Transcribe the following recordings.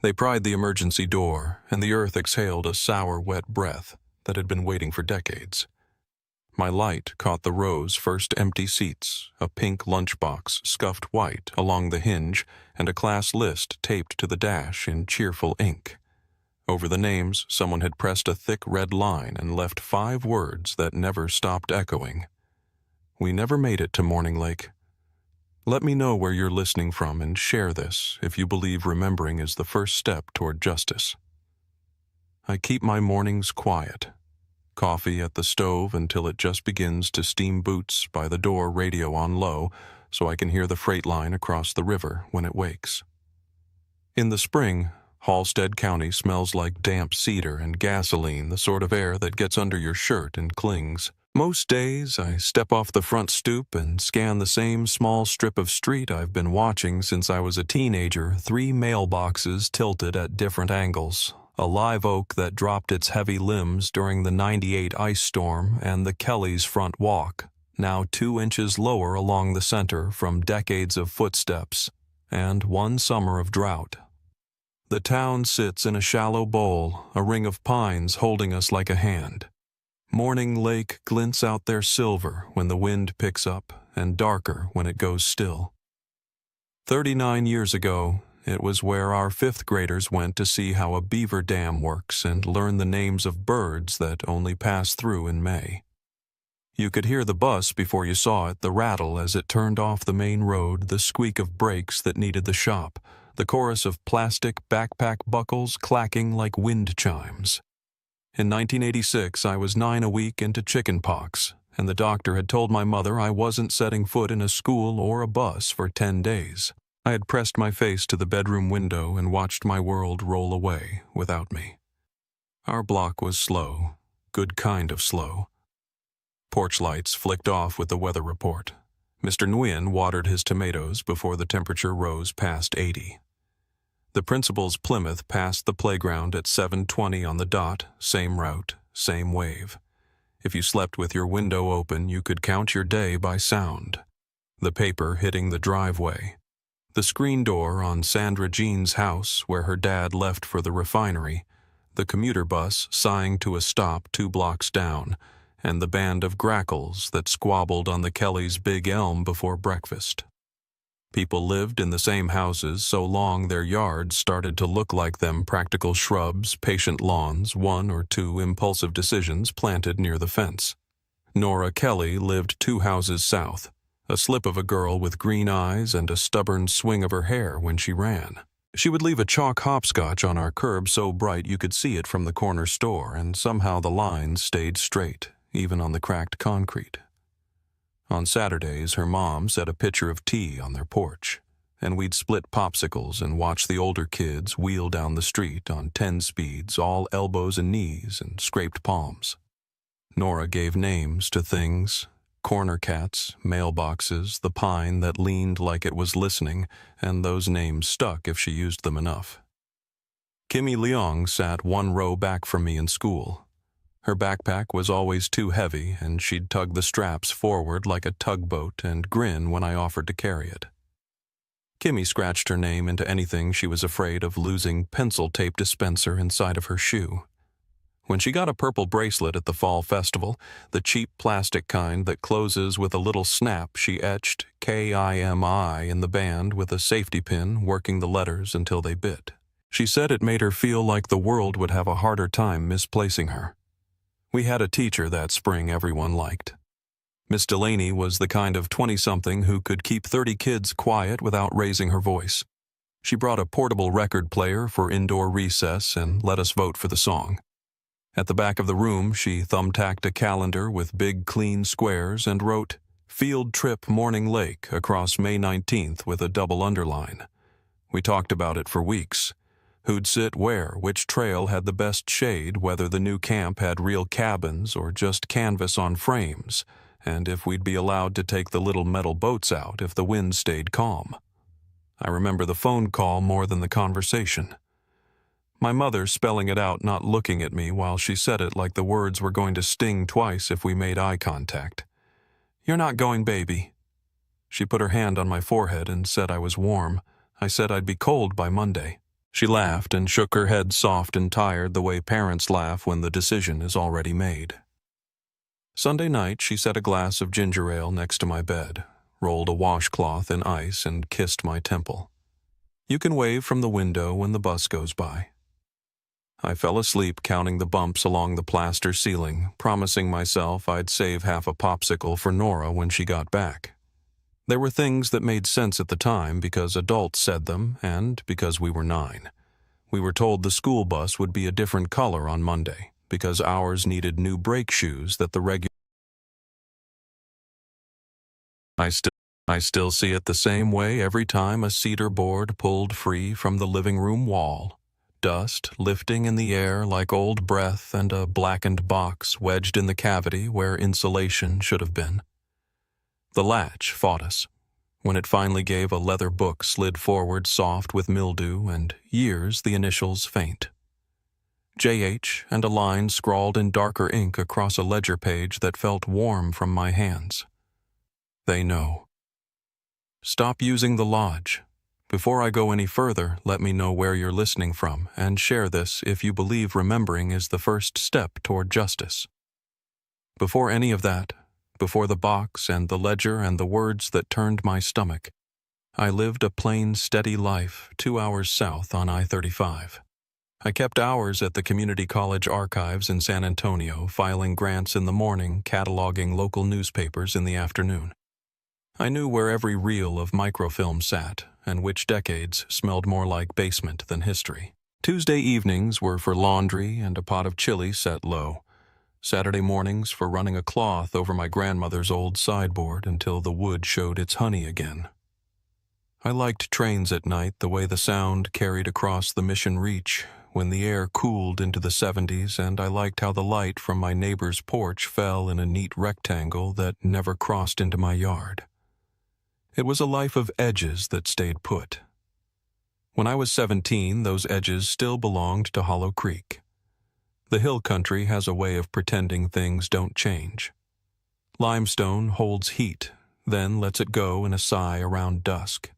They pried the emergency door, and the earth exhaled a sour, wet breath that had been waiting for decades. My light caught the row's first empty seats, a pink lunchbox scuffed white along the hinge, and a class list taped to the dash in cheerful ink. Over the names, someone had pressed a thick red line and left 5 words that never stopped echoing. We never made it to Morning Lake. Let me know where you're listening from and share this if you believe remembering is the first step toward justice. I keep my mornings quiet. Coffee at the stove until it just begins to steam boots by the door, radio on low, so I can hear the freight line across the river when it wakes. In the spring, Halstead County smells like damp cedar and gasoline, the sort of air that gets under your shirt and clings. Most days, I step off the front stoop and scan the same small strip of street I've been watching since I was a teenager, 3 mailboxes tilted at different angles, a live oak that dropped its heavy limbs during the '98 ice storm, and the Kelly's front walk, now 2 inches lower along the center from decades of footsteps and 1 summer of drought. The town sits in a shallow bowl, a ring of pines holding us like a hand. Morning Lake glints out their silver when the wind picks up, and darker when it goes still. 39 years ago, it was where our 5th graders went to see how a beaver dam works and learn the names of birds that only pass through in May. You could hear the bus before you saw it, the rattle as it turned off the main road, the squeak of brakes that needed the shop, the chorus of plastic backpack buckles clacking like wind chimes. In 1986, I was 9 a week into chicken pox, and the doctor had told my mother I wasn't setting foot in a school or a bus for 10 days. I had pressed my face to the bedroom window and watched my world roll away without me. Our block was slow, good kind of slow. Porch lights flicked off with the weather report. Mr. Nguyen watered his tomatoes before the temperature rose past 80. The principal's Plymouth passed the playground at 7:20 on the dot, same route, same wave. If you slept with your window open, you could count your day by sound. The paper hitting the driveway. The screen door on Sandra Jean's house where her dad left for the refinery. The commuter bus sighing to a stop 2 blocks down, and the band of grackles that squabbled on the Kelly's big elm before breakfast. People lived in the same houses so long their yards started to look like them, practical shrubs, patient lawns, 1 or 2 impulsive decisions planted near the fence. Nora Kelly lived 2 houses south, a slip of a girl with green eyes and a stubborn swing of her hair when she ran. She would leave a chalk hopscotch on our curb so bright you could see it from the corner store, and somehow the lines stayed straight, even on the cracked concrete. On Saturdays, her mom set a pitcher of tea on their porch, and we'd split popsicles and watch the older kids wheel down the street on 10 speeds, all elbows and knees and scraped palms. Nora gave names to things: corner cats, mailboxes, the pine that leaned like it was listening, and those names stuck if she used them enough. Kimmy Leong sat 1 row back from me in school. Her backpack was always too heavy, and she'd tug the straps forward like a tugboat and grin when I offered to carry it. Kimmy scratched her name into anything she was afraid of losing pencil tape dispenser inside of her shoe. When she got a purple bracelet at the fall festival, the cheap plastic kind that closes with a little snap, she etched KIMI in the band with a safety pin, working the letters until they bit. She said it made her feel like the world would have a harder time misplacing her. We had a teacher that spring everyone liked. Miss Delaney was the kind of 20-something who could keep 30 kids quiet without raising her voice. She brought a portable record player for indoor recess and let us vote for the song. At the back of the room, she thumbtacked a calendar with big clean squares and wrote "Field Trip Morning Lake" across May 19th with a double underline. We talked about it for weeks. Who'd sit where, which trail had the best shade, whether the new camp had real cabins or just canvas on frames, and if we'd be allowed to take the little metal boats out if the wind stayed calm. I remember the phone call more than the conversation. My mother spelling it out, not looking at me while she said it like the words were going to sting twice if we made eye contact. "You're not going, baby." She put her hand on my forehead and said I was warm. I said I'd be cold by Monday. She laughed and shook her head soft and tired the way parents laugh when the decision is already made. Sunday night, she set a glass of ginger ale next to my bed, rolled a washcloth in ice, and kissed my temple. You can wave from the window when the bus goes by. I fell asleep counting the bumps along the plaster ceiling, promising myself I'd save half a popsicle for Nora when she got back. There were things that made sense at the time because adults said them and because we were 9. We were told the school bus would be a different color on Monday because ours needed new brake shoes that the regular... I still see it the same way every time a cedar board pulled free from the living room wall, dust lifting in the air like old breath and a blackened box wedged in the cavity where insulation should have been. The latch fought us. When it finally gave, a leather book slid forward soft with mildew and years the initials faint. JH and a line scrawled in darker ink across a ledger page that felt warm from my hands. They know. Stop using the lodge. Before I go any further, let me know where you're listening from and share this if you believe remembering is the first step toward justice. Before any of that, before the box and the ledger and the words that turned my stomach, I lived a plain, steady life 2 hours south on I-35. I kept hours at the community college archives in San Antonio, filing grants in the morning, cataloging local newspapers in the afternoon. I knew where every reel of microfilm sat and which decades smelled more like basement than history. Tuesday evenings were for laundry and a pot of chili set low. Saturday mornings for running a cloth over my grandmother's old sideboard until the wood showed its honey again. I liked trains at night the way the sound carried across the Mission Reach when the air cooled into the 70s, and I liked how the light from my neighbor's porch fell in a neat rectangle that never crossed into my yard. It was a life of edges that stayed put. When I was 17, those edges still belonged to Hollow Creek. The hill country has a way of pretending things don't change. Limestone holds heat, then lets it go in a sigh around dusk.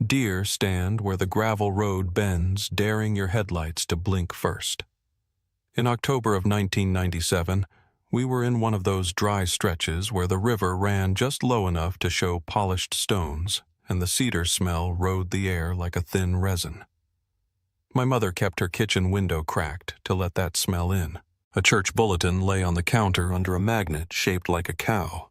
Deer stand where the gravel road bends, daring your headlights to blink first. In October of 1997, we were in one of those dry stretches where the river ran just low enough to show polished stones, and the cedar smell rode the air like a thin resin. My mother kept her kitchen window cracked to let that smell in. A church bulletin lay on the counter under a magnet shaped like a cow.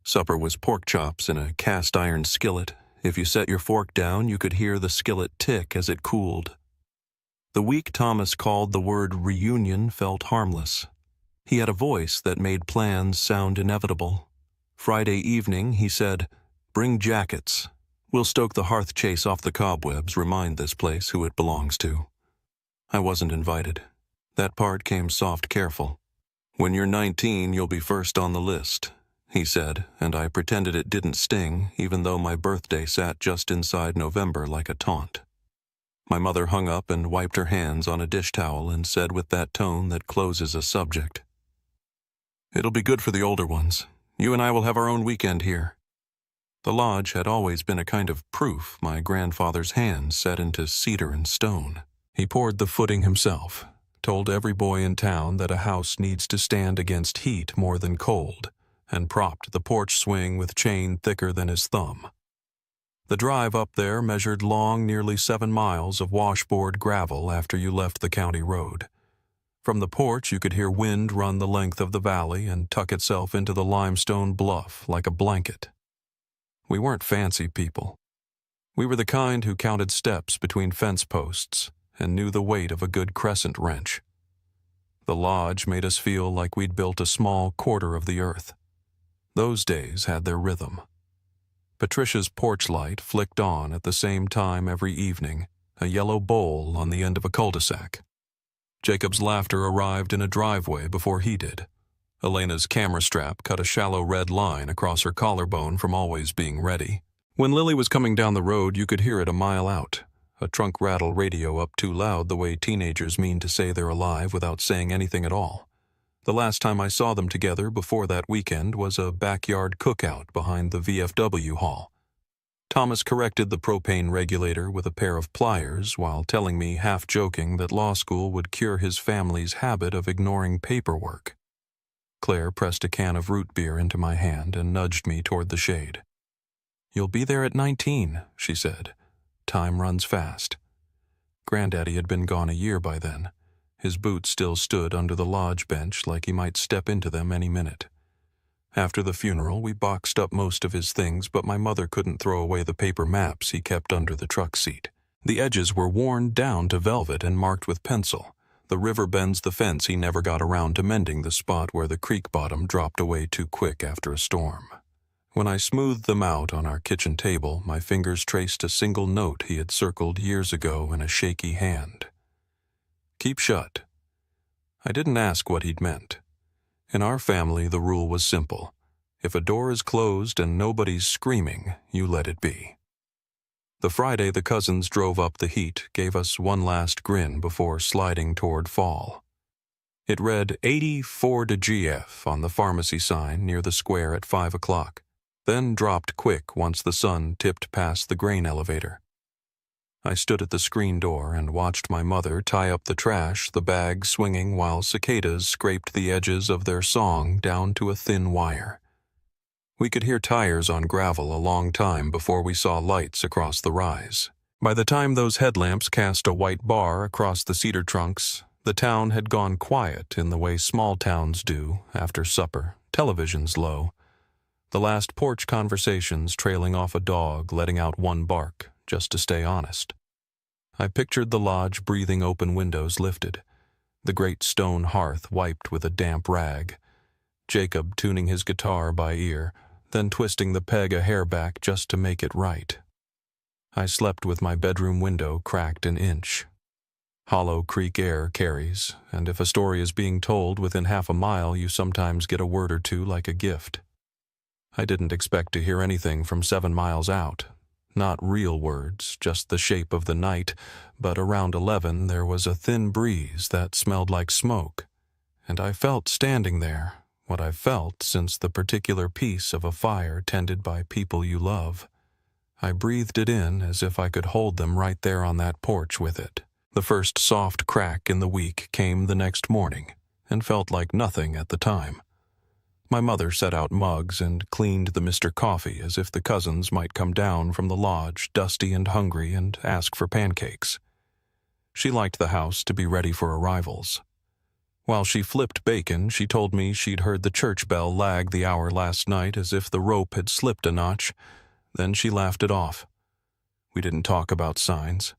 Supper was pork chops in a cast-iron skillet. If you set your fork down, you could hear the skillet tick as it cooled. The week Thomas called the word reunion felt harmless. He had a voice that made plans sound inevitable. Friday evening, he said, "Bring jackets. We'll stoke the hearth chase off the cobwebs, remind this place who it belongs to." I wasn't invited. That part came soft careful. "When you're 19, you'll be first on the list," he said, and I pretended it didn't sting, even though my birthday sat just inside November like a taunt. My mother hung up and wiped her hands on a dish towel and said with that tone that closes a subject, "It'll be good for the older ones. You and I will have our own weekend here." The lodge had always been a kind of proof my grandfather's hands set into cedar and stone. He poured the footing himself, told every boy in town that a house needs to stand against heat more than cold, and propped the porch swing with chain thicker than his thumb. The drive up there measured long, nearly 7 miles of washboard gravel after you left the county road. From the porch, you could hear wind run the length of the valley and tuck itself into the limestone bluff like a blanket. We weren't fancy people. We were the kind who counted steps between fence posts and knew the weight of a good crescent wrench. The lodge made us feel like we'd built a small quarter of the earth. Those days had their rhythm. Patricia's porch light flicked on at the same time every evening, a yellow bowl on the end of a cul-de-sac. Jacob's laughter arrived in a driveway before he did. Elena's camera strap cut a shallow red line across her collarbone from always being ready. When Lily was coming down the road, you could hear it a mile out. A trunk rattle radio up too loud the way teenagers mean to say they're alive without saying anything at all. The last time I saw them together before that weekend was a backyard cookout behind the VFW hall. Thomas corrected the propane regulator with a pair of pliers while telling me, half-joking, that law school would cure his family's habit of ignoring paperwork. Claire pressed a can of root beer into my hand and nudged me toward the shade. "You'll be there at 19, she said. "Time runs fast." Granddaddy had been gone a year by then. His boots still stood under the lodge bench like he might step into them any minute. After the funeral, we boxed up most of his things, but my mother couldn't throw away the paper maps he kept under the truck seat. The edges were worn down to velvet and marked with pencil. The river bends the fence he never got around to mending the spot where the creek bottom dropped away too quick after a storm. When I smoothed them out on our kitchen table, my fingers traced a single note he had circled years ago in a shaky hand. "Keep shut." I didn't ask what he'd meant. In our family, the rule was simple. If a door is closed and nobody's screaming, you let it be. The Friday the cousins drove up the heat gave us one last grin before sliding toward fall. It read 84 to GF on the pharmacy sign near the square at 5 o'clock, then dropped quick once the sun tipped past the grain elevator. I stood at the screen door and watched my mother tie up the trash, the bag swinging while cicadas scraped the edges of their song down to a thin wire. We could hear tires on gravel a long time before we saw lights across the rise. By the time those headlamps cast a white bar across the cedar trunks, the town had gone quiet in the way small towns do after supper, televisions low, the last porch conversations trailing off a dog letting out one bark just to stay honest. I pictured the lodge breathing open windows lifted, the great stone hearth wiped with a damp rag, Jacob tuning his guitar by ear, then twisting the peg a hair back just to make it right. I slept with my bedroom window cracked an inch. Hollow Creek air carries, and if a story is being told within half a mile, you sometimes get a word or two like a gift. I didn't expect to hear anything from 7 miles out. Not real words, just the shape of the night, but around 11 there was a thin breeze that smelled like smoke, and I felt standing there what I've felt since the particular piece of a fire tended by people you love. I breathed it in as if I could hold them right there on that porch with it. The first soft crack in the week came the next morning, and felt like nothing at the time. My mother set out mugs and cleaned the Mr. Coffee as if the cousins might come down from the lodge dusty and hungry and ask for pancakes. She liked the house to be ready for arrivals. While she flipped bacon, she told me she'd heard the church bell lag the hour last night as if the rope had slipped a notch. Then she laughed it off. We didn't talk about signs.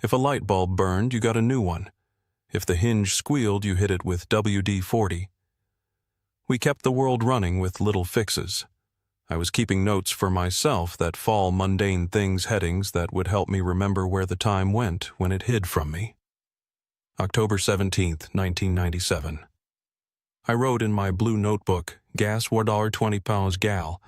If a light bulb burned, you got a new one. If the hinge squealed, you hit it with WD-40. We kept the world running with little fixes. I was keeping notes for myself that fall mundane things headings that would help me remember where the time went when it hid from me. October 17th, 1997. I wrote in my blue notebook, "Gas $1.20 gal.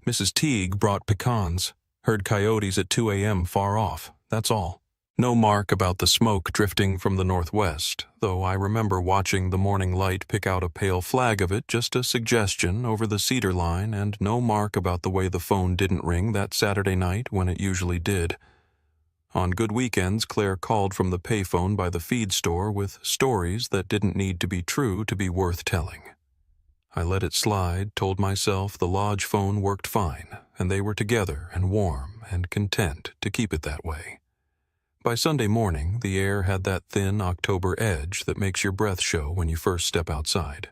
Mrs. Teague brought pecans. Heard coyotes at 2 a.m. far off. That's all." No mark about the smoke drifting from the northwest, though I remember watching the morning light pick out a pale flag of it, just a suggestion over the cedar line, and no mark about the way the phone didn't ring that Saturday night when it usually did. On good weekends, Claire called from the payphone by the feed store with stories that didn't need to be true to be worth telling. I let it slide, told myself the lodge phone worked fine, and they were together and warm and content to keep it that way. By Sunday morning, the air had that thin October edge that makes your breath show when you first step outside.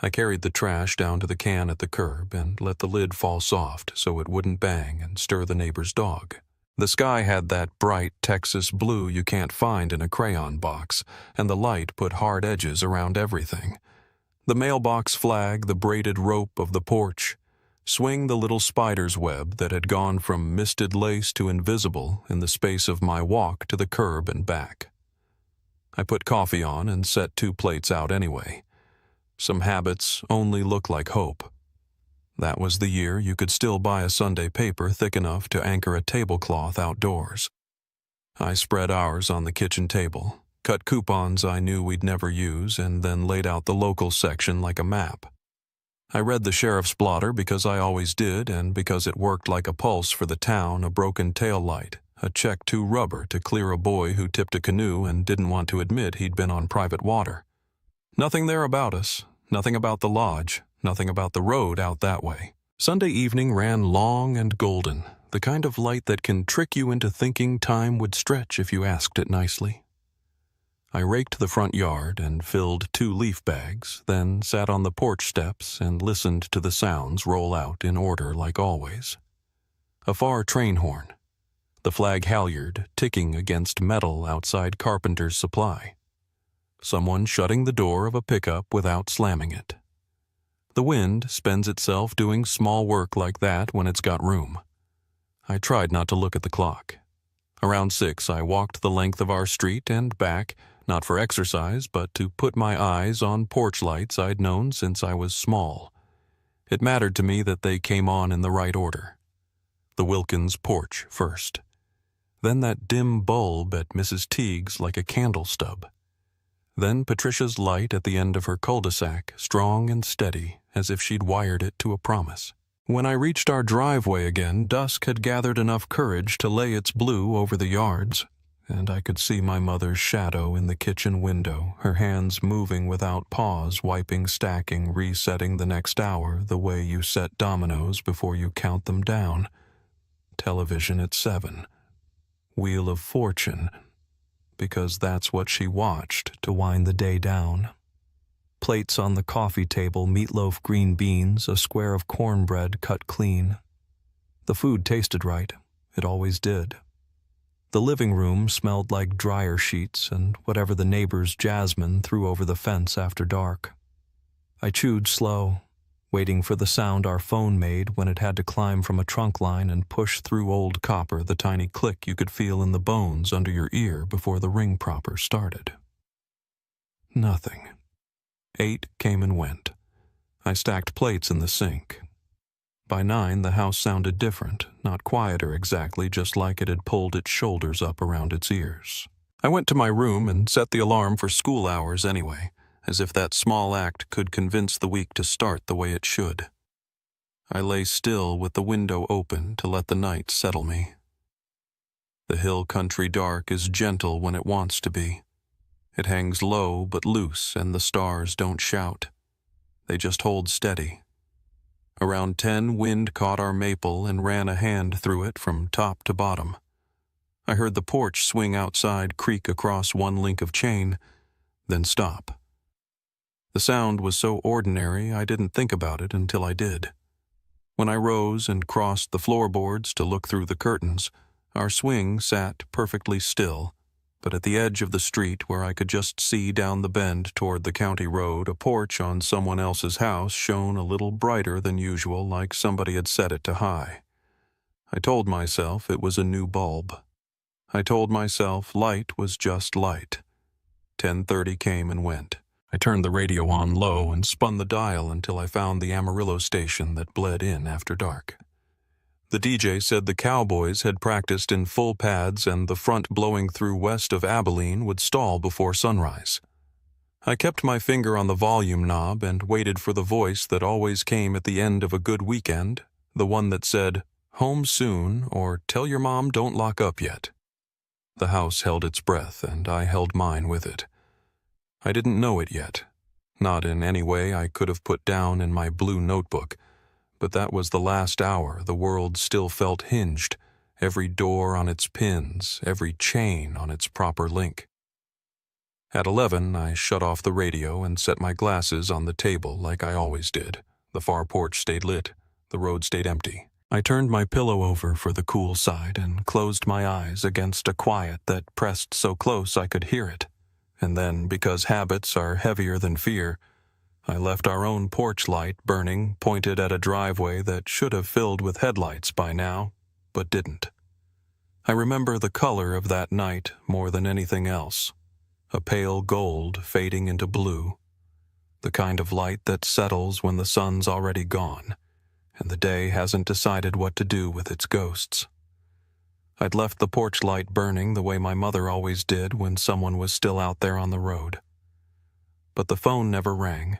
I carried the trash down to the can at the curb and let the lid fall soft so it wouldn't bang and stir the neighbor's dog. The sky had that bright Texas blue you can't find in a crayon box, and the light put hard edges around everything. The mailbox flag, the braided rope of the porch, swing the little spider's web that had gone from misted lace to invisible in the space of my walk to the curb and back. I put coffee on and set 2 plates out anyway. Some habits only look like hope. That was the year you could still buy a Sunday paper thick enough to anchor a tablecloth outdoors. I spread ours on the kitchen table, cut coupons I knew we'd never use, and then laid out the local section like a map. I read the sheriff's blotter because I always did, and because it worked like a pulse for the town, a broken tail light, a check to rubber to clear a boy who tipped a canoe and didn't want to admit he'd been on private water. Nothing there about us, nothing about the lodge, nothing about the road out that way. Sunday evening ran long and golden, the kind of light that can trick you into thinking time would stretch if you asked it nicely. I raked the front yard and filled 2 leaf bags, then sat on the porch steps and listened to the sounds roll out in order like always. A far train horn, the flag halyard ticking against metal outside Carpenter's Supply. Someone shutting the door of a pickup without slamming it. The wind spends itself doing small work like that when it's got room. I tried not to look at the clock. Around 6, I walked the length of our street and back, not for exercise, but to put my eyes on porch lights I'd known since I was small. It mattered to me that they came on in the right order. The Wilkins porch first. Then that dim bulb at Mrs. Teague's like a candle stub. Then Patricia's light at the end of her cul-de-sac, strong and steady, as if she'd wired it to a promise. When I reached our driveway again, dusk had gathered enough courage to lay its blue over the yards, and I could see my mother's shadow in the kitchen window, her hands moving without pause, wiping, stacking, resetting the next hour the way you set dominoes before you count them down. Television at 7. Wheel of Fortune, because that's what she watched to wind the day down. Plates on the coffee table, meatloaf, green beans, a square of cornbread cut clean. The food tasted right. It always did. The living room smelled like dryer sheets and whatever the neighbor's Jasmine threw over the fence after dark. I chewed slow, waiting for the sound our phone made when it had to climb from a trunk line and push through old copper, the tiny click you could feel in the bones under your ear before the ring proper started. Nothing. 8 came and went. I stacked plates in the sink. By 9, the house sounded different, not quieter exactly, just like it had pulled its shoulders up around its ears. I went to my room and set the alarm for school hours anyway, as if that small act could convince the week to start the way it should. I lay still with the window open to let the night settle me. The hill country dark is gentle when it wants to be. It hangs low but loose, and the stars don't shout. They just hold steady. Around 10, wind caught our maple and ran a hand through it from top to bottom. I heard the porch swing outside creak across one link of chain, then stop. The sound was so ordinary I didn't think about it until I did. When I rose and crossed the floorboards to look through the curtains, our swing sat perfectly still, but at the edge of the street where I could just see down the bend toward the county road, a porch on someone else's house shone a little brighter than usual, like somebody had set it to high. I told myself it was a new bulb. I told myself light was just light. 10:30 came and went. I turned the radio on low and spun the dial until I found the Amarillo station that bled in after dark. The DJ said the Cowboys had practiced in full pads and the front blowing through west of Abilene would stall before sunrise. I kept my finger on the volume knob and waited for the voice that always came at the end of a good weekend, the one that said, "Home soon," or "Tell your mom don't lock up yet." The house held its breath, and I held mine with it. I didn't know it yet, not in any way I could have put down in my blue notebook, but that was the last hour the world still felt hinged, every door on its pins, every chain on its proper link. At 11, I shut off the radio and set my glasses on the table like I always did. The far porch stayed lit, the road stayed empty. I turned my pillow over for the cool side and closed my eyes against a quiet that pressed so close I could hear it. And then, because habits are heavier than fear, I left our own porch light burning, pointed at a driveway that should have filled with headlights by now, but didn't. I remember the color of that night more than anything else, a pale gold fading into blue, the kind of light that settles when the sun's already gone, and the day hasn't decided what to do with its ghosts. I'd left the porch light burning the way my mother always did when someone was still out there on the road. But the phone never rang,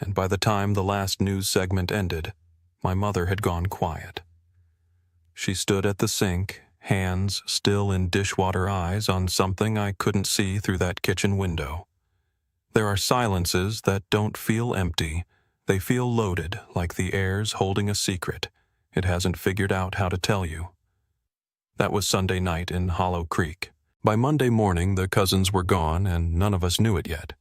and by the time the last news segment ended, my mother had gone quiet. She stood at the sink, hands still in dishwater eyes on something I couldn't see through that kitchen window. There are silences that don't feel empty. They feel loaded, like the air's holding a secret it hasn't figured out how to tell you. That was Sunday night in Hollow Creek. By Monday morning, the cousins were gone, and none of us knew it yet.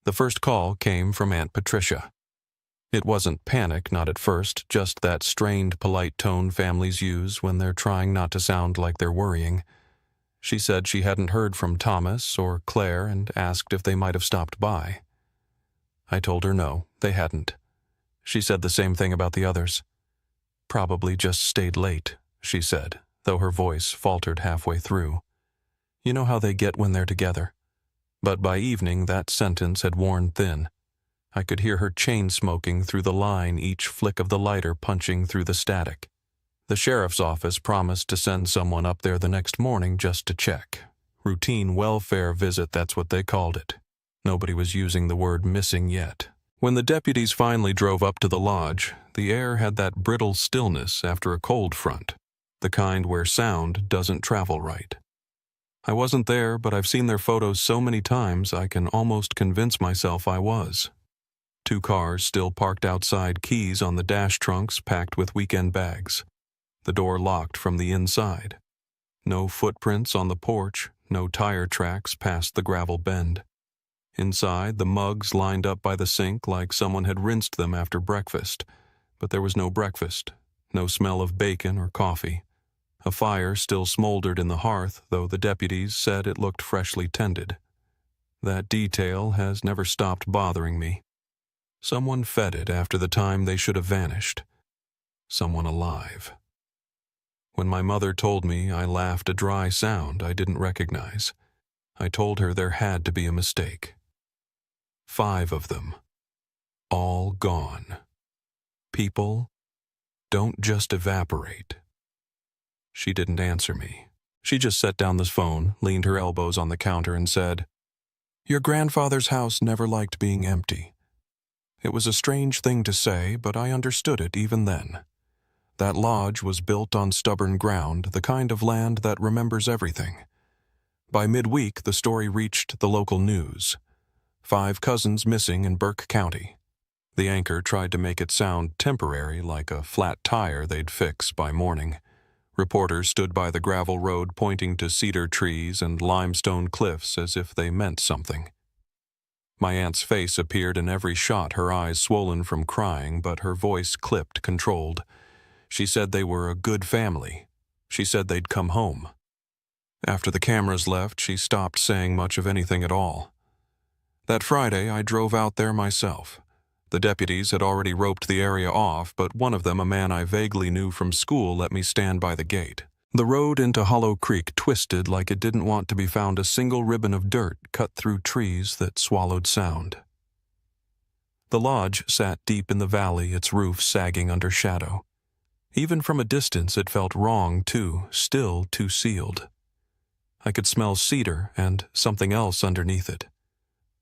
The first call came from Aunt Patricia. It wasn't panic, not at first, just that strained, polite tone families use when they're trying not to sound like they're worrying. She said she hadn't heard from Thomas or Claire and asked if they might have stopped by. I told her no, they hadn't. She said the same thing about the others. Probably just stayed late, she said, though her voice faltered halfway through. You know how they get when they're together. But by evening that sentence had worn thin. I could hear her chain smoking through the line, each flick of the lighter punching through the static. The sheriff's office promised to send someone up there the next morning just to check. Routine welfare visit, that's what they called it. Nobody was using the word missing yet. When the deputies finally drove up to the lodge, the air had that brittle stillness after a cold front, the kind where sound doesn't travel right. I wasn't there, but I've seen their photos so many times I can almost convince myself I was. 2 cars still parked outside, keys on the dash trunks packed with weekend bags. The door locked from the inside. No footprints on the porch, no tire tracks past the gravel bend. Inside, the mugs lined up by the sink like someone had rinsed them after breakfast. But there was no breakfast, no smell of bacon or coffee. A fire still smoldered in the hearth, though the deputies said it looked freshly tended. That detail has never stopped bothering me. Someone fed it after the time they should have vanished. Someone alive. When my mother told me, I laughed a dry sound I didn't recognize. I told her there had to be a mistake. 5 of them. All gone. People don't just evaporate. She didn't answer me. She just set down the phone, leaned her elbows on the counter, and said, "Your grandfather's house never liked being empty." It was a strange thing to say, but I understood it even then. That lodge was built on stubborn ground, the kind of land that remembers everything. By midweek, the story reached the local news. 5 cousins missing in Burke County. The anchor tried to make it sound temporary, like a flat tire they'd fix by morning. Reporters stood by the gravel road pointing to cedar trees and limestone cliffs as if they meant something. My aunt's face appeared in every shot, her eyes swollen from crying, but her voice clipped, controlled. She said they were a good family. She said they'd come home. After the cameras left, she stopped saying much of anything at all. That Friday, I drove out there myself. The deputies had already roped the area off, but one of them, a man I vaguely knew from school, let me stand by the gate. The road into Hollow Creek twisted like it didn't want to be found a single ribbon of dirt cut through trees that swallowed sound. The lodge sat deep in the valley, its roof sagging under shadow. Even from a distance it felt wrong, too, still too sealed. I could smell cedar and something else underneath it.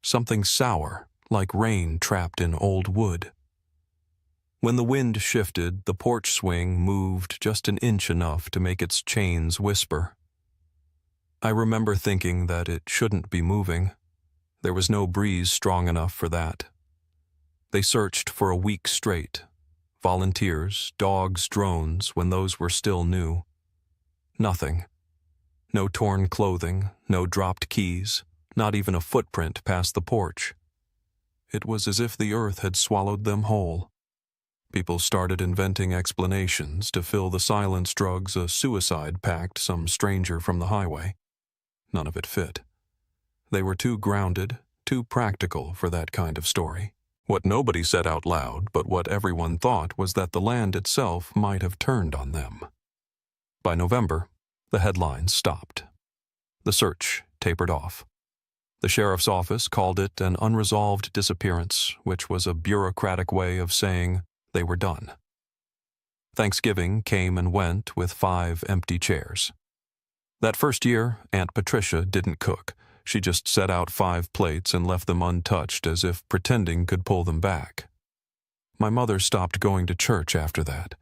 Something sour, like rain trapped in old wood. When the wind shifted, the porch swing moved just an inch enough to make its chains whisper. I remember thinking that it shouldn't be moving. There was no breeze strong enough for that. They searched for a week straight. Volunteers, dogs, drones, when those were still new. Nothing. No torn clothing, no dropped keys, not even a footprint past the porch. It was as if the earth had swallowed them whole. People started inventing explanations to fill the silence drugs a suicide packed some stranger from the highway. None of it fit. They were too grounded, too practical for that kind of story. What nobody said out loud, but what everyone thought, was that the land itself might have turned on them. By November, the headlines stopped. The search tapered off. The sheriff's office called it an unresolved disappearance, which was a bureaucratic way of saying they were done. Thanksgiving came and went with 5 empty chairs. That first year, Aunt Patricia didn't cook. She just set out 5 plates and left them untouched as if pretending could pull them back. My mother stopped going to church after that.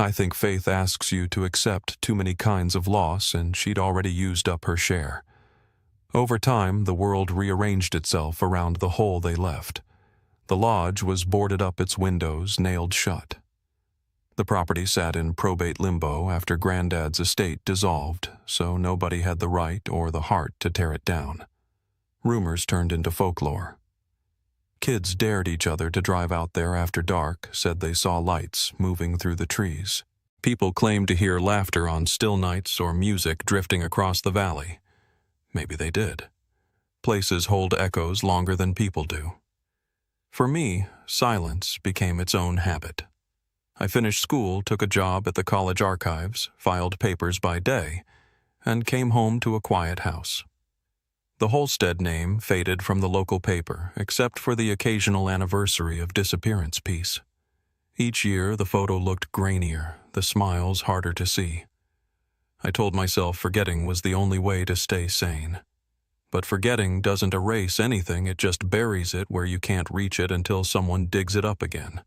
I think faith asks you to accept too many kinds of loss, and she'd already used up her share. Over time, the world rearranged itself around the hole they left. The lodge was boarded up, its windows nailed shut. The property sat in probate limbo after Granddad's estate dissolved, so nobody had the right or the heart to tear it down. Rumors turned into folklore. Kids dared each other to drive out there after dark, said they saw lights moving through the trees. People claimed to hear laughter on still nights or music drifting across the valley. Maybe they did. Places hold echoes longer than people do. For me, silence became its own habit. I finished school, took a job at the college archives, filed papers by day, and came home to a quiet house. The Holstead name faded from the local paper, except for the occasional anniversary of disappearance piece. Each year, the photo looked grainier, the smiles harder to see. I told myself forgetting was the only way to stay sane. But forgetting doesn't erase anything, it just buries it where you can't reach it until someone digs it up again.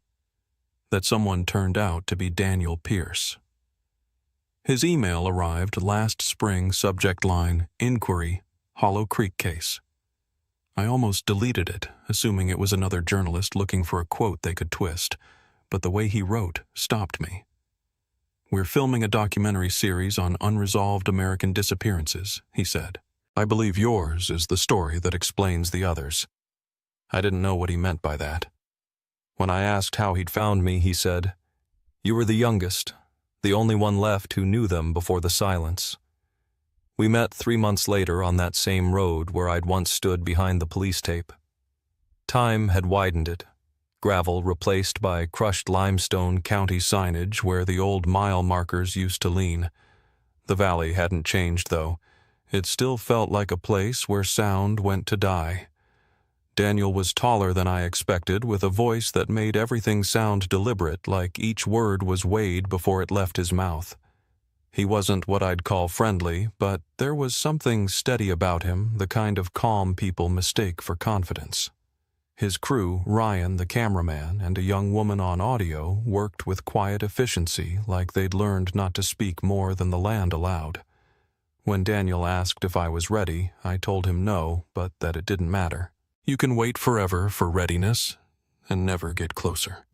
That someone turned out to be Daniel Pierce. His email arrived last spring, subject line, Inquiry, Hollow Creek Case. I almost deleted it, assuming it was another journalist looking for a quote they could twist, but the way he wrote stopped me. "We're filming a documentary series on unresolved American disappearances," he said. "I believe yours is the story that explains the others." I didn't know what he meant by that. When I asked how he'd found me, he said, "You were the youngest, the only one left who knew them before the silence. We met 3 months later on that same road where I'd once stood behind the police tape. Time had widened it, gravel replaced by crushed limestone county signage where the old mile markers used to lean. The valley hadn't changed, though. It still felt like a place where sound went to die. Daniel was taller than I expected, with a voice that made everything sound deliberate, like each word was weighed before it left his mouth. He wasn't what I'd call friendly, but there was something steady about him, the kind of calm people mistake for confidence. His crew, Ryan, the cameraman, and a young woman on audio, worked with quiet efficiency, like they'd learned not to speak more than the land allowed. When Daniel asked if I was ready, I told him no, but that it didn't matter. You can wait forever for readiness and never get closer.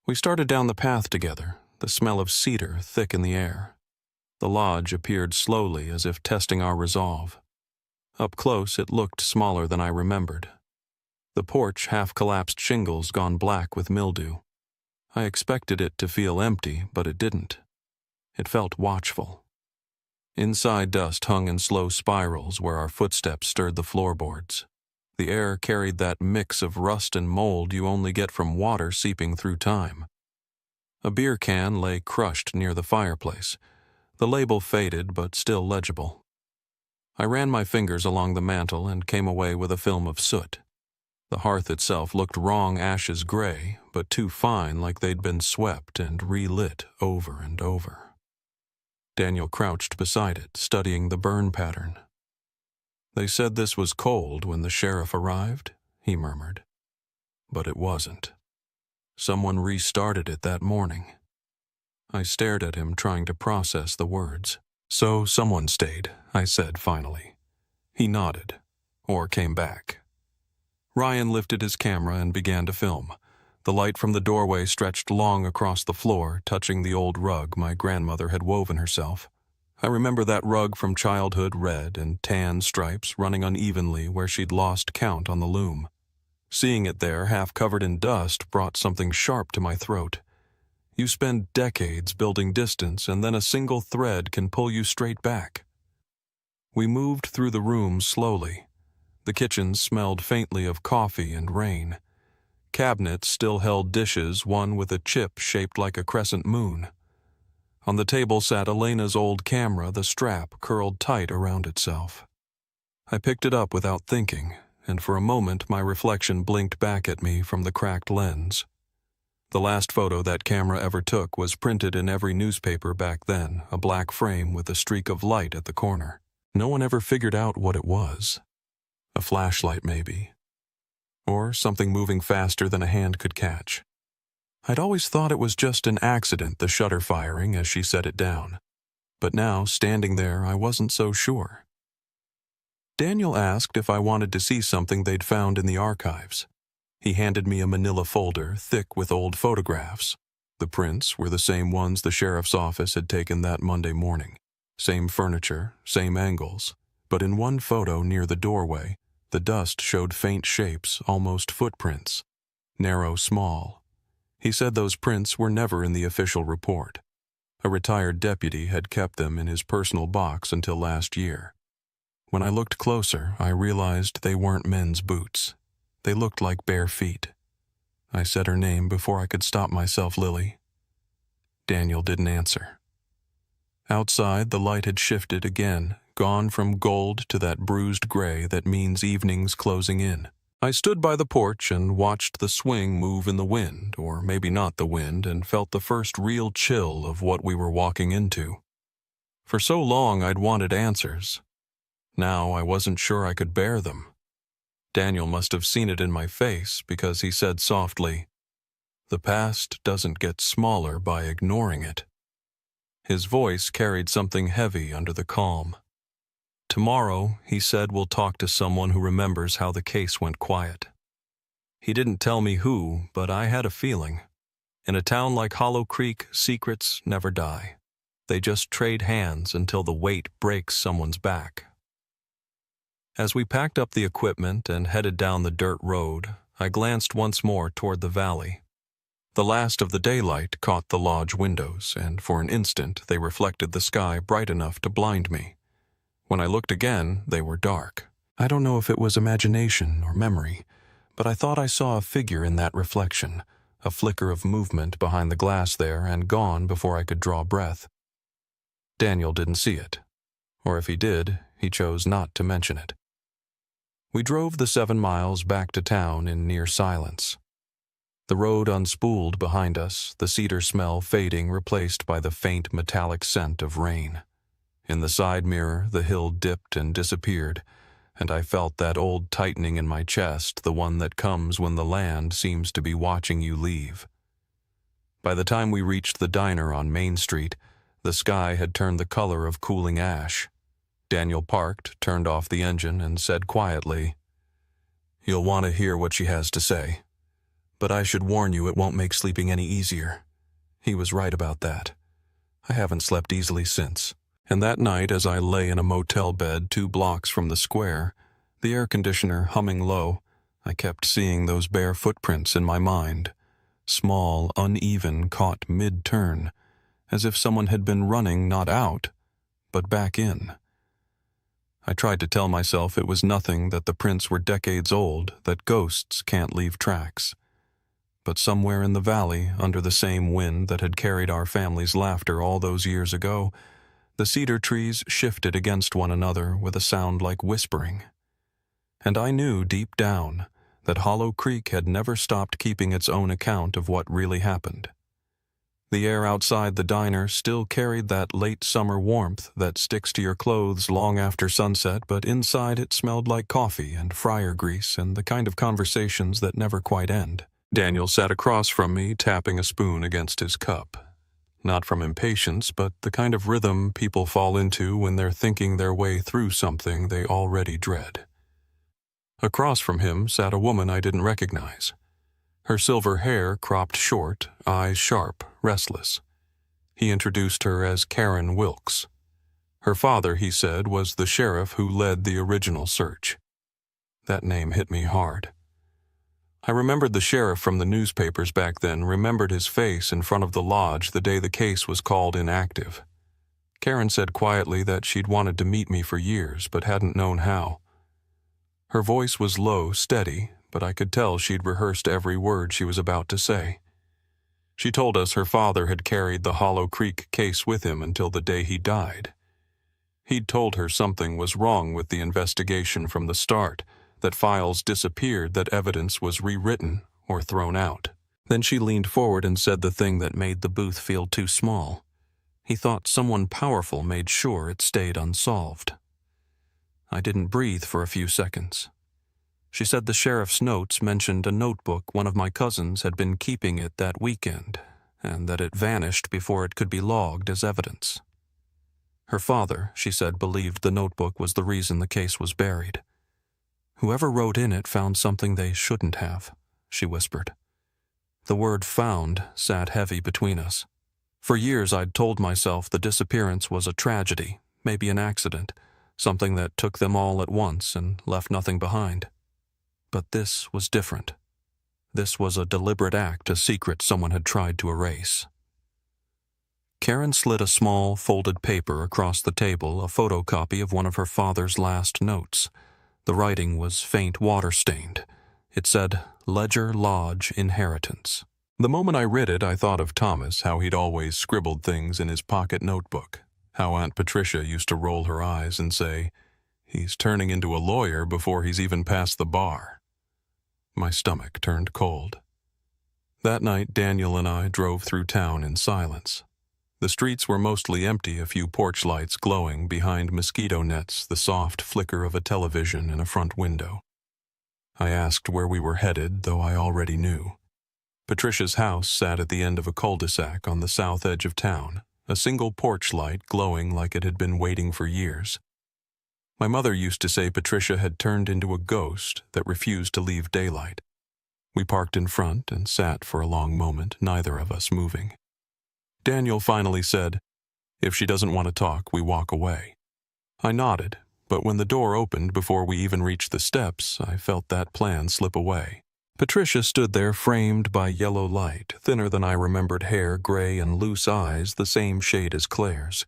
We started down the path together, the smell of cedar thick in the air. The lodge appeared slowly, as if testing our resolve. Up close, it looked smaller than I remembered. The porch half-collapsed shingles gone black with mildew. I expected it to feel empty, but it didn't. It felt watchful. Inside, dust hung in slow spirals where our footsteps stirred the floorboards. The air carried that mix of rust and mold you only get from water seeping through time. A beer can lay crushed near the fireplace, the label faded but still legible. I ran my fingers along the mantel and came away with a film of soot. The hearth itself looked wrong ashes gray, but too fine, like they'd been swept and relit over and over. Daniel crouched beside it, studying the burn pattern. "They said this was cold when the sheriff arrived," he murmured. "But it wasn't. Someone restarted it that morning." I stared at him, trying to process the words. "So someone stayed," I said finally. He nodded, or came back. Ryan lifted his camera and began to film. The light from the doorway stretched long across the floor, touching the old rug my grandmother had woven herself. I remember that rug from childhood, red and tan stripes running unevenly where she'd lost count on the loom. Seeing it there, half covered in dust, brought something sharp to my throat. You spend decades building distance, and then a single thread can pull you straight back. We moved through the room slowly. The kitchen smelled faintly of coffee and rain. Cabinets still held dishes, one with a chip shaped like a crescent moon. On the table sat Elena's old camera, the strap curled tight around itself. I picked it up without thinking, and for a moment my reflection blinked back at me from the cracked lens. The last photo that camera ever took was printed in every newspaper back then, a black frame with a streak of light at the corner. No one ever figured out what it was. A flashlight, maybe. Or something moving faster than a hand could catch. I'd always thought it was just an accident, the shutter firing as she set it down. But now, standing there, I wasn't so sure. Daniel asked if I wanted to see something they'd found in the archives. He handed me a manila folder thick with old photographs. The prints were the same ones the sheriff's office had taken that Monday morning. Same furniture, same angles. But in one photo near the doorway, the dust showed faint shapes, almost footprints. Narrow, small. He said those prints were never in the official report. A retired deputy had kept them in his personal box until last year. When I looked closer, I realized they weren't men's boots. They looked like bare feet. I said her name before I could stop myself, Lily. Daniel didn't answer. Outside, the light had shifted again, gone from gold to that bruised gray that means evening's closing in. I stood by the porch and watched the swing move in the wind, or maybe not the wind, and felt the first real chill of what we were walking into. For so long I'd wanted answers. Now I wasn't sure I could bear them. Daniel must have seen it in my face because he said softly, "The past doesn't get smaller by ignoring it." His voice carried something heavy under the calm. "Tomorrow," he said, "we'll talk to someone who remembers how the case went quiet." He didn't tell me who, but I had a feeling. In a town like Hollow Creek, secrets never die. They just trade hands until the weight breaks someone's back. As we packed up the equipment and headed down the dirt road, I glanced once more toward the valley. The last of the daylight caught the lodge windows, and for an instant they reflected the sky bright enough to blind me. When I looked again, they were dark. I don't know if it was imagination or memory, but I thought I saw a figure in that reflection, a flicker of movement behind the glass there, and gone before I could draw breath. Daniel didn't see it. Or if he did, he chose not to mention it. We drove the 7 miles back to town in near silence. The road unspooled behind us, the cedar smell fading, replaced by the faint metallic scent of rain. In the side mirror, the hill dipped and disappeared, and I felt that old tightening in my chest, the one that comes when the land seems to be watching you leave. By the time we reached the diner on Main Street, the sky had turned the color of cooling ash. Daniel parked, turned off the engine, and said quietly, "You'll want to hear what she has to say. But I should warn you, it won't make sleeping any easier." He was right about that. I haven't slept easily since. And that night, as I lay in a motel bed 2 blocks from the square, the air conditioner humming low, I kept seeing those bare footprints in my mind. Small, uneven, caught mid-turn, as if someone had been running not out, but back in. I tried to tell myself it was nothing, that the prints were decades old, that ghosts can't leave tracks. But somewhere in the valley, under the same wind that had carried our family's laughter all those years ago, the cedar trees shifted against one another with a sound like whispering. And I knew deep down that Hollow Creek had never stopped keeping its own account of what really happened. The air outside the diner still carried that late summer warmth that sticks to your clothes long after sunset, but inside it smelled like coffee and fryer grease and the kind of conversations that never quite end. Daniel sat across from me, tapping a spoon against his cup. Not from impatience, but the kind of rhythm people fall into when they're thinking their way through something they already dread. Across from him sat a woman I didn't recognize. Her silver hair cropped short, eyes sharp, restless. He introduced her as Karen Wilkes. Her father, he said, was the sheriff who led the original search. That name hit me hard. I remembered the sheriff from the newspapers back then, remembered his face in front of the lodge the day the case was called inactive. Karen said quietly that she'd wanted to meet me for years, but hadn't known how. Her voice was low, steady, but I could tell she'd rehearsed every word she was about to say. She told us her father had carried the Hollow Creek case with him until the day he died. He'd told her something was wrong with the investigation from the start, that files disappeared, that evidence was rewritten or thrown out. Then she leaned forward and said the thing that made the booth feel too small. He thought someone powerful made sure it stayed unsolved. I didn't breathe for a few seconds. She said the sheriff's notes mentioned a notebook one of my cousins had been keeping it that weekend, and that it vanished before it could be logged as evidence. Her father, she said, believed the notebook was the reason the case was buried. Whoever wrote in it found something they shouldn't have, she whispered. The word found sat heavy between us. For years I'd told myself the disappearance was a tragedy, maybe an accident, something that took them all at once and left nothing behind. But this was different. This was a deliberate act, a secret someone had tried to erase. Karen slid a small, folded paper across the table, a photocopy of one of her father's last notes. The writing was faint water-stained. It said, Ledger Lodge Inheritance. The moment I read it, I thought of Thomas, how he'd always scribbled things in his pocket notebook, how Aunt Patricia used to roll her eyes and say, "He's turning into a lawyer before he's even passed the bar." My stomach turned cold. That night, Daniel and I drove through town in silence. The streets were mostly empty, a few porch lights glowing behind mosquito nets, the soft flicker of a television in a front window. I asked where we were headed, though I already knew. Patricia's house sat at the end of a cul-de-sac on the south edge of town, a single porch light glowing like it had been waiting for years. My mother used to say Patricia had turned into a ghost that refused to leave daylight. We parked in front and sat for a long moment, neither of us moving. Daniel finally said, "If she doesn't want to talk, we walk away." I nodded, but when the door opened before we even reached the steps, I felt that plan slip away. Patricia stood there framed by yellow light, thinner than I remembered hair, gray and loose eyes, the same shade as Claire's.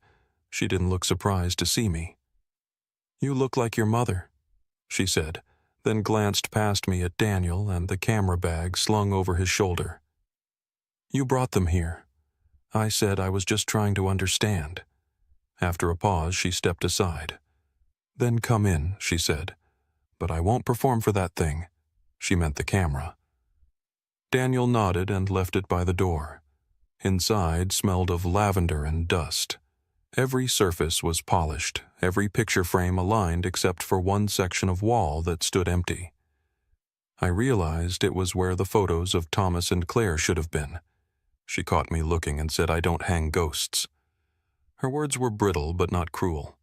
She didn't look surprised to see me. "You look like your mother," she said, then glanced past me at Daniel and the camera bag slung over his shoulder. "You brought them here." I said I was just trying to understand. After a pause, she stepped aside. "Then come in," she said. "But I won't perform for that thing." She meant the camera. Daniel nodded and left it by the door. Inside smelled of lavender and dust. Every surface was polished, every picture frame aligned except for one section of wall that stood empty. I realized it was where the photos of Thomas and Claire should have been. She caught me looking and said, "I don't hang ghosts." Her words were brittle but not cruel.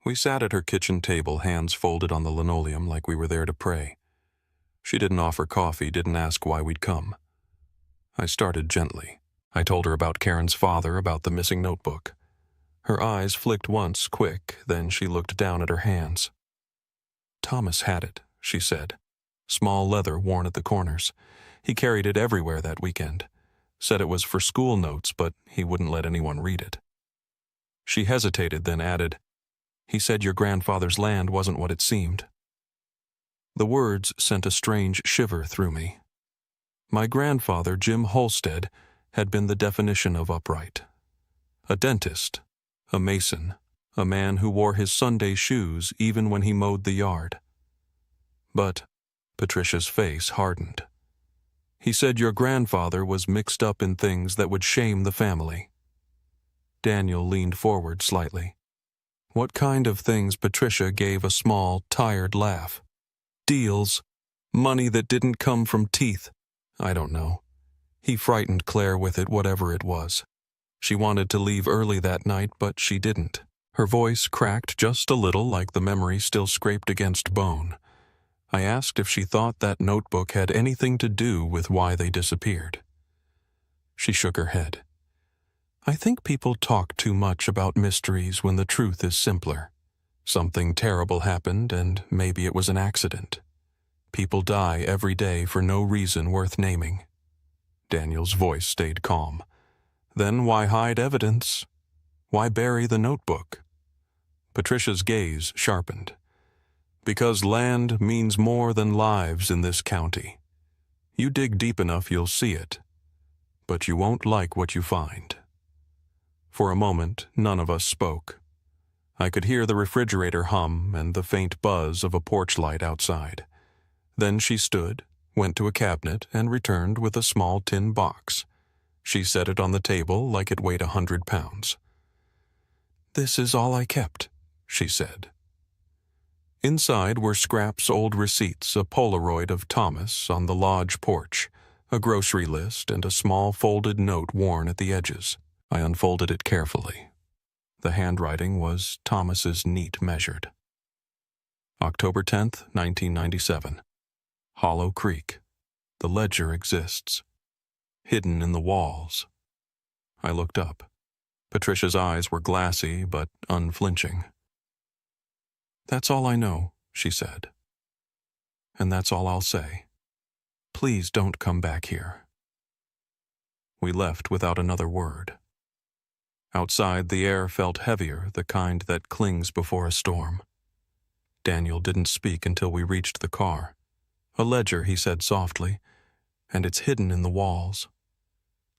We sat at her kitchen table, hands folded on the linoleum like we were there to pray. She didn't offer coffee, didn't ask why we'd come. I started gently. I told her about Karen's father, about the missing notebook. Her eyes flicked once, quick, then she looked down at her hands. "Thomas had it," she said. "Small leather worn at the corners. He carried it everywhere that weekend. Said it was for school notes, but he wouldn't let anyone read it." She hesitated, then added, "He said your grandfather's land wasn't what it seemed." The words sent a strange shiver through me. My grandfather, Jim Holstead, had been the definition of upright. A dentist, a mason, a man who wore his Sunday shoes even when he mowed the yard. But Patricia's face hardened. "He said your grandfather was mixed up in things that would shame the family." Daniel leaned forward slightly. "What kind of things?" Patricia gave a small, tired laugh. "Deals. Money that didn't come from teeth. I don't know. He frightened Claire with it, whatever it was. She wanted to leave early that night, but she didn't." Her voice cracked just a little, like the memory still scraped against bone. I asked if she thought that notebook had anything to do with why they disappeared. She shook her head. "I think people talk too much about mysteries when the truth is simpler. Something terrible happened, and maybe it was an accident. People die every day for no reason worth naming." Daniel's voice stayed calm. "Then why hide evidence? Why bury the notebook?" Patricia's gaze sharpened. "Because land means more than lives in this county. You dig deep enough, you'll see it. But you won't like what you find." For a moment, none of us spoke. I could hear the refrigerator hum and the faint buzz of a porch light outside. Then she stood, went to a cabinet, and returned with a small tin box. She set it on the table like it weighed 100 pounds. "This is all I kept," she said. Inside were Scrap's old receipts, a Polaroid of Thomas on the lodge porch, a grocery list, and a small folded note worn at the edges. I unfolded it carefully. The handwriting was Thomas's neat measured. October 10th, 1997. Hollow Creek. The ledger exists. Hidden in the walls. I looked up. Patricia's eyes were glassy but unflinching. "That's all I know," she said. "And that's all I'll say. Please don't come back here." We left without another word. Outside, the air felt heavier, the kind that clings before a storm. Daniel didn't speak until we reached the car. "A ledger," he said softly, "and it's hidden in the walls."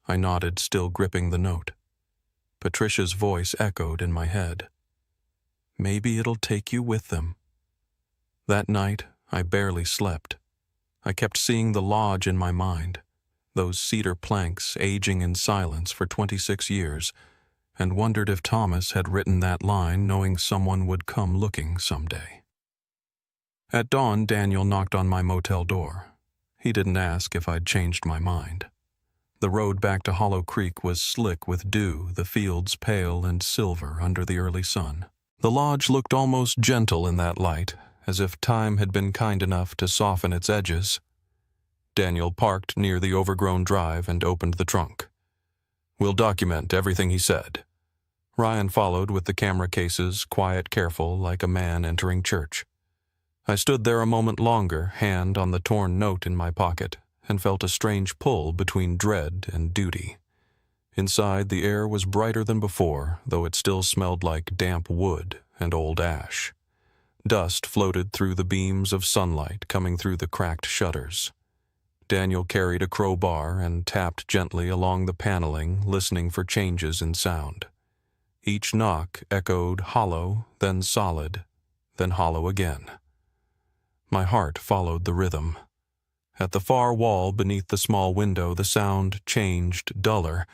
I nodded, still gripping the note. Patricia's voice echoed in my head. "Maybe it'll take you with them." That night, I barely slept. I kept seeing the lodge in my mind, those cedar planks aging in silence for 26 years, and wondered if Thomas had written that line knowing someone would come looking someday. At dawn, Daniel knocked on my motel door. He didn't ask if I'd changed my mind. The road back to Hollow Creek was slick with dew, the fields pale and silver under the early sun. The lodge looked almost gentle in that light, as if time had been kind enough to soften its edges. Daniel parked near the overgrown drive and opened the trunk. "We'll document everything he said." Ryan followed with the camera cases, quiet, careful, like a man entering church. I stood there a moment longer, hand on the torn note in my pocket, and felt a strange pull between dread and duty. Inside, the air was brighter than before, though it still smelled like damp wood and old ash. Dust floated through the beams of sunlight coming through the cracked shutters. Daniel carried a crowbar and tapped gently along the paneling, listening for changes in sound. Each knock echoed hollow, then solid, then hollow again. My heart followed the rhythm. At the far wall beneath the small window, the sound changed duller,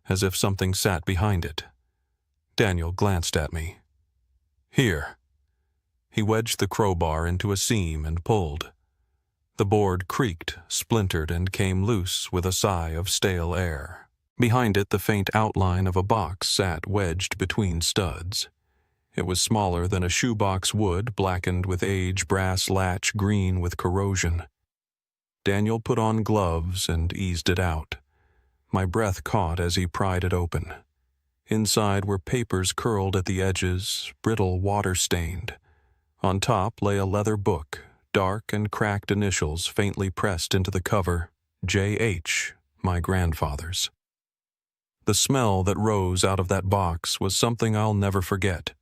as if something sat behind it. Daniel glanced at me. "Here." He wedged the crowbar into a seam and pulled. The board creaked, splintered, and came loose with a sigh of stale air. Behind it, the faint outline of a box sat wedged between studs. It was smaller than a shoebox wood, blackened with age, brass latch green with corrosion. Daniel put on gloves and eased it out. My breath caught as he pried it open. Inside were papers curled at the edges, brittle, water-stained. On top lay a leather book, dark and cracked initials faintly pressed into the cover, J.H., my grandfather's. The smell that rose out of that box was something I'll never forget.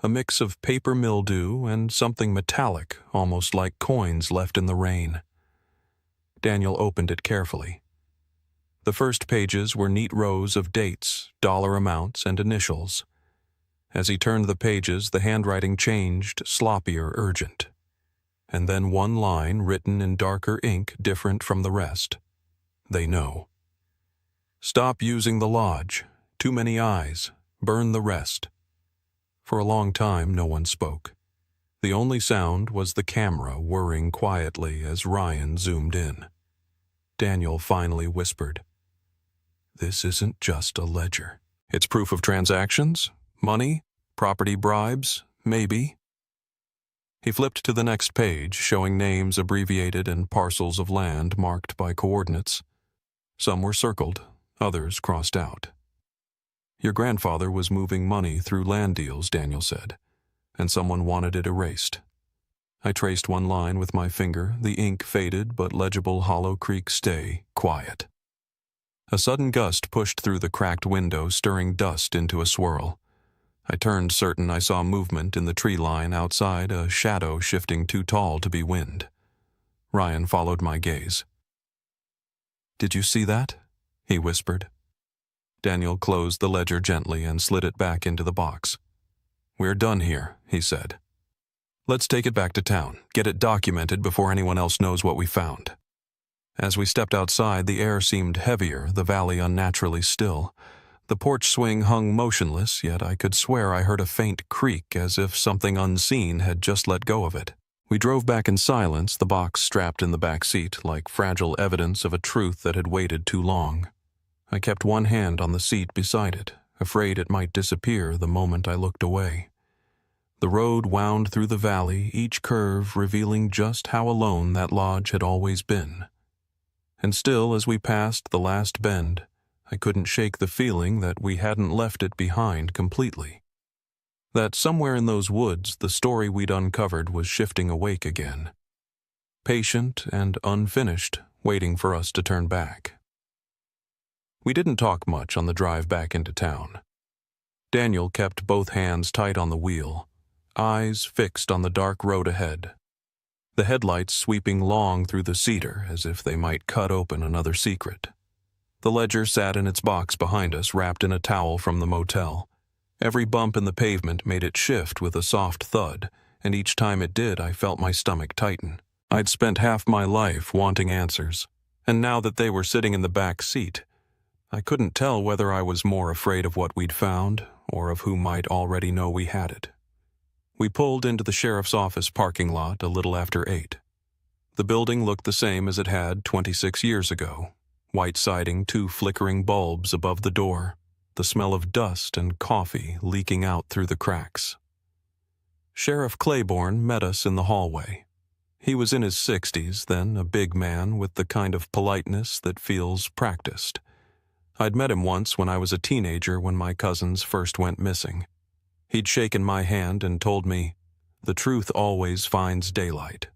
A mix of paper mildew and something metallic, almost like coins left in the rain. Daniel opened it carefully. The first pages were neat rows of dates, dollar amounts, and initials. As he turned the pages, the handwriting changed, sloppier, urgent. And then one line written in darker ink different from the rest. "They know. Stop using the lodge. Too many eyes. Burn the rest." For a long time, no one spoke. The only sound was the camera whirring quietly as Ryan zoomed in. Daniel finally whispered, "This isn't just a ledger. It's proof of transactions, money, property bribes, maybe." He flipped to the next page, showing names abbreviated and parcels of land marked by coordinates. Some were circled, others crossed out. "Your grandfather was moving money through land deals," Daniel said, "and someone wanted it erased." I traced one line with my finger, the ink faded but legible Hollow Creek stay, quiet. A sudden gust pushed through the cracked window, stirring dust into a swirl. I turned, certain I saw movement in the tree line outside, a shadow shifting too tall to be wind. Ryan followed my gaze. "Did you see that?" he whispered. Daniel closed the ledger gently and slid it back into the box. "We're done here," he said. "Let's take it back to town, get it documented before anyone else knows what we found." As we stepped outside, the air seemed heavier, the valley unnaturally still. The porch swing hung motionless, yet I could swear I heard a faint creak as if something unseen had just let go of it. We drove back in silence, the box strapped in the back seat, like fragile evidence of a truth that had waited too long. I kept one hand on the seat beside it, afraid it might disappear the moment I looked away. The road wound through the valley, each curve revealing just how alone that lodge had always been. And still, as we passed the last bend, I couldn't shake the feeling that we hadn't left it behind completely. That somewhere in those woods, the story we'd uncovered was shifting awake again. Patient and unfinished, waiting for us to turn back. We didn't talk much on the drive back into town. Daniel kept both hands tight on the wheel, eyes fixed on the dark road ahead, the headlights sweeping long through the cedar as if they might cut open another secret. The ledger sat in its box behind us, wrapped in a towel from the motel. Every bump in the pavement made it shift with a soft thud, and each time it did, I felt my stomach tighten. I'd spent half my life wanting answers, and now that they were sitting in the back seat, I couldn't tell whether I was more afraid of what we'd found or of who might already know we had it. We pulled into the sheriff's office parking lot a little after 8. The building looked the same as it had 26 years ago. White siding, 2 flickering bulbs above the door, the smell of dust and coffee leaking out through the cracks. Sheriff Claiborne met us in the hallway. He was in his 60s, then a big man with the kind of politeness that feels practiced. I'd met him once when I was a teenager when my cousins first went missing. He'd shaken my hand and told me, "The truth always finds daylight."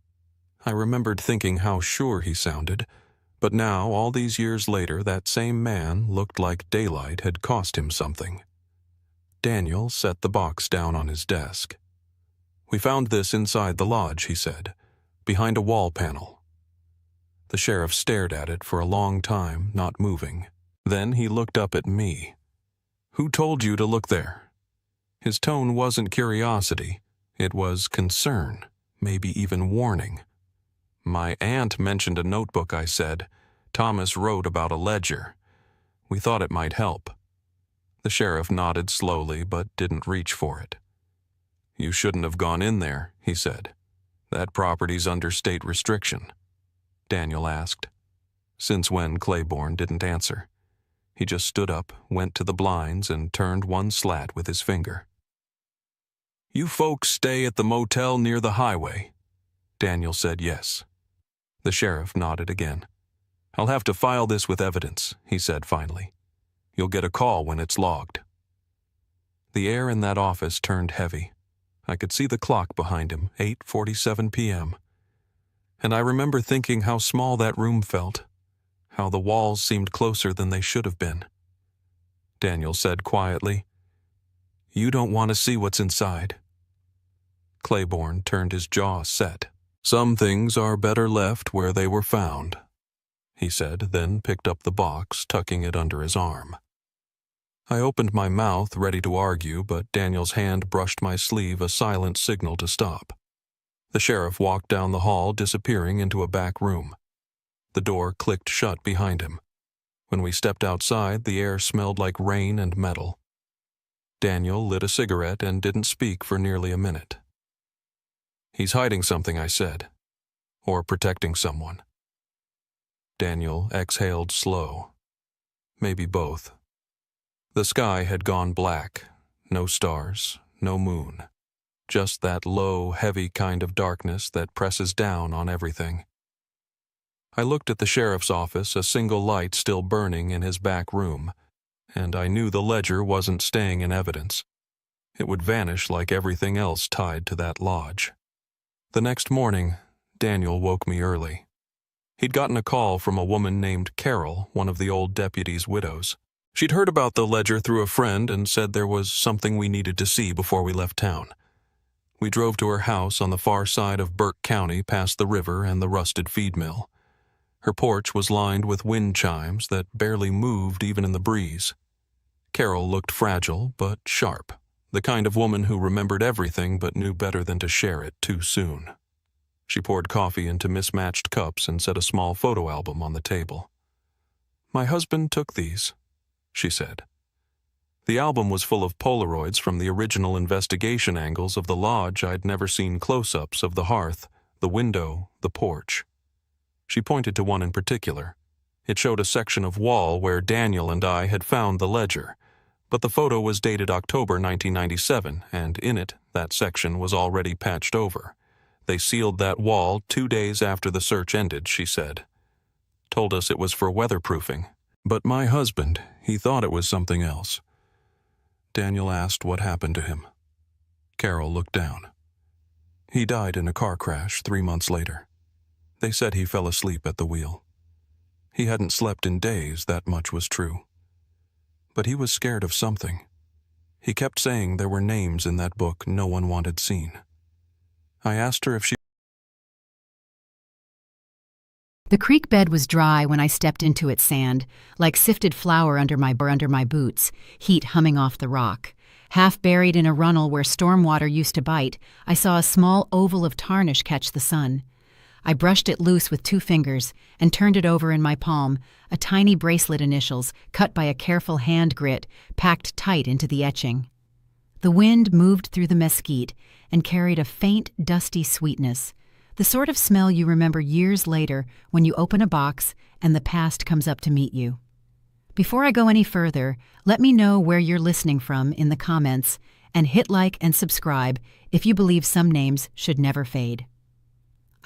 I remembered thinking how sure he sounded, but now, all these years later, that same man looked like daylight had cost him something. Daniel set the box down on his desk. "We found this inside the lodge," he said, "behind a wall panel." The sheriff stared at it for a long time, not moving. Then he looked up at me. "Who told you to look there?" His tone wasn't curiosity. It was concern, maybe even warning. "My aunt mentioned a notebook," I said. "Thomas wrote about a ledger. We thought it might help." The sheriff nodded slowly but didn't reach for it. "You shouldn't have gone in there," he said. "That property's under state restriction." Daniel asked. Since when? Claiborne didn't answer. He just stood up, went to the blinds, and turned one slat with his finger. "You folks stay at the motel near the highway?" Daniel said yes. The sheriff nodded again. "I'll have to file this with evidence," he said finally. "You'll get a call when it's logged." The air in that office turned heavy. I could see the clock behind him, 8:47 p.m. And I remember thinking how small that room felt, how the walls seemed closer than they should have been. Daniel said quietly, "You don't want to see what's inside." Claiborne turned his jaw set. "Some things are better left where they were found," he said, then picked up the box, tucking it under his arm. I opened my mouth, ready to argue, but Daniel's hand brushed my sleeve, a silent signal to stop. The sheriff walked down the hall, disappearing into a back room. The door clicked shut behind him. When we stepped outside, the air smelled like rain and metal. Daniel lit a cigarette and didn't speak for nearly a minute. "He's hiding something," I said. "Or protecting someone." Daniel exhaled slow. Maybe both. The sky had gone black. No stars, no moon. Just that low, heavy kind of darkness that presses down on everything. I looked at the sheriff's office, a single light still burning in his back room, and I knew the ledger wasn't staying in evidence. It would vanish like everything else tied to that lodge. The next morning, Daniel woke me early. He'd gotten a call from a woman named Carol, one of the old deputy's widows. She'd heard about the ledger through a friend and said there was something we needed to see before we left town. We drove to her house on the far side of Burke County, past the river and the rusted feed mill. Her porch was lined with wind chimes that barely moved even in the breeze. Carol looked fragile but sharp, the kind of woman who remembered everything but knew better than to share it too soon. She poured coffee into mismatched cups and set a small photo album on the table. "My husband took these," she said. The album was full of Polaroids from the original investigation angles of the lodge. I'd never seen close-ups of the hearth, the window, the porch. She pointed to one in particular. It showed a section of wall where Daniel and I had found the ledger, but the photo was dated October 1997, and in it, that section was already patched over. They sealed that wall 2 days after the search ended, she said. Told us it was for weatherproofing. But my husband, he thought it was something else. Daniel asked what happened to him. Carol looked down. He died in a car crash 3 months later. They said he fell asleep at the wheel. He hadn't slept in days, that much was true. But he was scared of something. He kept saying there were names in that book no one wanted seen. I asked her if she... The creek bed was dry when I stepped into its sand, like sifted flour under my boots, heat humming off the rock. Half buried in a runnel where storm water used to bite, I saw a small oval of tarnish catch the sun. I brushed it loose with 2 fingers and turned it over in my palm, a tiny bracelet initials cut by a careful hand grit, packed tight into the etching. The wind moved through the mesquite and carried a faint, dusty sweetness, the sort of smell you remember years later when you open a box and the past comes up to meet you. Before I go any further, let me know where you're listening from in the comments, and hit like and subscribe if you believe some names should never fade.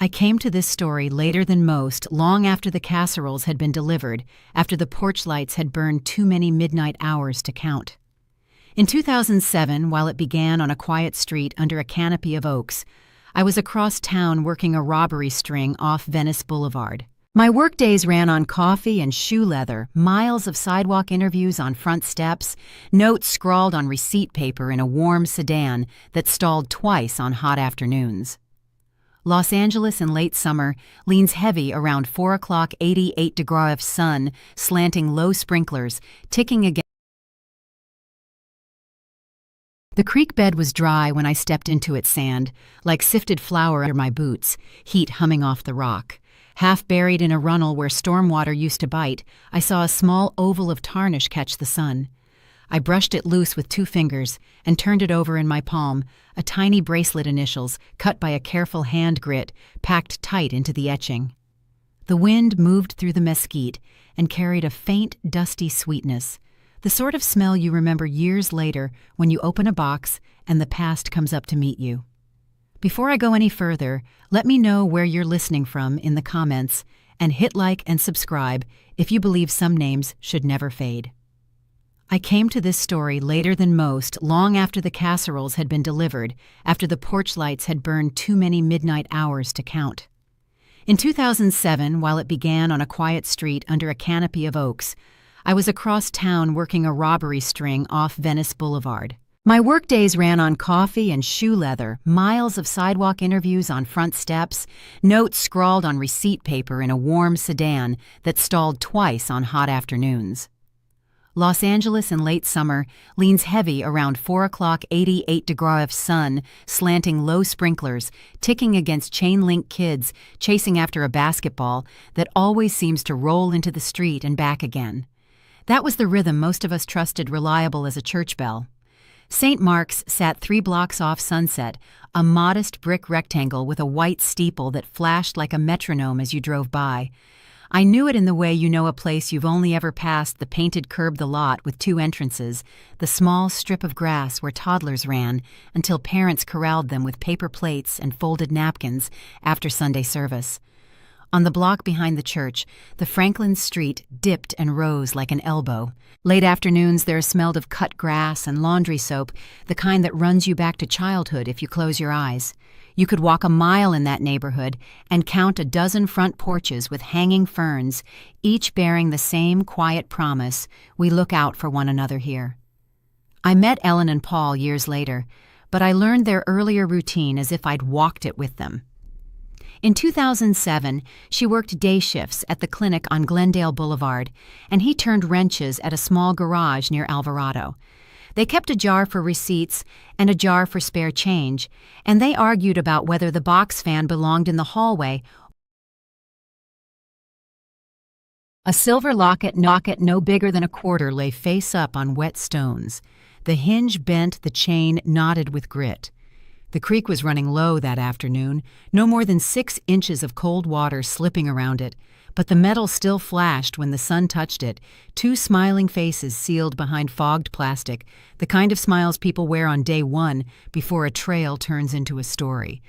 I came to this story later than most, long after the casseroles had been delivered, after the porch lights had burned too many midnight hours to count. In 2007, while it began on a quiet street under a canopy of oaks, I was across town working a robbery string off Venice Boulevard. My workdays ran on coffee and shoe leather, miles of sidewalk interviews on front steps, notes scrawled on receipt paper in a warm sedan that stalled twice on hot afternoons. Los Angeles in late summer leans heavy around 4 o'clock 88-degree sun, slanting low sprinklers, ticking against. The creek bed was dry when I stepped into its sand, like sifted flour under my boots, heat humming off the rock. Half buried in a runnel where storm water used to bite, I saw a small oval of tarnish catch the sun. I brushed it loose with 2 fingers and turned it over in my palm, a tiny bracelet initials cut by a careful hand grit, packed tight into the etching. The wind moved through the mesquite and carried a faint, dusty sweetness, the sort of smell you remember years later when you open a box and the past comes up to meet you. Before I go any further, let me know where you're listening from in the comments, and hit like and subscribe if you believe some names should never fade. I came to this story later than most, long after the casseroles had been delivered, after the porch lights had burned too many midnight hours to count. In 2007, while it began on a quiet street under a canopy of oaks, I was across town working a robbery string off Venice Boulevard. My workdays ran on coffee and shoe leather, miles of sidewalk interviews on front steps, notes scrawled on receipt paper in a warm sedan that stalled twice on hot afternoons. Los Angeles in late summer leans heavy around 4 o'clock 88-degree sun, slanting low sprinklers, ticking against chain-link kids chasing after a basketball that always seems to roll into the street and back again. That was the rhythm most of us trusted reliable as a church bell. St. Mark's sat 3 blocks off Sunset, a modest brick rectangle with a white steeple that flashed like a metronome as you drove by. I knew it in the way you know a place you've only ever passed the painted curb the lot with 2 entrances, the small strip of grass where toddlers ran until parents corralled them with paper plates and folded napkins after Sunday service. On the block behind the church, the Franklin Street dipped and rose like an elbow. Late afternoons there smelled of cut grass and laundry soap, the kind that runs you back to childhood if you close your eyes. You could walk a mile in that neighborhood and count a dozen front porches with hanging ferns, each bearing the same quiet promise, we look out for one another here. I met Ellen and Paul years later, but I learned their earlier routine as if I'd walked it with them. In 2007, she worked day shifts at the clinic on Glendale Boulevard, and he turned wrenches at a small garage near Alvarado. They kept a jar for receipts and a jar for spare change, and they argued about whether the box fan belonged in the hallway A silver locket no bigger than a quarter lay face up on wet stones. The hinge bent, the chain knotted with grit. The creek was running low that afternoon, no more than 6 inches of cold water slipping around it, but the metal still flashed when the sun touched it, 2 smiling faces sealed behind fogged plastic, the kind of smiles people wear on day 1 before a trail turns into a story.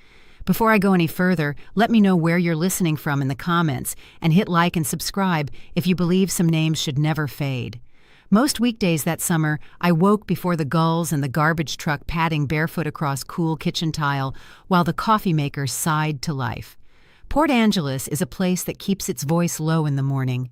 Before I go any further, let me know where you're listening from in the comments, and hit like and subscribe if you believe some names should never fade. Most weekdays that summer, I woke before the gulls and the garbage truck padding barefoot across cool kitchen tile while the coffee maker sighed to life. Port Angeles is a place that keeps its voice low in the morning.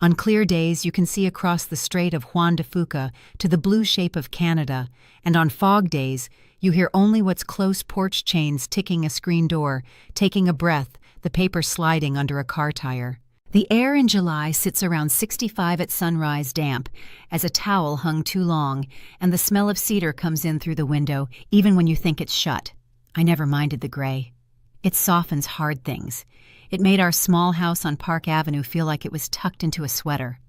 On clear days, you can see across the Strait of Juan de Fuca to the blue shape of Canada, and on fog days, you hear only what's close porch chains ticking a screen door, taking a breath, the paper sliding under a car tire. The air in July sits around 65 at sunrise, damp, as a towel hung too long, and the smell of cedar comes in through the window, even when you think it's shut. I never minded the gray. It softens hard things. It made our small house on Park Avenue feel like it was tucked into a sweater.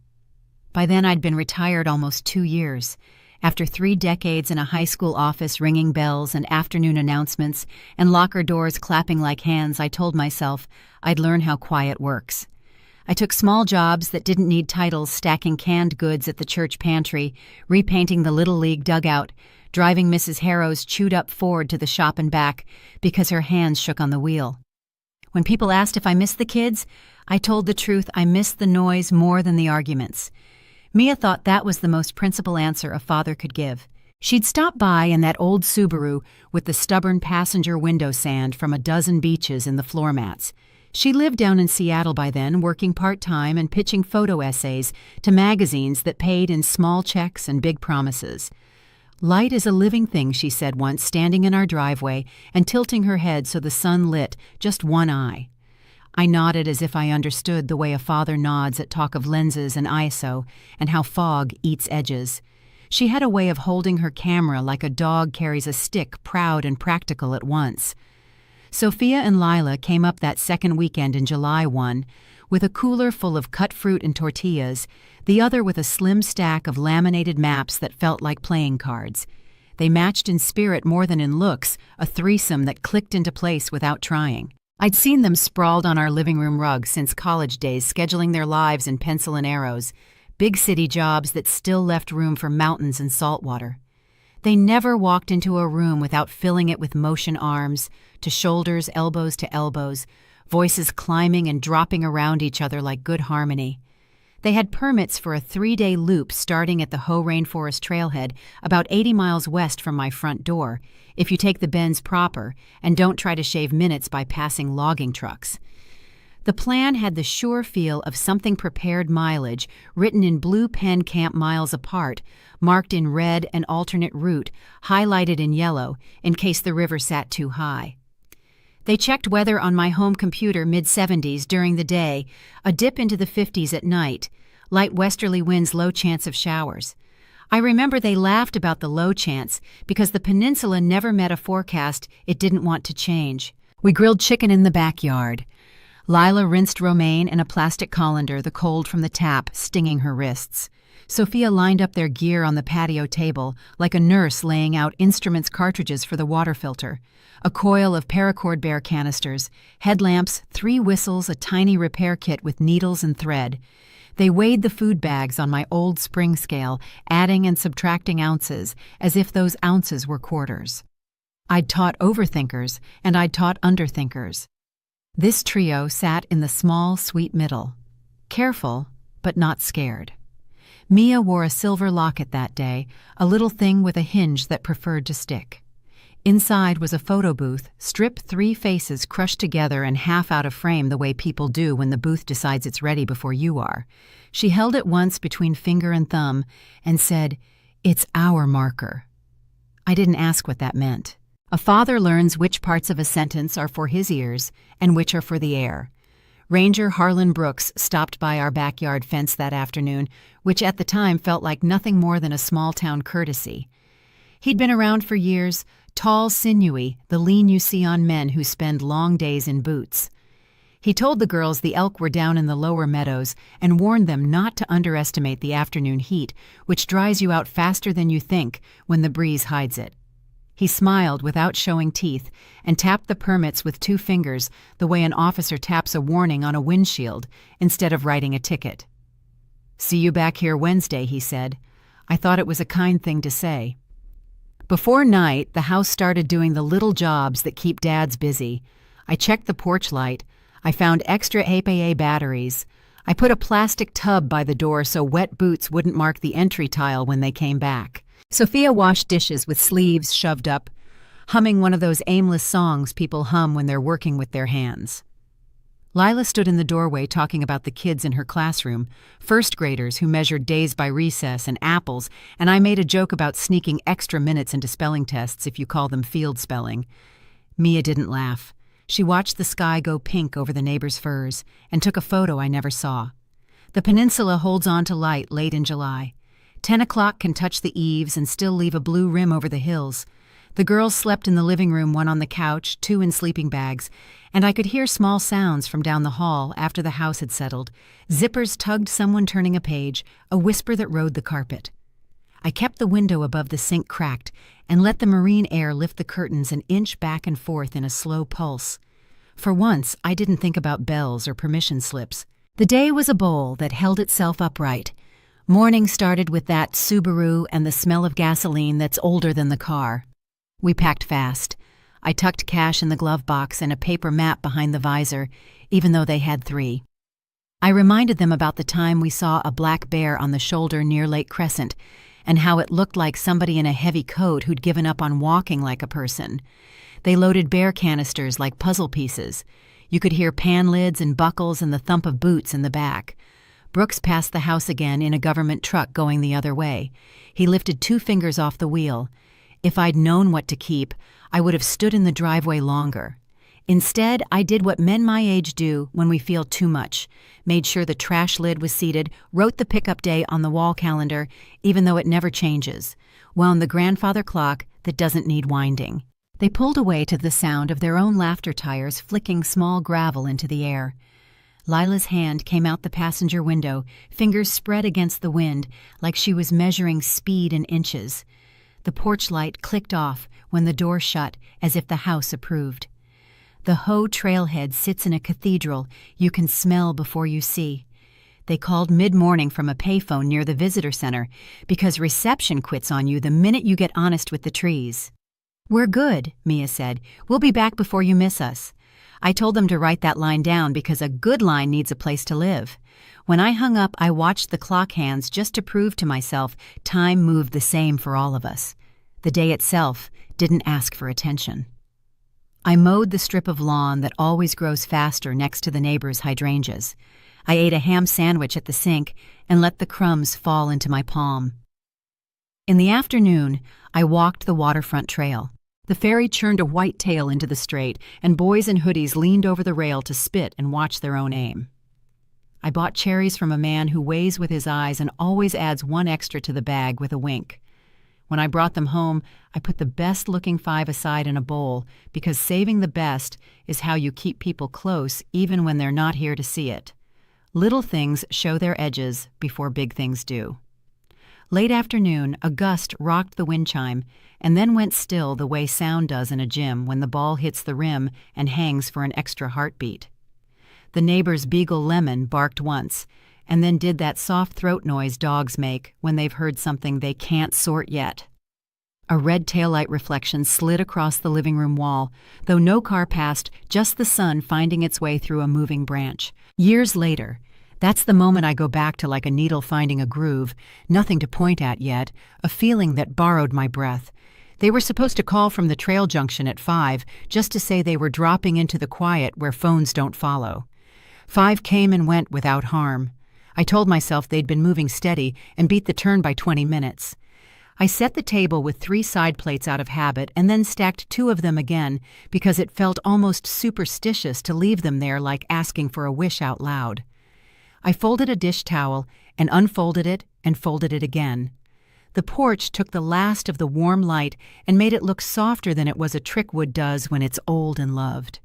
By then I'd been retired almost 2 years. After 3 decades in a high school office ringing bells and afternoon announcements and locker doors clapping like hands, I told myself I'd learn how quiet works. I took small jobs that didn't need titles, stacking canned goods at the church pantry, repainting the Little League dugout, driving Mrs. Harrow's chewed-up Ford to the shop and back because her hands shook on the wheel. When people asked if I missed the kids, I told the truth. I missed the noise more than the arguments. Mia thought that was the most principled answer a father could give. She'd stopped by in that old Subaru with the stubborn passenger window sand from a dozen beaches in the floor mats. She lived down in Seattle by then, working part-time and pitching photo essays to magazines that paid in small checks and big promises. "Light is a living thing," she said once, standing in our driveway and tilting her head so the sun lit just one eye. I nodded as if I understood the way a father nods at talk of lenses and ISO and how fog eats edges. She had a way of holding her camera like a dog carries a stick, proud and practical at once. Sophia and Lila came up that second weekend in July 1, with a cooler full of cut fruit and tortillas, the other with a slim stack of laminated maps that felt like playing cards. They matched in spirit more than in looks, a threesome that clicked into place without trying. I'd seen them sprawled on our living room rug since college days, scheduling their lives in pencil and arrows, big city jobs that still left room for mountains and salt water. They never walked into a room without filling it with motion, arms to shoulders, elbows to elbows, voices climbing and dropping around each other like good harmony. They had permits for a 3-day loop starting at the Hoh Rainforest Trailhead about 80 miles west from my front door, if you take the bends proper and don't try to shave minutes by passing logging trucks. The plan had the sure feel of something prepared mileage, written in blue pen camp miles apart, marked in red and alternate route, highlighted in yellow, in case the river sat too high. They checked weather on my home computer, mid-70s during the day, a dip into the 50s at night, light westerly winds, low chance of showers. I remember they laughed about the low chance because the peninsula never met a forecast it didn't want to change. We grilled chicken in the backyard. Lila rinsed romaine in a plastic colander, the cold from the tap stinging her wrists. Sophia lined up their gear on the patio table, like a nurse laying out instruments cartridges for the water filter. A coil of paracord bear canisters, headlamps, 3 whistles, a tiny repair kit with needles and thread. They weighed the food bags on my old spring scale, adding and subtracting ounces, as if those ounces were quarters. I'd taught overthinkers, and I'd taught underthinkers. This trio sat in the small, sweet middle, careful, but not scared. Mia wore a silver locket that day, a little thing with a hinge that preferred to stick. Inside was a photo booth, stripped 3 faces crushed together and half out of frame the way people do when the booth decides it's ready before you are. She held it once between finger and thumb and said, "It's our marker." I didn't ask what that meant. A father learns which parts of a sentence are for his ears and which are for the air. Ranger Harlan Brooks stopped by our backyard fence that afternoon, which at the time felt like nothing more than a small-town courtesy. He'd been around for years, tall, sinewy, the lean you see on men who spend long days in boots. He told the girls the elk were down in the lower meadows and warned them not to underestimate the afternoon heat, which dries you out faster than you think when the breeze hides it. He smiled without showing teeth and tapped the permits with 2 fingers the way an officer taps a warning on a windshield instead of writing a ticket. "See you back here Wednesday," he said. I thought it was a kind thing to say. Before night, the house started doing the little jobs that keep dads busy. I checked the porch light. I found extra APA batteries. I put a plastic tub by the door so wet boots wouldn't mark the entry tile when they came back. Sophia washed dishes with sleeves shoved up, humming one of those aimless songs people hum when they're working with their hands. Lila stood in the doorway talking about the kids in her classroom, first graders who measured days by recess and apples, and I made a joke about sneaking extra minutes into spelling tests if you call them field spelling. Mia didn't laugh. She watched the sky go pink over the neighbors' firs and took a photo I never saw. The peninsula holds on to light late in July. 10 o'clock can touch the eaves and still leave a blue rim over the hills. The girls slept in the living room, 1 on the couch, 2 in sleeping bags, and I could hear small sounds from down the hall after the house had settled. Zippers tugged someone turning a page, a whisper that rode the carpet. I kept the window above the sink cracked and let the marine air lift the curtains an inch back and forth in a slow pulse. For once, I didn't think about bells or permission slips. The day was a bowl that held itself upright. Morning started with that Subaru and the smell of gasoline that's older than the car. We packed fast. I tucked cash in the glove box and a paper map behind the visor, even though they had 3. I reminded them about the time we saw a black bear on the shoulder near Lake Crescent, and how it looked like somebody in a heavy coat who'd given up on walking like a person. They loaded bear canisters like puzzle pieces. You could hear pan lids and buckles and the thump of boots in the back. Brooks passed the house again in a government truck going the other way. He lifted 2 fingers off the wheel. If I'd known what to keep, I would have stood in the driveway longer. Instead, I did what men my age do when we feel too much. Made sure the trash lid was seated, wrote the pickup day on the wall calendar, even though it never changes. Wound the grandfather clock that doesn't need winding. They pulled away to the sound of their own laughter tires flicking small gravel into the air. Lila's hand came out the passenger window, fingers spread against the wind, like she was measuring speed in inches. The porch light clicked off when the door shut, as if the house approved. The Hoh trailhead sits in a cathedral you can smell before you see. They called mid-morning from a payphone near the visitor center because reception quits on you the minute you get honest with the trees. "We're good," Mia said. "We'll be back before you miss us." I told them to write that line down because a good line needs a place to live. When I hung up, I watched the clock hands just to prove to myself time moved the same for all of us. The day itself didn't ask for attention. I mowed the strip of lawn that always grows faster next to the neighbors' hydrangeas. I ate a ham sandwich at the sink and let the crumbs fall into my palm. In the afternoon, I walked the waterfront trail. The ferry churned a white tail into the strait, and boys in hoodies leaned over the rail to spit and watch their own aim. I bought cherries from a man who weighs with his eyes and always adds 1 extra to the bag with a wink. When I brought them home, I put the best-looking 5 aside in a bowl because saving the best is how you keep people close even when they're not here to see it. Little things show their edges before big things do. Late afternoon, a gust rocked the wind chime and then went still the way sound does in a gym when the ball hits the rim and hangs for an extra heartbeat. The neighbor's beagle Lemon barked once and then did that soft throat noise dogs make when they've heard something they can't sort yet. A red taillight reflection slid across the living room wall, though no car passed, just the sun finding its way through a moving branch. Years later, that's the moment I go back to like a needle finding a groove, nothing to point at yet, a feeling that borrowed my breath. They were supposed to call from the trail junction at 5 just to say they were dropping into the quiet where phones don't follow. 5 came and went without harm. I told myself they'd been moving steady and beat the turn by 20 minutes. I set the table with 3 side plates out of habit and then stacked 2 of them again because it felt almost superstitious to leave them there like asking for a wish out loud. I folded a dish towel and unfolded it and folded it again. The porch took the last of the warm light and made it look softer than it was a trick wood does when it's old and loved.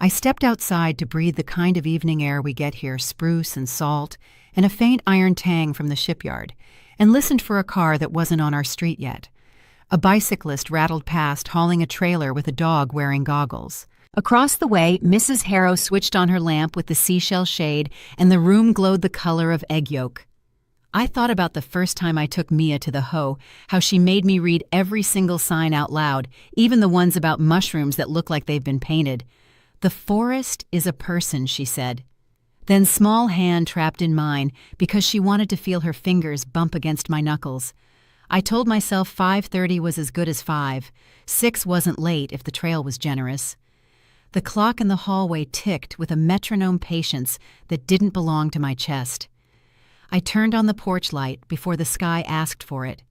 I stepped outside to breathe the kind of evening air we get here, spruce and salt, and a faint iron tang from the shipyard, and listened for a car that wasn't on our street yet. A bicyclist rattled past, hauling a trailer with a dog wearing goggles. Across the way, Mrs. Harrow switched on her lamp with the seashell shade, and the room glowed the color of egg yolk. I thought about the first time I took Mia to the Ho, how she made me read every single sign out loud, even the ones about mushrooms that look like they've been painted. "The forest is a person," she said. Then small hand trapped in mine because she wanted to feel her fingers bump against my knuckles. I told myself 5:30 was as good as 5. 6 wasn't late if the trail was generous. The clock in the hallway ticked with a metronome patience that didn't belong to my chest. I turned on the porch light before the sky asked for it.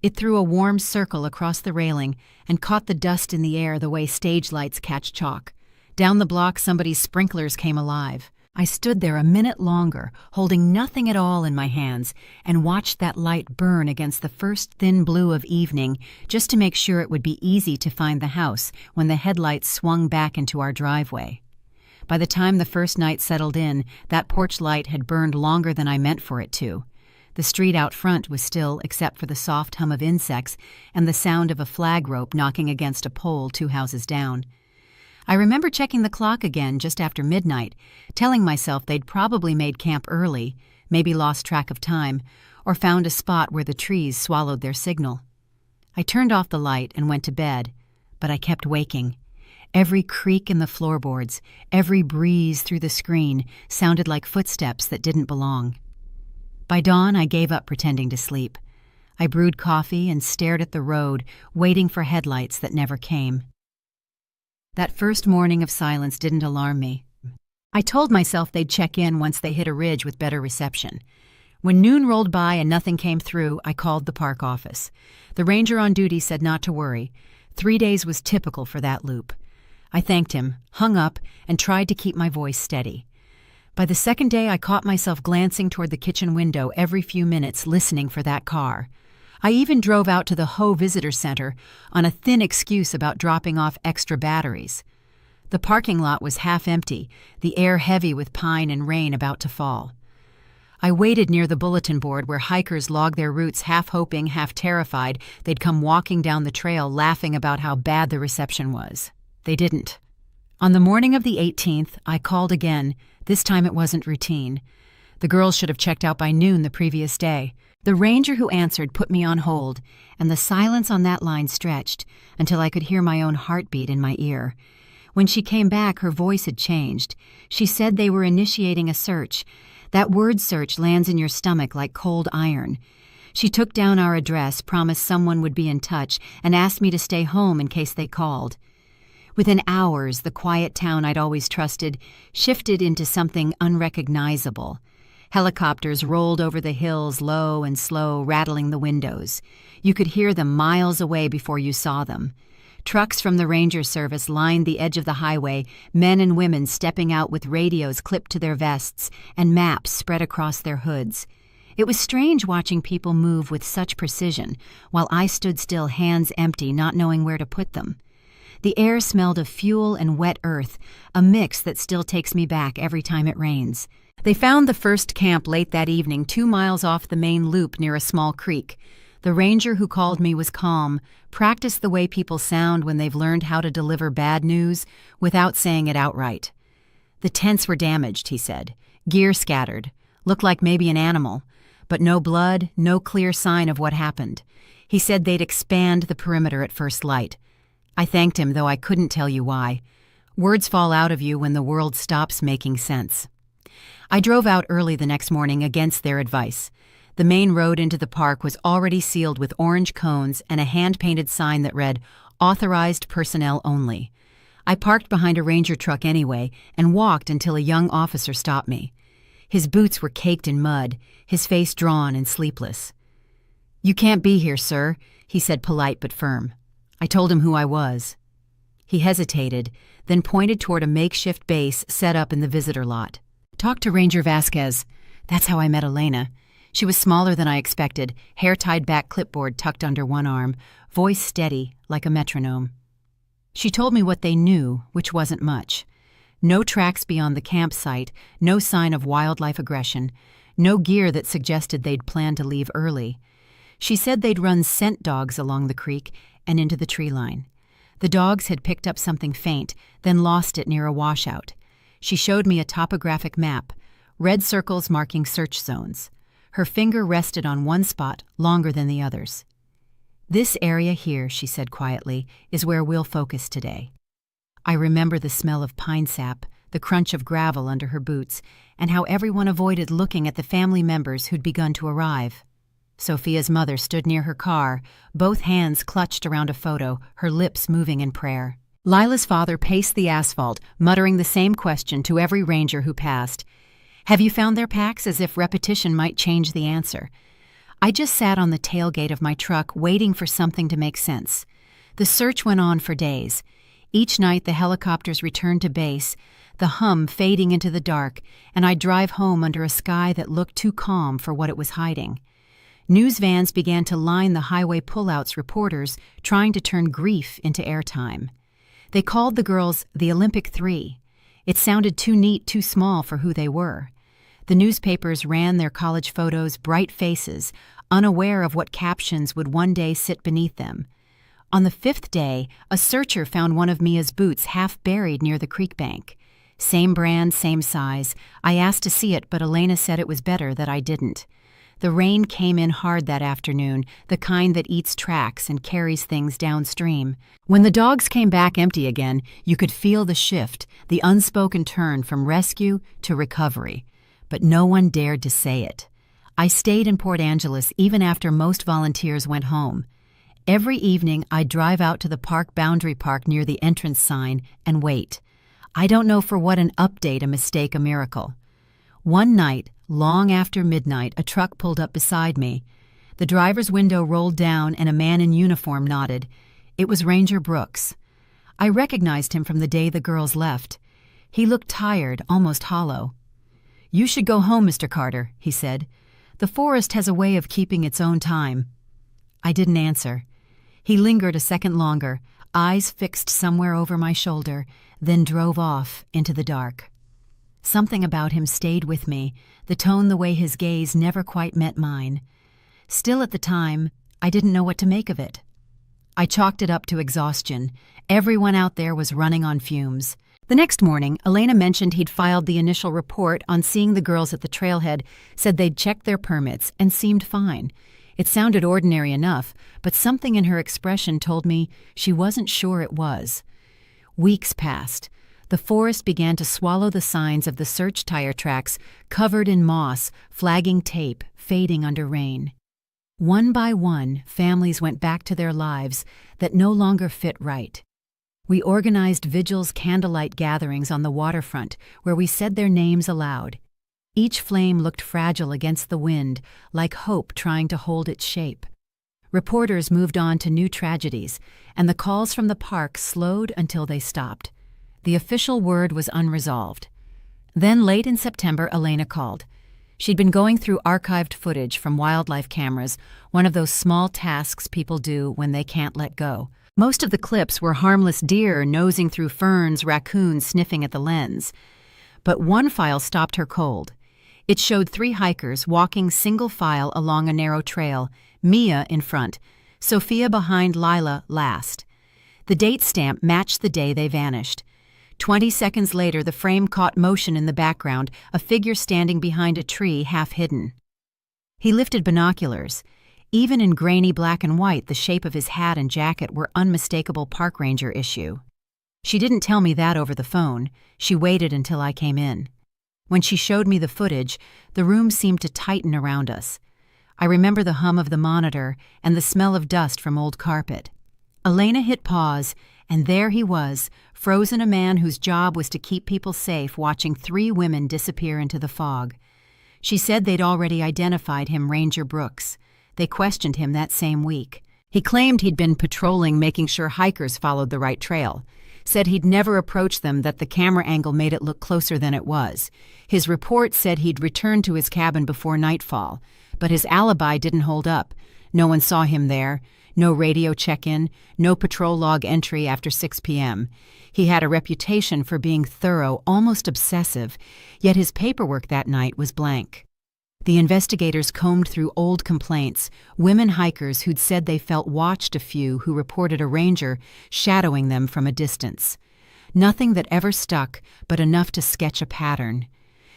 It threw a warm circle across the railing and caught the dust in the air the way stage lights catch chalk. Down the block, somebody's sprinklers came alive. I stood there a minute longer, holding nothing at all in my hands, and watched that light burn against the first thin blue of evening, just to make sure it would be easy to find the house when the headlights swung back into our driveway. By the time the first night settled in, that porch light had burned longer than I meant for it to. The street out front was still, except for the soft hum of insects and the sound of a flag rope knocking against a pole 2 houses down. I remember checking the clock again just after midnight, telling myself they'd probably made camp early, maybe lost track of time, or found a spot where the trees swallowed their signal. I turned off the light and went to bed, but I kept waking. Every creak in the floorboards, every breeze through the screen sounded like footsteps that didn't belong. By dawn, I gave up pretending to sleep. I brewed coffee and stared at the road, waiting for headlights that never came. That first morning of silence didn't alarm me. I told myself they'd check in once they hit a ridge with better reception. When noon rolled by and nothing came through, I called the park office. The ranger on duty said not to worry. 3 days was typical for that loop. I thanked him, hung up, and tried to keep my voice steady. By the second day, I caught myself glancing toward the kitchen window every few minutes, listening for that car. I even drove out to the Ho Visitor Center on a thin excuse about dropping off extra batteries. The parking lot was half empty, the air heavy with pine and rain about to fall. I waited near the bulletin board where hikers logged their routes, half hoping, half terrified they'd come walking down the trail laughing about how bad the reception was. They didn't. On the morning of the 18th, I called again. This time it wasn't routine. The girls should have checked out by noon the previous day. The ranger who answered put me on hold, and the silence on that line stretched until I could hear my own heartbeat in my ear. When she came back, her voice had changed. She said they were initiating a search. That word search lands in your stomach like cold iron. She took down our address, promised someone would be in touch, and asked me to stay home in case they called. Within hours, the quiet town I'd always trusted shifted into something unrecognizable. Helicopters rolled over the hills low and slow, rattling the windows. You could hear them miles away before you saw them. Trucks from the ranger service lined the edge of the highway, men and women stepping out with radios clipped to their vests and maps spread across their hoods. It was strange watching people move with such precision, while I stood still, hands empty, not knowing where to put them. The air smelled of fuel and wet earth, a mix that still takes me back every time it rains. They found the first camp late that evening, 2 miles off the main loop near a small creek. The ranger who called me was calm, practiced the way people sound when they've learned how to deliver bad news without saying it outright. The tents were damaged, he said. Gear scattered. Looked like maybe an animal. But no blood, no clear sign of what happened. He said they'd expand the perimeter at first light. I thanked him, though I couldn't tell you why. Words fall out of you when the world stops making sense. I drove out early the next morning against their advice. The main road into the park was already sealed with orange cones and a hand-painted sign that read, "Authorized personnel only." I parked behind a ranger truck anyway and walked until a young officer stopped me. His boots were caked in mud, his face drawn and sleepless. "You can't be here, sir," he said, polite but firm. I told him who I was. He hesitated, then pointed toward a makeshift base set up in the visitor lot. "Talk to Ranger Vasquez." That's how I met Elena. She was smaller than I expected, hair tied back, clipboard tucked under one arm, voice steady, like a metronome. She told me what they knew, which wasn't much. No tracks beyond the campsite, no sign of wildlife aggression, no gear that suggested they'd planned to leave early. She said they'd run scent dogs along the creek and into the tree line. The dogs had picked up something faint, then lost it near a washout. She showed me a topographic map, red circles marking search zones. Her finger rested on one spot longer than the others. "This area here," she said quietly, "is where we'll focus today." I remember the smell of pine sap, the crunch of gravel under her boots, and how everyone avoided looking at the family members who'd begun to arrive. Sophia's mother stood near her car, both hands clutched around a photo, her lips moving in prayer. Lila's father paced the asphalt, muttering the same question to every ranger who passed. "Have you found their packs?" as if repetition might change the answer. I just sat on the tailgate of my truck waiting for something to make sense. The search went on for days. Each night the helicopters returned to base, the hum fading into the dark, and I'd drive home under a sky that looked too calm for what it was hiding. News vans began to line the highway pullouts, reporters trying to turn grief into airtime. They called the girls the Olympic Three. It sounded too neat, too small for who they were. The newspapers ran their college photos, bright faces, unaware of what captions would one day sit beneath them. On the 5th day, a searcher found one of Mia's boots half buried near the creek bank. Same brand, same size. I asked to see it, but Elena said it was better that I didn't. The rain came in hard that afternoon, the kind that eats tracks and carries things downstream. When the dogs came back empty again, you could feel the shift, the unspoken turn from rescue to recovery. But no one dared to say it. I stayed in Port Angeles even after most volunteers went home. Every evening, I'd drive out to the park boundary park near the entrance sign and wait. I don't know for what an update, a mistake, a miracle. One night, long after midnight, a truck pulled up beside me. The driver's window rolled down and a man in uniform nodded. It was Ranger Brooks. I recognized him from the day the girls left. He looked tired, almost hollow. "You should go home, Mr. Carter," he said. "The forest has a way of keeping its own time." I didn't answer. He lingered a second longer, eyes fixed somewhere over my shoulder, then drove off into the dark. Something about him stayed with me, the tone, the way his gaze never quite met mine. Still at the time, I didn't know what to make of it. I chalked it up to exhaustion. Everyone out there was running on fumes. The next morning, Elena mentioned he'd filed the initial report on seeing the girls at the trailhead, said they'd checked their permits, and seemed fine. It sounded ordinary enough, but something in her expression told me she wasn't sure it was. Weeks passed. The forest began to swallow the signs of the search tire tracks, covered in moss, flagging tape, fading under rain. One by one, families went back to their lives that no longer fit right. We organized vigils, candlelight gatherings on the waterfront where we said their names aloud. Each flame looked fragile against the wind, like hope trying to hold its shape. Reporters moved on to new tragedies, and the calls from the park slowed until they stopped. The official word was unresolved. Then late in September, Elena called. She'd been going through archived footage from wildlife cameras, one of those small tasks people do when they can't let go. Most of the clips were harmless deer nosing through ferns, raccoons sniffing at the lens. But one file stopped her cold. It showed 3 hikers walking single file along a narrow trail, Mia in front, Sophia behind, Lila last. The date stamp matched the day they vanished. 20 seconds later, the frame caught motion in the background, a figure standing behind a tree half hidden. He lifted binoculars. Even in grainy black and white, the shape of his hat and jacket were unmistakable park ranger issue. She didn't tell me that over the phone. She waited until I came in. When she showed me the footage, the room seemed to tighten around us. I remember the hum of the monitor and the smell of dust from old carpet. Elena hit pause, and there he was, frozen, a man whose job was to keep people safe, watching 3 women disappear into the fog. She said they'd already identified him, Ranger Brooks. They questioned him that same week. He claimed he'd been patrolling, making sure hikers followed the right trail. Said he'd never approached them, that the camera angle made it look closer than it was. His report said he'd returned to his cabin before nightfall, but his alibi didn't hold up. No one saw him there. No radio check-in, no patrol log entry after 6 p.m. He had a reputation for being thorough, almost obsessive, yet his paperwork that night was blank. The investigators combed through old complaints, women hikers who'd said they felt watched, a few who reported a ranger shadowing them from a distance. Nothing that ever stuck, but enough to sketch a pattern.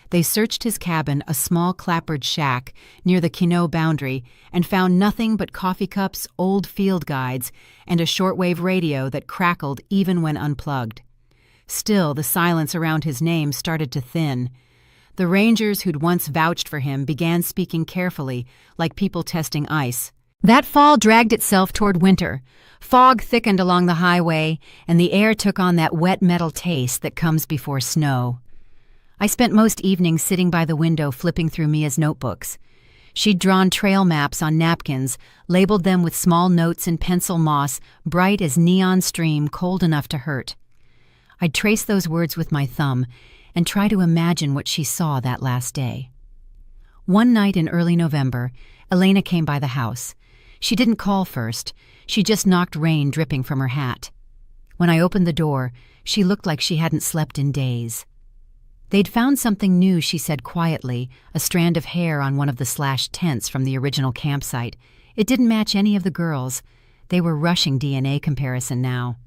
They searched his cabin, a small clapboard shack near the Quinault boundary, and found nothing but coffee cups, old field guides, and a shortwave radio that crackled even when unplugged. Still, the silence around his name started to thin. The rangers who'd once vouched for him began speaking carefully, like people testing ice. That fall dragged itself toward winter. Fog thickened along the highway, and the air took on that wet metal taste that comes before snow. I spent most evenings sitting by the window flipping through Mia's notebooks. She'd drawn trail maps on napkins, labeled them with small notes in pencil moss, bright as neon stream, cold enough to hurt. I'd trace those words with my thumb and try to imagine what she saw that last day. One night in early November, Elena came by the house. She didn't call first. She just knocked rain dripping from her hat. When I opened the door, she looked like she hadn't slept in days. They'd found something new, she said quietly, a strand of hair on one of the slashed tents from the original campsite. It didn't match any of the girls. They were rushing DNA comparison now.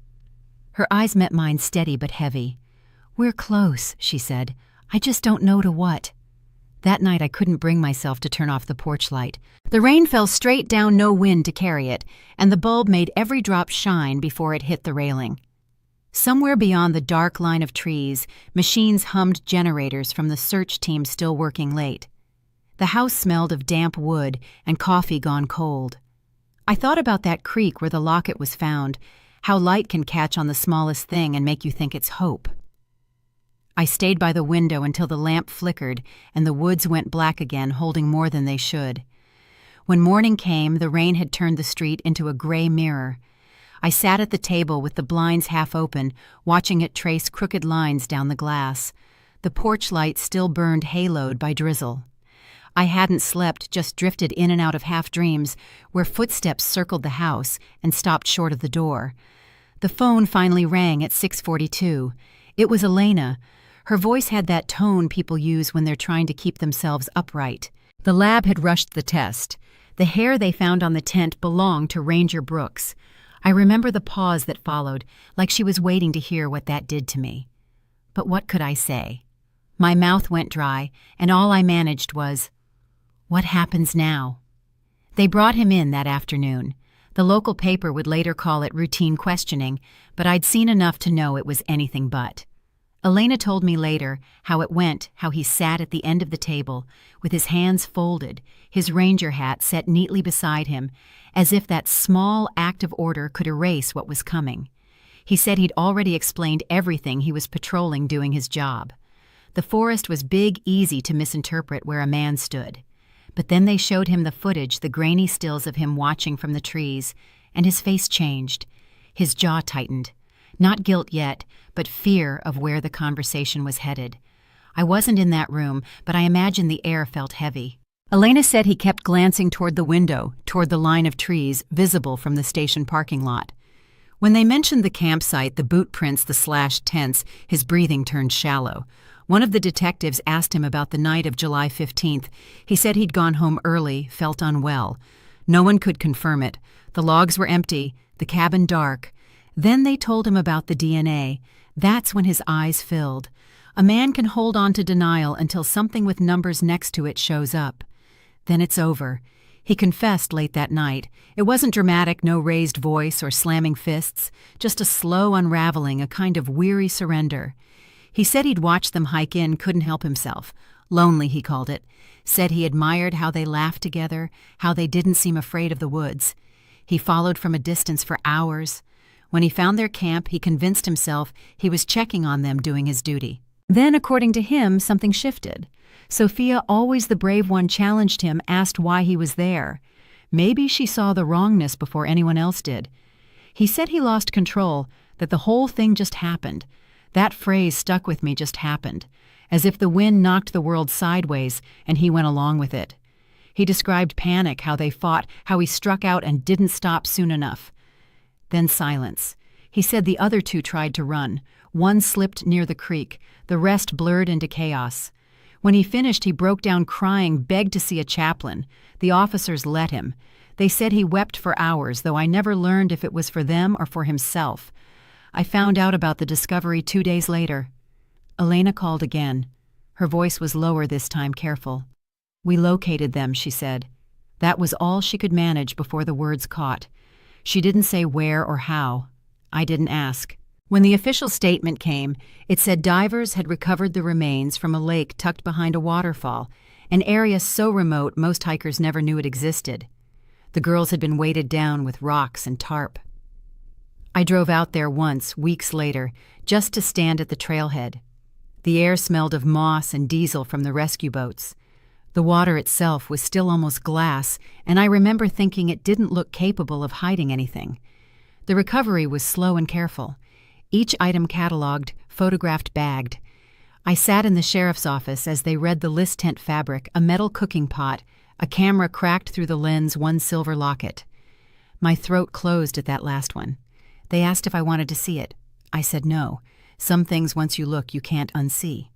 Her eyes met mine, steady but heavy. "We're close," she said. "I just don't know to what." That night I couldn't bring myself to turn off the porch light. The rain fell straight down, no wind to carry it, and the bulb made every drop shine before it hit the railing. Somewhere beyond the dark line of trees, machines hummed generators from the search team still working late. The house smelled of damp wood and coffee gone cold. I thought about that creek where the locket was found, how light can catch on the smallest thing and make you think it's hope. I stayed by the window until the lamp flickered and the woods went black again, holding more than they should. When morning came, the rain had turned the street into a gray mirror. I sat at the table with the blinds half open, watching it trace crooked lines down the glass. The porch light still burned haloed by drizzle. I hadn't slept, just drifted in and out of half-dreams, where footsteps circled the house and stopped short of the door. The phone finally rang at 6:42. It was Elena. Her voice had that tone people use when they're trying to keep themselves upright. The lab had rushed the test. The hair they found on the tent belonged to Ranger Brooks. I remember the pause that followed, like she was waiting to hear what that did to me. But what could I say? My mouth went dry, and all I managed was, "What happens now?" They brought him in that afternoon. The local paper would later call it routine questioning, but I'd seen enough to know it was anything but. Elena told me later how it went, how he sat at the end of the table, with his hands folded, his ranger hat set neatly beside him, as if that small act of order could erase what was coming. He said he'd already explained everything he was patrolling doing his job. The forest was big, easy to misinterpret where a man stood. But then they showed him the footage, the grainy stills of him watching from the trees, and his face changed. His jaw tightened. Not guilt yet, but fear of where the conversation was headed. I wasn't in that room, but I imagined the air felt heavy. Elena said he kept glancing toward the window, toward the line of trees visible from the station parking lot. When they mentioned the campsite, the boot prints, the slashed tents, his breathing turned shallow. One of the detectives asked him about the night of July 15th. He said he'd gone home early, felt unwell. No one could confirm it. The logs were empty, the cabin dark. Then they told him about the DNA. That's when his eyes filled. A man can hold on to denial until something with numbers next to it shows up. Then it's over. He confessed late that night. It wasn't dramatic, no raised voice or slamming fists, just a slow unraveling, a kind of weary surrender. He said he'd watched them hike in, couldn't help himself. Lonely, he called it. Said he admired how they laughed together, how they didn't seem afraid of the woods. He followed from a distance for hours. When he found their camp, he convinced himself he was checking on them doing his duty. Then, according to him, something shifted. Sophia, always the brave one, challenged him, asked why he was there. Maybe she saw the wrongness before anyone else did. He said he lost control, that the whole thing just happened. That phrase stuck with me, just happened, as if the wind knocked the world sideways and he went along with it. He described panic, how they fought, how he struck out and didn't stop soon enough. Then silence. He said the other two tried to run. One slipped near the creek. The rest blurred into chaos. When he finished, he broke down crying, begged to see a chaplain. The officers let him. They said he wept for hours, though I never learned if it was for them or for himself. I found out about the discovery 2 days later. Elena called again. Her voice was lower this time, careful. "We located them," she said. That was all she could manage before the words caught. She didn't say where or how. I didn't ask. When the official statement came, it said divers had recovered the remains from a lake tucked behind a waterfall, an area so remote most hikers never knew it existed. The girls had been weighted down with rocks and tarp. I drove out there once, weeks later, just to stand at the trailhead. The air smelled of moss and diesel from the rescue boats. The water itself was still almost glass, and I remember thinking it didn't look capable of hiding anything. The recovery was slow and careful. Each item cataloged, photographed, bagged. I sat in the sheriff's office as they read the list tent fabric, a metal cooking pot, a camera cracked through the lens, one silver locket. My throat closed at that last one. They asked if I wanted to see it. I said no. Some things, once you look, you can't unsee.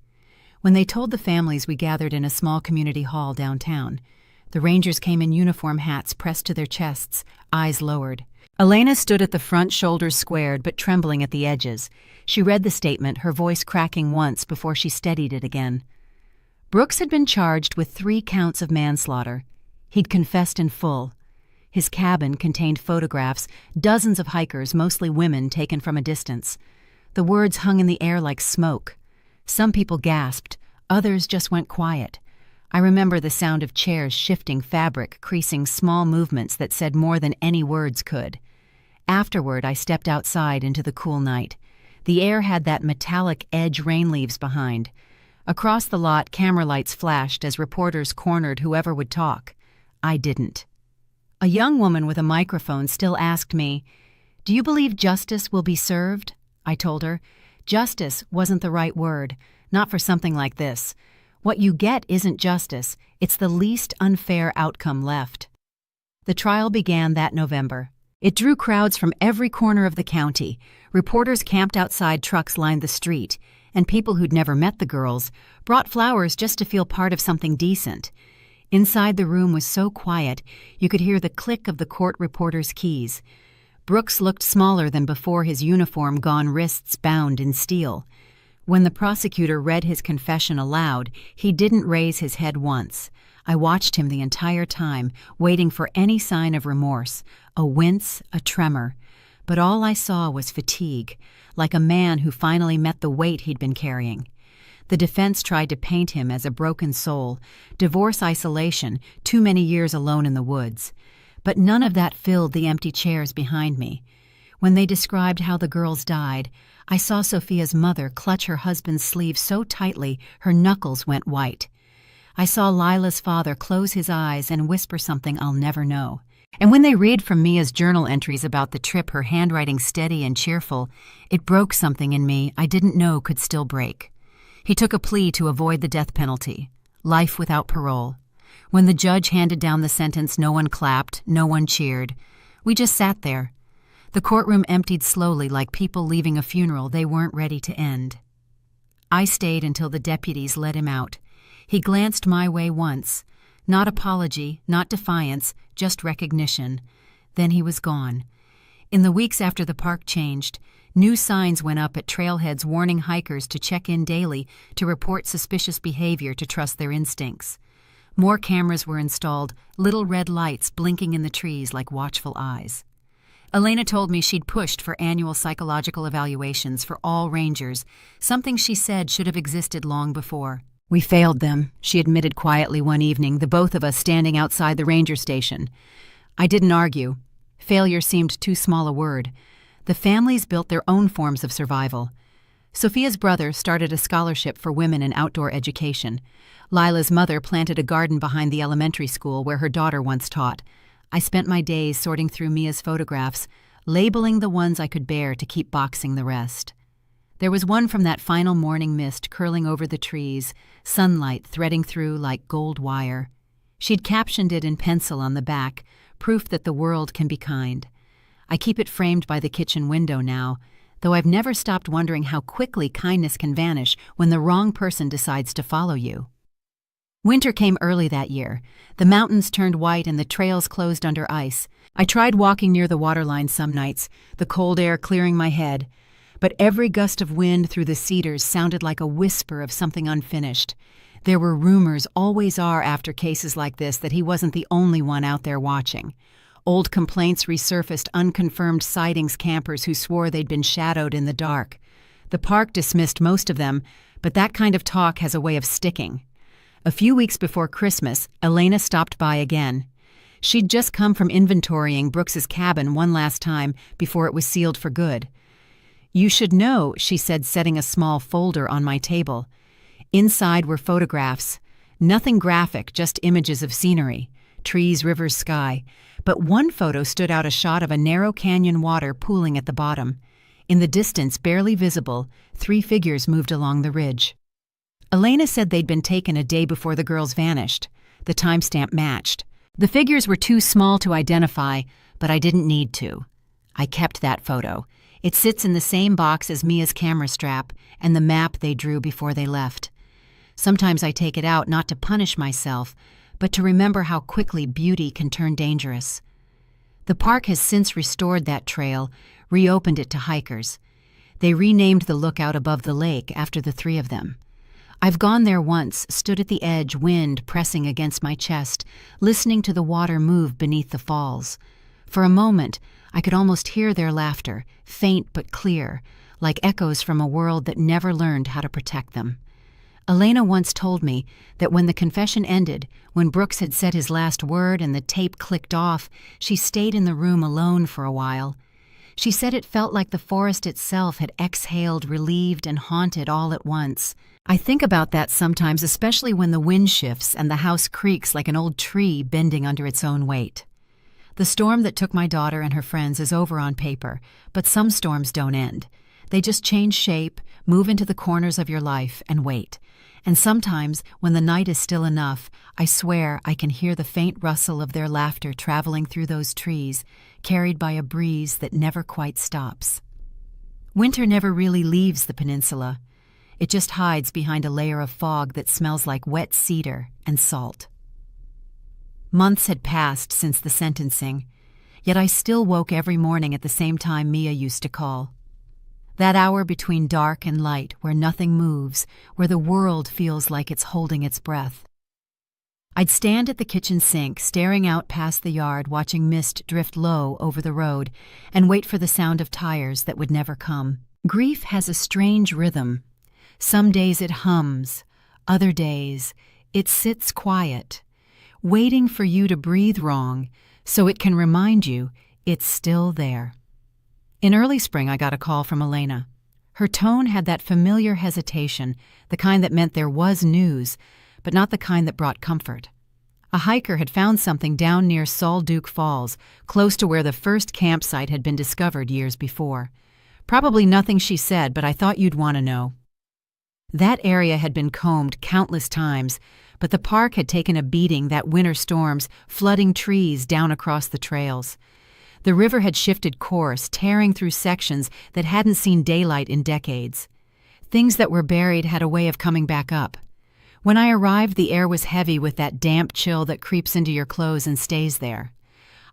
When they told the families, we gathered in a small community hall downtown. The Rangers came in uniform hats pressed to their chests, eyes lowered. Elena stood at the front, shoulders squared but trembling at the edges. She read the statement, her voice cracking once before she steadied it again. Brooks had been charged with 3 counts of manslaughter. He'd confessed in full. His cabin contained photographs, dozens of hikers, mostly women, taken from a distance. The words hung in the air like smoke. Some people gasped, others just went quiet. I remember the sound of chairs shifting fabric, creasing small movements that said more than any words could. Afterward, I stepped outside into the cool night. The air had that metallic edge rain leaves behind. Across the lot, camera lights flashed as reporters cornered whoever would talk. I didn't. A young woman with a microphone still asked me, "Do you believe justice will be served?" I told her, "Justice wasn't the right word, not for something like this. What you get isn't justice, it's the least unfair outcome left." The trial began that November. It drew crowds from every corner of the county. Reporters camped outside, trucks lined the street, and people who'd never met the girls brought flowers just to feel part of something decent. Inside, the room was so quiet you could hear the click of the court reporter's keys. Brooks looked smaller than before, his uniform gone, wrists bound in steel. When the prosecutor read his confession aloud, he didn't raise his head once. I watched him the entire time, waiting for any sign of remorse, a wince, a tremor. But all I saw was fatigue, like a man who finally met the weight he'd been carrying. The defense tried to paint him as a broken soul, divorce, isolation, too many years alone in the woods. But none of that filled the empty chairs behind me. When they described how the girls died, I saw Sophia's mother clutch her husband's sleeve so tightly her knuckles went white. I saw Lila's father close his eyes and whisper something I'll never know. And when they read from Mia's journal entries about the trip, her handwriting steady and cheerful, it broke something in me I didn't know could still break. He took a plea to avoid the death penalty, life without parole. When the judge handed down the sentence, no one clapped, no one cheered. We just sat there. The courtroom emptied slowly like people leaving a funeral they weren't ready to end. I stayed until the deputies let him out. He glanced my way once. Not apology, not defiance, just recognition. Then he was gone. In the weeks after the park changed, new signs went up at trailheads warning hikers to check in daily, to report suspicious behavior, to trust their instincts. More cameras were installed, little red lights blinking in the trees like watchful eyes. Elena told me she'd pushed for annual psychological evaluations for all rangers, something she said should have existed long before. "We failed them," she admitted quietly one evening, the both of us standing outside the ranger station. I didn't argue. Failure seemed too small a word. The families built their own forms of survival. Sophia's brother started a scholarship for women in outdoor education. Lila's mother planted a garden behind the elementary school where her daughter once taught. I spent my days sorting through Mia's photographs, labeling the ones I could bear to keep boxing the rest. There was one from that final morning mist curling over the trees, sunlight threading through like gold wire. She'd captioned it in pencil on the back, proof that the world can be kind. I keep it framed by the kitchen window now, though I've never stopped wondering how quickly kindness can vanish when the wrong person decides to follow you. Winter came early that year. The mountains turned white and the trails closed under ice. I tried walking near the waterline some nights, the cold air clearing my head, but every gust of wind through the cedars sounded like a whisper of something unfinished. There were rumors, always are after cases like this, that he wasn't the only one out there watching. Old complaints resurfaced, unconfirmed sightings, campers who swore they'd been shadowed in the dark. The park dismissed most of them, but that kind of talk has a way of sticking. A few weeks before Christmas, Elena stopped by again. She'd just come from inventorying Brooks's cabin one last time before it was sealed for good. "You should know," she said, setting a small folder on my table. Inside were photographs. Nothing graphic, just images of scenery. Trees, rivers, sky. But one photo stood out, a shot of a narrow canyon, water pooling at the bottom. In the distance, barely visible, 3 figures moved along the ridge. Elena said they'd been taken a day before the girls vanished. The timestamp matched. The figures were too small to identify, but I didn't need to. I kept that photo. It sits in the same box as Mia's camera strap and the map they drew before they left. Sometimes I take it out not to punish myself, but to remember how quickly beauty can turn dangerous. The park has since restored that trail, reopened it to hikers. They renamed the lookout above the lake after the 3 of them. I've gone there once, stood at the edge, wind pressing against my chest, listening to the water move beneath the falls. For a moment, I could almost hear their laughter, faint but clear, like echoes from a world that never learned how to protect them. Elena once told me that when the confession ended, when Brooks had said his last word and the tape clicked off, she stayed in the room alone for a while. She said it felt like the forest itself had exhaled, relieved, and haunted all at once. I think about that sometimes, especially when the wind shifts and the house creaks like an old tree bending under its own weight. The storm that took my daughter and her friends is over on paper, but some storms don't end. They just change shape, move into the corners of your life, and wait. And sometimes, when the night is still enough, I swear I can hear the faint rustle of their laughter traveling through those trees, carried by a breeze that never quite stops. Winter never really leaves the peninsula. It just hides behind a layer of fog that smells like wet cedar and salt. Months had passed since the sentencing, yet I still woke every morning at the same time Mia used to call. That hour between dark and light, where nothing moves, where the world feels like it's holding its breath. I'd stand at the kitchen sink, staring out past the yard, watching mist drift low over the road, and wait for the sound of tires that would never come. Grief has a strange rhythm. Some days it hums, other days it sits quiet, waiting for you to breathe wrong so it can remind you it's still there. In early spring, I got a call from Elena. Her tone had that familiar hesitation, the kind that meant there was news, but not the kind that brought comfort. A hiker had found something down near Salduke Falls, close to where the first campsite had been discovered years before. Probably nothing she said, but I thought you'd want to know. That area had been combed countless times, but the park had taken a beating that winter storms, flooding trees down across the trails. The river had shifted course, tearing through sections that hadn't seen daylight in decades. Things that were buried had a way of coming back up. When I arrived, the air was heavy with that damp chill that creeps into your clothes and stays there.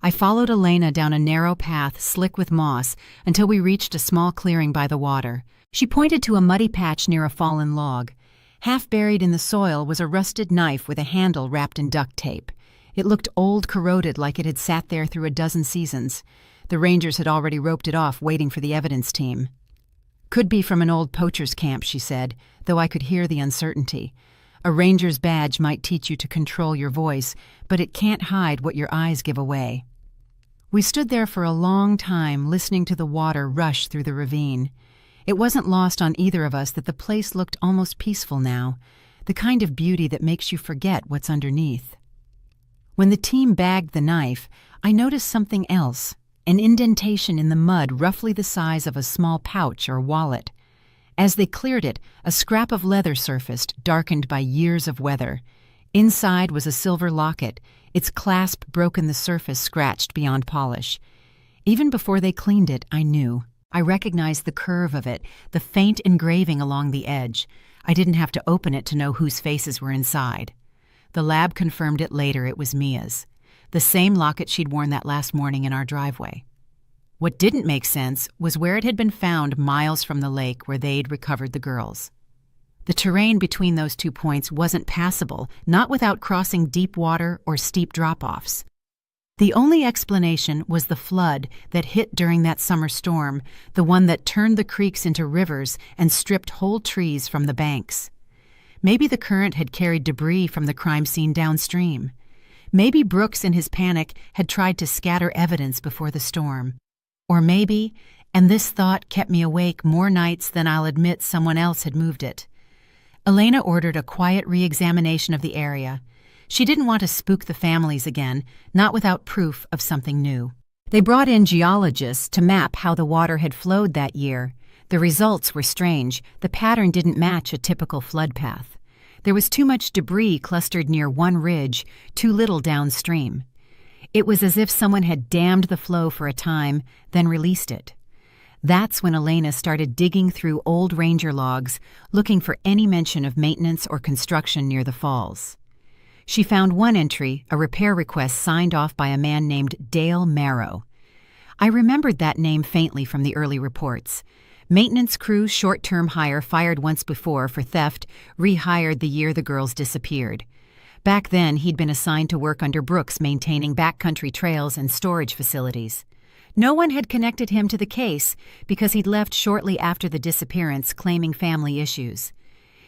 I followed Elena down a narrow path slick with moss until we reached a small clearing by the water. She pointed to a muddy patch near a fallen log. Half buried in the soil was a rusted knife with a handle wrapped in duct tape. It looked old, corroded, like it had sat there through a dozen seasons. The rangers had already roped it off, waiting for the evidence team. "Could be from an old poacher's camp," she said, though I could hear the uncertainty. A ranger's badge might teach you to control your voice, but it can't hide what your eyes give away. We stood there for a long time, listening to the water rush through the ravine. It wasn't lost on either of us that the place looked almost peaceful now, the kind of beauty that makes you forget what's underneath. When the team bagged the knife, I noticed something else, an indentation in the mud roughly the size of a small pouch or wallet. As they cleared it, a scrap of leather surfaced, darkened by years of weather. Inside was a silver locket, its clasp broken, the surface scratched beyond polish. Even before they cleaned it, I knew. I recognized the curve of it, the faint engraving along the edge. I didn't have to open it to know whose faces were inside. The lab confirmed it later. It was Mia's. The same locket she'd worn that last morning in our driveway. What didn't make sense was where it had been found, miles from the lake where they'd recovered the girls. The terrain between those 2 points wasn't passable, not without crossing deep water or steep drop-offs. The only explanation was the flood that hit during that summer storm, the one that turned the creeks into rivers and stripped whole trees from the banks. Maybe the current had carried debris from the crime scene downstream. Maybe Brooks, in his panic, had tried to scatter evidence before the storm. Or maybe, and this thought kept me awake more nights than I'll admit, someone else had moved it. Elena ordered a quiet re-examination of the area. She didn't want to spook the families again, not without proof of something new. They brought in geologists to map how the water had flowed that year. The results were strange. The pattern didn't match a typical flood path. There was too much debris clustered near one ridge, too little downstream. It was as if someone had dammed the flow for a time, then released it. That's when Elena started digging through old ranger logs, looking for any mention of maintenance or construction near the falls. She found one entry, a repair request signed off by a man named Dale Marrow. I remembered that name faintly from the early reports. Maintenance crew short-term hire fired once before for theft, rehired the year the girls disappeared. Back then, he'd been assigned to work under Brooks maintaining backcountry trails and storage facilities. No one had connected him to the case because he'd left shortly after the disappearance, claiming family issues.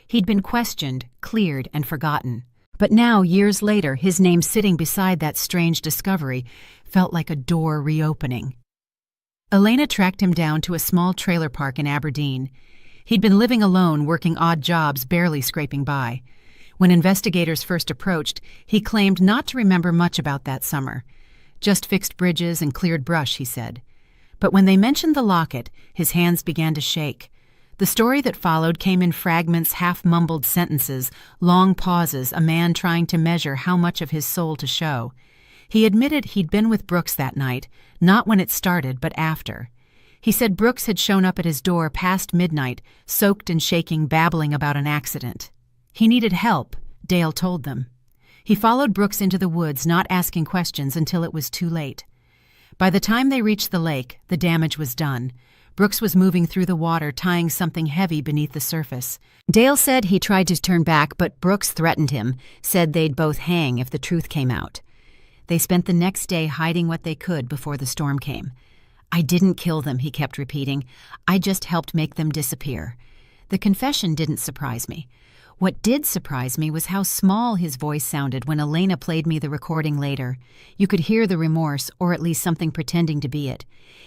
He'd been questioned, cleared, and forgotten. But now, years later, his name sitting beside that strange discovery felt like a door reopening. Elena tracked him down to a small trailer park in Aberdeen. He'd been living alone, working odd jobs, barely scraping by. When investigators first approached, he claimed not to remember much about that summer. Just fixed bridges and cleared brush, he said. But when they mentioned the locket, his hands began to shake. The story that followed came in fragments, half-mumbled sentences, long pauses, a man trying to measure how much of his soul to show. He admitted he'd been with Brooks that night, not when it started, but after. He said Brooks had shown up at his door past midnight, soaked and shaking, babbling about an accident. He needed help, Dale told them. He followed Brooks into the woods, not asking questions until it was too late. By the time they reached the lake, the damage was done. Brooks was moving through the water, tying something heavy beneath the surface. Dale said he tried to turn back, but Brooks threatened him, said they'd both hang if the truth came out. They spent the next day hiding what they could before the storm came. "I didn't kill them," he kept repeating. "I just helped make them disappear." The confession didn't surprise me. What did surprise me was how small his voice sounded when Elena played me the recording later. You could hear the remorse, or at least something pretending to be it.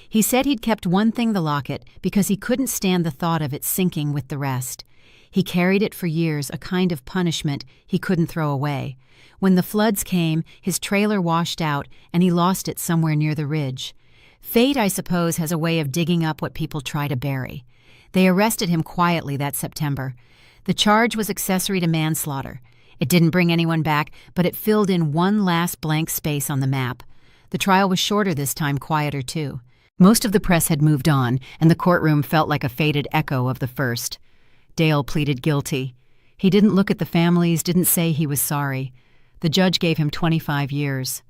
He said he'd kept one thing, the locket, because he couldn't stand the thought of it sinking with the rest. He carried it for years, a kind of punishment he couldn't throw away. When the floods came, his trailer washed out, and he lost it somewhere near the ridge. Fate, I suppose, has a way of digging up what people try to bury. They arrested him quietly that September. The charge was accessory to manslaughter. It didn't bring anyone back, but it filled in one last blank space on the map. The trial was shorter this time, quieter too. Most of the press had moved on, and the courtroom felt like a faded echo of the first. Dale pleaded guilty. He didn't look at the families, didn't say he was sorry. The judge gave him 25 years.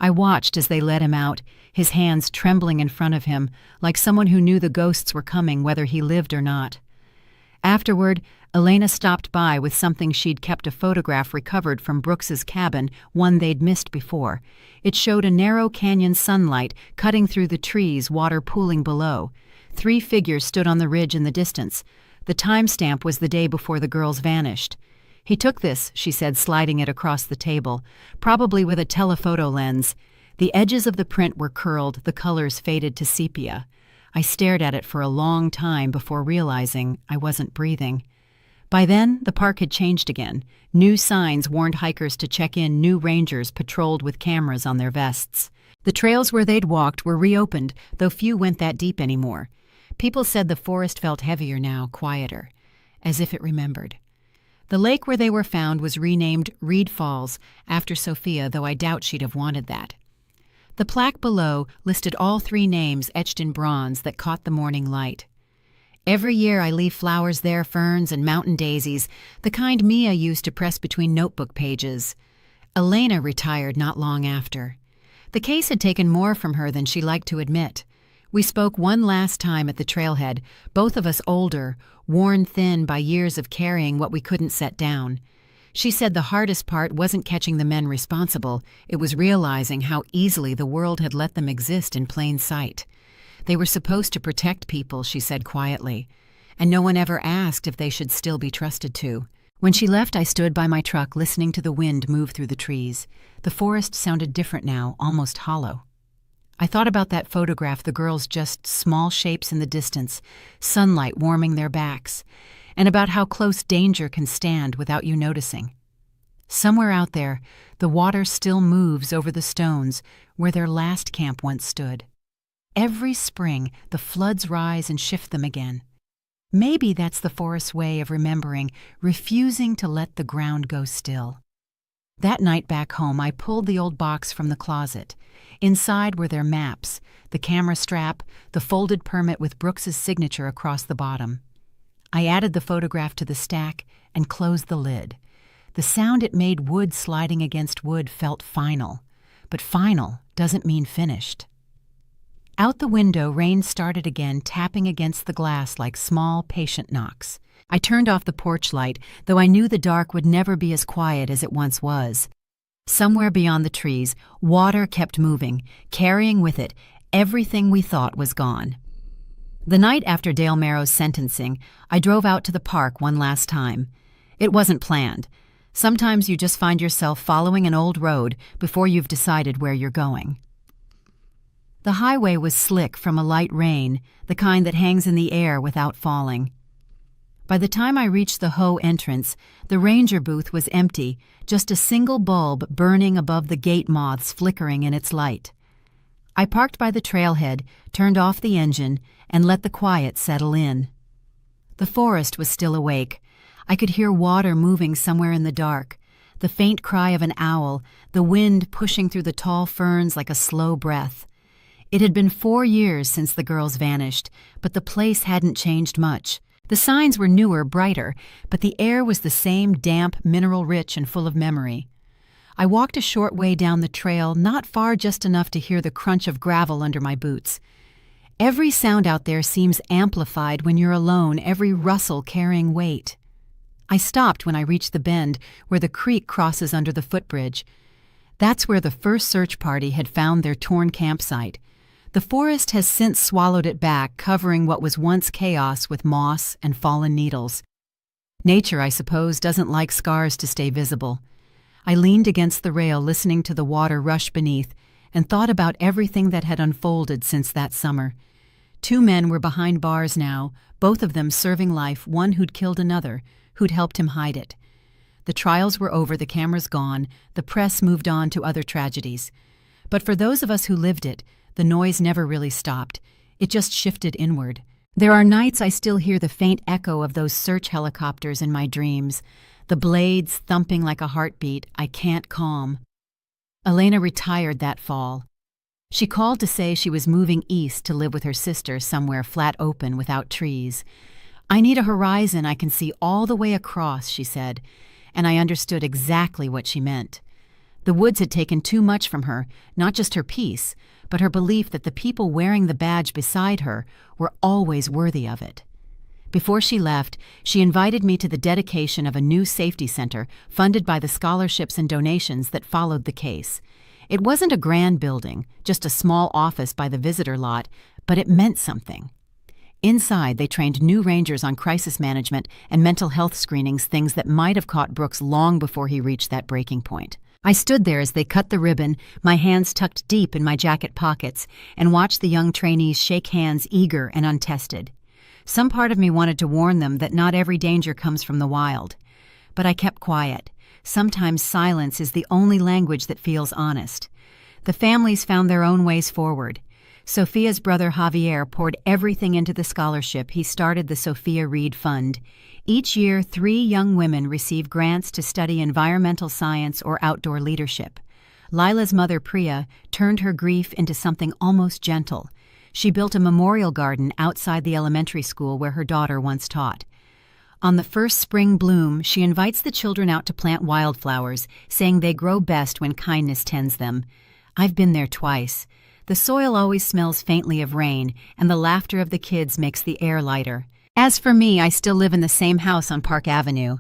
I watched as they led him out, his hands trembling in front of him, like someone who knew the ghosts were coming whether he lived or not. Afterward, Elena stopped by with something she'd kept, a photograph recovered from Brooks's cabin, one they'd missed before. It showed a narrow canyon sunlight cutting through the trees, water pooling below. 3 figures stood on the ridge in the distance. The timestamp was the day before the girls vanished. "He took this," she said, sliding it across the table, "probably with a telephoto lens. The edges of the print were curled, the colors faded to sepia. I stared at it for a long time before realizing I wasn't breathing." By then, the park had changed again. New signs warned hikers to check in, new rangers patrolled with cameras on their vests. The trails where they'd walked were reopened, though few went that deep anymore. People said the forest felt heavier now, quieter, as if it remembered. The lake where they were found was renamed Reed Falls after Sophia, though I doubt she'd have wanted that. The plaque below listed all 3 names etched in bronze that caught the morning light. Every year I leave flowers there, ferns and mountain daisies, the kind Mia used to press between notebook pages. Elena retired not long after. The case had taken more from her than she liked to admit. We spoke one last time at the trailhead, both of us older, worn thin by years of carrying what we couldn't set down. She said the hardest part wasn't catching the men responsible, it was realizing how easily the world had let them exist in plain sight. They were supposed to protect people, she said quietly, and no one ever asked if they should still be trusted to. When she left, I stood by my truck listening to the wind move through the trees. The forest sounded different now, almost hollow. I thought about that photograph, the girls just small shapes in the distance, sunlight warming their backs, and about how close danger can stand without you noticing. Somewhere out there, the water still moves over the stones where their last camp once stood. Every spring, the floods rise and shift them again. Maybe that's the forest's way of remembering, refusing to let the ground go still. That night back home, I pulled the old box from the closet. Inside were their maps, the camera strap, the folded permit with Brooks's signature across the bottom. I added the photograph to the stack and closed the lid. The sound it made, wood sliding against wood, felt final. But final doesn't mean finished. Out the window, rain started again, tapping against the glass like small, patient knocks. I turned off the porch light, though I knew the dark would never be as quiet as it once was. Somewhere beyond the trees, water kept moving, carrying with it everything we thought was gone. The night after Dale Merrow's sentencing, I drove out to the park one last time. It wasn't planned. Sometimes you just find yourself following an old road before you've decided where you're going. The highway was slick from a light rain, the kind that hangs in the air without falling. By the time I reached the Ho entrance, the ranger booth was empty, just a single bulb burning above the gate moths flickering in its light. I parked by the trailhead, turned off the engine, and let the quiet settle in. The forest was still awake. I could hear water moving somewhere in the dark, the faint cry of an owl, the wind pushing through the tall ferns like a slow breath. It had been 4 years since the girls vanished, but the place hadn't changed much. The signs were newer, brighter, but the air was the same, damp, mineral-rich and full of memory. I walked a short way down the trail, not far, just enough to hear the crunch of gravel under my boots. Every sound out there seems amplified when you're alone, every rustle carrying weight. I stopped when I reached the bend where the creek crosses under the footbridge. That's where the first search party had found their torn campsite. The forest has since swallowed it back, covering what was once chaos with moss and fallen needles. Nature, I suppose, doesn't like scars to stay visible. I leaned against the rail, listening to the water rush beneath, and thought about everything that had unfolded since that summer. 2 men were behind bars now, both of them serving life, one who'd killed another, who'd helped him hide it. The trials were over, the cameras gone, the press moved on to other tragedies. But for those of us who lived it, the noise never really stopped. It just shifted inward. There are nights I still hear the faint echo of those search helicopters in my dreams, the blades thumping like a heartbeat I can't calm. Elena retired that fall. She called to say she was moving east to live with her sister somewhere flat open without trees. I need a horizon I can see all the way across, she said, and I understood exactly what she meant. The woods had taken too much from her, not just her peace, but her belief that the people wearing the badge beside her were always worthy of it. Before she left, she invited me to the dedication of a new safety center funded by the scholarships and donations that followed the case. It wasn't a grand building, just a small office by the visitor lot, but it meant something. Inside, they trained new rangers on crisis management and mental health screenings, things that might have caught Brooks long before he reached that breaking point. I stood there as they cut the ribbon, my hands tucked deep in my jacket pockets, and watched the young trainees shake hands, eager and untested. Some part of me wanted to warn them that not every danger comes from the wild. But I kept quiet. Sometimes silence is the only language that feels honest. The families found their own ways forward. Sophia's brother Javier poured everything into the scholarship. He started the Sophia Reed Fund. Each year, 3 young women receive grants to study environmental science or outdoor leadership. Lila's mother, Priya, turned her grief into something almost gentle. She built a memorial garden outside the elementary school where her daughter once taught. On the first spring bloom, she invites the children out to plant wildflowers, saying they grow best when kindness tends them. I've been there twice. The soil always smells faintly of rain, and the laughter of the kids makes the air lighter. As for me, I still live in the same house on Park Avenue.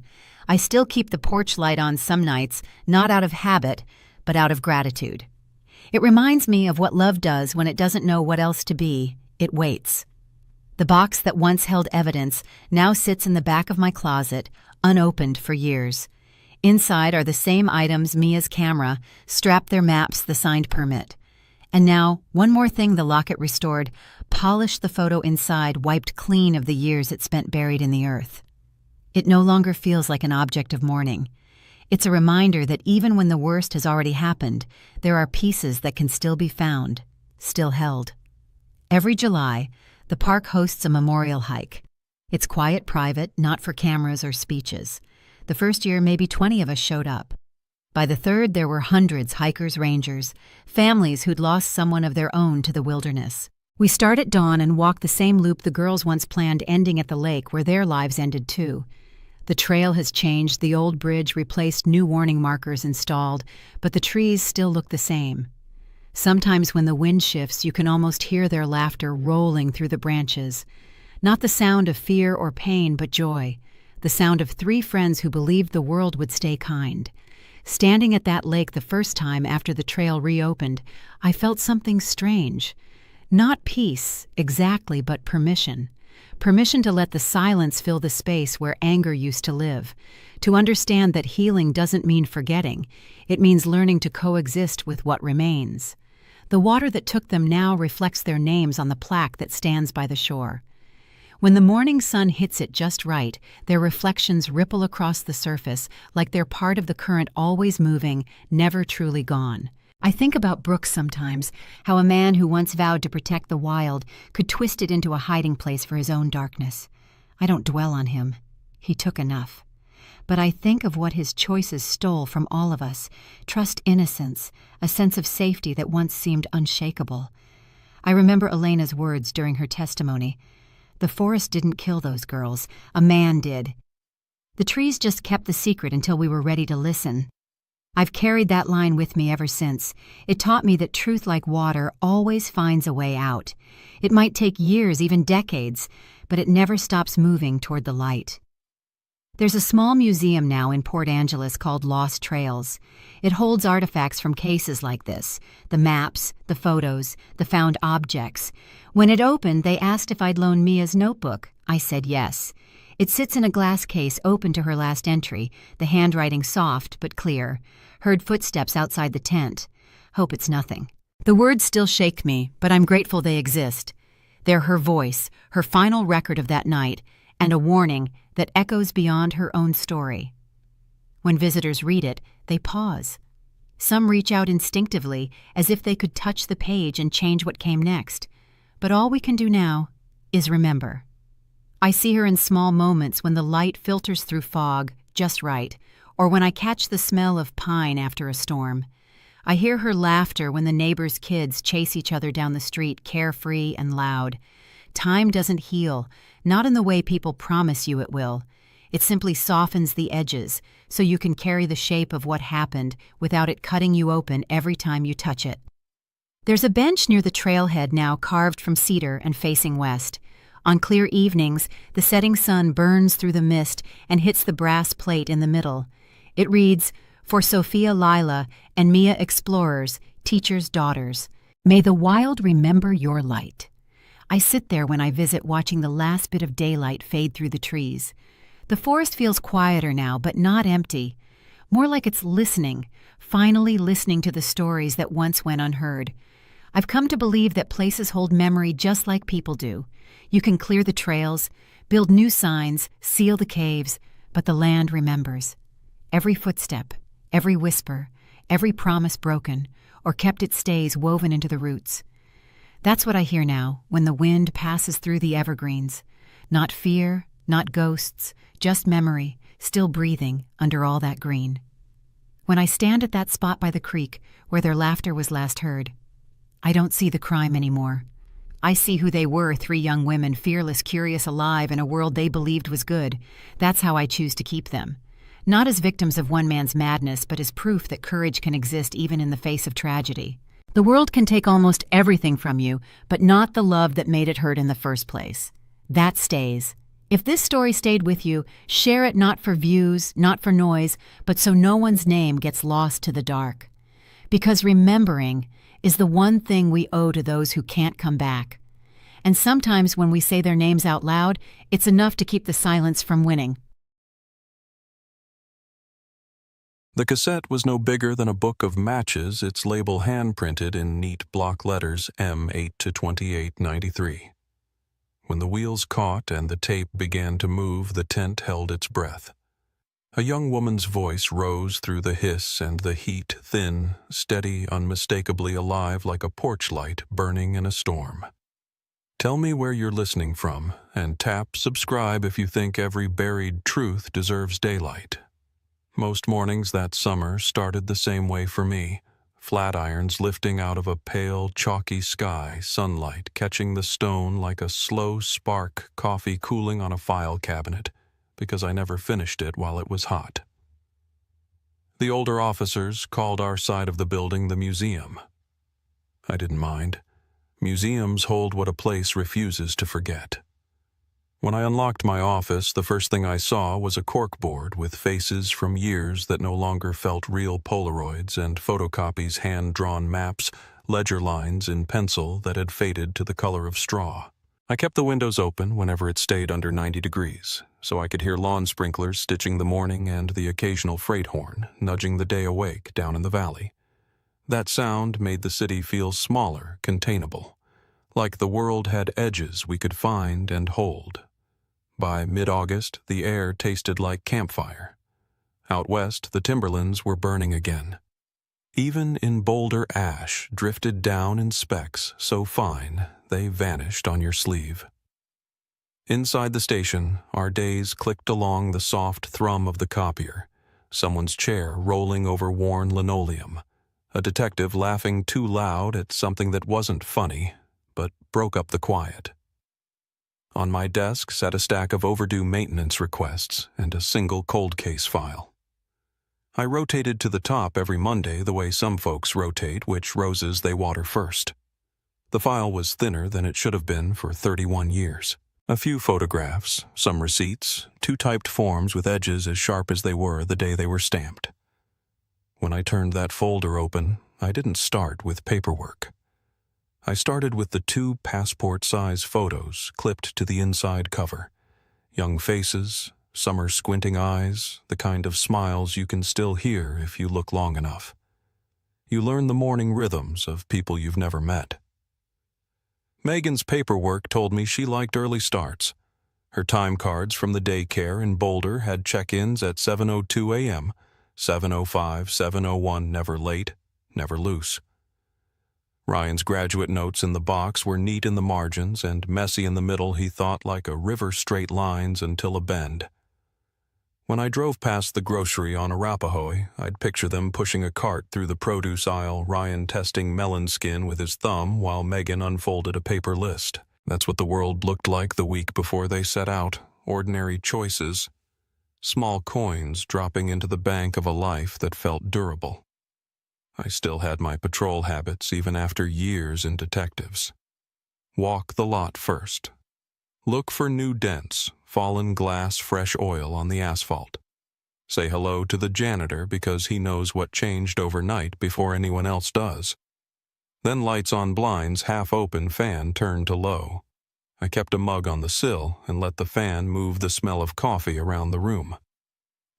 I still keep the porch light on some nights, not out of habit, but out of gratitude. It reminds me of what love does when it doesn't know what else to be. It waits. The box that once held evidence now sits in the back of my closet, unopened for years. Inside are the same items: Mia's camera, strapped, their maps, the signed permit. And now, one more thing the locket restored: polished the photo inside, wiped clean of the years it spent buried in the earth. It no longer feels like an object of mourning. It's a reminder that even when the worst has already happened, there are pieces that can still be found, still held. Every July, the park hosts a memorial hike. It's quiet, private, not for cameras or speeches. The first year, maybe 20 of us showed up. By the third, there were hundreds: hikers, rangers, families who'd lost someone of their own to the wilderness. We start at dawn and walk the same loop the girls once planned, ending at the lake where their lives ended too. The trail has changed, the old bridge replaced, new warning markers installed, but the trees still look the same. Sometimes when the wind shifts, you can almost hear their laughter rolling through the branches. Not the sound of fear or pain, but joy. The sound of 3 friends who believed the world would stay kind. Standing at that lake the first time after the trail reopened, I felt something strange. Not peace, exactly, but permission. Permission to let the silence fill the space where anger used to live. To understand that healing doesn't mean forgetting. It means learning to coexist with what remains. The water that took them now reflects their names on the plaque that stands by the shore. When the morning sun hits it just right, their reflections ripple across the surface like they're part of the current, always moving, never truly gone. I think about Brooks sometimes, how a man who once vowed to protect the wild could twist it into a hiding place for his own darkness. I don't dwell on him. He took enough. But I think of what his choices stole from all of us: trust, innocence, a sense of safety that once seemed unshakable. I remember Elena's words during her testimony. The forest didn't kill those girls. A man did. The trees just kept the secret until we were ready to listen. I've carried that line with me ever since. It taught me that truth, like water, always finds a way out. It might take years, even decades, but it never stops moving toward the light. There's a small museum now in Port Angeles called Lost Trails. It holds artifacts from cases like this: the maps, the photos, the found objects. When it opened, they asked if I'd loan Mia's notebook. I said yes. It sits in a glass case open to her last entry, the handwriting soft but clear. Heard footsteps outside the tent. Hope it's nothing. The words still shake me, but I'm grateful they exist. They're her voice, her final record of that night, and a warning that echoes beyond her own story. When visitors read it, they pause. Some reach out instinctively, as if they could touch the page and change what came next. But all we can do now is remember. I see her in small moments when the light filters through fog just right, or when I catch the smell of pine after a storm. I hear her laughter when the neighbors' kids chase each other down the street, carefree and loud. Time doesn't heal, not in the way people promise you it will. It simply softens the edges, so you can carry the shape of what happened without it cutting you open every time you touch it. There's a bench near the trailhead now, carved from cedar and facing west. On clear evenings, the setting sun burns through the mist and hits the brass plate in the middle. It reads, "For Sophia, Lila, and Mia Explorers, Teachers' Daughters. May the wild remember your light." I sit there when I visit, watching the last bit of daylight fade through the trees. The forest feels quieter now, but not empty. More like it's listening, finally listening to the stories that once went unheard. I've come to believe that places hold memory just like people do. You can clear the trails, build new signs, seal the caves, but the land remembers. Every footstep, every whisper, every promise broken, or kept it stays woven into the roots. That's what I hear now when the wind passes through the evergreens. Not fear, Not ghosts, just memory, still breathing under all that green. When I stand at that spot by the creek where their laughter was last heard, I don't see the crime anymore. I see who they were, 3 young women, fearless, curious, alive in a world they believed was good. That's how I choose to keep them. Not as victims of one man's madness, but as proof that courage can exist even in the face of tragedy. The world can take almost everything from you, but not the love that made it hurt in the first place. That stays. If this story stayed with you, share it not for views, not for noise, but so no one's name gets lost to the dark. Because remembering is the one thing we owe to those who can't come back. And sometimes when we say their names out loud, it's enough to keep the silence from winning. The cassette was no bigger than a book of matches, its label hand-printed in neat block letters M8 to 2893. When the wheels caught and the tape began to move, the tent held its breath. A young woman's voice rose through the hiss and the heat, thin, steady, unmistakably alive like a porch light burning in a storm. Tell me where you're listening from, and tap subscribe if you think every buried truth deserves daylight. Most mornings that summer started the same way for me. Flat irons lifting out of a pale, chalky sky, sunlight catching the stone like a slow spark, coffee cooling on a file cabinet, because I never finished it while it was hot. The older officers called our side of the building the museum. I didn't mind. Museums hold what a place refuses to forget. When I unlocked my office, the first thing I saw was a corkboard with faces from years that no longer felt real Polaroids and photocopies hand-drawn maps, ledger lines in pencil that had faded to the color of straw. I kept the windows open whenever it stayed under 90 degrees, so I could hear lawn sprinklers stitching the morning and the occasional freight horn nudging the day awake down in the valley. That sound made the city feel smaller, containable, like the world had edges we could find and hold. By mid-August, the air tasted like campfire. Out west, the timberlands were burning again. Even in boulder ash drifted down in specks so fine they vanished on your sleeve. Inside the station, our days clicked along the soft thrum of the copier, someone's chair rolling over worn linoleum, a detective laughing too loud at something that wasn't funny, but broke up the quiet. On my desk sat a stack of overdue maintenance requests and a single cold case file. I rotated to the top every Monday the way some folks rotate which roses they water first. The file was thinner than it should have been for 31 years. A few photographs, some receipts, 2 typed forms with edges as sharp as they were the day they were stamped. When I turned that folder open, I didn't start with paperwork. I started with the 2 passport-size photos clipped to the inside cover. Young faces, summer squinting eyes, the kind of smiles you can still hear if you look long enough. You learn the morning rhythms of people you've never met. Megan's paperwork told me she liked early starts. Her time cards from the daycare in Boulder had check-ins at 7:02 a.m., 7:05, 7:01, never late, never loose. Ryan's graduate notes in the box were neat in the margins and messy in the middle, he thought, like a river straight lines until a bend. When I drove past the grocery on Arapahoe, I'd picture them pushing a cart through the produce aisle, Ryan testing melon skin with his thumb while Megan unfolded a paper list. That's what the world looked like the week before they set out. Ordinary choices. Small coins dropping into the bank of a life that felt durable. I still had my patrol habits even after years in detectives. Walk the lot first. Look for new dents, fallen glass, fresh oil on the asphalt. Say hello to the janitor because he knows what changed overnight before anyone else does. Then lights on blinds, half open, fan turned to low. I kept a mug on the sill and let the fan move the smell of coffee around the room.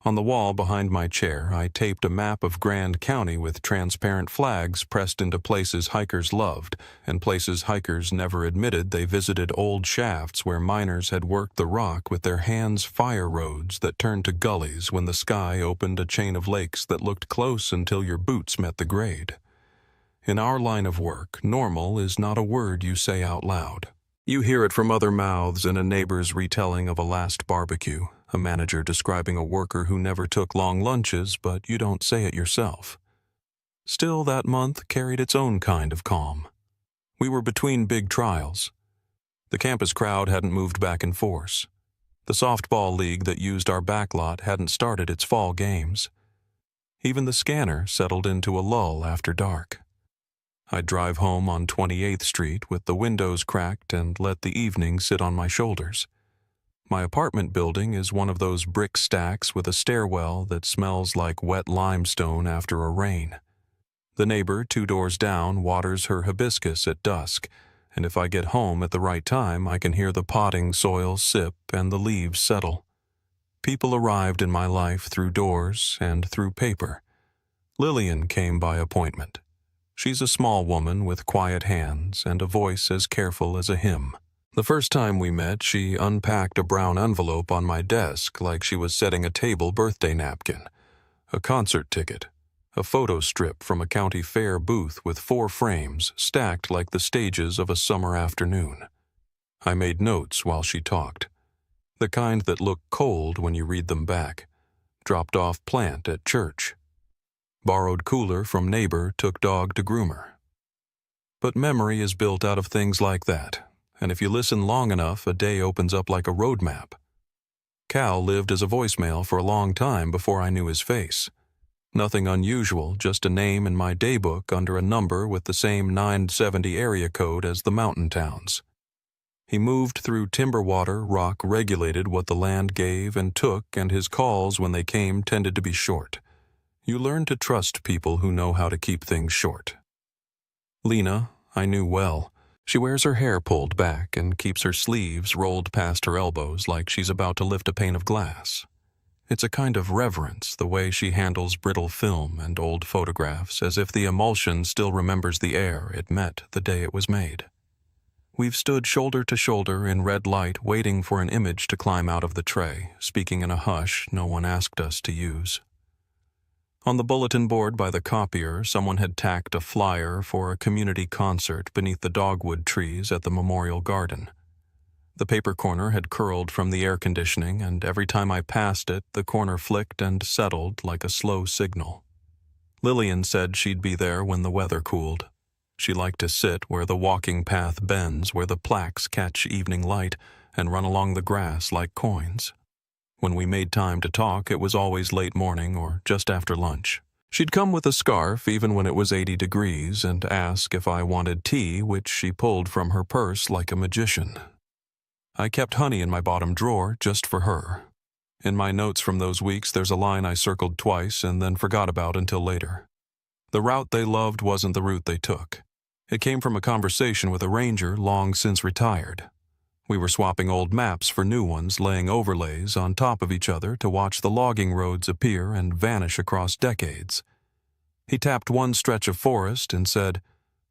On the wall behind my chair, I taped a map of Grand County with transparent flags pressed into places hikers loved and places hikers never admitted they visited, old shafts where miners had worked the rock with their hands, fire roads that turned to gullies when the sky opened a chain of lakes that looked close until your boots met the grade. In our line of work, normal is not a word you say out loud. You hear it from other mouths in a neighbor's retelling of a last barbecue, a manager describing a worker who never took long lunches, but you don't say it yourself. Still, that month carried its own kind of calm. We were between big trials. The campus crowd hadn't moved back in force. The softball league that used our backlot hadn't started its fall games. Even the scanner settled into a lull after dark. I'd drive home on 28th Street with the windows cracked and let the evening sit on my shoulders. My apartment building is one of those brick stacks with a stairwell that smells like wet limestone after a rain. The neighbor 2 doors down waters her hibiscus at dusk, and if I get home at the right time, I can hear the potting soil sip and the leaves settle. People arrived in my life through doors and through paper. Lillian came by appointment. She's a small woman with quiet hands and a voice as careful as a hymn. The first time we met, she unpacked a brown envelope on my desk like she was setting a table birthday napkin. A concert ticket. A photo strip from a county fair booth with 4 frames stacked like the stages of a summer afternoon. I made notes while she talked. The kind that look cold when you read them back. Dropped off plant at church. Borrowed cooler from neighbor, took dog to groomer. But memory is built out of things like that, and if you listen long enough, a day opens up like a road map. Cal lived as a voicemail for a long time before I knew his face. Nothing unusual, just a name in my daybook under a number with the same 970 area code as the mountain towns. He moved through timber water, rock regulated what the land gave and took, and his calls when they came tended to be short. You learn to trust people who know how to keep things short. Lena, I knew well. She wears her hair pulled back and keeps her sleeves rolled past her elbows like she's about to lift a pane of glass. It's a kind of reverence, the way she handles brittle film and old photographs, as if the emulsion still remembers the air it met the day it was made. We've stood shoulder to shoulder in red light waiting for an image to climb out of the tray, speaking in a hush no one asked us to use. On the bulletin board by the copier, someone had tacked a flyer for a community concert beneath the dogwood trees at the Memorial Garden. The paper corner had curled from the air conditioning, and every time I passed it, the corner flicked and settled like a slow signal. Lillian said she'd be there when the weather cooled. She liked to sit where the walking path bends, where the plaques catch evening light and run along the grass like coins. When we made time to talk, it was always late morning or just after lunch. She'd come with a scarf even when it was 80 degrees and ask if I wanted tea, which she pulled from her purse like a magician. I kept honey in my bottom drawer just for her. In my notes from those weeks, there's a line I circled twice and then forgot about until later. The route they loved wasn't the route they took. It came from a conversation with a ranger long since retired. We were swapping old maps for new ones, laying overlays on top of each other to watch the logging roads appear and vanish across decades. He tapped one stretch of forest and said,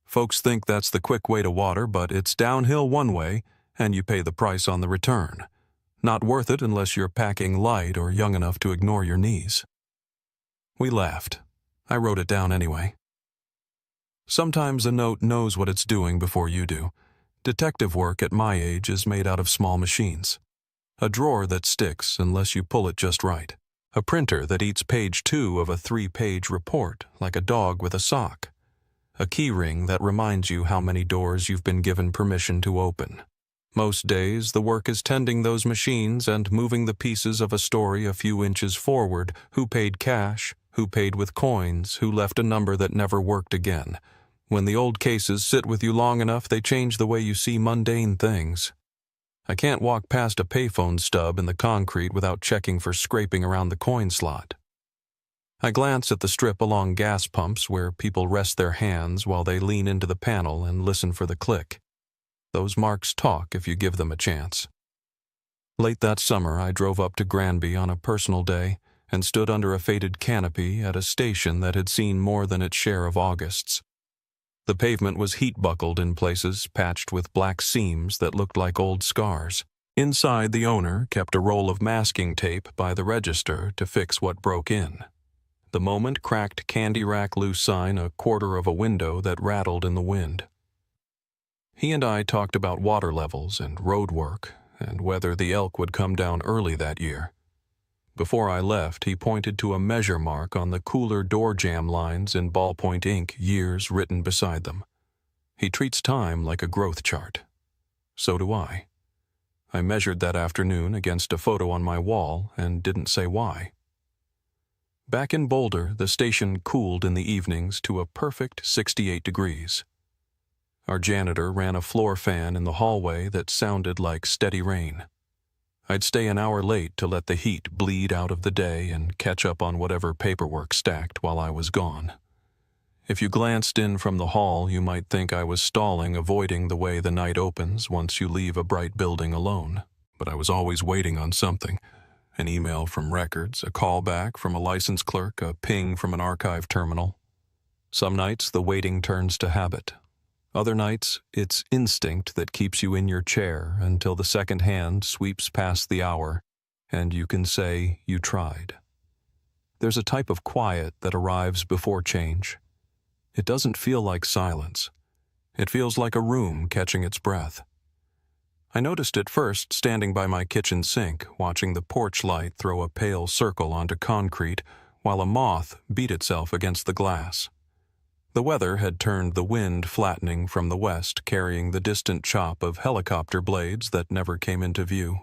"Folks think that's the quick way to water, but it's downhill one way, and you pay the price on the return. Not worth it unless you're packing light or young enough to ignore your knees." We laughed. I wrote it down anyway. Sometimes a note knows what it's doing before you do. Detective work at my age is made out of small machines. A drawer that sticks unless you pull it just right. A printer that eats page 2 of a 3-page report like a dog with a sock. A key ring that reminds you how many doors you've been given permission to open. Most days, the work is tending those machines and moving the pieces of a story a few inches forward. Who paid cash, who paid with coins, who left a number that never worked again. When the old cases sit with you long enough, they change the way you see mundane things. I can't walk past a payphone stub in the concrete without checking for scraping around the coin slot. I glance at the strip along gas pumps where people rest their hands while they lean into the panel and listen for the click. Those marks talk if you give them a chance. Late that summer, I drove up to Granby on a personal day and stood under a faded canopy at a station that had seen more than its share of Augusts. The pavement was heat-buckled in places, patched with black seams that looked like old scars. Inside, the owner kept a roll of masking tape by the register to fix what broke in. The moment cracked candy rack loose sign a quarter of a window that rattled in the wind. He and I talked about water levels and road work and whether the elk would come down early that year. Before I left, he pointed to a measure mark on the cooler door jamb lines in ballpoint ink, years written beside them. He treats time like a growth chart. So do I. I measured that afternoon against a photo on my wall and didn't say why. Back in Boulder, the station cooled in the evenings to a perfect 68 degrees. Our janitor ran a floor fan in the hallway that sounded like steady rain. I'd stay an hour late to let the heat bleed out of the day and catch up on whatever paperwork stacked while I was gone. If you glanced in from the hall, you might think I was stalling, avoiding the way the night opens once you leave a bright building alone. But I was always waiting on something. An email from records, a call back from a license clerk, a ping from an archive terminal. Some nights the waiting turns to habit. Other nights, it's instinct that keeps you in your chair until the second hand sweeps past the hour and you can say you tried. There's a type of quiet that arrives before change. It doesn't feel like silence. It feels like a room catching its breath. I noticed it first standing by my kitchen sink, watching the porch light throw a pale circle onto concrete while a moth beat itself against the glass. The weather had turned the wind flattening from the west, carrying the distant chop of helicopter blades that never came into view.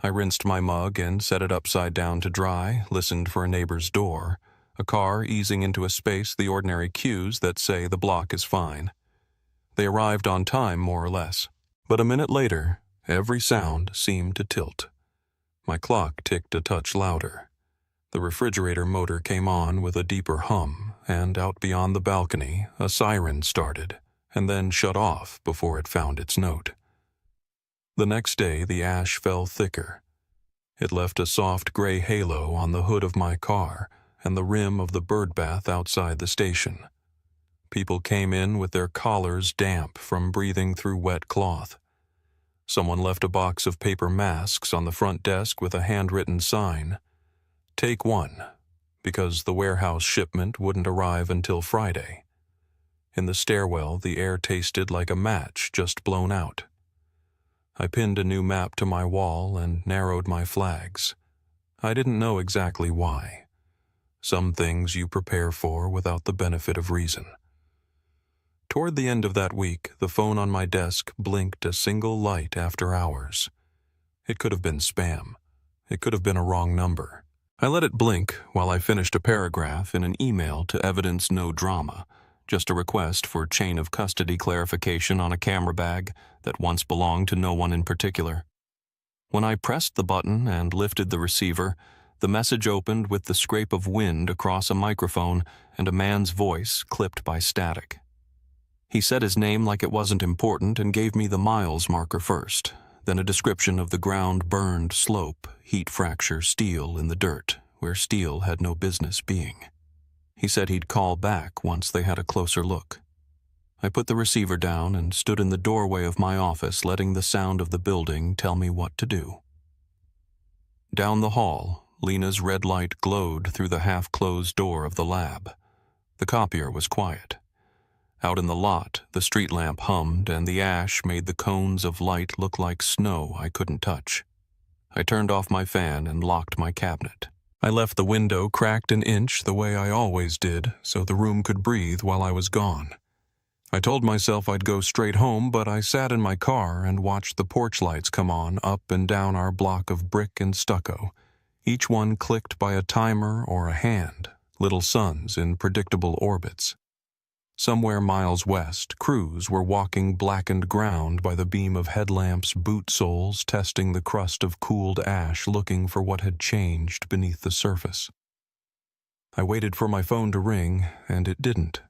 I rinsed my mug and set it upside down to dry, listened for a neighbor's door, a car easing into a space, the ordinary cues that say the block is fine. They arrived on time, more or less. But a minute later, every sound seemed to tilt. My clock ticked a touch louder. The refrigerator motor came on with a deeper hum, and out beyond the balcony, a siren started, and then shut off before it found its note. The next day, the ash fell thicker. It left a soft gray halo on the hood of my car and the rim of the birdbath outside the station. People came in with their collars damp from breathing through wet cloth. Someone left a box of paper masks on the front desk with a handwritten sign, "Take one," because the warehouse shipment wouldn't arrive until Friday. In the stairwell, the air tasted like a match just blown out. I pinned a new map to my wall and narrowed my flags. I didn't know exactly why. Some things you prepare for without the benefit of reason. Toward the end of that week, the phone on my desk blinked a single light after hours. It could have been spam. It could have been a wrong number. I let it blink while I finished a paragraph in an email to evidence no drama, just a request for chain of custody clarification on a camera bag that once belonged to no one in particular. When I pressed the button and lifted the receiver, the message opened with the scrape of wind across a microphone and a man's voice clipped by static. He said his name like it wasn't important and gave me the miles marker first, then a description of the ground-burned slope, heat fracture steel in the dirt, where steel had no business being. He said he'd call back once they had a closer look. I put the receiver down and stood in the doorway of my office, letting the sound of the building tell me what to do. Down the hall, Lena's red light glowed through the half-closed door of the lab. The copier was quiet. Out in the lot, the street lamp hummed and the ash made the cones of light look like snow I couldn't touch. I turned off my fan and locked my cabinet. I left the window cracked an inch the way I always did so the room could breathe while I was gone. I told myself I'd go straight home, but I sat in my car and watched the porch lights come on up and down our block of brick and stucco, each one clicked by a timer or a hand, little suns in predictable orbits. Somewhere miles west, crews were walking blackened ground by the beam of headlamps' boot soles, testing the crust of cooled ash, looking for what had changed beneath the surface. I waited for my phone to ring, and it didn't.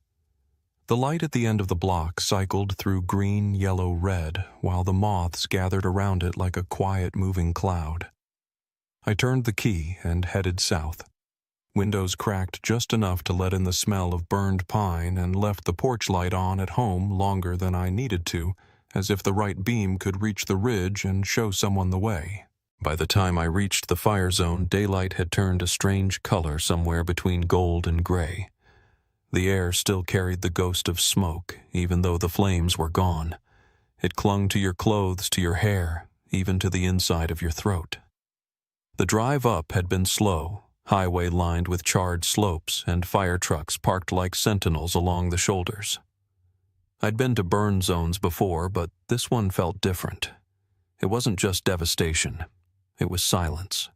The light at the end of the block cycled through green, yellow, red, while the moths gathered around it like a quiet moving cloud. I turned the key and headed south. Windows cracked just enough to let in the smell of burned pine and left the porch light on at home longer than I needed to, as if the right beam could reach the ridge and show someone the way. By the time I reached the fire zone, daylight had turned a strange color somewhere between gold and gray. The air still carried the ghost of smoke, even though the flames were gone. It clung to your clothes, to your hair, even to the inside of your throat. The drive up had been slow, highway lined with charred slopes and fire trucks parked like sentinels along the shoulders. I'd been to burn zones before, but this one felt different. It wasn't just devastation. It was silence.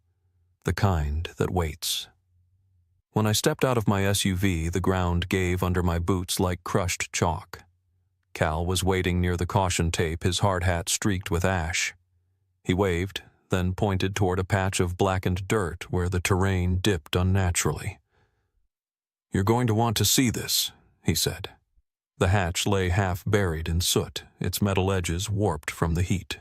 The kind that waits. When I stepped out of my SUV, the ground gave under my boots like crushed chalk. Cal was waiting near the caution tape, his hard hat streaked with ash. He waved, then pointed toward a patch of blackened dirt where the terrain dipped unnaturally. "You're going to want to see this," he said. The hatch lay half buried in soot, its metal edges warped from the heat.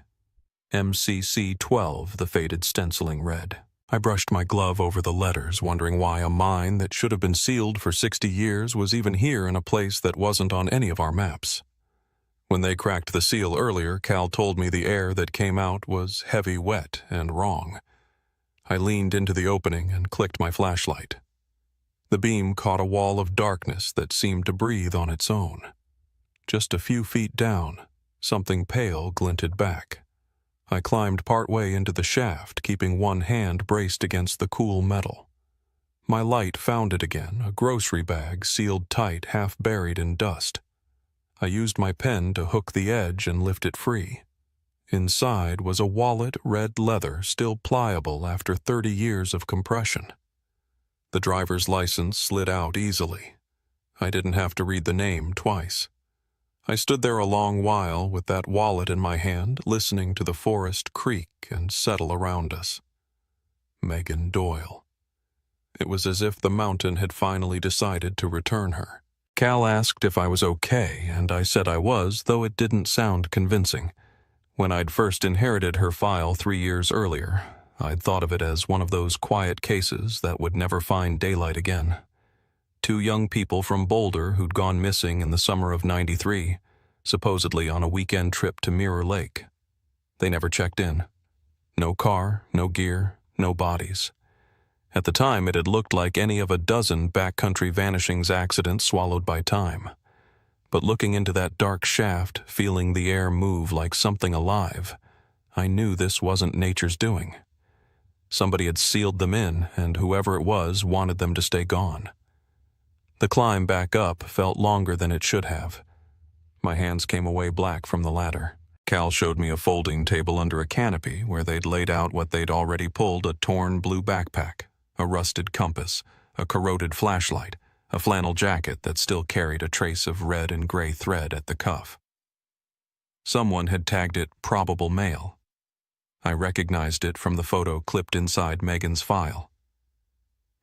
MCC-12, the faded stenciling read. I brushed my glove over the letters, wondering why a mine that should have been sealed for 60 years was even here in a place that wasn't on any of our maps. When they cracked the seal earlier, Cal told me the air that came out was heavy, wet, and wrong. I leaned into the opening and clicked my flashlight. The beam caught a wall of darkness that seemed to breathe on its own. Just a few feet down, something pale glinted back. I climbed partway into the shaft, keeping one hand braced against the cool metal. My light found it again, a grocery bag sealed tight, half buried in dust. I used my pen to hook the edge and lift it free. Inside was a wallet, red leather, still pliable after 30 years of compression. The driver's license slid out easily. I didn't have to read the name twice. I stood there a long while with that wallet in my hand, listening to the forest creak and settle around us. Megan Doyle. It was as if the mountain had finally decided to return her. Cal asked if I was okay, and I said I was, though it didn't sound convincing. When I'd first inherited her file 3 years earlier, I'd thought of it as one of those quiet cases that would never find daylight again. 2 young people from Boulder who'd gone missing in the summer of '93, supposedly on a weekend trip to Mirror Lake. They never checked in. No car, no gear, no bodies. At the time, it had looked like any of a dozen backcountry vanishings accidents swallowed by time. But looking into that dark shaft, feeling the air move like something alive, I knew this wasn't nature's doing. Somebody had sealed them in, and whoever it was wanted them to stay gone. The climb back up felt longer than it should have. My hands came away black from the ladder. Cal showed me a folding table under a canopy where they'd laid out what they'd already pulled: a torn blue backpack, a rusted compass, a corroded flashlight, a flannel jacket that still carried a trace of red and gray thread at the cuff. Someone had tagged it probable male. I recognized it from the photo clipped inside Megan's file.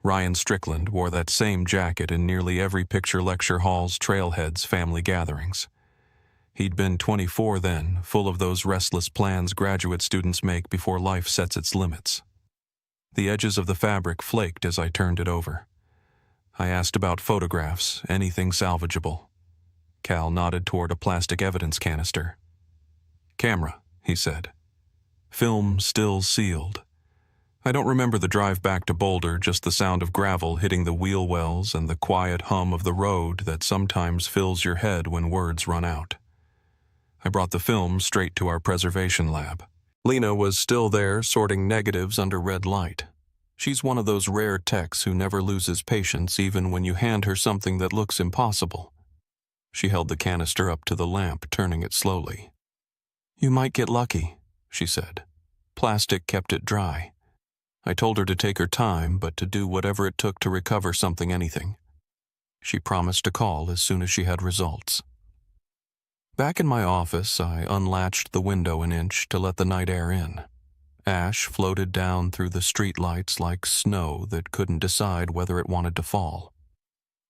Ryan Strickland wore that same jacket in nearly every picture lecture hall's trailheads family gatherings. He'd been 24 then, full of those restless plans graduate students make before life sets its limits. The edges of the fabric flaked as I turned it over. I asked about photographs, anything salvageable. Cal nodded toward a plastic evidence canister. "Camera," he said. "Film still sealed." I don't remember the drive back to Boulder, just the sound of gravel hitting the wheel wells and the quiet hum of the road that sometimes fills your head when words run out. I brought the film straight to our preservation lab. Lena was still there, sorting negatives under red light. She's one of those rare techs who never loses patience even when you hand her something that looks impossible. She held the canister up to the lamp, turning it slowly. "You might get lucky," she said. "Plastic kept it dry." I told her to take her time, but to do whatever it took to recover anything. She promised to call as soon as she had results. Back in my office, I unlatched the window an inch to let the night air in. Ash floated down through the streetlights like snow that couldn't decide whether it wanted to fall.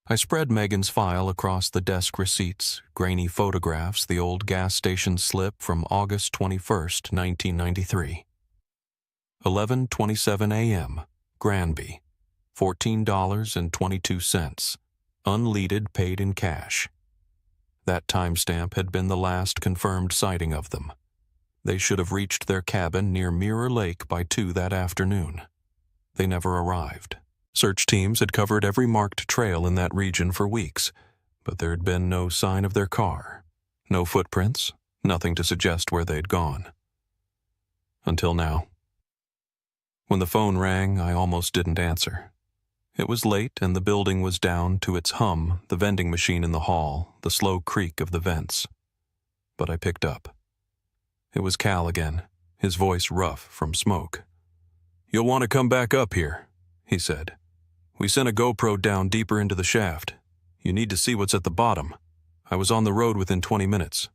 I spread Megan's file across the desk receipts, grainy photographs, the old gas station slip from August 21st, 1993. 11:27 a.m., Granby, $14.22, unleaded, paid in cash. That timestamp had been the last confirmed sighting of them. They should have reached their cabin near Mirror Lake by 2 that afternoon. They never arrived. Search teams had covered every marked trail in that region for weeks, but there had been no sign of their car. No footprints, Nothing to suggest where they'd gone. Until now. When the phone rang, I almost didn't answer. It was late and the building was down to its hum, the vending machine in the hall, the slow creak of the vents. But I picked up. It was Cal again, his voice rough from smoke. "You'll want to come back up here," he said. "We sent a GoPro down deeper into the shaft. You need to see what's at the bottom. I was on the road within 20 minutes.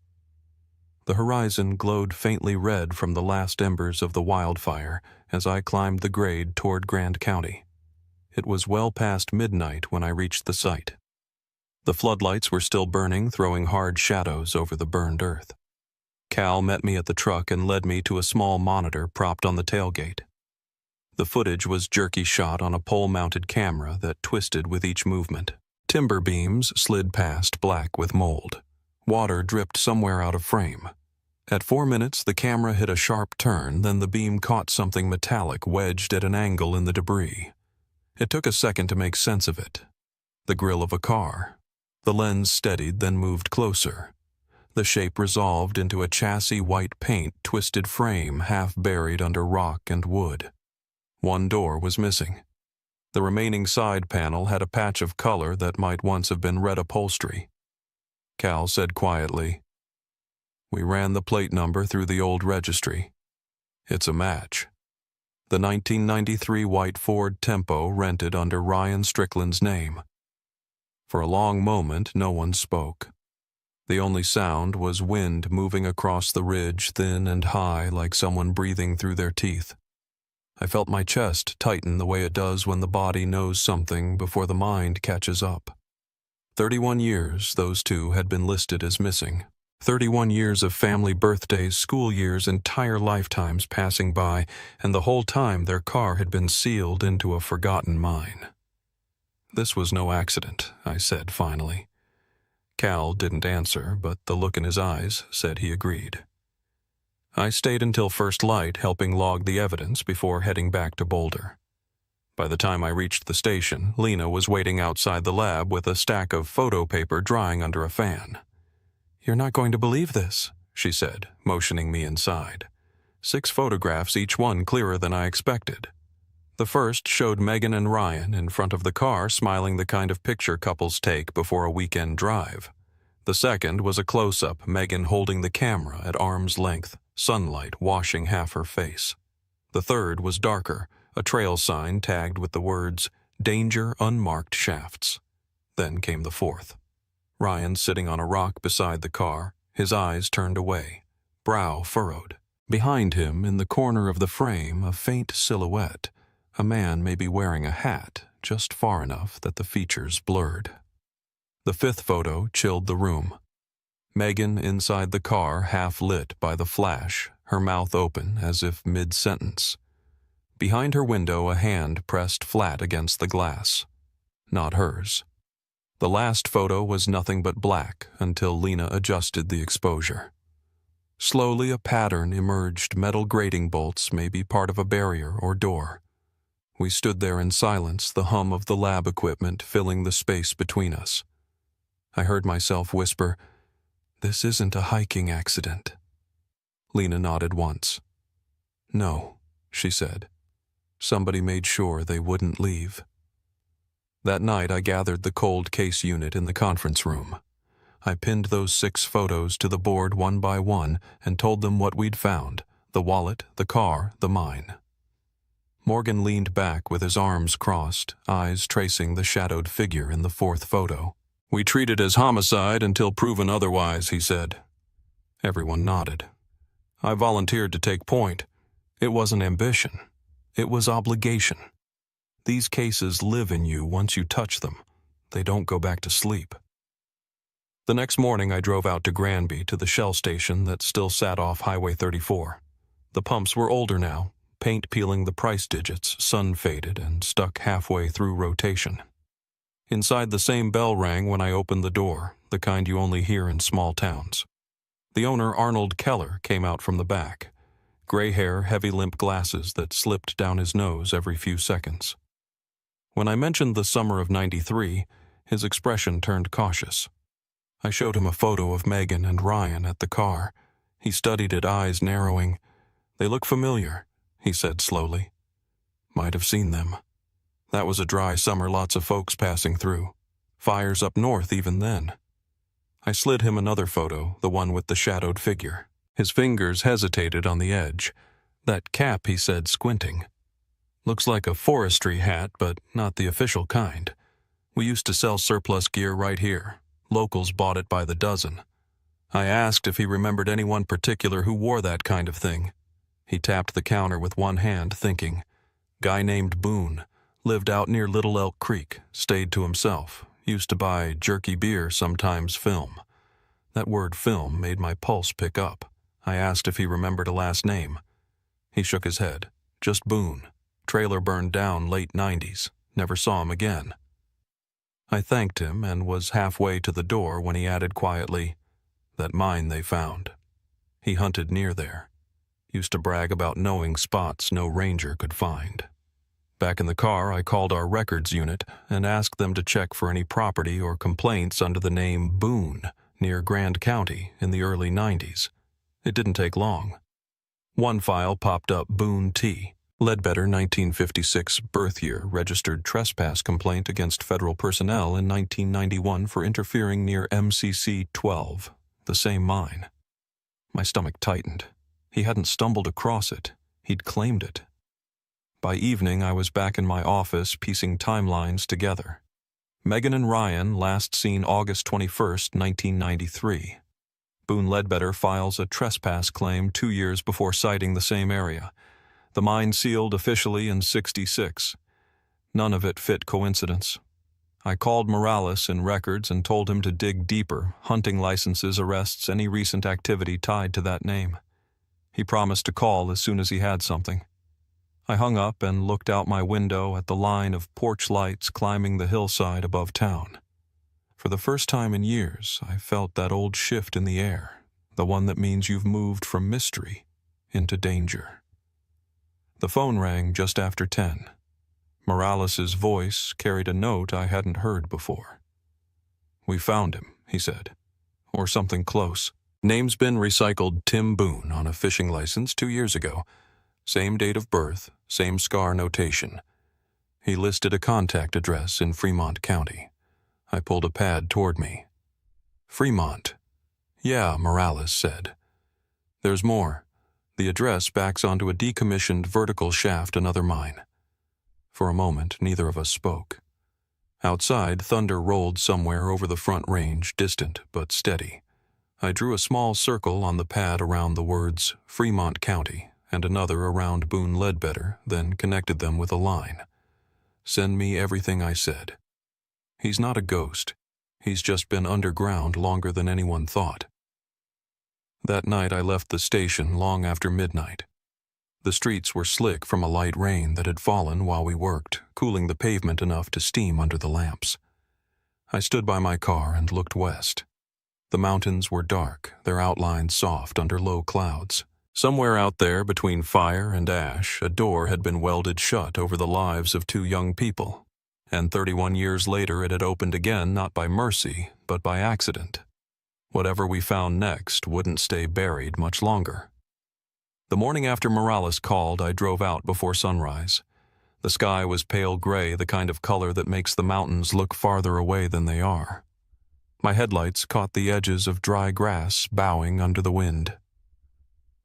The horizon glowed faintly red from the last embers of the wildfire as I climbed the grade toward Grand County. It was well past midnight when I reached the site. The floodlights were still burning, throwing hard shadows over the burned earth. Cal met me at the truck and led me to a small monitor propped on the tailgate. The footage was jerky shot on a pole-mounted camera that twisted with each movement. Timber beams slid past, black with mold. Water dripped somewhere out of frame. At 4 minutes, the camera hit a sharp turn, then the beam caught something metallic wedged at an angle in the debris. It took a second to make sense of it. The grille of a car. The lens steadied, then moved closer. The shape resolved into a chassis white paint twisted frame half buried under rock and wood. One door was missing. The remaining side panel had a patch of color that might once have been red upholstery. Cal said quietly, "We ran the plate number through the old registry. It's a match. The 1993 white Ford Tempo rented under Ryan Strickland's name." For a long moment, no one spoke. The only sound was wind moving across the ridge, thin and high, like someone breathing through their teeth. I felt my chest tighten the way it does when the body knows something before the mind catches up. 31 years those two had been listed as missing. 31 years of family birthdays, school years, entire lifetimes passing by, and the whole time their car had been sealed into a forgotten mine. "This was no accident," I said finally. Cal didn't answer, but the look in his eyes said he agreed. I stayed until first light, helping log the evidence before heading back to Boulder. By the time I reached the station, Lena was waiting outside the lab with a stack of photo paper drying under a fan. "You're not going to believe this," she said, motioning me inside. 6 photographs, each one clearer than I expected. The first showed Megan and Ryan in front of the car, smiling the kind of picture couples take before a weekend drive. The second was a close-up, Megan holding the camera at arm's length, sunlight washing half her face. The third was darker, a trail sign tagged with the words, "Danger Unmarked Shafts." Then came the fourth. Ryan sitting on a rock beside the car, his eyes turned away, brow furrowed. Behind him, in the corner of the frame, a faint silhouette. A man may be wearing a hat, just far enough that the features blurred. The fifth photo chilled the room. Megan inside the car, half lit by the flash, her mouth open as if mid-sentence. Behind her window, a hand pressed flat against the glass. Not hers. The last photo was nothing but black until Lena adjusted the exposure. Slowly a pattern emerged, metal grating bolts, maybe part of a barrier or door. We stood there in silence, the hum of the lab equipment filling the space between us. I heard myself whisper, "This isn't a hiking accident." Lena nodded once. "No," she said. "Somebody made sure they wouldn't leave." That night I gathered the cold case unit in the conference room. I pinned those 6 photos to the board one by one and told them what we'd found, the wallet, the car, the mine. Morgan leaned back with his arms crossed, eyes tracing the shadowed figure in the 4th photo. "We treat it as homicide until proven otherwise," he said. Everyone nodded. I volunteered to take point. It wasn't ambition. It was obligation. These cases live in you once you touch them. They don't go back to sleep. The next morning I drove out to Granby to the Shell station that still sat off Highway 34. The pumps were older now, paint peeling the price digits, sun-faded and stuck halfway through rotation. Inside, the same bell rang when I opened the door, the kind you only hear in small towns. The owner, Arnold Keller, came out from the back. Gray hair, heavy limp glasses that slipped down his nose every few seconds. When I mentioned the summer of '93, his expression turned cautious. I showed him a photo of Megan and Ryan at the car. He studied it, eyes narrowing. "They look familiar," he said slowly. "Might have seen them. That was a dry summer, lots of folks passing through. Fires up north even then." I slid him another photo, the one with the shadowed figure. His fingers hesitated on the edge. "That cap," he said, squinting. "Looks like a forestry hat, but not the official kind. We used to sell surplus gear right here. Locals bought it by the dozen." I asked if he remembered anyone particular who wore that kind of thing. He tapped the counter with one hand, thinking. "Guy named Boone. Lived out near Little Elk Creek. Stayed to himself. Used to buy jerky beer, sometimes film." That word film made my pulse pick up. I asked if he remembered a last name. He shook his head. "Just Boone. Trailer burned down late 90s. Never saw him again." I thanked him and was halfway to the door when he added quietly, "That mine they found. He hunted near there. Used to brag about knowing spots no ranger could find." Back in the car, I called our records unit and asked them to check for any property or complaints under the name Boone near Grand County in the early 90s. It didn't take long. One file popped up, Boone T. Ledbetter 1956 birth year, registered trespass complaint against federal personnel in 1991 for interfering near MCC 12, the same mine. My stomach tightened. He hadn't stumbled across it. He'd claimed it. By evening, I was back in my office piecing timelines together. Megan and Ryan last seen August 21st, 1993. Boone Ledbetter files a trespass claim 2 years before sighting the same area. The mine sealed officially in '66. None of it fit coincidence. I called Morales in records and told him to dig deeper, hunting licenses, arrests, any recent activity tied to that name. He promised to call as soon as he had something. I hung up and looked out my window at the line of porch lights climbing the hillside above town. For the first time in years, I felt that old shift in the air, the one that means you've moved from mystery into danger. The phone rang just after 10. Morales's voice carried a note I hadn't heard before. "We found him," he said. "Or something close. Name's been recycled, Tim Boone, on a fishing license 2 years ago. Same date of birth, same scar notation. He listed a contact address in Fremont County." I pulled a pad toward me. "Fremont." "Yeah," Morales said. "There's more. The address backs onto a decommissioned vertical shaft, another mine." For a moment, neither of us spoke. Outside, thunder rolled somewhere over the front range, distant but steady. I drew a small circle on the pad around the words Fremont County and another around Boone Ledbetter, then connected them with a line. "Send me everything I said. He's not a ghost. He's just been underground longer than anyone thought." That night I left the station long after midnight. The streets were slick from a light rain that had fallen while we worked, cooling the pavement enough to steam under the lamps. I stood by my car and looked west. The mountains were dark, their outlines soft under low clouds. Somewhere out there between fire and ash, a door had been welded shut over the lives of 2 young people. And 31 years later it had opened again, not by mercy, but by accident. Whatever we found next wouldn't stay buried much longer. The morning after Morales called, I drove out before sunrise. The sky was pale gray, the kind of color that makes the mountains look farther away than they are. My headlights caught the edges of dry grass bowing under the wind.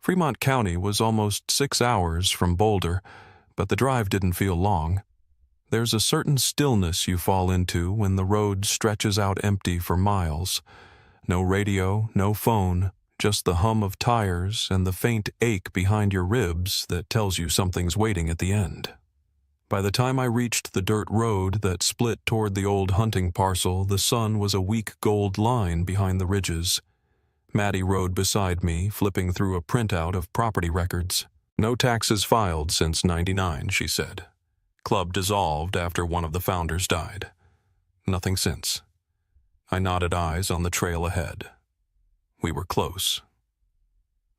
Fremont County was almost 6 hours from Boulder, but the drive didn't feel long. There's a certain stillness you fall into when the road stretches out empty for miles. No radio, no phone, just the hum of tires and the faint ache behind your ribs that tells you something's waiting at the end. By the time I reached the dirt road that split toward the old hunting parcel, the sun was a weak gold line behind the ridges. Maddie rode beside me, flipping through a printout of property records. "No taxes filed since '99, she said. Club dissolved after one of the founders died. Nothing since." I nodded, eyes on the trail ahead. We were close.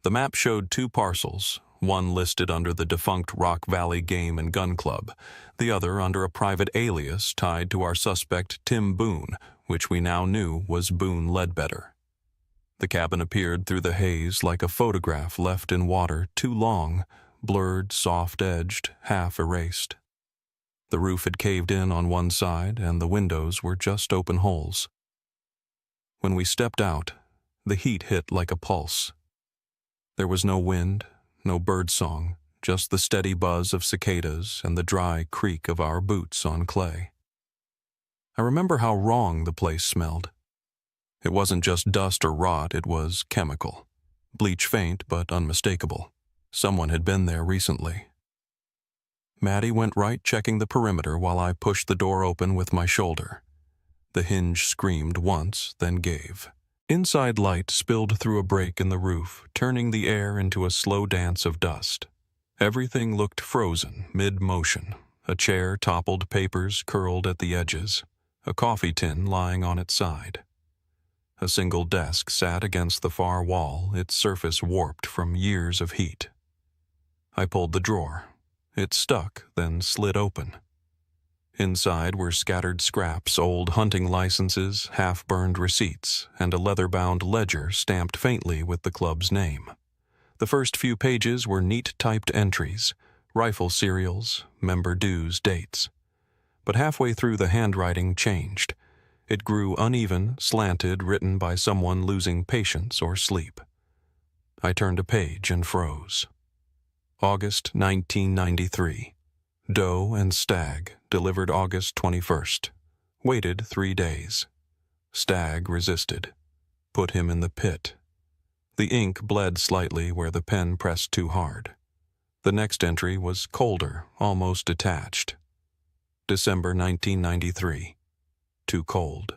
The map showed 2 parcels, one listed under the defunct Rock Valley Game and Gun Club, the other under a private alias tied to our suspect Tim Boone, which we now knew was Boone Ledbetter. The cabin appeared through the haze like a photograph left in water too long, blurred, soft-edged, half erased. The roof had caved in on one side, and the windows were just open holes. When we stepped out, the heat hit like a pulse. There was no wind, no birdsong, just the steady buzz of cicadas and the dry creak of our boots on clay. I remember how wrong the place smelled. It wasn't just dust or rot, it was chemical. Bleach faint, but unmistakable. Someone had been there recently. Maddie went right checking the perimeter while I pushed the door open with my shoulder. The hinge screamed once, then gave. Inside light spilled through a break in the roof, turning the air into a slow dance of dust. Everything looked frozen, mid-motion. A chair toppled, papers curled at the edges, a coffee tin lying on its side. A single desk sat against the far wall, its surface warped from years of heat. I pulled the drawer. It stuck, then slid open. Inside were scattered scraps, old hunting licenses, half-burned receipts, and a leather-bound ledger stamped faintly with the club's name. The first few pages were neat typed entries, rifle serials, member dues, dates. But halfway through the handwriting changed. It grew uneven, slanted, written by someone losing patience or sleep. I turned a page and froze. August 1993. Doe and stag, delivered August 21st. Waited 3 days. Stag resisted. Put him in the pit. The ink bled slightly where the pen pressed too hard. The next entry was colder, almost detached. December 1993. Too cold.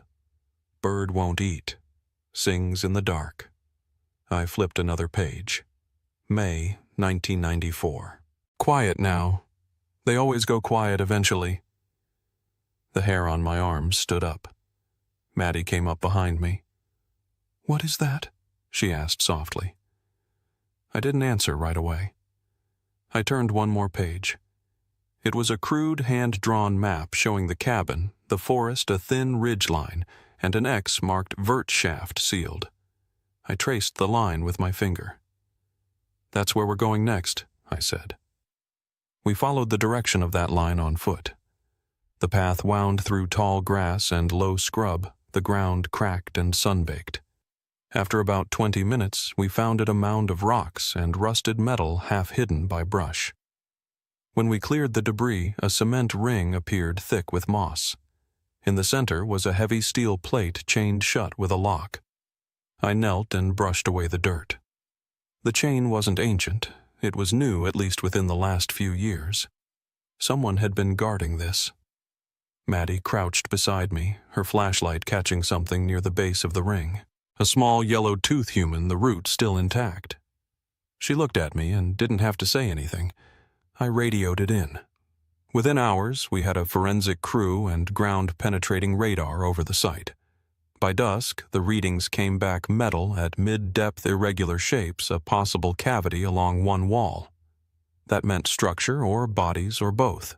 Bird won't eat. Sings in the dark. I flipped another page. May 1994. Quiet now. They always go quiet eventually. The hair on my arms stood up. Maddie came up behind me. "What is that?" she asked softly. I didn't answer right away. I turned one more page. It was a crude hand-drawn map showing the cabin, the forest a thin ridge line, and an X marked vert shaft sealed. I traced the line with my finger. "That's where we're going next," I said. We followed the direction of that line on foot. The path wound through tall grass and low scrub, the ground cracked and sun-baked. After about 20 minutes, we found it a mound of rocks and rusted metal half hidden by brush. When we cleared the debris, a cement ring appeared thick with moss. In the center was a heavy steel plate chained shut with a lock. I knelt and brushed away the dirt. The chain wasn't ancient. It was new, at least within the last few years. Someone had been guarding this. Maddie crouched beside me, her flashlight catching something near the base of the ring. A small yellow-toothed human, the root still intact. She looked at me and didn't have to say anything. I radioed it in. Within hours, we had a forensic crew and ground-penetrating radar over the site. By dusk, the readings came back metal at mid-depth irregular shapes, a possible cavity along one wall. That meant structure or bodies or both.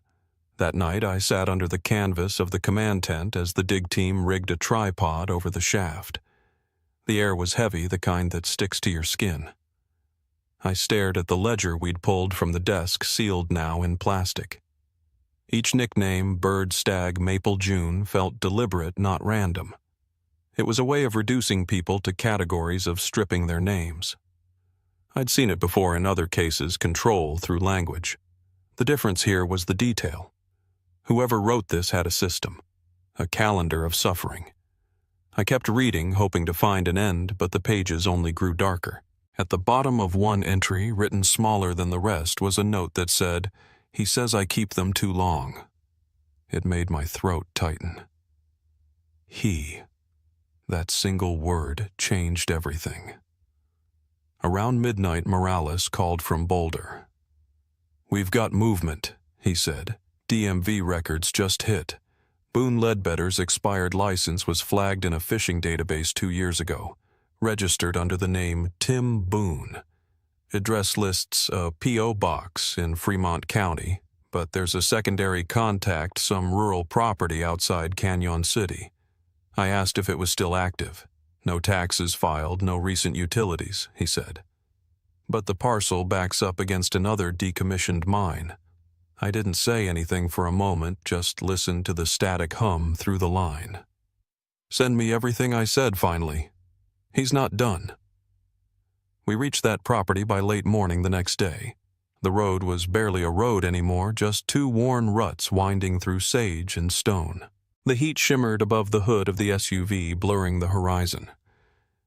That night, I sat under the canvas of the command tent as the dig team rigged a tripod over the shaft. The air was heavy, the kind that sticks to your skin. I stared at the ledger we'd pulled from the desk, sealed now in plastic. Each nickname, Bird, Stag, Maple, June, felt deliberate, not random. It was a way of reducing people to categories of stripping their names. I'd seen it before in other cases, control through language. The difference here was the detail. Whoever wrote this had a system, a calendar of suffering. I kept reading, hoping to find an end, but the pages only grew darker. At the bottom of one entry, written smaller than the rest, was a note that said, "He says I keep them too long." It made my throat tighten. He. That single word changed everything. Around midnight, Morales called from Boulder. "We've got movement," he said. "DMV records just hit. Boone Ledbetter's expired license was flagged in a phishing database 2 years ago, registered under the name Tim Boone. Address lists a P.O. box in Fremont County, but there's a secondary contact, some rural property outside Canyon City. I asked if it was still active. No taxes filed, no recent utilities, he said. But the parcel backs up against another decommissioned mine. I didn't say anything for a moment, just listened to the static hum through the line. Send me everything, I said finally. He's not done. We reached that property by late morning the next day. The road was barely a road anymore, just two worn ruts winding through sage and stone. The heat shimmered above the hood of the SUV, blurring the horizon.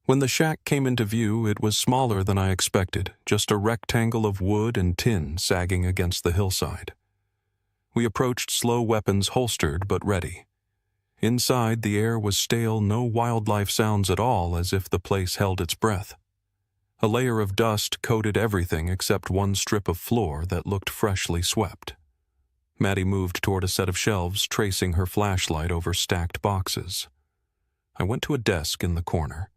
When the shack came into view, it was smaller than I expected, just a rectangle of wood and tin sagging against the hillside. We approached, slow, weapons holstered but ready. Inside, the air was stale, no wildlife sounds at all, as if the place held its breath. A layer of dust coated everything except one strip of floor that looked freshly swept. Maddie moved toward a set of shelves, tracing her flashlight over stacked boxes. I went to a desk in the corner.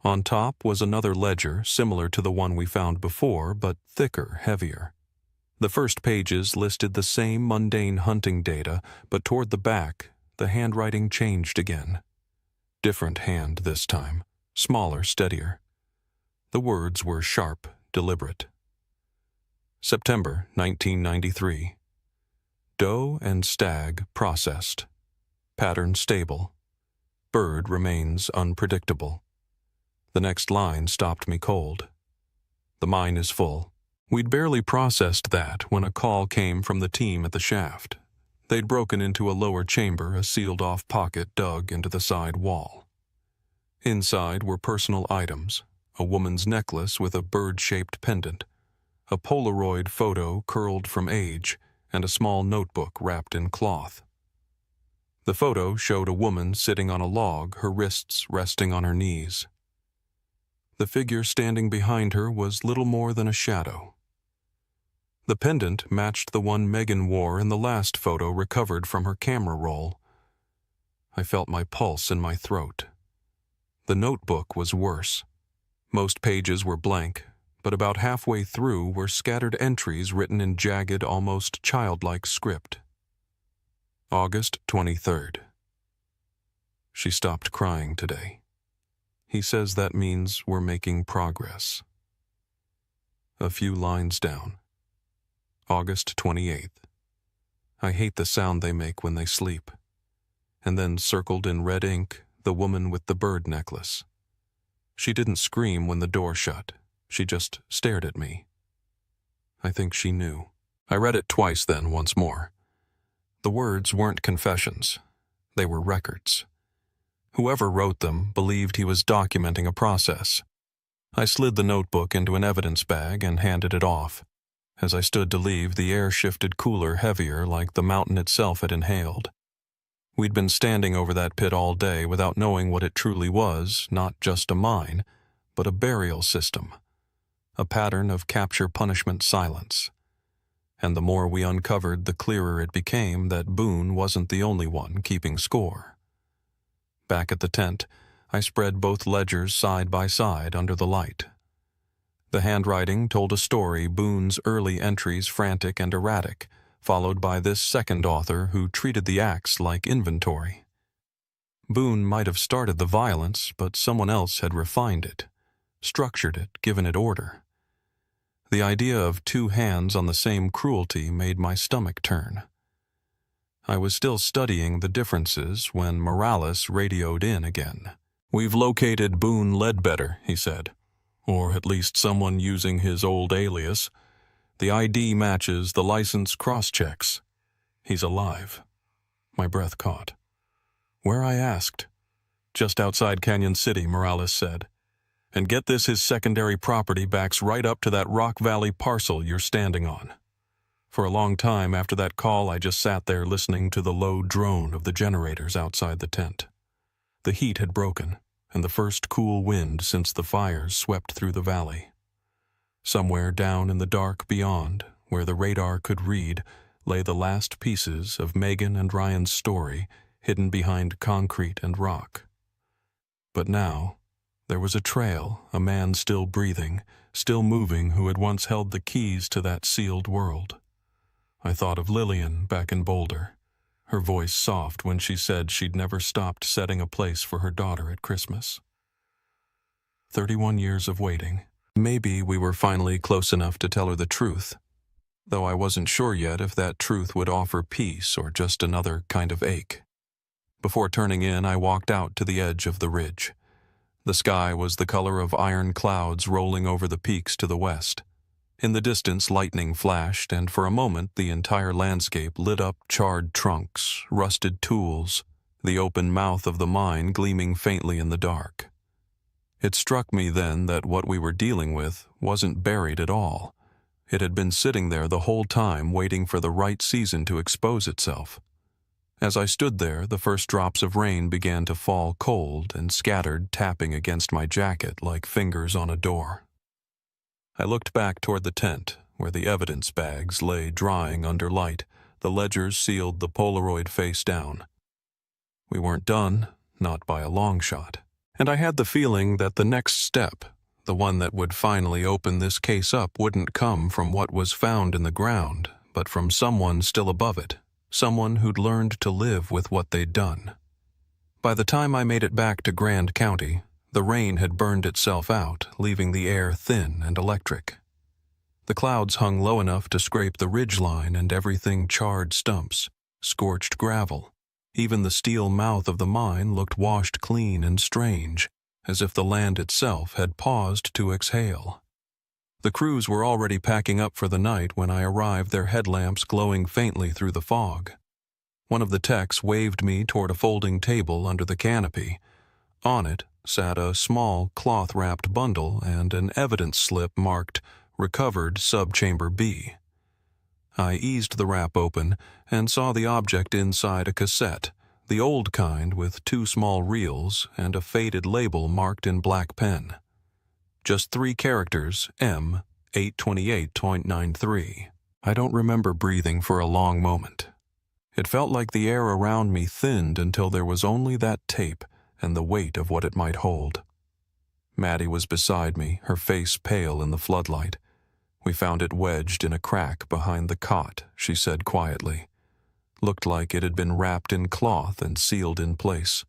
On top was another ledger, similar to the one we found before, but thicker, heavier. The first pages listed the same mundane hunting data, but toward the back, the handwriting changed again. Different hand this time, smaller, steadier. The words were sharp, deliberate. September 1993. Doe and stag processed. Pattern stable. Bird remains unpredictable. The next line stopped me cold. The mine is full. We'd barely processed that when a call came from the team at the shaft. They'd broken into a lower chamber, a sealed-off pocket dug into the side wall. Inside were personal items, a woman's necklace with a bird-shaped pendant, a Polaroid photo curled from age, and a small notebook wrapped in cloth. The photo showed a woman sitting on a log, her wrists resting on her knees. The figure standing behind her was little more than a shadow. The pendant matched the one Megan wore in the last photo recovered from her camera roll. I felt my pulse in my throat. The notebook was worse. Most pages were blank, but about halfway through were scattered entries written in jagged, almost childlike script. August 23rd. She stopped crying today. He says that means we're making progress. A few lines down. August 28th. I hate the sound they make when they sleep. And then circled in red ink, the woman with the bird necklace. She didn't scream when the door shut. She just stared at me. I think she knew. I read it twice then, once more. The words weren't confessions. They were records. Whoever wrote them believed he was documenting a process. I slid the notebook into an evidence bag and handed it off. As I stood to leave, the air shifted cooler, heavier, like the mountain itself had inhaled. We'd been standing over that pit all day without knowing what it truly was, not just a mine, but a burial system. A pattern of capture-punishment silence. And the more we uncovered, the clearer it became that Boone wasn't the only one keeping score. Back at the tent, I spread both ledgers side by side under the light. The handwriting told a story, Boone's early entries frantic and erratic, followed by this second author who treated the acts like inventory. Boone might have started the violence, but someone else had refined it, structured it, given it order. The idea of two hands on the same cruelty made my stomach turn. I was still studying the differences when Morales radioed in again. "We've located Boone Ledbetter," he said. "Or at least someone using his old alias. The ID matches, the license cross-checks. He's alive." My breath caught. "Where?" I asked. "Just outside Canyon City," Morales said. "And get this, his secondary property backs right up to that Rock Valley parcel you're standing on." For a long time after that call, I just sat there listening to the low drone of the generators outside the tent. The heat had broken, and the first cool wind since the fires swept through the valley. Somewhere down in the dark beyond, where the radar could read, lay the last pieces of Megan and Ryan's story, hidden behind concrete and rock. But now, there was a trail, a man still breathing, still moving, who had once held the keys to that sealed world. I thought of Lillian back in Boulder, her voice soft when she said she'd never stopped setting a place for her daughter at Christmas. 31 years of waiting. Maybe we were finally close enough to tell her the truth, though I wasn't sure yet if that truth would offer peace or just another kind of ache. Before turning in, I walked out to the edge of the ridge. The sky was the color of iron clouds rolling over the peaks to the west. In the distance, lightning flashed, and for a moment the entire landscape lit up. Charred trunks, rusted tools, the open mouth of the mine gleaming faintly in the dark. It struck me then that what we were dealing with wasn't buried at all. It had been sitting there the whole time, waiting for the right season to expose itself. As I stood there, the first drops of rain began to fall cold and scattered, tapping against my jacket like fingers on a door. I looked back toward the tent, where the evidence bags lay drying under light, the ledgers sealed, the Polaroid face down. We weren't done, not by a long shot. And I had the feeling that the next step, the one that would finally open this case up, wouldn't come from what was found in the ground, but from someone still above it, someone who'd learned to live with what they'd done. By the time I made it back to Grand County, the rain had burned itself out, leaving the air thin and electric. The clouds hung low enough to scrape the ridgeline, and everything charred stumps, scorched gravel. Even the steel mouth of the mine looked washed clean and strange, as if the land itself had paused to exhale. The crews were already packing up for the night when I arrived, their headlamps glowing faintly through the fog. One of the techs waved me toward a folding table under the canopy. On it sat a small cloth-wrapped bundle and an evidence slip marked Recovered Subchamber B. I eased the wrap open and saw the object inside a cassette, the old kind with 2 small reels and a faded label marked in black pen. Just 3 characters, M, 828.93. I don't remember breathing for a long moment. It felt like the air around me thinned until there was only that tape and the weight of what it might hold. Maddie was beside me, her face pale in the floodlight. We found it wedged in a crack behind the cot, she said quietly. Looked like it had been wrapped in cloth and sealed in place.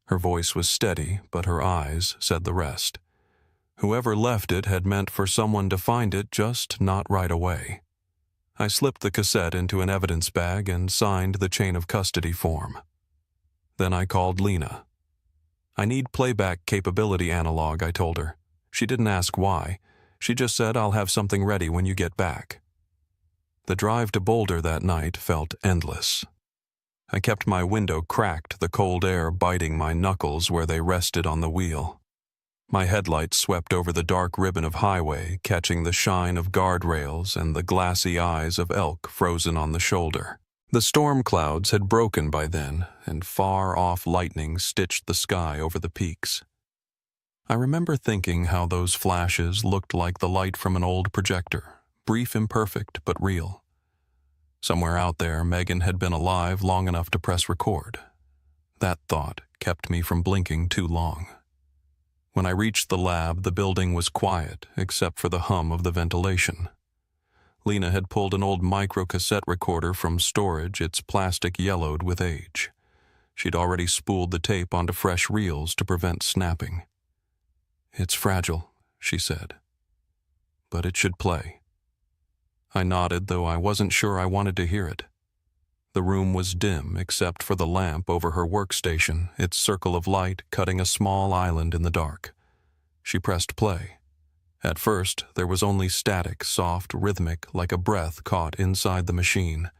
Her voice was steady, but her eyes said the rest. Whoever left it had meant for someone to find it, just not right away. I slipped the cassette into an evidence bag and signed the chain of custody form. Then I called Lena. I need playback capability analog, I told her. She didn't ask why. She just said, I'll have something ready when you get back. The drive to Boulder that night felt endless. I kept my window cracked, the cold air biting my knuckles where they rested on the wheel. My headlights swept over the dark ribbon of highway, catching the shine of guardrails and the glassy eyes of elk frozen on the shoulder. The storm clouds had broken by then, and far-off lightning stitched the sky over the peaks. I remember thinking how those flashes looked like the light from an old projector, brief, imperfect, but real. Somewhere out there, Megan had been alive long enough to press record. That thought kept me from blinking too long. When I reached the lab, the building was quiet, except for the hum of the ventilation. Lena had pulled an old micro-cassette recorder from storage, its plastic yellowed with age. She'd already spooled the tape onto fresh reels to prevent snapping. "It's fragile," she said, "but it should play." I nodded, though I wasn't sure I wanted to hear it. The room was dim except for the lamp over her workstation, its circle of light cutting a small island in the dark. She pressed play. At first, there was only static, soft, rhythmic, like a breath caught inside the machine.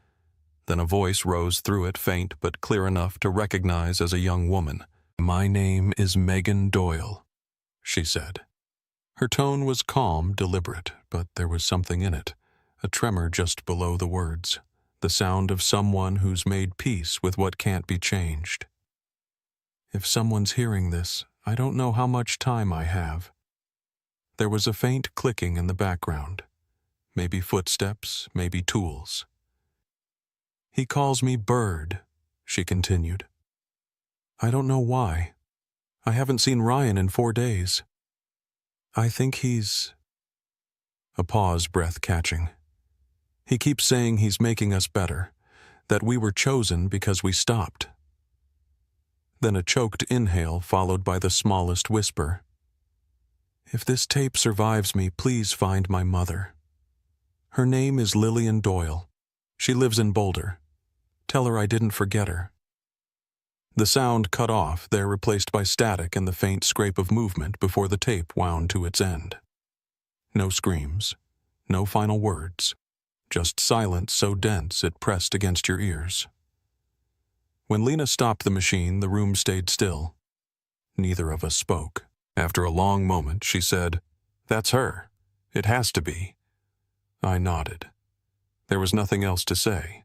Then a voice rose through it, faint but clear enough to recognize as a young woman. "My name is Megan Doyle," she said. Her tone was calm, deliberate, but there was something in it, a tremor just below the words, the sound of someone who's made peace with what can't be changed. "If someone's hearing this, I don't know how much time I have." There was a faint clicking in the background. Maybe footsteps, maybe tools. "He calls me Bird," she continued. "I don't know why. I haven't seen Ryan in 4 days. I think he's—" A pause, breath catching. "He keeps saying he's making us better, that we were chosen because we stopped." Then a choked inhale followed by the smallest whisper. If this tape survives me, please find my mother. Her name is Lillian Doyle. She lives in Boulder. Tell her I didn't forget her." The sound cut off, there replaced by static and the faint scrape of movement before the tape wound to its end. No screams, no final words, just silence so dense it pressed against your ears. When Lena stopped the machine, the room stayed still. Neither of us spoke. After a long moment, she said, "That's her. It has to be." I nodded. There was nothing else to say.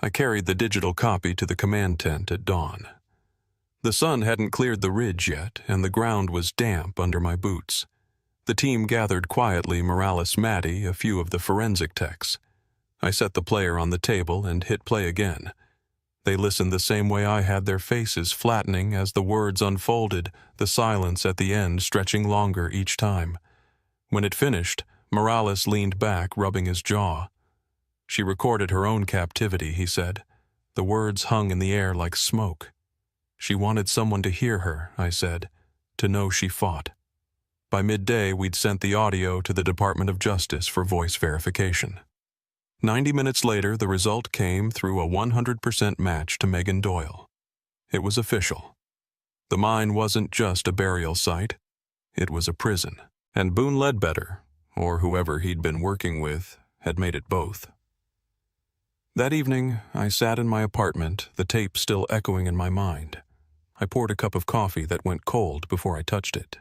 I carried the digital copy to the command tent at dawn. The sun hadn't cleared the ridge yet, and the ground was damp under my boots. The team gathered quietly, Morales, Maddie, a few of the forensic techs. I set the player on the table and hit play again. They listened the same way I had, their faces flattening as the words unfolded, the silence at the end stretching longer each time. When it finished, Morales leaned back, rubbing his jaw. "She recorded her own captivity," he said. The words hung in the air like smoke. "She wanted someone to hear her," I said, "to know she fought." By midday, we'd sent the audio to the Department of Justice for voice verification. 90 minutes later, the result came through a 100% match to Megan Doyle. It was official. The mine wasn't just a burial site. It was a prison. And Boone Ledbetter, or whoever he'd been working with, had made it both. That evening, I sat in my apartment, the tape still echoing in my mind. I poured a cup of coffee that went cold before I touched it.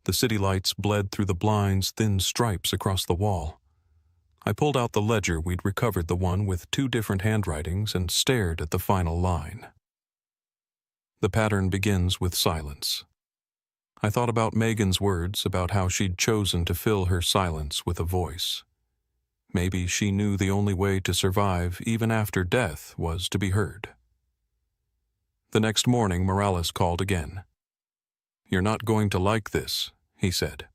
The city lights bled through the blinds, thin stripes across the wall. I pulled out the ledger we'd recovered, the one with 2 different handwritings, and stared at the final line. The pattern begins with silence. I thought about Megan's words, about how she'd chosen to fill her silence with a voice. Maybe she knew the only way to survive, even after death, was to be heard. The next morning, Morales called again. "You're not going to like this," he said.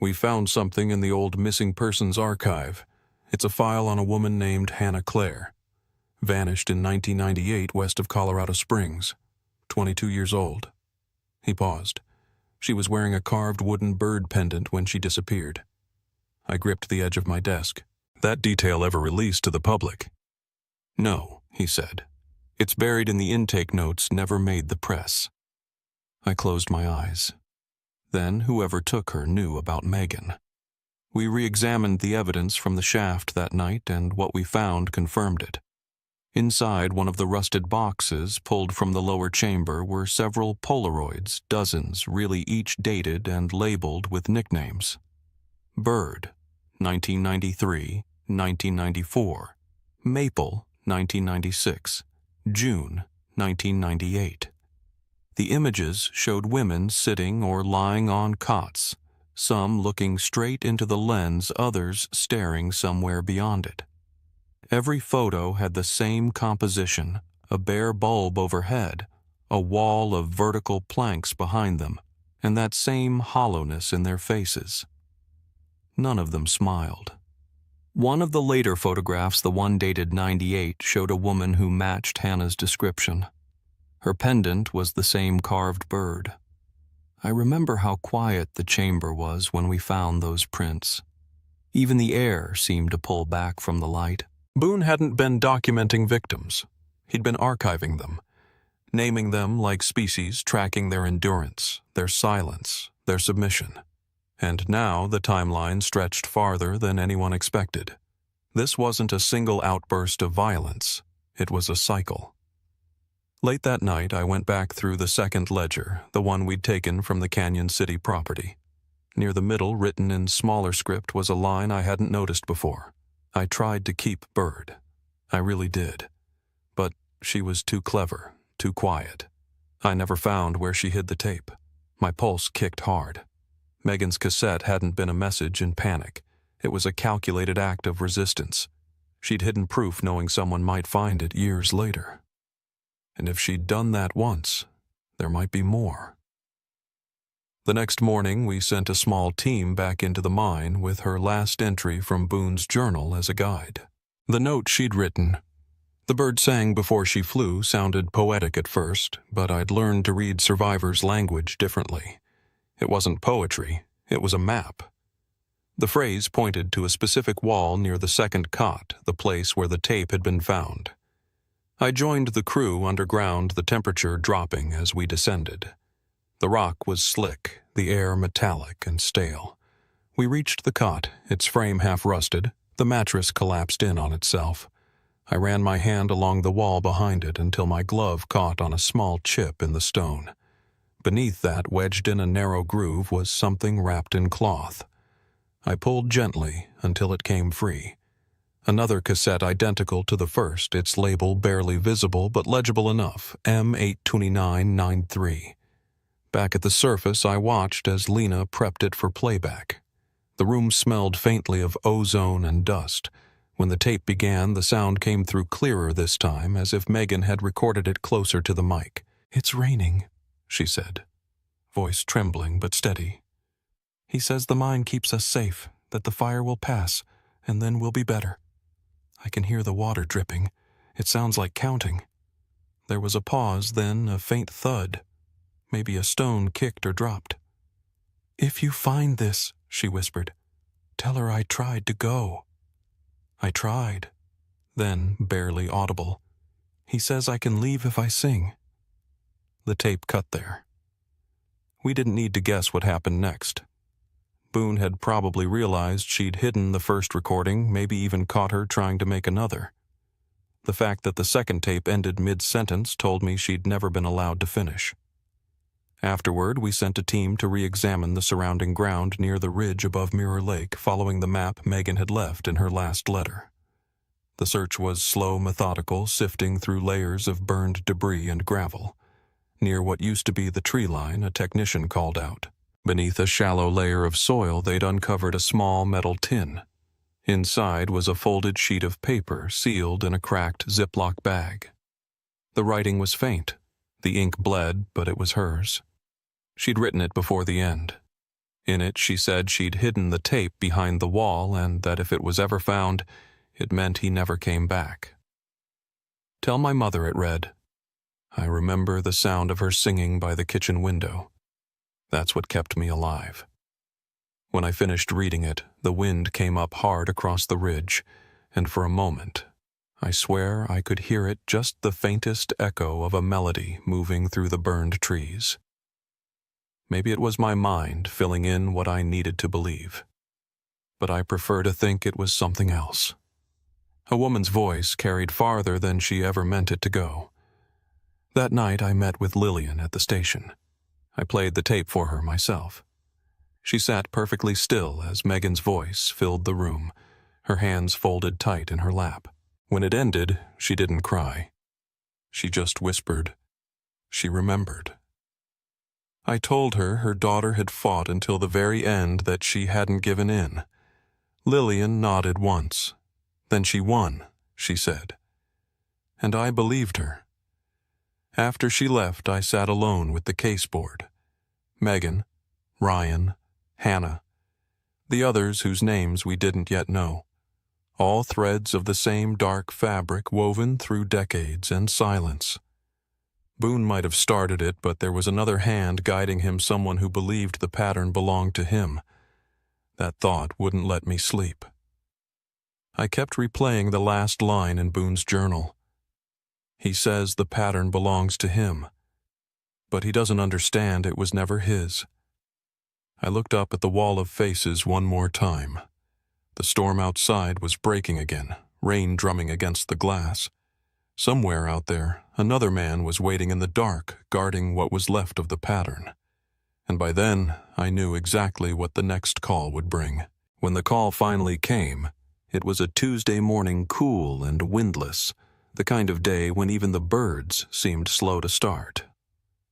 "We found something in the old missing persons archive. It's a file on a woman named Hannah Clare. Vanished in 1998 west of Colorado Springs. 22 years old." He paused. "She was wearing a carved wooden bird pendant when she disappeared." I gripped the edge of my desk. "That detail ever released to the public?" "No," he said. "It's buried in the intake notes, never made the press." I closed my eyes. Then whoever took her knew about Megan. We re-examined the evidence from the shaft that night, and what we found confirmed it. Inside one of the rusted boxes pulled from the lower chamber were several Polaroids, dozens, really each dated and labeled with nicknames. Bird, 1993, 1994. Maple, 1996. June, 1998. The images showed women sitting or lying on cots, some looking straight into the lens, others staring somewhere beyond it. Every photo had the same composition, a bare bulb overhead, a wall of vertical planks behind them, and that same hollowness in their faces. None of them smiled. One of the later photographs, the one dated 98, showed a woman who matched Hannah's description. Her pendant was the same carved bird. I remember how quiet the chamber was when we found those prints. Even the air seemed to pull back from the light. Boone hadn't been documenting victims. He'd been archiving them, naming them like species, tracking their endurance, their silence, their submission. And now the timeline stretched farther than anyone expected. This wasn't a single outburst of violence. It was a cycle. Late that night, I went back through the second ledger, the one we'd taken from the Canyon City property. Near the middle, written in smaller script, was a line I hadn't noticed before. I tried to keep Bird. I really did. But she was too clever, too quiet. I never found where she hid the tape. My pulse kicked hard. Megan's cassette hadn't been a message in panic. It was a calculated act of resistance. She'd hidden proof knowing someone might find it years later. And if she'd done that once, there might be more. The next morning, we sent a small team back into the mine with her last entry from Boone's journal as a guide. The note she'd written. "The bird sang before she flew" sounded poetic at first, but I'd learned to read survivors' language differently. It wasn't poetry, it was a map. The phrase pointed to a specific wall near the second cot, the place where the tape had been found. I joined the crew underground, the temperature dropping as we descended. The rock was slick, the air metallic and stale. We reached the cot, its frame half rusted, the mattress collapsed in on itself. I ran my hand along the wall behind it until my glove caught on a small chip in the stone. Beneath that, wedged in a narrow groove, was something wrapped in cloth. I pulled gently until it came free. Another cassette identical to the first, its label barely visible but legible enough, M82993. Back at the surface, I watched as Lena prepped it for playback. The room smelled faintly of ozone and dust. When the tape began, the sound came through clearer this time, as if Megan had recorded it closer to the mic. "It's raining," she said, voice trembling but steady. "He says the mine keeps us safe, that the fire will pass, and then we'll be better. I can hear the water dripping. It sounds like counting." There was a pause, then a faint thud. Maybe a stone kicked or dropped. "If you find this," she whispered, "tell her I tried to go." I tried. Then, barely audible, "He says I can leave if I sing." The tape cut there. We didn't need to guess what happened next. Boone had probably realized she'd hidden the first recording, maybe even caught her trying to make another. The fact that the second tape ended mid-sentence told me she'd never been allowed to finish. Afterward, we sent a team to re-examine the surrounding ground near the ridge above Mirror Lake, following the map Megan had left in her last letter. The search was slow, methodical, sifting through layers of burned debris and gravel. Near what used to be the tree line, a technician called out. Beneath a shallow layer of soil, they'd uncovered a small metal tin. Inside was a folded sheet of paper sealed in a cracked Ziploc bag. The writing was faint. The ink bled, but it was hers. She'd written it before the end. In it, she said she'd hidden the tape behind the wall and that if it was ever found, it meant he never came back. "Tell my mother," it read. I remember the sound of her singing by the kitchen window. That's what kept me alive. When I finished reading it, the wind came up hard across the ridge, and for a moment, I swear I could hear it, just the faintest echo of a melody moving through the burned trees. Maybe it was my mind filling in what I needed to believe, but I prefer to think it was something else. A woman's voice carried farther than she ever meant it to go. That night I met with Lillian at the station. I played the tape for her myself. She sat perfectly still as Megan's voice filled the room, her hands folded tight in her lap. When it ended, she didn't cry. She just whispered. She remembered. I told her her daughter had fought until the very end, that she hadn't given in. Lillian nodded once. "Then she won," she said. And I believed her. After she left, I sat alone with the case board. Megan, Ryan, Hannah, the others whose names we didn't yet know. All threads of the same dark fabric woven through decades and silence. Boone might have started it, but there was another hand guiding him, someone who believed the pattern belonged to him. That thought wouldn't let me sleep. I kept replaying the last line in Boone's journal. He says the pattern belongs to him, but he doesn't understand it was never his. I looked up at the wall of faces one more time. The storm outside was breaking again, rain drumming against the glass. Somewhere out there, another man was waiting in the dark, guarding what was left of the pattern. And by then, I knew exactly what the next call would bring. When the call finally came, it was a Tuesday morning, cool and windless, the kind of day when even the birds seemed slow to start.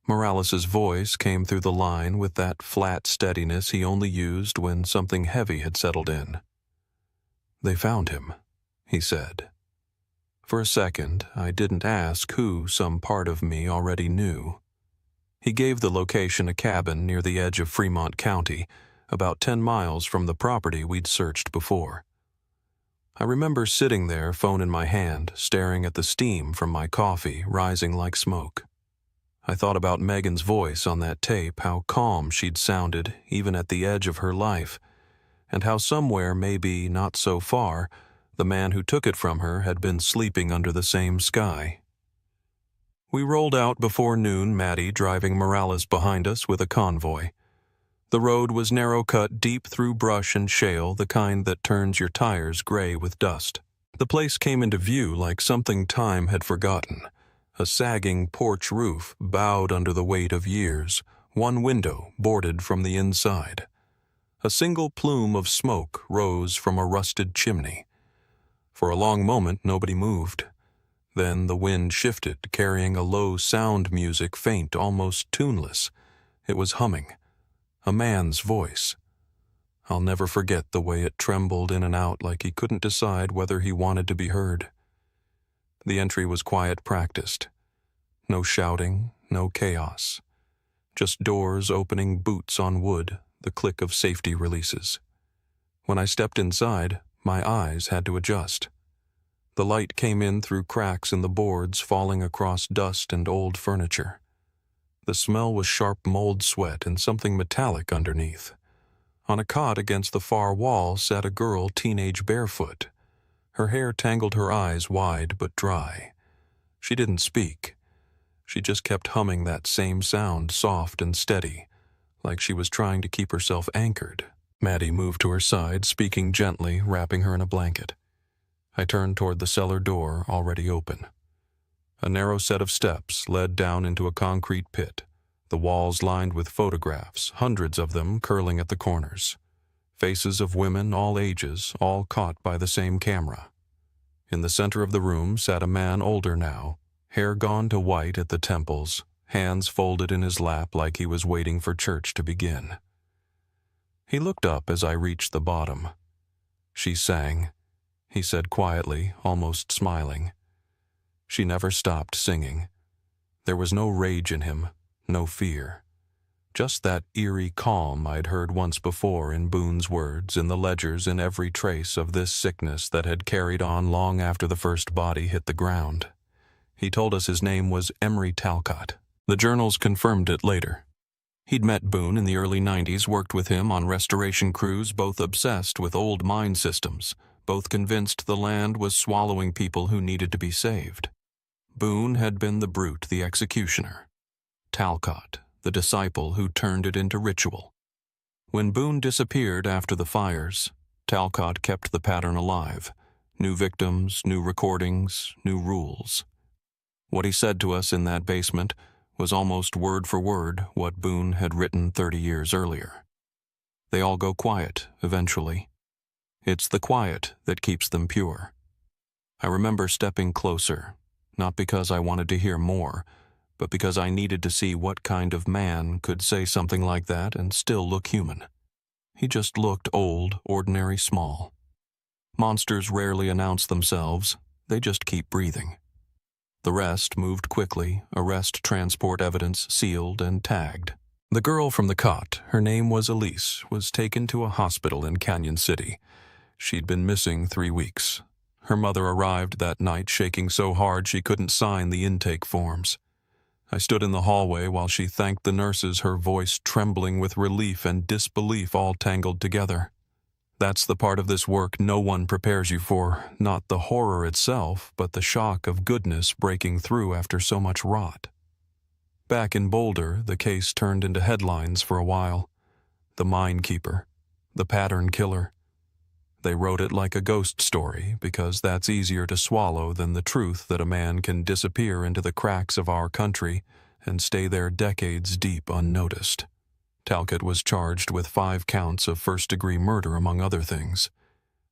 Morales's voice came through the line with that flat steadiness he only used when something heavy had settled in. "They found him," he said. For a second, I didn't ask who some part of me already knew. He gave the location, a cabin near the edge of Fremont County, about 10 miles from the property we'd searched before. I remember sitting there, phone in my hand, staring at the steam from my coffee rising like smoke. I thought about Megan's voice on that tape, how calm she'd sounded even at the edge of her life, and how somewhere, maybe not so far, the man who took it from her had been sleeping under the same sky. We rolled out before noon, Maddie driving Morales behind us with a convoy. The road was narrow-cut deep through brush and shale, the kind that turns your tires gray with dust. The place came into view like something time had forgotten. A sagging porch roof bowed under the weight of years, one window boarded from the inside. A single plume of smoke rose from a rusted chimney. For a long moment, nobody moved. Then the wind shifted, carrying a low sound music, faint, almost tuneless. It was humming. A man's voice. I'll never forget the way it trembled in and out like he couldn't decide whether he wanted to be heard. The entry was quiet, practiced. No shouting, no chaos. Just doors opening, boots on wood, the click of safety releases. When I stepped inside, my eyes had to adjust. The light came in through cracks in the boards, falling across dust and old furniture. The smell was sharp mold sweat and something metallic underneath. On a cot against the far wall sat a girl, teenage barefoot. Her hair tangled her eyes wide but dry. She didn't speak. She just kept humming that same sound, soft and steady, like she was trying to keep herself anchored. Maddie moved to her side, speaking gently, wrapping her in a blanket. I turned toward the cellar door, already open. A narrow set of steps led down into a concrete pit, the walls lined with photographs, hundreds of them curling at the corners. Faces of women, all ages, all caught by the same camera. In the center of the room sat a man older now, hair gone to white at the temples, hands folded in his lap like he was waiting for church to begin. He looked up as I reached the bottom. She sang, he said quietly, almost smiling. She never stopped singing. There was no rage in him, no fear. Just that eerie calm I'd heard once before in Boone's words, in the ledgers, in every trace of this sickness that had carried on long after the first body hit the ground. He told us his name was Emery Talcott. The journals confirmed it later. He'd met Boone in the early 90s, worked with him on restoration crews, both obsessed with old mine systems, both convinced the land was swallowing people who needed to be saved. Boone had been the brute, the executioner. Talcott, the disciple who turned it into ritual. When Boone disappeared after the fires, Talcott kept the pattern alive. New victims, new recordings, new rules. What he said to us in that basement was almost word for word what Boone had written 30 years earlier. They all go quiet, eventually. It's the quiet that keeps them pure. I remember stepping closer, not because I wanted to hear more, but because I needed to see what kind of man could say something like that and still look human. He just looked old, ordinary, small. Monsters rarely announce themselves, they just keep breathing. The rest moved quickly, arrest transport evidence sealed and tagged. The girl from the cot, her name was Elise, was taken to a hospital in Canyon City. She'd been missing 3 weeks. Her mother arrived that night shaking so hard she couldn't sign the intake forms. I stood in the hallway while she thanked the nurses, her voice trembling with relief and disbelief all tangled together. That's the part of this work no one prepares you for, not the horror itself, but the shock of goodness breaking through after so much rot. Back in Boulder, the case turned into headlines for a while. The mine keeper, the pattern killer. They wrote it like a ghost story because that's easier to swallow than the truth that a man can disappear into the cracks of our country and stay there decades deep unnoticed. Talcott was charged with 5 counts of first-degree murder, among other things.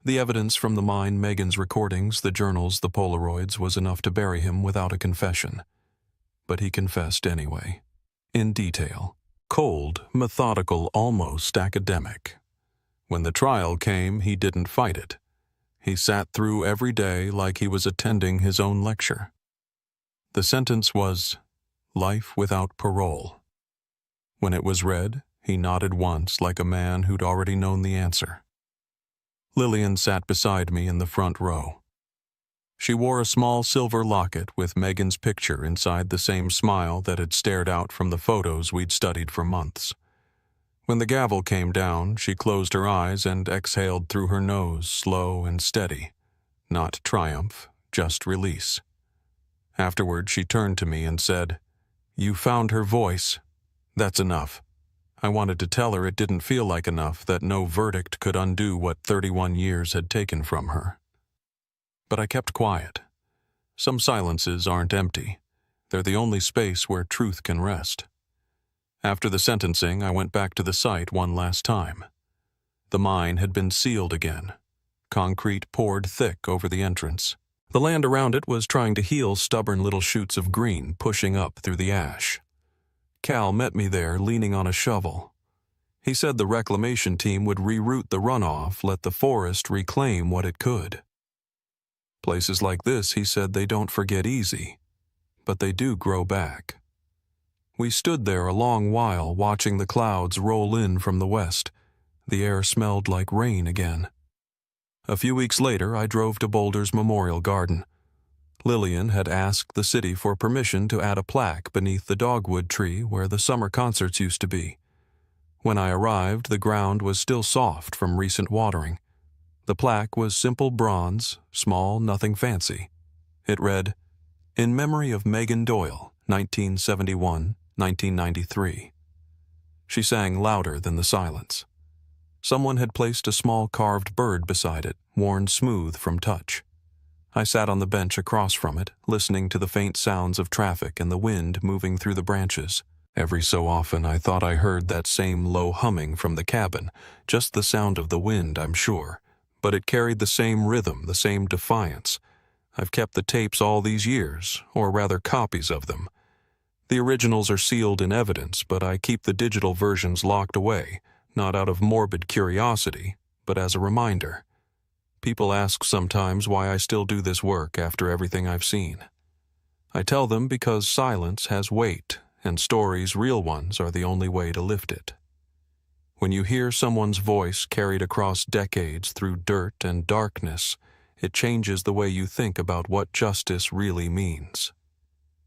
The evidence from the mine, Megan's recordings, the journals, the Polaroids was enough to bury him without a confession. But he confessed anyway. In detail. Cold, methodical, almost academic. When the trial came, he didn't fight it. He sat through every day like he was attending his own lecture. The sentence was life without parole. When it was read, he nodded once like a man who'd already known the answer. Lillian sat beside me in the front row. She wore a small silver locket with Megan's picture inside, the same smile that had stared out from the photos we'd studied for months. When the gavel came down, she closed her eyes and exhaled through her nose, slow and steady. Not triumph, just release. Afterward, she turned to me and said, "You found her voice. That's enough." I wanted to tell her it didn't feel like enough, that no verdict could undo what 31 years had taken from her. But I kept quiet. Some silences aren't empty. They're the only space where truth can rest. After the sentencing, I went back to the site one last time. The mine had been sealed again. Concrete poured thick over the entrance. The land around it was trying to heal stubborn little shoots of green pushing up through the ash. Cal met me there, leaning on a shovel. He said the reclamation team would reroute the runoff, let the forest reclaim what it could. Places like this, he said, they don't forget easy, but they do grow back. We stood there a long while, watching the clouds roll in from the west. The air smelled like rain again. A few weeks later, I drove to Boulder's Memorial Garden. Lillian had asked the city for permission to add a plaque beneath the dogwood tree where the summer concerts used to be. When I arrived, the ground was still soft from recent watering. The plaque was simple bronze, small, nothing fancy. It read, "In memory of Megan Doyle, 1971-1993. She sang louder than the silence. Someone had placed a small carved bird beside it, worn smooth from touch. I sat on the bench across from it, listening to the faint sounds of traffic and the wind moving through the branches. Every so often I thought I heard that same low humming from the cabin, just the sound of the wind, I'm sure. But it carried the same rhythm, the same defiance. I've kept the tapes all these years, or rather copies of them. The originals are sealed in evidence, but I keep the digital versions locked away, not out of morbid curiosity, but as a reminder. People ask sometimes why I still do this work after everything I've seen. I tell them because silence has weight, and stories, real ones, are the only way to lift it. When you hear someone's voice carried across decades through dirt and darkness, it changes the way you think about what justice really means.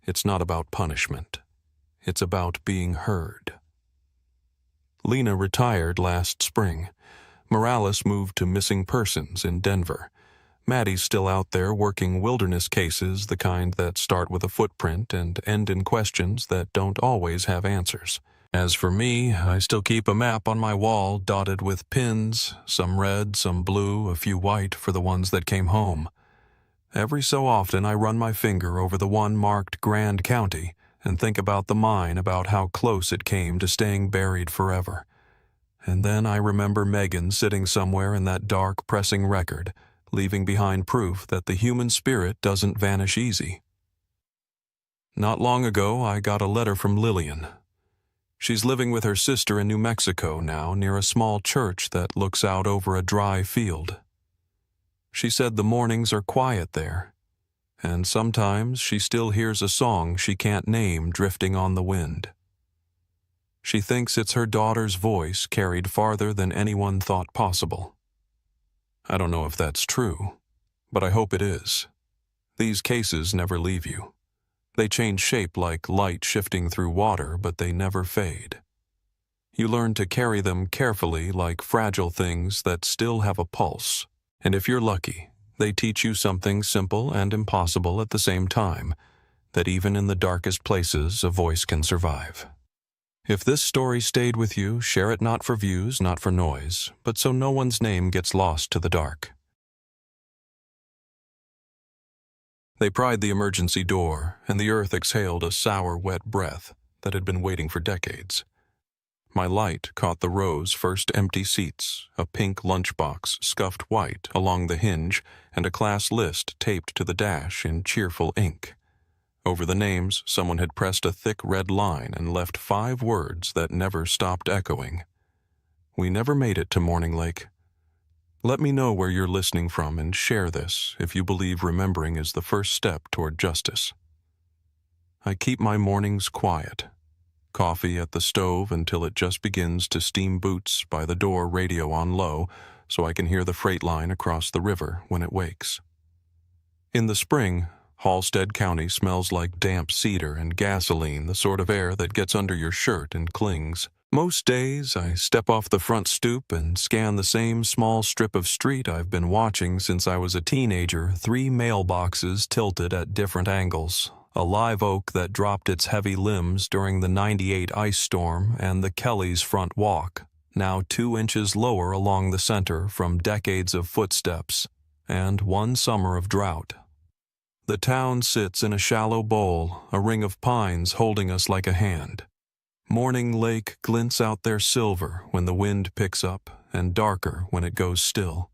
It's not about punishment. It's about being heard. Lena retired last spring. Morales moved to missing persons in Denver. Maddie's still out there working wilderness cases, the kind that start with a footprint and end in questions that don't always have answers. As for me, I still keep a map on my wall dotted with pins, some red, some blue, a few white for the ones that came home. Every so often I run my finger over the one marked Grand County and think about the mine, about how close it came to staying buried forever. And then I remember Megan sitting somewhere in that dark, pressing record, leaving behind proof that the human spirit doesn't vanish easy. Not long ago, I got a letter from Lillian. She's living with her sister in New Mexico now, near a small church that looks out over a dry field. She said the mornings are quiet there, and sometimes she still hears a song she can't name drifting on the wind. She thinks it's her daughter's voice carried farther than anyone thought possible. I don't know if that's true, but I hope it is. These cases never leave you. They change shape like light shifting through water, but they never fade. You learn to carry them carefully like fragile things that still have a pulse. And if you're lucky, they teach you something simple and impossible at the same time, that even in the darkest places a voice can survive. If this story stayed with you, share it not for views, not for noise, but so no one's name gets lost to the dark. They pried the emergency door, and the earth exhaled a sour, wet breath that had been waiting for decades. My light caught the row's first empty seats, a pink lunchbox scuffed white along the hinge, and a class list taped to the dash in cheerful ink. Over the names, someone had pressed a thick red line and left 5 words that never stopped echoing. We never made it to Morning Lake. Let me know where you're listening from and share this if you believe remembering is the first step toward justice. I keep my mornings quiet. Coffee at the stove until it just begins to steam boots by the door, radio on low, so I can hear the freight line across the river when it wakes. In the spring, Halstead County smells like damp cedar and gasoline, the sort of air that gets under your shirt and clings. Most days, I step off the front stoop and scan the same small strip of street I've been watching since I was a teenager, 3 mailboxes tilted at different angles, a live oak that dropped its heavy limbs during the '98 ice storm, and the Kelly's front walk, now 2 inches lower along the center from decades of footsteps and 1 summer of drought. The town sits in a shallow bowl, a ring of pines holding us like a hand. Morning Lake glints out their silver when the wind picks up, and darker when it goes still.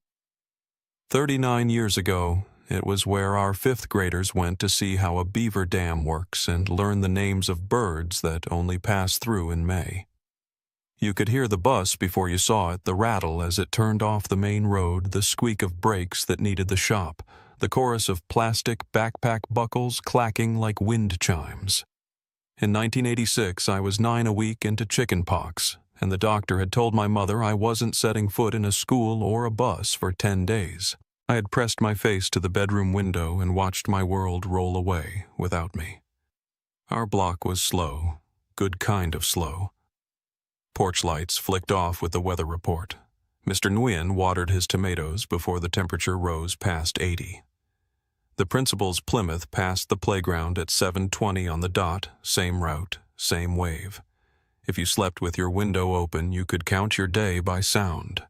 39 years ago, it was where our 5th graders went to see how a beaver dam works and learn the names of birds that only pass through in May. You could hear the bus before you saw it, the rattle as it turned off the main road, the squeak of brakes that needed the shop, the chorus of plastic backpack buckles clacking like wind chimes. In 1986, I was 9 a week into chicken pox, and the doctor had told my mother I wasn't setting foot in a school or a bus for 10 days. I had pressed my face to the bedroom window and watched my world roll away without me. Our block was slow, good kind of slow. Porch lights flicked off with the weather report. Mr. Nguyen watered his tomatoes before the temperature rose past 80. The principal's Plymouth passed the playground at 7:20 on the dot, same route, same wave. If you slept with your window open, you could count your day by sound.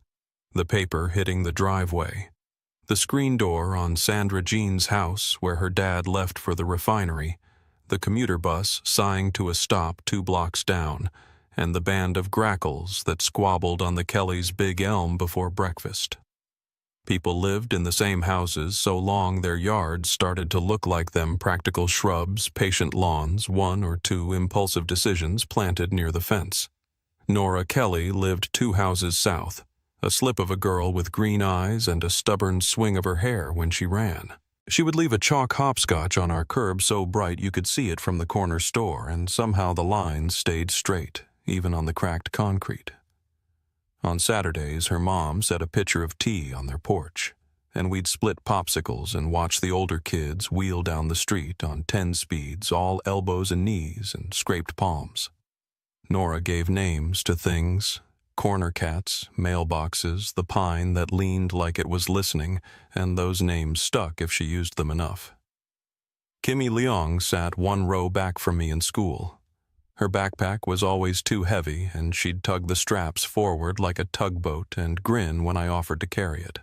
The paper hitting the driveway. The screen door on Sandra Jean's house, where her dad left for the refinery. The commuter bus sighing to a stop 2 blocks down, and the band of grackles that squabbled on the Kelly's big elm before breakfast. People lived in the same houses so long their yards started to look like them, practical shrubs, patient lawns, 1 or 2 impulsive decisions planted near the fence. Nora Kelly lived 2 houses south, a slip of a girl with green eyes and a stubborn swing of her hair when she ran. She would leave a chalk hopscotch on our curb so bright you could see it from the corner store, and somehow the lines stayed straight, even on the cracked concrete. On Saturdays, her mom set a pitcher of tea on their porch, and we'd split popsicles and watch the older kids wheel down the street on 10 speeds, all elbows and knees and scraped palms. Nora gave names to things: corner cats, mailboxes, the pine that leaned like it was listening, and those names stuck if she used them enough. Kimmy Leong sat 1 row back from me in school. Her backpack was always too heavy, and she'd tug the straps forward like a tugboat and grin when I offered to carry it.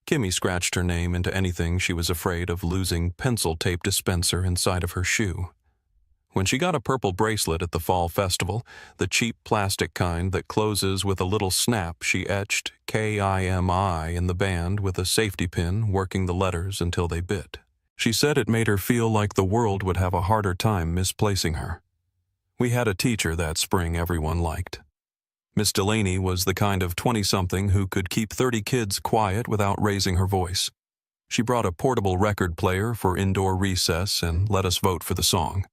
Kimmy scratched her name into anything she was afraid of losing pencil tape dispenser inside of her shoe. When she got a purple bracelet at the fall festival, the cheap plastic kind that closes with a little snap, she etched KIMI in the band with a safety pin, working the letters until they bit. She said it made her feel like the world would have a harder time misplacing her. We had a teacher that spring everyone liked. Miss Delaney was the kind of 20-something who could keep 30 kids quiet without raising her voice. She brought a portable record player for indoor recess and let us vote for the song.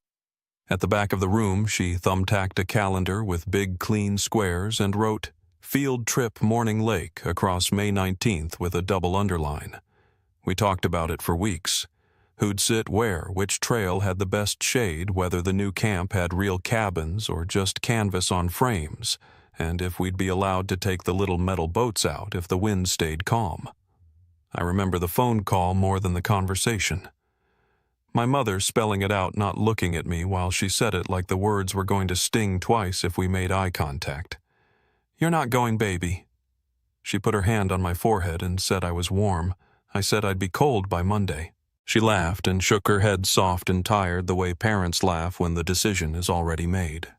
At the back of the room, she thumbtacked a calendar with big clean squares and wrote "Field Trip Morning Lake" across May 19th with a double underline. We talked about it for weeks. Who'd sit where, which trail had the best shade, whether the new camp had real cabins or just canvas on frames, and if we'd be allowed to take the little metal boats out if the wind stayed calm. I remember the phone call more than the conversation. My mother spelling it out, not looking at me while she said it like the words were going to sting twice if we made eye contact. "You're not going, baby." She put her hand on my forehead and said I was warm. I said I'd be cold by Monday. She laughed and shook her head soft and tired the way parents laugh when the decision is already made.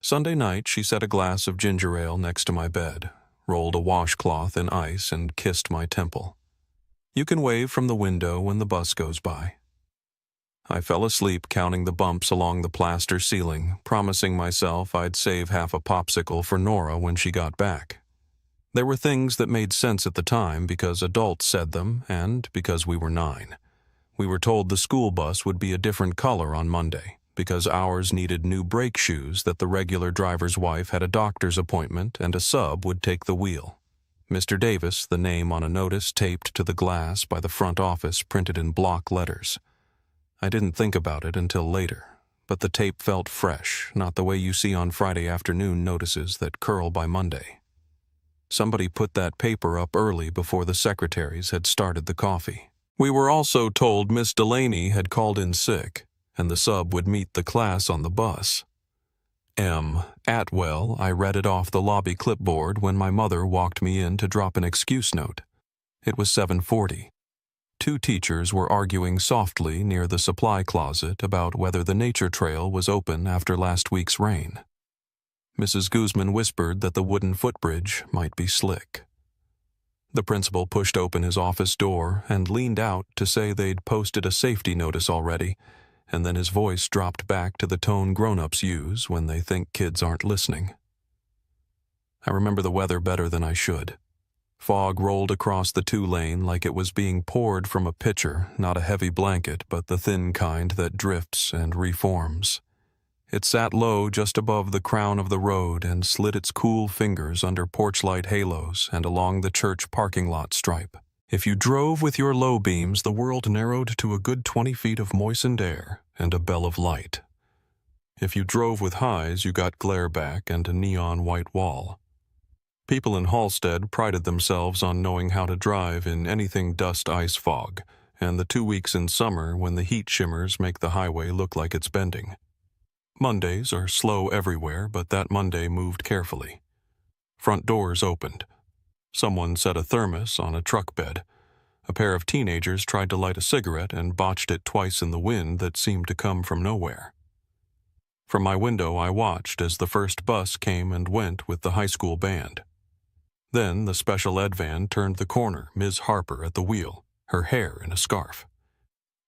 Sunday night, she set a glass of ginger ale next to my bed, rolled a washcloth in ice, and kissed my temple. "You can wave from the window when the bus goes by." I fell asleep counting the bumps along the plaster ceiling, promising myself I'd save half a popsicle for Nora when she got back. There were things that made sense at the time because adults said them and because we were 9. We were told the school bus would be a different color on Monday because ours needed new brake shoes, that the regular driver's wife had a doctor's appointment, and a sub would take the wheel. Mr. Davis, the name on a notice taped to the glass by the front office printed in block letters. I didn't think about it until later, but the tape felt fresh, not the way you see on Friday afternoon notices that curl by Monday. Somebody put that paper up early before the secretaries had started the coffee. We were also told Miss Delaney had called in sick, and the sub would meet the class on the bus. M. Atwell, I read it off the lobby clipboard when my mother walked me in to drop an excuse note. It was 7:40. 2 teachers were arguing softly near the supply closet about whether the nature trail was open after last week's rain. Mrs. Guzman whispered that the wooden footbridge might be slick. The principal pushed open his office door and leaned out to say they'd posted a safety notice already, and then his voice dropped back to the tone grown-ups use when they think kids aren't listening. I remember the weather better than I should. Fog rolled across the 2-lane like it was being poured from a pitcher, not a heavy blanket, but the thin kind that drifts and reforms. It sat low just above the crown of the road and slid its cool fingers under porch light halos and along the church parking lot stripe. If you drove with your low beams, the world narrowed to a good 20 feet of moistened air and a bell of light. If you drove with highs, you got glare back and a neon white wall. People in Halstead prided themselves on knowing how to drive in anything dust-ice fog, and the 2 weeks in summer when the heat shimmers make the highway look like it's bending. Mondays are slow everywhere, but that Monday moved carefully. Front doors opened. Someone set a thermos on a truck bed. A pair of teenagers tried to light a cigarette and botched it twice in the wind that seemed to come from nowhere. From my window, I watched as the first bus came and went with the high school band. Then the special ed van turned the corner, Ms. Harper at the wheel, her hair in a scarf.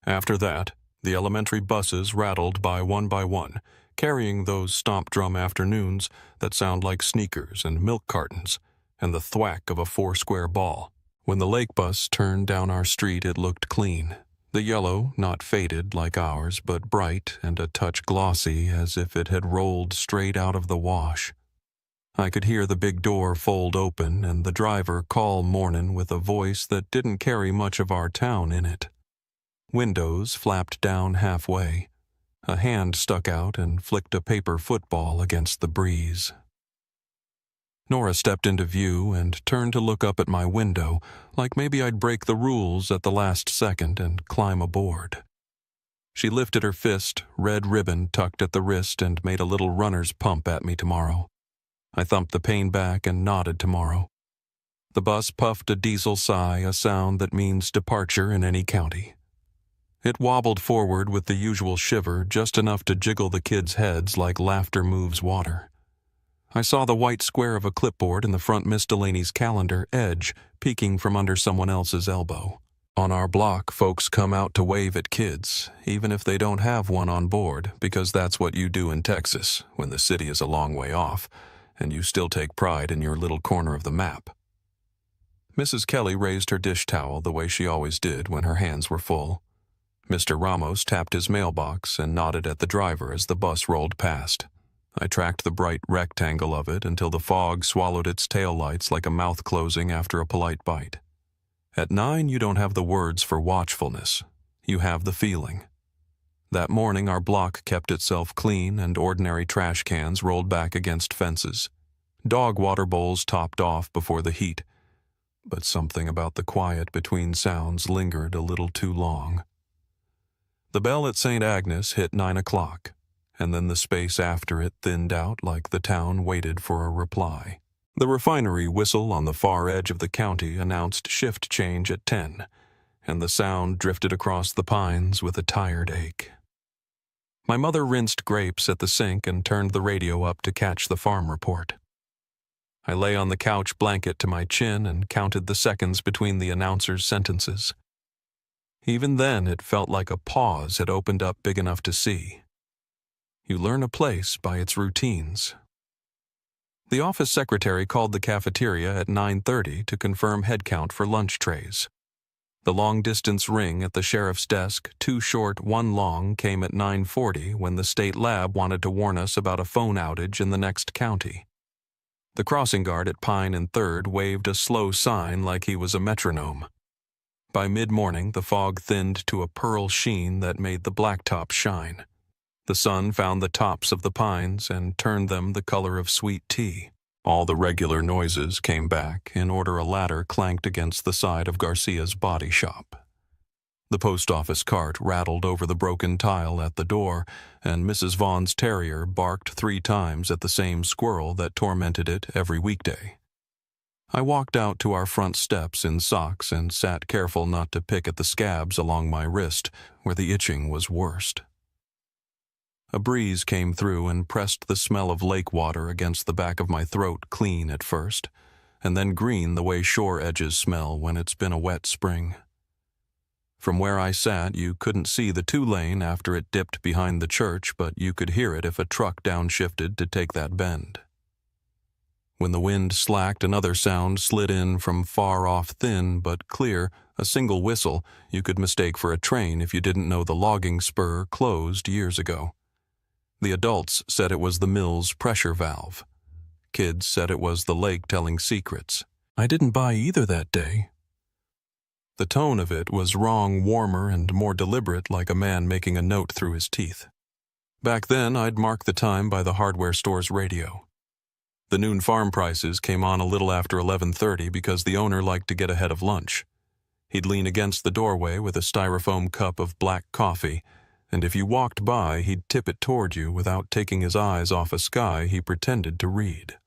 After that, the elementary buses rattled by one, carrying those stomp drum afternoons that sound like sneakers and milk cartons, and the thwack of a 4-square ball. When the lake bus turned down our street, it looked clean. The yellow, not faded like ours, but bright and a touch glossy as if it had rolled straight out of the wash. I could hear the big door fold open and the driver call mornin' with a voice that didn't carry much of our town in it. Windows flapped down halfway. A hand stuck out and flicked a paper football against the breeze. Nora stepped into view and turned to look up at my window, like maybe I'd break the rules at the last second and climb aboard. She lifted her fist, red ribbon tucked at the wrist, and made a little runner's pump at me tomorrow. I thumped the pane back and nodded tomorrow. The bus puffed a diesel sigh, a sound that means departure in any county. It wobbled forward with the usual shiver, just enough to jiggle the kids' heads like laughter moves water. I saw the white square of a clipboard in the front Miss Delaney's calendar edge, peeking from under someone else's elbow. On our block, folks come out to wave at kids, even if they don't have one on board, because that's what you do in Texas, when the city is a long way off, and you still take pride in your little corner of the map. Mrs. Kelly raised her dish towel the way she always did when her hands were full. Mr. Ramos tapped his mailbox and nodded at the driver as the bus rolled past. I tracked the bright rectangle of it until the fog swallowed its taillights like a mouth closing after a polite bite. At 9, you don't have the words for watchfulness. You have the feeling. That morning, our block kept itself clean and ordinary trash cans rolled back against fences. Dog water bowls topped off before the heat. But something about the quiet between sounds lingered a little too long. The bell at St. Agnes hit 9 o'clock, and then the space after it thinned out like the town waited for a reply. The refinery whistle on the far edge of the county announced shift change at 10, and the sound drifted across the pines with a tired ache. My mother rinsed grapes at the sink and turned the radio up to catch the farm report. I lay on the couch blanket to my chin and counted the seconds between the announcer's sentences. Even then, it felt like a pause had opened up big enough to see. You learn a place by its routines. The office secretary called the cafeteria at 9:30 to confirm headcount for lunch trays. The long-distance ring at the sheriff's desk, 2 short, 1 long, came at 9:40 when the state lab wanted to warn us about a phone outage in the next county. The crossing guard at Pine and 3rd waved a slow sign like he was a metronome. By mid-morning, the fog thinned to a pearl sheen that made the blacktop shine. The sun found the tops of the pines and turned them the color of sweet tea. All the regular noises came back in order a ladder clanked against the side of Garcia's body shop. The post office cart rattled over the broken tile at the door, and Mrs. Vaughn's terrier barked 3 times at the same squirrel that tormented it every weekday. I walked out to our front steps in socks and sat careful not to pick at the scabs along my wrist, where the itching was worst. A breeze came through and pressed the smell of lake water against the back of my throat clean at first, and then green the way shore edges smell when it's been a wet spring. From where I sat, you couldn't see the 2-lane after it dipped behind the church, but you could hear it if a truck downshifted to take that bend. When the wind slacked, another sound slid in from far off, thin but clear, a single whistle you could mistake for a train if you didn't know the logging spur closed years ago. The adults said it was the mill's pressure valve. Kids said it was the lake telling secrets. I didn't buy either that day. The tone of it was wrong, warmer, and more deliberate, like a man making a note through his teeth. Back then, I'd mark the time by the hardware store's radio. The noon farm prices came on a little after 11:30 because the owner liked to get ahead of lunch. He'd lean against the doorway with a styrofoam cup of black coffee, and if you walked by, he'd tip it toward you without taking his eyes off a sky he pretended to read.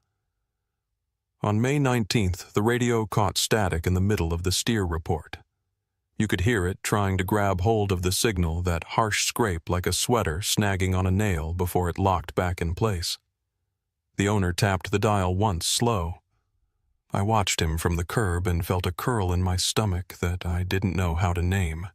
On May 19th, the radio caught static in the middle of the steer report. You could hear it trying to grab hold of the signal, that harsh scrape like a sweater snagging on a nail before it locked back in place. The owner tapped the dial once slow. I watched him from the curb and felt a curl in my stomach that I didn't know how to name.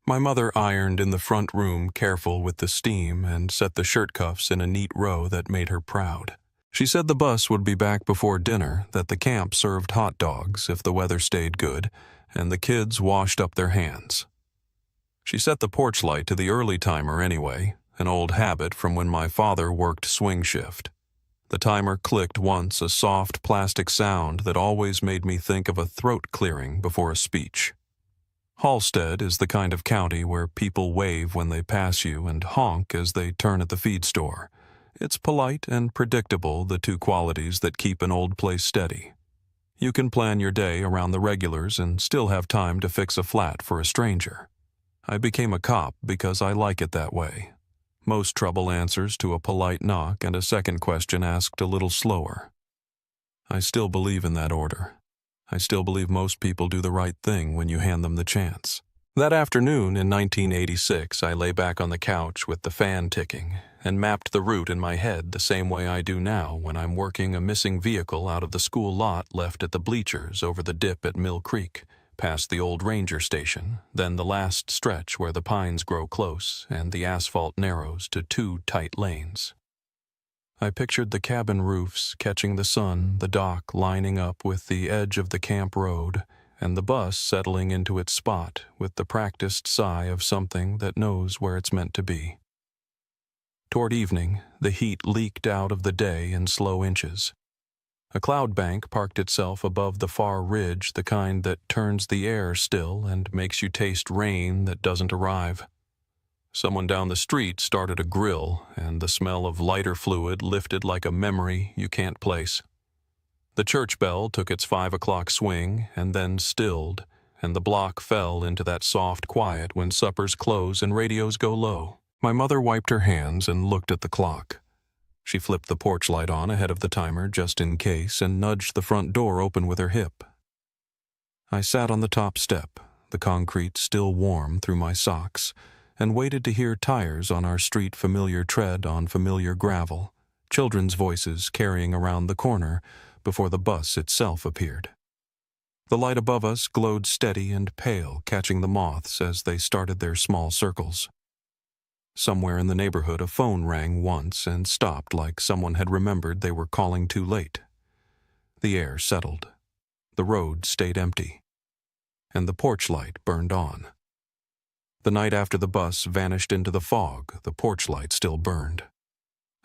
My mother ironed in the front room, careful with the steam, and set the shirt cuffs in a neat row that made her proud. She said the bus would be back before dinner, that the camp served hot dogs if the weather stayed good, and the kids washed up their hands. She set the porch light to the early timer anyway, an old habit from when my father worked swing shift. The timer clicked once, a soft plastic sound that always made me think of a throat clearing before a speech. Halstead is the kind of county where people wave when they pass you and honk as they turn at the feed store. It's polite and predictable, the 2 qualities that keep an old place steady. You can plan your day around the regulars and still have time to fix a flat for a stranger. I became a cop because I like it that way. Most trouble answers to a polite knock and a second question asked a little slower. I still believe in that order. I still believe most people do the right thing when you hand them the chance. That afternoon in 1986, I lay back on the couch with the fan ticking and mapped the route in my head the same way I do now when I'm working a missing vehicle out of the school lot left at the bleachers over the dip at Mill Creek, past the old ranger station, then the last stretch where the pines grow close and the asphalt narrows to 2 tight lanes. I pictured the cabin roofs catching the sun, the dock lining up with the edge of the camp road, and the bus settling into its spot with the practiced sigh of something that knows where it's meant to be. Toward evening, the heat leaked out of the day in slow inches. A cloud bank parked itself above the far ridge, the kind that turns the air still and makes you taste rain that doesn't arrive. Someone down the street started a grill, and the smell of lighter fluid lifted like a memory you can't place. The church bell took its 5 o'clock swing and then stilled, and the block fell into that soft quiet when suppers close and radios go low. My mother wiped her hands and looked at the clock. She flipped the porch light on ahead of the timer just in case and nudged the front door open with her hip. I sat on the top step, the concrete still warm through my socks, and waited to hear tires on our street familiar tread on familiar gravel, children's voices carrying around the corner before the bus itself appeared. The light above us glowed steady and pale, catching the moths as they started their small circles. Somewhere in the neighborhood a phone rang once and stopped like someone had remembered they were calling too late. The air settled. The road stayed empty. And the porch light burned on. The night after the bus vanished into the fog, the porch light still burned.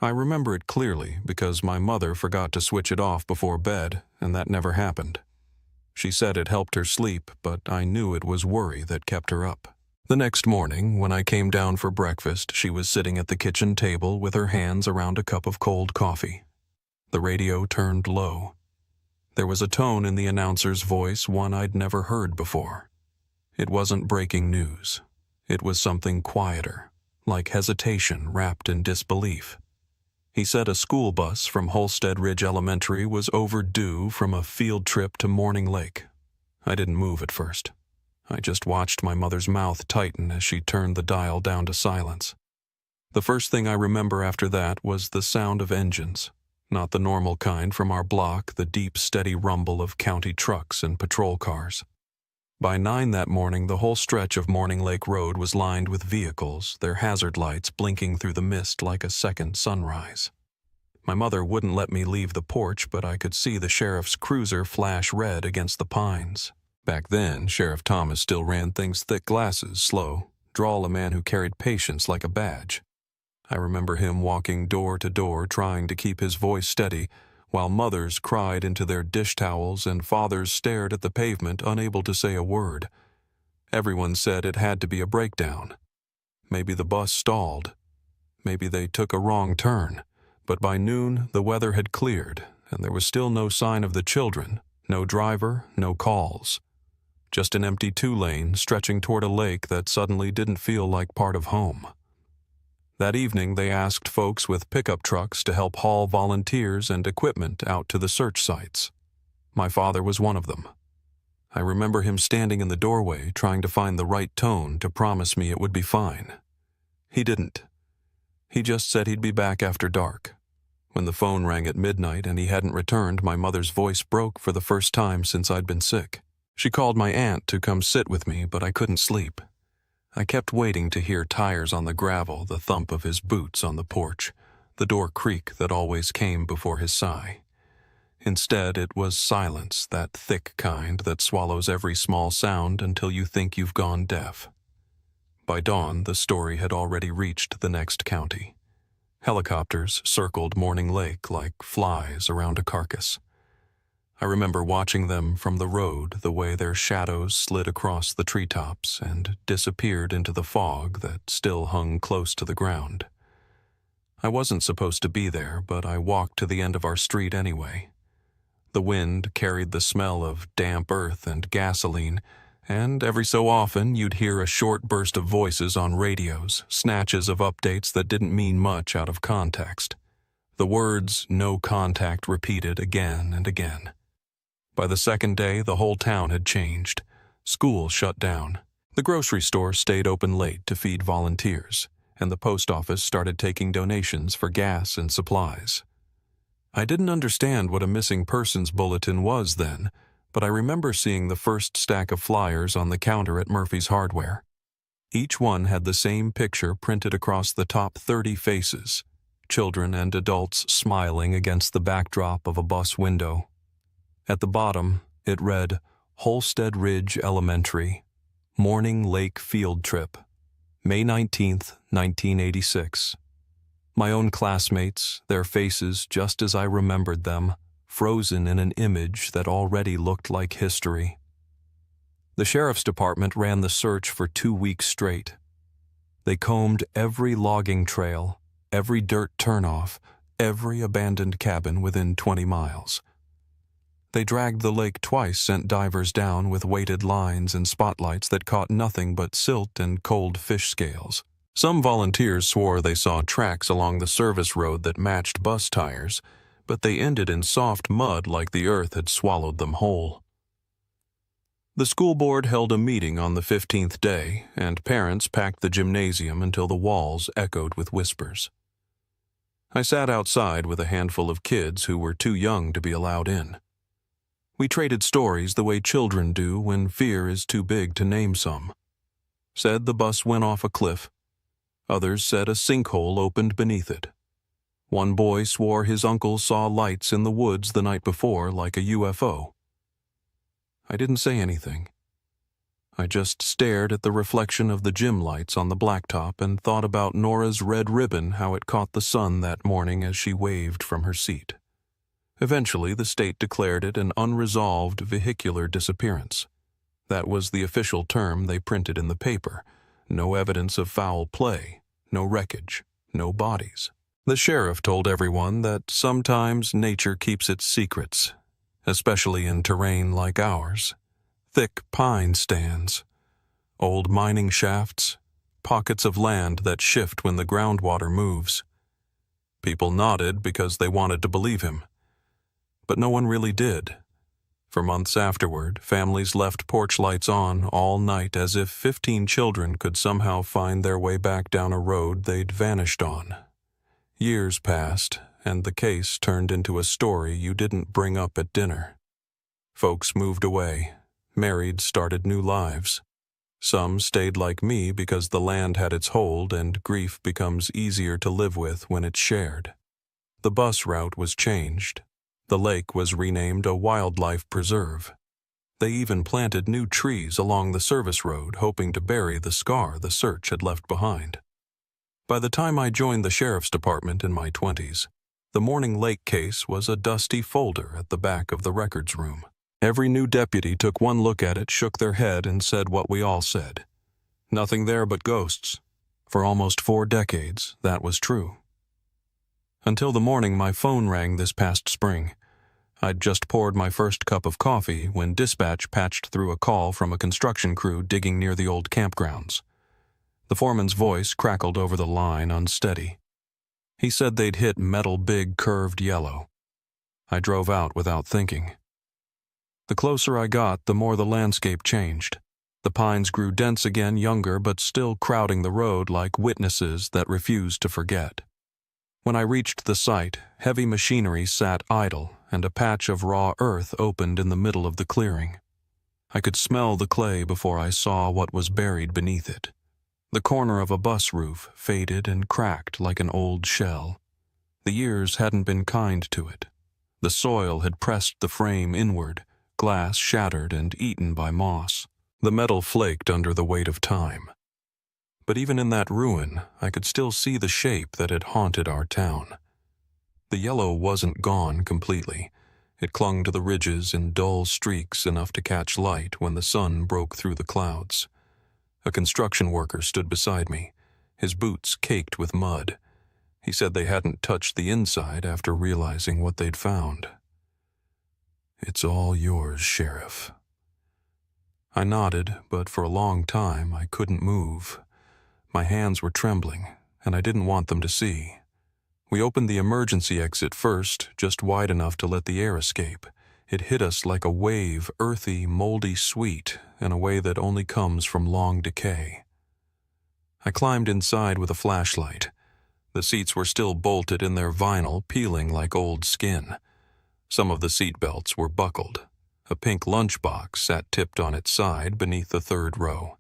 I remember it clearly because my mother forgot to switch it off before bed, and that never happened. She said it helped her sleep, but I knew it was worry that kept her up. The next morning, when I came down for breakfast, she was sitting at the kitchen table with her hands around a cup of cold coffee. The radio turned low. There was a tone in the announcer's voice one I'd never heard before. It wasn't breaking news. It was something quieter, like hesitation wrapped in disbelief. He said a school bus from Holstead Ridge Elementary was overdue from a field trip to Morning Lake. I didn't move at first. I just watched my mother's mouth tighten as she turned the dial down to silence. The first thing I remember after that was the sound of engines. Not the normal kind from our block, the deep, steady rumble of county trucks and patrol cars. By 9 that morning, the whole stretch of Morning Lake Road was lined with vehicles, their hazard lights blinking through the mist like a second sunrise. My mother wouldn't let me leave the porch, but I could see the sheriff's cruiser flash red against the pines. Back then, Sheriff Thomas still ran things thick glasses, slow, drawl a man who carried patience like a badge. I remember him walking door to door trying to keep his voice steady, while mothers cried into their dish towels and fathers stared at the pavement, unable to say a word. Everyone said it had to be a breakdown. Maybe the bus stalled. Maybe they took a wrong turn. But by noon, the weather had cleared, and there was still no sign of the children, no driver, no calls. Just an empty two-lane stretching toward a lake that suddenly didn't feel like part of home. That evening, they asked folks with pickup trucks to help haul volunteers and equipment out to the search sites. My father was one of them. I remember him standing in the doorway trying to find the right tone to promise me it would be fine. He didn't. He just said he'd be back after dark. When the phone rang at midnight and he hadn't returned, my mother's voice broke for the first time since I'd been sick. She called my aunt to come sit with me, but I couldn't sleep. I kept waiting to hear tires on the gravel, the thump of his boots on the porch, the door creak that always came before his sigh. Instead, it was silence, that thick kind that swallows every small sound until you think you've gone deaf. By dawn, the story had already reached the next county. Helicopters circled Morning Lake like flies around a carcass. I remember watching them from the road, the way their shadows slid across the treetops and disappeared into the fog that still hung close to the ground. I wasn't supposed to be there, but I walked to the end of our street anyway. The wind carried the smell of damp earth and gasoline, and every so often you'd hear a short burst of voices on radios, snatches of updates that didn't mean much out of context. The words "no contact" repeated again and again. By the second day, the whole town had changed. School shut down. The grocery store stayed open late to feed volunteers, and the post office started taking donations for gas and supplies. I didn't understand what a missing persons bulletin was then, but I remember seeing the first stack of flyers on the counter at Murphy's Hardware. Each one had the same picture printed across the top 30 faces, children and adults smiling against the backdrop of a bus window. At the bottom, it read, Holstead Ridge Elementary, Morning Lake Field Trip, May 19th, 1986. My own classmates, their faces just as I remembered them, frozen in an image that already looked like history. The sheriff's department ran the search for 2 weeks straight. They combed every logging trail, every dirt turnoff, every abandoned cabin within 20 miles. They dragged the lake twice, sent divers down with weighted lines and spotlights that caught nothing but silt and cold fish scales. Some volunteers swore they saw tracks along the service road that matched bus tires, but they ended in soft mud like the earth had swallowed them whole. The school board held a meeting on the 15th day, and parents packed the gymnasium until the walls echoed with whispers. I sat outside with a handful of kids who were too young to be allowed in. We traded stories the way children do when fear is too big to name some. Said the bus went off a cliff. Others said a sinkhole opened beneath it. One boy swore his uncle saw lights in the woods the night before like a UFO. I didn't say anything. I just stared at the reflection of the gym lights on the blacktop and thought about Nora's red ribbon, how it caught the sun that morning as she waved from her seat. Eventually, the state declared it an unresolved vehicular disappearance. That was the official term they printed in the paper. No evidence of foul play, no wreckage, no bodies. The sheriff told everyone that sometimes nature keeps its secrets, especially in terrain like ours. Thick pine stands, old mining shafts, pockets of land that shift when the groundwater moves. People nodded because they wanted to believe him. But no one really did. For months afterward, families left porch lights on all night as if 15 children could somehow find their way back down a road they'd vanished on. Years passed, and the case turned into a story you didn't bring up at dinner. Folks moved away. Married, started new lives. Some stayed like me because the land had its hold and grief becomes easier to live with when it's shared. The bus route was changed. The lake was renamed a wildlife preserve. They even planted new trees along the service road, hoping to bury the scar the search had left behind. By the time I joined the sheriff's department in my 20s, the Morning Lake case was a dusty folder at the back of the records room. Every new deputy took one look at it, shook their head, and said what we all said. Nothing there but ghosts. For almost 4 decades, that was true. Until the morning my phone rang this past spring. I'd just poured my first cup of coffee when dispatch patched through a call from a construction crew digging near the old campgrounds. The foreman's voice crackled over the line, unsteady. He said they'd hit metal big curved yellow. I drove out without thinking. The closer I got, the more the landscape changed. The pines grew dense again, younger, but still crowding the road like witnesses that refused to forget. When I reached the site, heavy machinery sat idle, and a patch of raw earth opened in the middle of the clearing. I could smell the clay before I saw what was buried beneath it. The corner of a bus roof, faded and cracked like an old shell. The years hadn't been kind to it. The soil had pressed the frame inward, glass shattered and eaten by moss. The metal flaked under the weight of time. But even in that ruin, I could still see the shape that had haunted our town. The yellow wasn't gone completely. It clung to the ridges in dull streaks enough to catch light when the sun broke through the clouds. A construction worker stood beside me, his boots caked with mud. He said they hadn't touched the inside after realizing what they'd found. "It's all yours, Sheriff." I nodded, but for a long time I couldn't move. My hands were trembling, and I didn't want them to see. We opened the emergency exit first, just wide enough to let the air escape. It hit us like a wave, earthy, moldy sweet, in a way that only comes from long decay. I climbed inside with a flashlight. The seats were still bolted in their vinyl, peeling like old skin. Some of the seat belts were buckled. A pink lunchbox sat tipped on its side beneath the third row.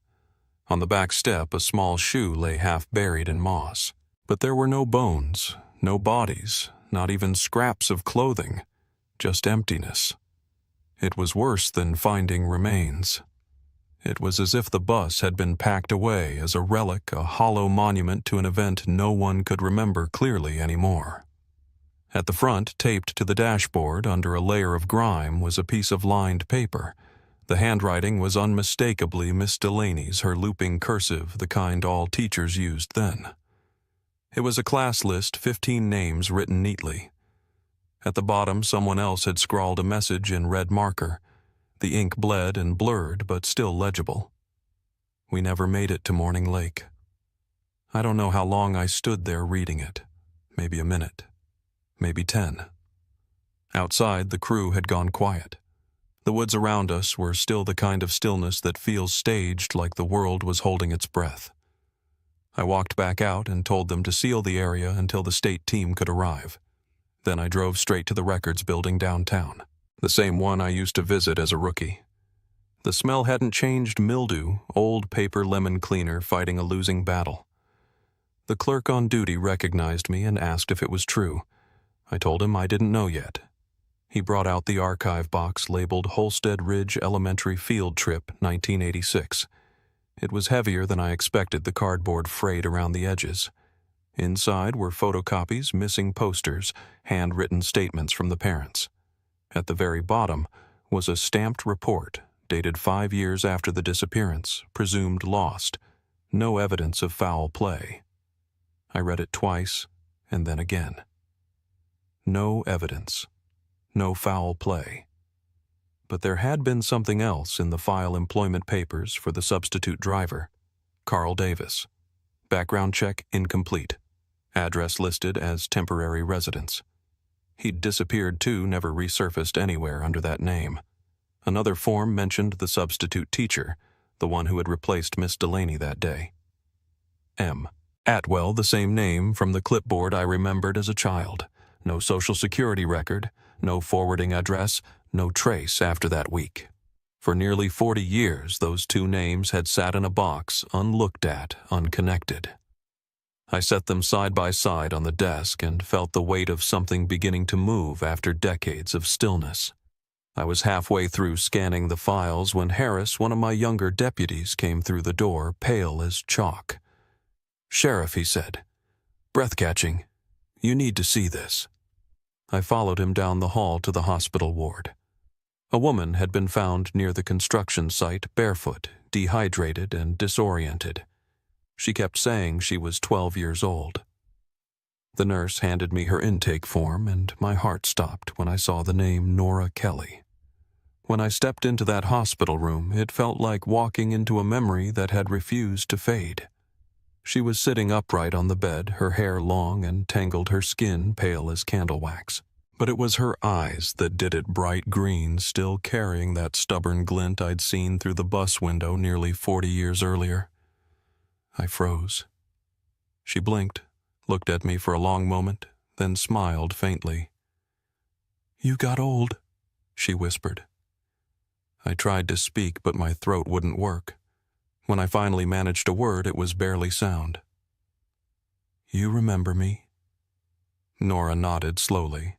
On the back step, a small shoe lay half buried in moss. But there were no bones, no bodies, not even scraps of clothing, just emptiness. It was worse than finding remains. It was as if the bus had been packed away as a relic, a hollow monument to an event no one could remember clearly anymore. At the front, taped to the dashboard under a layer of grime, was a piece of lined paper. The handwriting was unmistakably Miss Delaney's, her looping cursive, the kind all teachers used then. It was a class list, 15 names written neatly. At the bottom, someone else had scrawled a message in red marker. The ink bled and blurred, but still legible. We never made it to Morning Lake. I don't know how long I stood there reading it. Maybe a minute. Maybe 10. Outside, the crew had gone quiet. The woods around us were still the kind of stillness that feels staged, like the world was holding its breath. I walked back out and told them to seal the area until the state team could arrive. Then I drove straight to the records building downtown, the same one I used to visit as a rookie. The smell hadn't changed: mildew, old paper lemon cleaner fighting a losing battle. The clerk on duty recognized me and asked if it was true. I told him I didn't know yet. He brought out the archive box labeled Holstead Ridge Elementary Field Trip 1986. It was heavier than I expected, the cardboard frayed around the edges. Inside were photocopies, missing posters, handwritten statements from the parents. At the very bottom was a stamped report dated 5 years after the disappearance, presumed lost, no evidence of foul play. I read it twice and then again. No evidence. No foul play. But there had been something else in the file employment papers for the substitute driver, Carl Davis. Background check incomplete. Address listed as temporary residence. He'd disappeared too, never resurfaced anywhere under that name. Another form mentioned the substitute teacher, the one who had replaced Miss Delaney that day. M. Atwell, the same name from the clipboard I remembered as a child. No social security record, no forwarding address, no trace after that week. For nearly 40 years, those two names had sat in a box, unlooked at, unconnected. I set them side by side on the desk and felt the weight of something beginning to move after decades of stillness. I was halfway through scanning the files when Harris, one of my younger deputies, came through the door, pale as chalk. "Sheriff," he said, "breath-catching. You need to see this." I followed him down the hall to the hospital ward. A woman had been found near the construction site, barefoot, dehydrated, and disoriented. She kept saying she was 12 years old. The nurse handed me her intake form, and my heart stopped when I saw the name Nora Kelly. When I stepped into that hospital room, it felt like walking into a memory that had refused to fade. She was sitting upright on the bed, her hair long and tangled, her skin pale as candle wax. But it was her eyes that did it, bright green, still carrying that stubborn glint I'd seen through the bus window nearly 40 years earlier. I froze. She blinked, looked at me for a long moment, then smiled faintly. "You got old," she whispered. I tried to speak, but my throat wouldn't work. When I finally managed a word, it was barely sound. "You remember me?" Nora nodded slowly.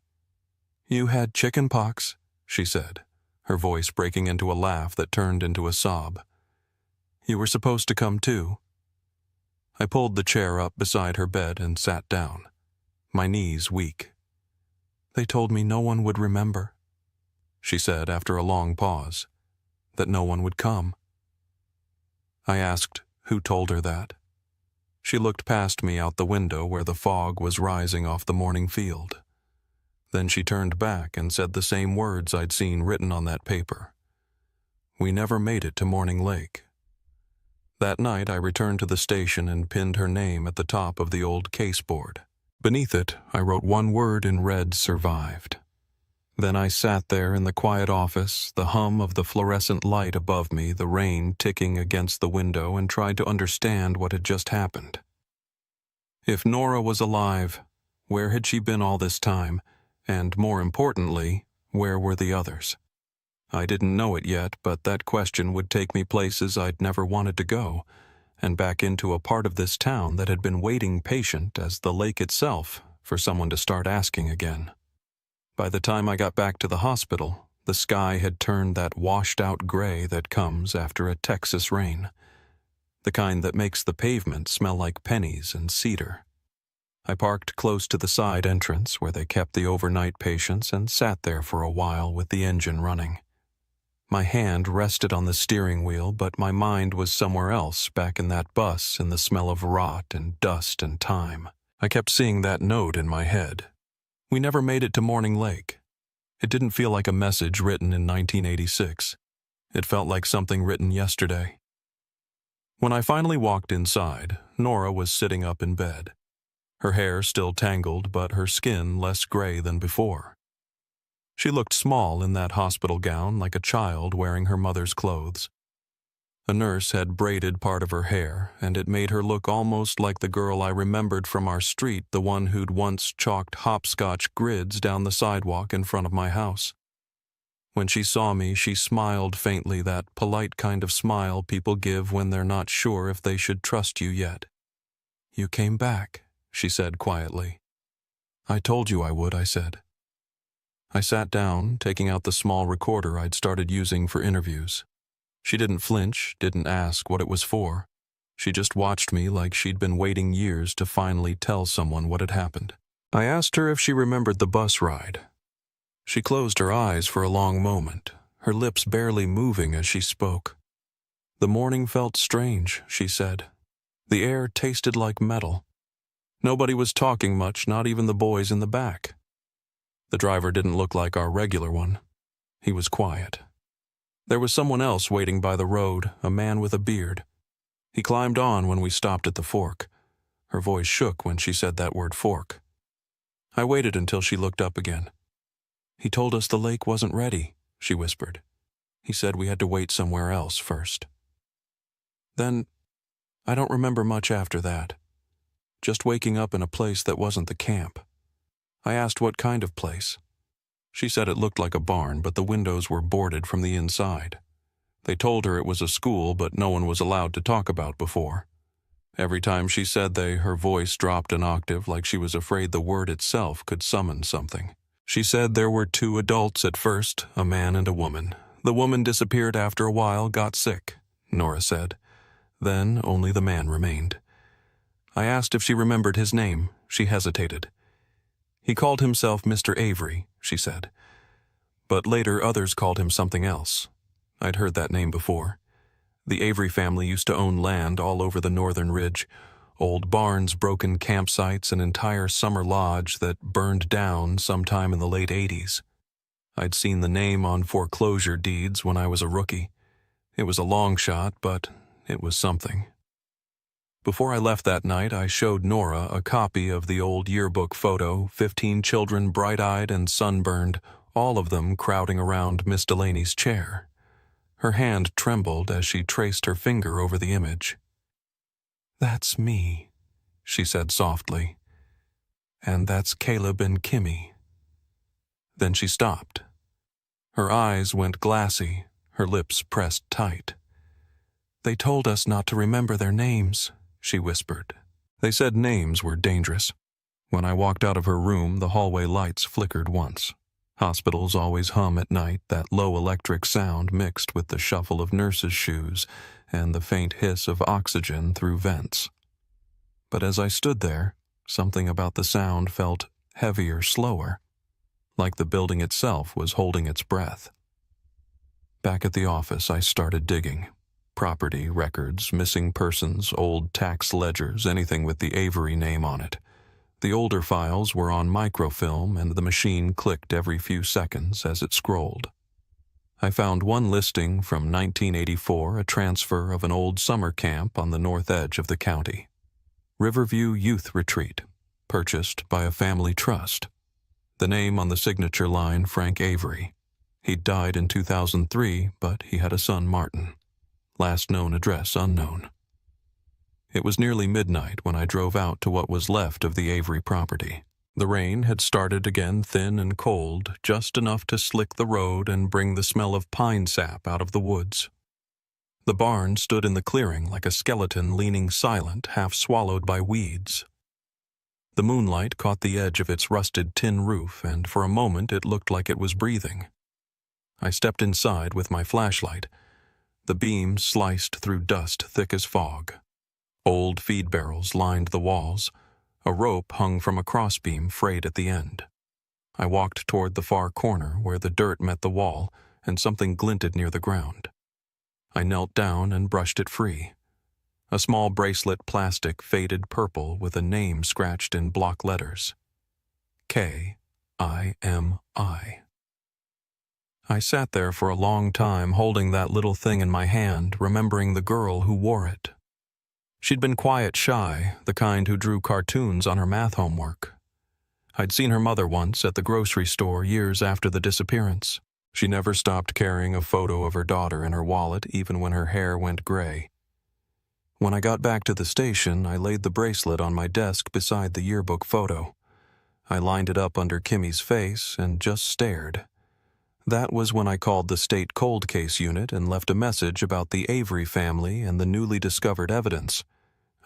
"You had chicken pox," she said, her voice breaking into a laugh that turned into a sob. "You were supposed to come too." I pulled the chair up beside her bed and sat down, my knees weak. "They told me no one would remember," she said after a long pause, "that no one would come." I asked who told her that. She looked past me out the window where the fog was rising off the morning field. Then she turned back and said the same words I'd seen written on that paper. "We never made it to Morning Lake." That night I returned to the station and pinned her name at the top of the old caseboard. Beneath it, I wrote one word in red: survived. Then I sat there in the quiet office, the hum of the fluorescent light above me, the rain ticking against the window, and tried to understand what had just happened. If Nora was alive, where had she been all this time? And more importantly, where were the others? I didn't know it yet, but that question would take me places I'd never wanted to go, and back into a part of this town that had been waiting patient as the lake itself for someone to start asking again. By the time I got back to the hospital, the sky had turned that washed-out gray that comes after a Texas rain, the kind that makes the pavement smell like pennies and cedar. I parked close to the side entrance where they kept the overnight patients and sat there for a while with the engine running. My hand rested on the steering wheel, but my mind was somewhere else, back in that bus in the smell of rot and dust and time. I kept seeing that note in my head. We never made it to Morning Lake. It didn't feel like a message written in 1986. It felt like something written yesterday. When I finally walked inside, Nora was sitting up in bed. Her hair still tangled, but her skin less gray than before. She looked small in that hospital gown, like a child wearing her mother's clothes. A nurse had braided part of her hair, and it made her look almost like the girl I remembered from our street, the one who'd once chalked hopscotch grids down the sidewalk in front of my house. When she saw me, she smiled faintly, that polite kind of smile people give when they're not sure if they should trust you yet. "You came back," she said quietly. "I told you I would," I said. I sat down, taking out the small recorder I'd started using for interviews. She didn't flinch, didn't ask what it was for. She just watched me like she'd been waiting years to finally tell someone what had happened. I asked her if she remembered the bus ride. She closed her eyes for a long moment, her lips barely moving as she spoke. The morning felt strange, she said. The air tasted like metal. Nobody was talking much, not even the boys in the back. The driver didn't look like our regular one. He was quiet. There was someone else waiting by the road, a man with a beard. He climbed on when we stopped at the fork. Her voice shook when she said that word fork. I waited until she looked up again. He told us the lake wasn't ready, she whispered. He said we had to wait somewhere else first. Then, I don't remember much after that. Just waking up in a place that wasn't the camp. I asked what kind of place. She said it looked like a barn, but the windows were boarded from the inside. They told her it was a school, but no one was allowed to talk about before. Every time she said her voice dropped an octave like she was afraid the word itself could summon something. She said there were 2 adults at first, a man and a woman. The woman disappeared after a while, got sick, Nora said. Then only the man remained. I asked if she remembered his name. She hesitated. He called himself Mr. Avery, she said. But later others called him something else. I'd heard that name before. The Avery family used to own land all over the northern ridge, old barns, broken campsites, an entire summer lodge that burned down sometime in the late 80s. I'd seen the name on foreclosure deeds when I was a rookie. It was a long shot, but it was something. Before I left that night, I showed Nora a copy of the old yearbook photo, 15 children bright-eyed and sunburned, all of them crowding around Miss Delaney's chair. Her hand trembled as she traced her finger over the image. "That's me," she said softly. "And that's Caleb and Kimmy." Then she stopped. Her eyes went glassy, her lips pressed tight. "They told us not to remember their names," she whispered. They said names were dangerous. When I walked out of her room, the hallway lights flickered once. Hospitals always hum at night, that low electric sound mixed with the shuffle of nurses' shoes and the faint hiss of oxygen through vents. But as I stood there, something about the sound felt heavier, slower, like the building itself was holding its breath. Back at the office, I started digging. Property, records, missing persons, old tax ledgers, anything with the Avery name on it. The older files were on microfilm, and the machine clicked every few seconds as it scrolled. I found one listing from 1984, a transfer of an old summer camp on the north edge of the county. Riverview Youth Retreat, purchased by a family trust. The name on the signature line, Frank Avery. He'd died in 2003, but he had a son, Martin. Last known address unknown. It was nearly midnight when I drove out to what was left of the Avery property. The rain had started again, thin and cold, just enough to slick the road and bring the smell of pine sap out of the woods. The barn stood in the clearing like a skeleton leaning silent, half swallowed by weeds. The moonlight caught the edge of its rusted tin roof, and for a moment it looked like it was breathing. I stepped inside with my flashlight. The beam sliced through dust thick as fog. Old feed barrels lined the walls. A rope hung from a crossbeam frayed at the end. I walked toward the far corner where the dirt met the wall and something glinted near the ground. I knelt down and brushed it free. A small bracelet, plastic, faded purple with a name scratched in block letters. K-I-M-I. I sat there for a long time holding that little thing in my hand, remembering the girl who wore it. She'd been quiet, shy, the kind who drew cartoons on her math homework. I'd seen her mother once at the grocery store years after the disappearance. She never stopped carrying a photo of her daughter in her wallet, even when her hair went gray. When I got back to the station, I laid the bracelet on my desk beside the yearbook photo. I lined it up under Kimmy's face and just stared. That was when I called the state cold case unit and left a message about the Avery family and the newly discovered evidence.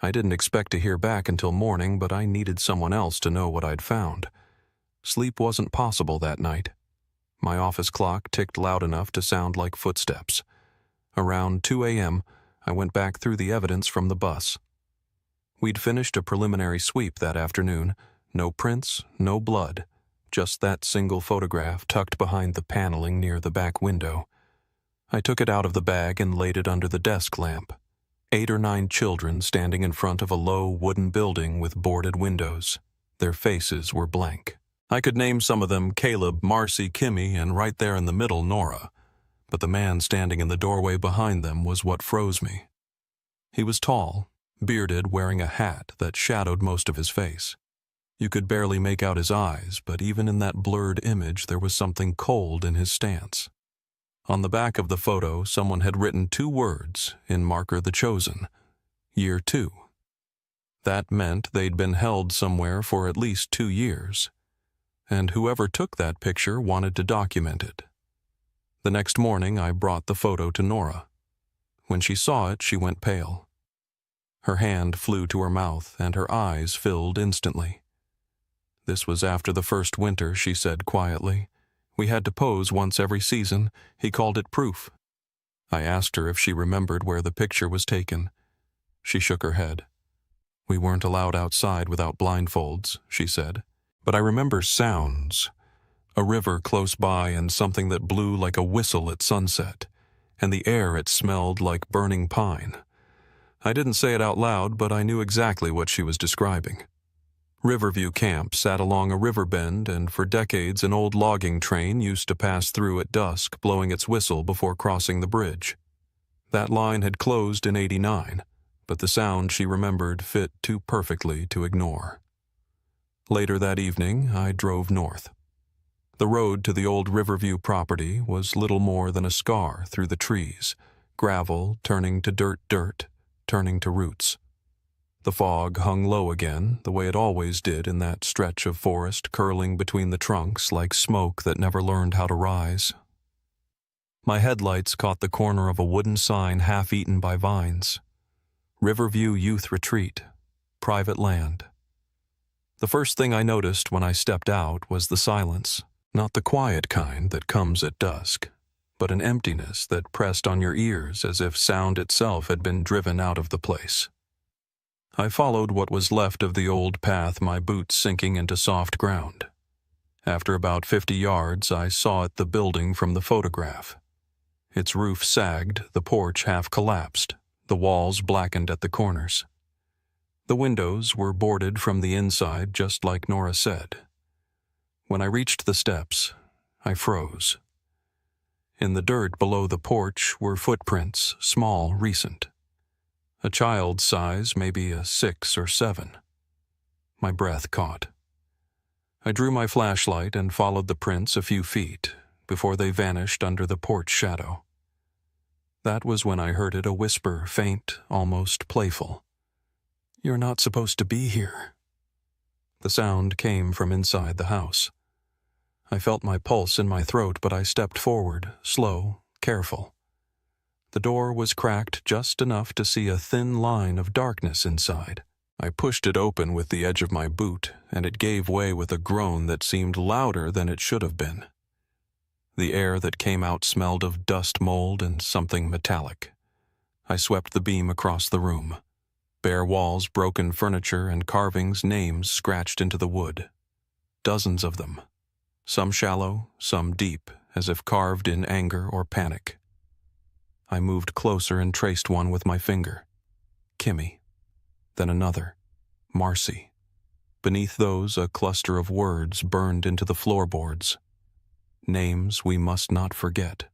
I didn't expect to hear back until morning, but I needed someone else to know what I'd found. Sleep wasn't possible that night. My office clock ticked loud enough to sound like footsteps. Around 2 a.m., I went back through the evidence from the bus. We'd finished a preliminary sweep that afternoon. No prints, no blood, just that single photograph tucked behind the paneling near the back window. I took it out of the bag and laid it under the desk lamp. 8 or 9 children standing in front of a low wooden building with boarded windows. Their faces were blank. I could name some of them: Caleb, Marcy, Kimmy, and right there in the middle, Nora. But the man standing in the doorway behind them was what froze me. He was tall, bearded, wearing a hat that shadowed most of his face. You could barely make out his eyes, but even in that blurred image there was something cold in his stance. On the back of the photo, someone had written 2 words in marker the chosen: Year 2. That meant they'd been held somewhere for at least 2 years. And whoever took that picture wanted to document it. The next morning, I brought the photo to Nora. When she saw it, she went pale. Her hand flew to her mouth, and her eyes filled instantly. This was after the first winter, she said quietly. We had to pose once every season. He called it proof. I asked her if she remembered where the picture was taken. She shook her head. We weren't allowed outside without blindfolds, she said. But I remember sounds. A river close by and something that blew like a whistle at sunset. And the air, it smelled like burning pine. I didn't say it out loud, but I knew exactly what she was describing. Riverview Camp sat along a river bend, and for decades an old logging train used to pass through at dusk, blowing its whistle before crossing the bridge. That line had closed in '89, but the sound she remembered fit too perfectly to ignore. Later that evening, I drove north. The road to the old Riverview property was little more than a scar through the trees, gravel turning to dirt, turning to roots. The fog hung low again, the way it always did in that stretch of forest curling between the trunks like smoke that never learned how to rise. My headlights caught the corner of a wooden sign half-eaten by vines. Riverview Youth Retreat, private land. The first thing I noticed when I stepped out was the silence, not the quiet kind that comes at dusk, but an emptiness that pressed on your ears as if sound itself had been driven out of the place. I followed what was left of the old path, my boots sinking into soft ground. After about 50 yards, I saw the building from the photograph. Its roof sagged, the porch half collapsed, the walls blackened at the corners. The windows were boarded from the inside, just like Nora said. When I reached the steps, I froze. In the dirt below the porch were footprints, small, recent. A child's size, maybe a 6 or 7. My breath caught. I drew my flashlight and followed the prints a few feet before they vanished under the porch shadow. That was when I heard it, a whisper, faint, almost playful. "You're not supposed to be here." The sound came from inside the house. I felt my pulse in my throat, but I stepped forward, slow, careful. The door was cracked just enough to see a thin line of darkness inside. I pushed it open with the edge of my boot, and it gave way with a groan that seemed louder than it should have been. The air that came out smelled of dust mold and something metallic. I swept the beam across the room. Bare walls, broken furniture, and carvings, names scratched into the wood. Dozens of them. Some shallow, some deep, as if carved in anger or panic. I moved closer and traced one with my finger. Kimmy. Then another. Marcy. Beneath those, a cluster of words burned into the floorboards. Names we must not forget.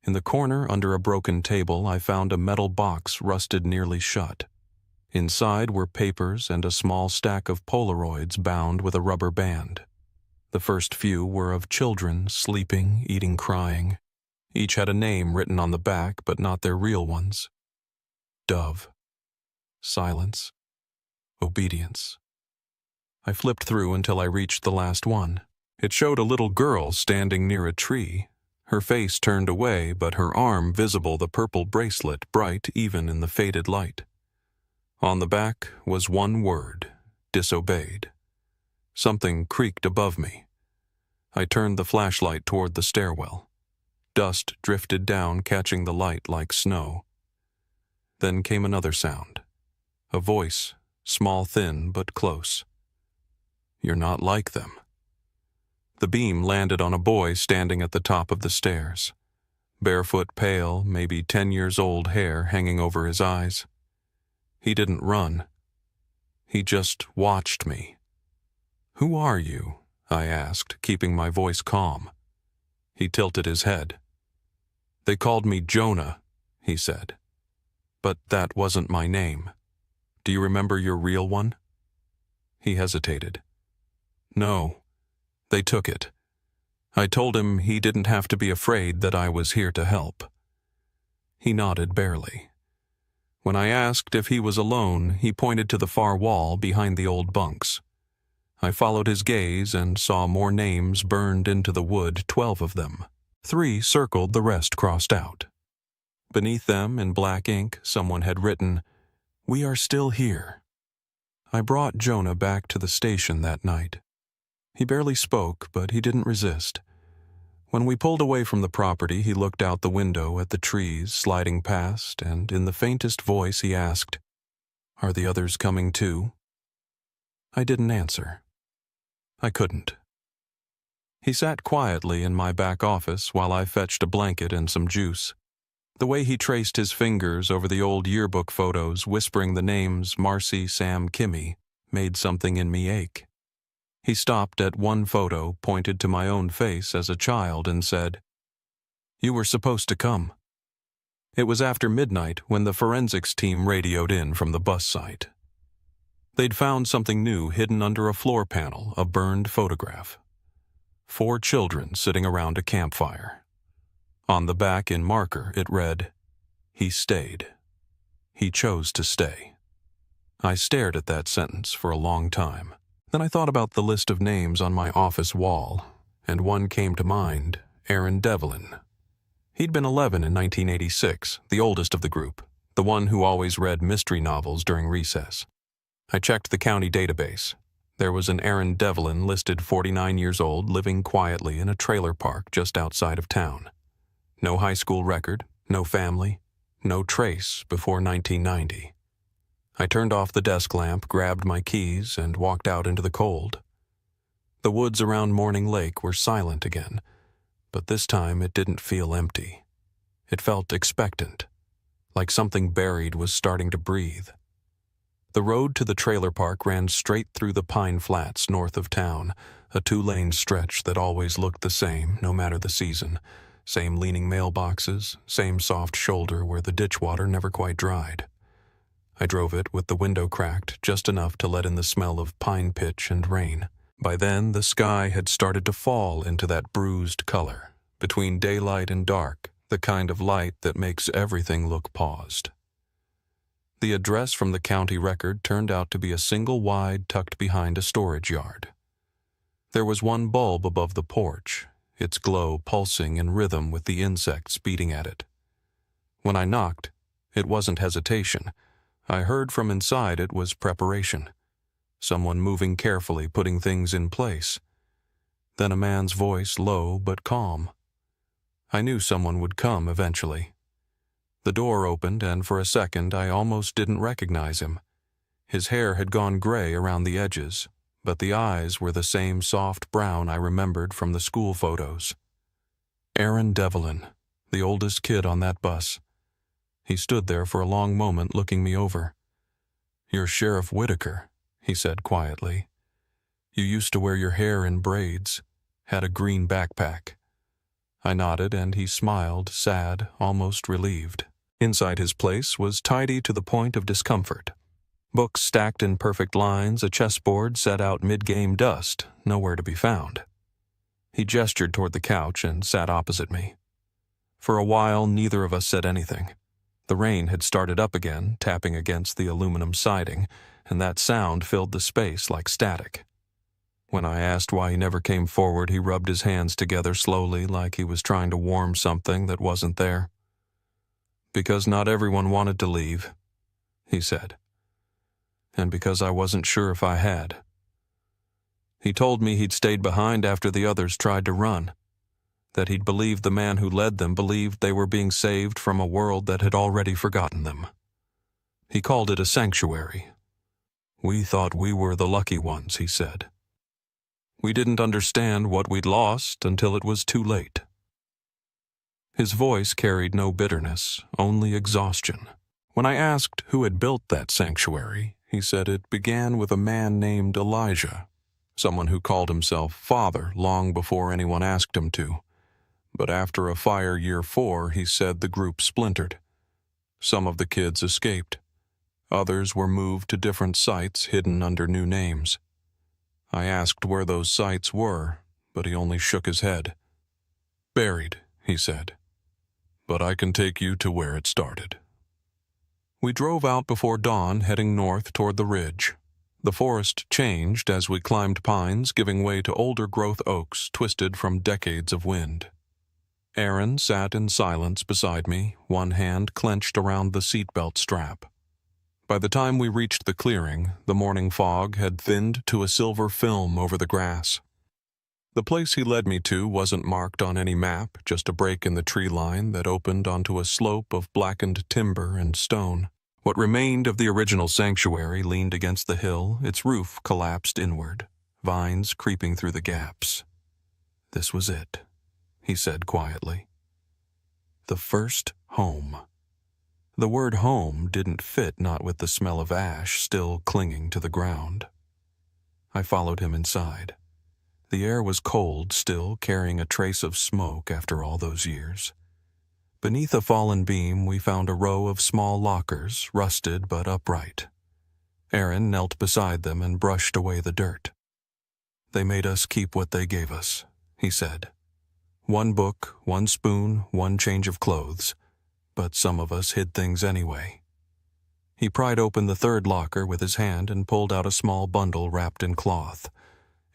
In the corner, under a broken table, I found a metal box rusted nearly shut. Inside were papers and a small stack of Polaroids bound with a rubber band. The first few were of children, sleeping, eating, crying. Each had a name written on the back, but not their real ones. Dove. Silence. Obedience. I flipped through until I reached the last one. It showed a little girl standing near a tree, her face turned away, but her arm visible, the purple bracelet bright even in the faded light. On the back was one word: disobeyed. Something creaked above me. I turned the flashlight toward the stairwell. Dust drifted down, catching the light like snow. Then came another sound. A voice, small, thin, but close. "You're not like them." The beam landed on a boy standing at the top of the stairs. Barefoot, pale, maybe 10 years old hair hanging over his eyes. He didn't run. He just watched me. "Who are you?" I asked, keeping my voice calm. He tilted his head. "They called me Jonah," he said. "But that wasn't my name. Do you remember your real one?" He hesitated. "No, they took it." I told him he didn't have to be afraid, that I was here to help. He nodded barely. When I asked if he was alone, he pointed to the far wall behind the old bunks. I followed his gaze and saw more names burned into the wood, 12 of them. 3 circled, the rest crossed out. Beneath them, in black ink, someone had written, "We are still here." I brought Jonah back to the station that night. He barely spoke, but he didn't resist. When we pulled away from the property, he looked out the window at the trees sliding past, and in the faintest voice he asked, "Are the others coming too?" I didn't answer. I couldn't. He sat quietly in my back office while I fetched a blanket and some juice. The way he traced his fingers over the old yearbook photos, whispering the names Marcy, Sam, Kimmy, made something in me ache. He stopped at one photo, pointed to my own face as a child, and said, "You were supposed to come." It was after midnight when the forensics team radioed in from the bus site. They'd found something new hidden under a floor panel, a burned photograph. 4 children sitting around a campfire. On the back in marker it read, "He stayed. He chose to stay." I stared at that sentence for a long time. Then I thought about the list of names on my office wall, and one came to mind, Aaron Devlin. He'd been 11 in 1986, the oldest of the group, the one who always read mystery novels during recess. I checked the county database. There was an Aaron Devlin listed 49 years old, living quietly in a trailer park just outside of town. No high school record, no family, no trace before 1990. I turned off the desk lamp, grabbed my keys, and walked out into the cold. The woods around Morning Lake were silent again, but this time it didn't feel empty. It felt expectant, like something buried was starting to breathe. The road to the trailer park ran straight through the pine flats north of town, a 2-lane stretch that always looked the same, no matter the season. Same leaning mailboxes, same soft shoulder where the ditch water never quite dried. I drove it with the window cracked just enough to let in the smell of pine pitch and rain. By then, the sky had started to fall into that bruised color, between daylight and dark, the kind of light that makes everything look paused. The address from the county record turned out to be a single wide tucked behind a storage yard. There was one bulb above the porch, its glow pulsing in rhythm with the insects beating at it. When I knocked, it wasn't hesitation. I heard from inside it was preparation. Someone moving carefully, putting things in place. Then a man's voice, low but calm. I knew someone would come eventually. The door opened, and for a second I almost didn't recognize him. His hair had gone gray around the edges, but the eyes were the same soft brown I remembered from the school photos. Aaron Devlin, the oldest kid on that bus. He stood there for a long moment looking me over. "You're Sheriff Whitaker," he said quietly. "You used to wear your hair in braids, had a green backpack." I nodded, and he smiled, sad, almost relieved. Inside his place was tidy to the point of discomfort. Books stacked in perfect lines, a chessboard set out mid-game dust, nowhere to be found. He gestured toward the couch and sat opposite me. For a while, neither of us said anything. The rain had started up again, tapping against the aluminum siding, and that sound filled the space like static. When I asked why he never came forward, he rubbed his hands together slowly, like he was trying to warm something that wasn't there. "Because not everyone wanted to leave," he said. "And because I wasn't sure if I had." He told me he'd stayed behind after the others tried to run, that he'd believed the man who led them believed they were being saved from a world that had already forgotten them. He called it a sanctuary. We thought we were the lucky ones, he said. We didn't understand what we'd lost until it was too late. His voice carried no bitterness, only exhaustion. When I asked who had built that sanctuary, he said it began with a man named Elijah, someone who called himself Father long before anyone asked him to. But after a fire year 4, he said the group splintered. Some of the kids escaped. Others were moved to different sites hidden under new names. I asked where those sites were, but he only shook his head. Buried, he said. But I can take you to where it started. We drove out before dawn, heading north toward the ridge. The forest changed as we climbed pines, giving way to older growth oaks twisted from decades of wind. Aaron sat in silence beside me, one hand clenched around the seatbelt strap. By the time we reached the clearing, the morning fog had thinned to a silver film over the grass. The place he led me to wasn't marked on any map, just a break in the tree line that opened onto a slope of blackened timber and stone. What remained of the original sanctuary leaned against the hill, its roof collapsed inward, vines creeping through the gaps. This was it, he said quietly. The first home. The word home didn't fit, not with the smell of ash still clinging to the ground. I followed him inside. The air was cold still, carrying a trace of smoke after all those years. Beneath a fallen beam, we found a row of small lockers, rusted but upright. Aaron knelt beside them and brushed away the dirt. They made us keep what they gave us, he said. One book, one spoon, one change of clothes, but some of us hid things anyway. He pried open the third locker with his hand and pulled out a small bundle wrapped in cloth.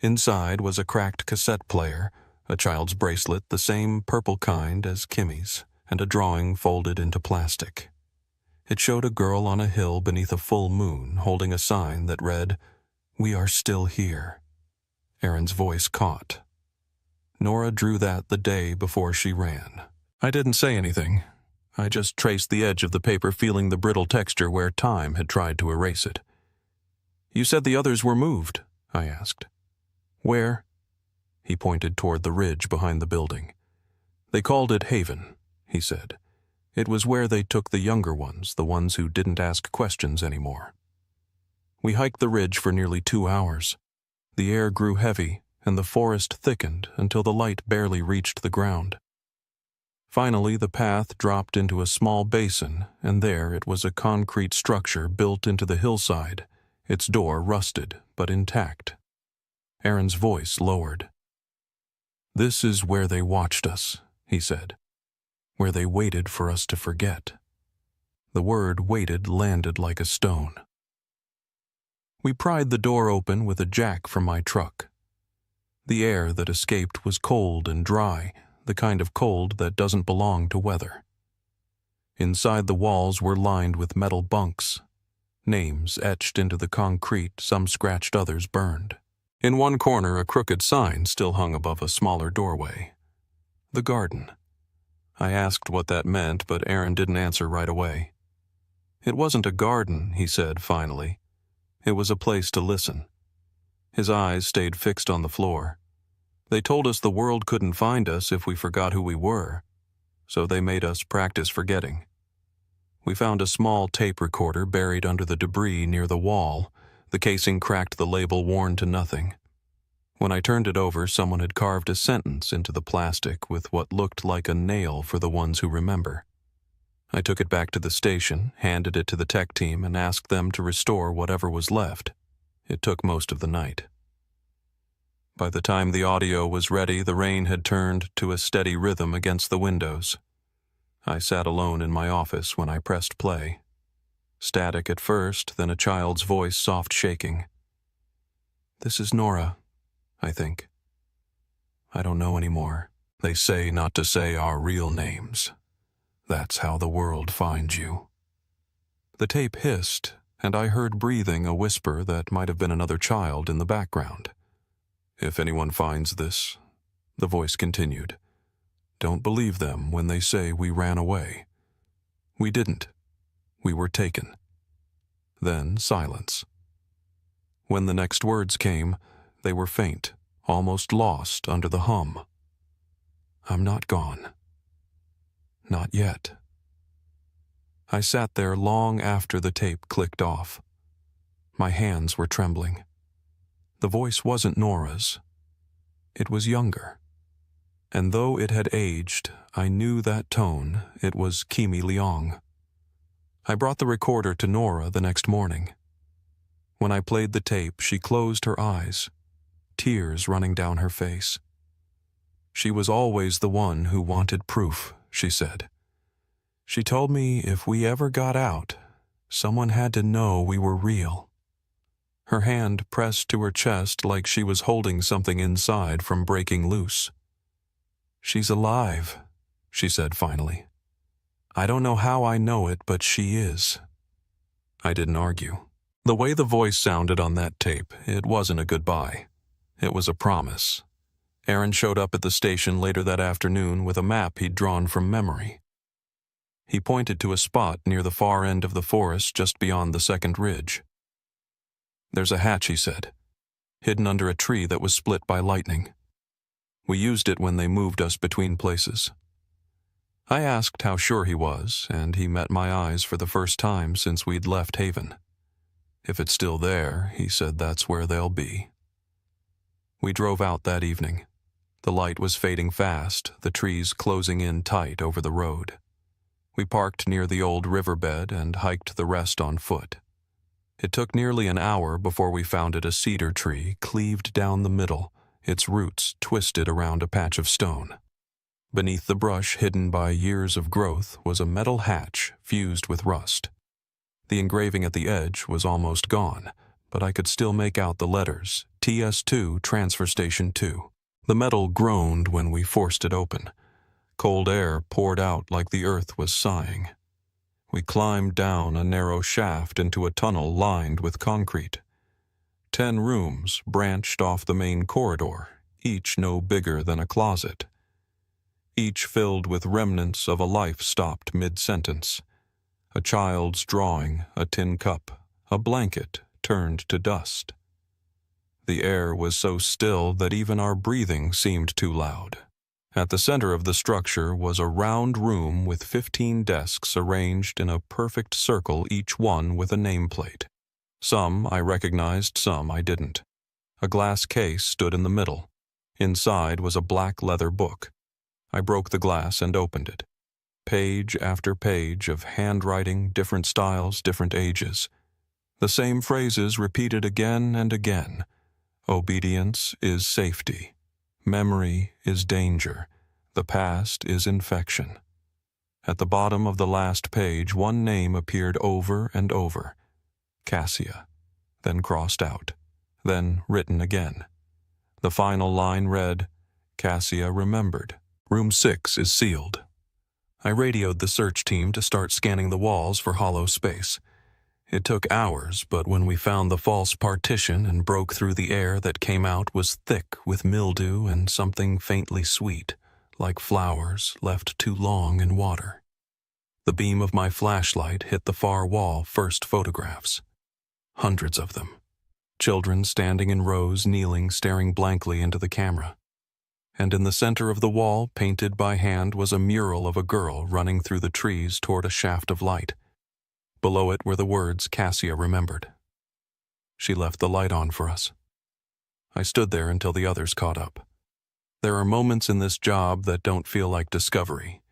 Inside was a cracked cassette player, a child's bracelet, the same purple kind as Kimmy's, and a drawing folded into plastic. It showed a girl on a hill beneath a full moon holding a sign that read, "We are still here." Aaron's voice caught. Nora drew that the day before she ran. I didn't say anything. I just traced the edge of the paper, feeling the brittle texture where time had tried to erase it. "You said the others were moved," I asked. "Where?" He pointed toward the ridge behind the building. "They called it Haven," he said. "It was where they took the younger ones, the ones who didn't ask questions anymore." We hiked the ridge for nearly 2 hours. The air grew heavy, and the forest thickened until the light barely reached the ground. Finally, the path dropped into a small basin, and there it was a concrete structure built into the hillside, its door rusted but intact. Aaron's voice lowered. "This is where they watched us," he said. "Where they waited for us to forget." The word "waited" landed like a stone. We pried the door open with a jack from my truck. The air that escaped was cold and dry, the kind of cold that doesn't belong to weather. Inside, the walls were lined with metal bunks, names etched into the concrete, some scratched, others burned. In one corner, a crooked sign still hung above a smaller doorway. "The garden." I asked what that meant, but Aaron didn't answer right away. "It wasn't a garden," he said finally. "It was a place to listen." His eyes stayed fixed on the floor. "They told us the world couldn't find us if we forgot who we were, so they made us practice forgetting. We found a small tape recorder buried under the debris near the wall. The casing cracked, the label worn to nothing. When I turned it over, someone had carved a sentence into the plastic with what looked like a nail for the ones who remember. I took it back to the station, handed it to the tech team, and asked them to restore whatever was left. It took most of the night. By the time the audio was ready, the rain had turned to a steady rhythm against the windows. I sat alone in my office when I pressed play. Static at first, then a child's voice, soft shaking. "This is Nora, I think. I don't know anymore. They say not to say our real names. That's how the world finds you." The tape hissed, and I heard breathing, a whisper that might have been another child in the background. If anyone finds this, the voice continued, don't believe them when they say we ran away. We didn't. We were taken. Then silence. When the next words came, they were faint, almost lost under the hum. I'm not gone. Not yet. I sat there long after the tape clicked off. My hands were trembling. The voice wasn't Nora's. It was younger. And though it had aged, I knew that tone. It was Kimi Leong. I brought the recorder to Nora the next morning. When I played the tape, she closed her eyes, tears running down her face. She was always the one who wanted proof, she said. She told me if we ever got out, someone had to know we were real. Her hand pressed to her chest like she was holding something inside from breaking loose. She's alive, she said finally. I don't know how I know it, but she is. I didn't argue. The way the voice sounded on that tape, it wasn't a goodbye. It was a promise. Aaron showed up at the station later that afternoon with a map he'd drawn from memory. He pointed to a spot near the far end of the forest just beyond the second ridge. There's a hatch, he said, hidden under a tree that was split by lightning. We used it when they moved us between places. I asked how sure he was, and he met my eyes for the first time since we'd left Haven. If it's still there, he said that's where they'll be. We drove out that evening. The light was fading fast, the trees closing in tight over the road. We parked near the old riverbed and hiked the rest on foot. It took nearly an hour before we found a cedar tree cleaved down the middle, its roots twisted around a patch of stone. Beneath the brush hidden by years of growth was a metal hatch fused with rust. The engraving at the edge was almost gone, but I could still make out the letters, TS2 Transfer Station 2. The metal groaned when we forced it open. Cold air poured out like the earth was sighing. We climbed down a narrow shaft into a tunnel lined with concrete. 10 rooms branched off the main corridor, each no bigger than a closet. Each filled with remnants of a life stopped mid-sentence. A child's drawing, a tin cup, a blanket turned to dust. The air was so still that even our breathing seemed too loud. At the center of the structure was a round room with 15 desks arranged in a perfect circle, each one with a nameplate. Some I recognized, some I didn't. A glass case stood in the middle. Inside was a black leather book. I broke the glass and opened it. Page after page of handwriting, different styles, different ages. The same phrases repeated again and again. Obedience is safety. Memory is danger. The past is infection. At the bottom of the last page, one name appeared over and over. Cassia, then crossed out, then written again. The final line read, Cassia remembered. Room 6 is sealed. I radioed the search team to start scanning the walls for hollow space. It took hours, but when we found the false partition and broke through, the air that came out was thick with mildew and something faintly sweet, like flowers left too long in water. The beam of my flashlight hit the far wall first photographs. Hundreds of them. Children standing in rows, kneeling, staring blankly into the camera. And in the center of the wall, painted by hand, was a mural of a girl running through the trees toward a shaft of light. Below it were the words Cassia remembered. She left the light on for us. I stood there until the others caught up. There are moments in this job that don't feel like discovery.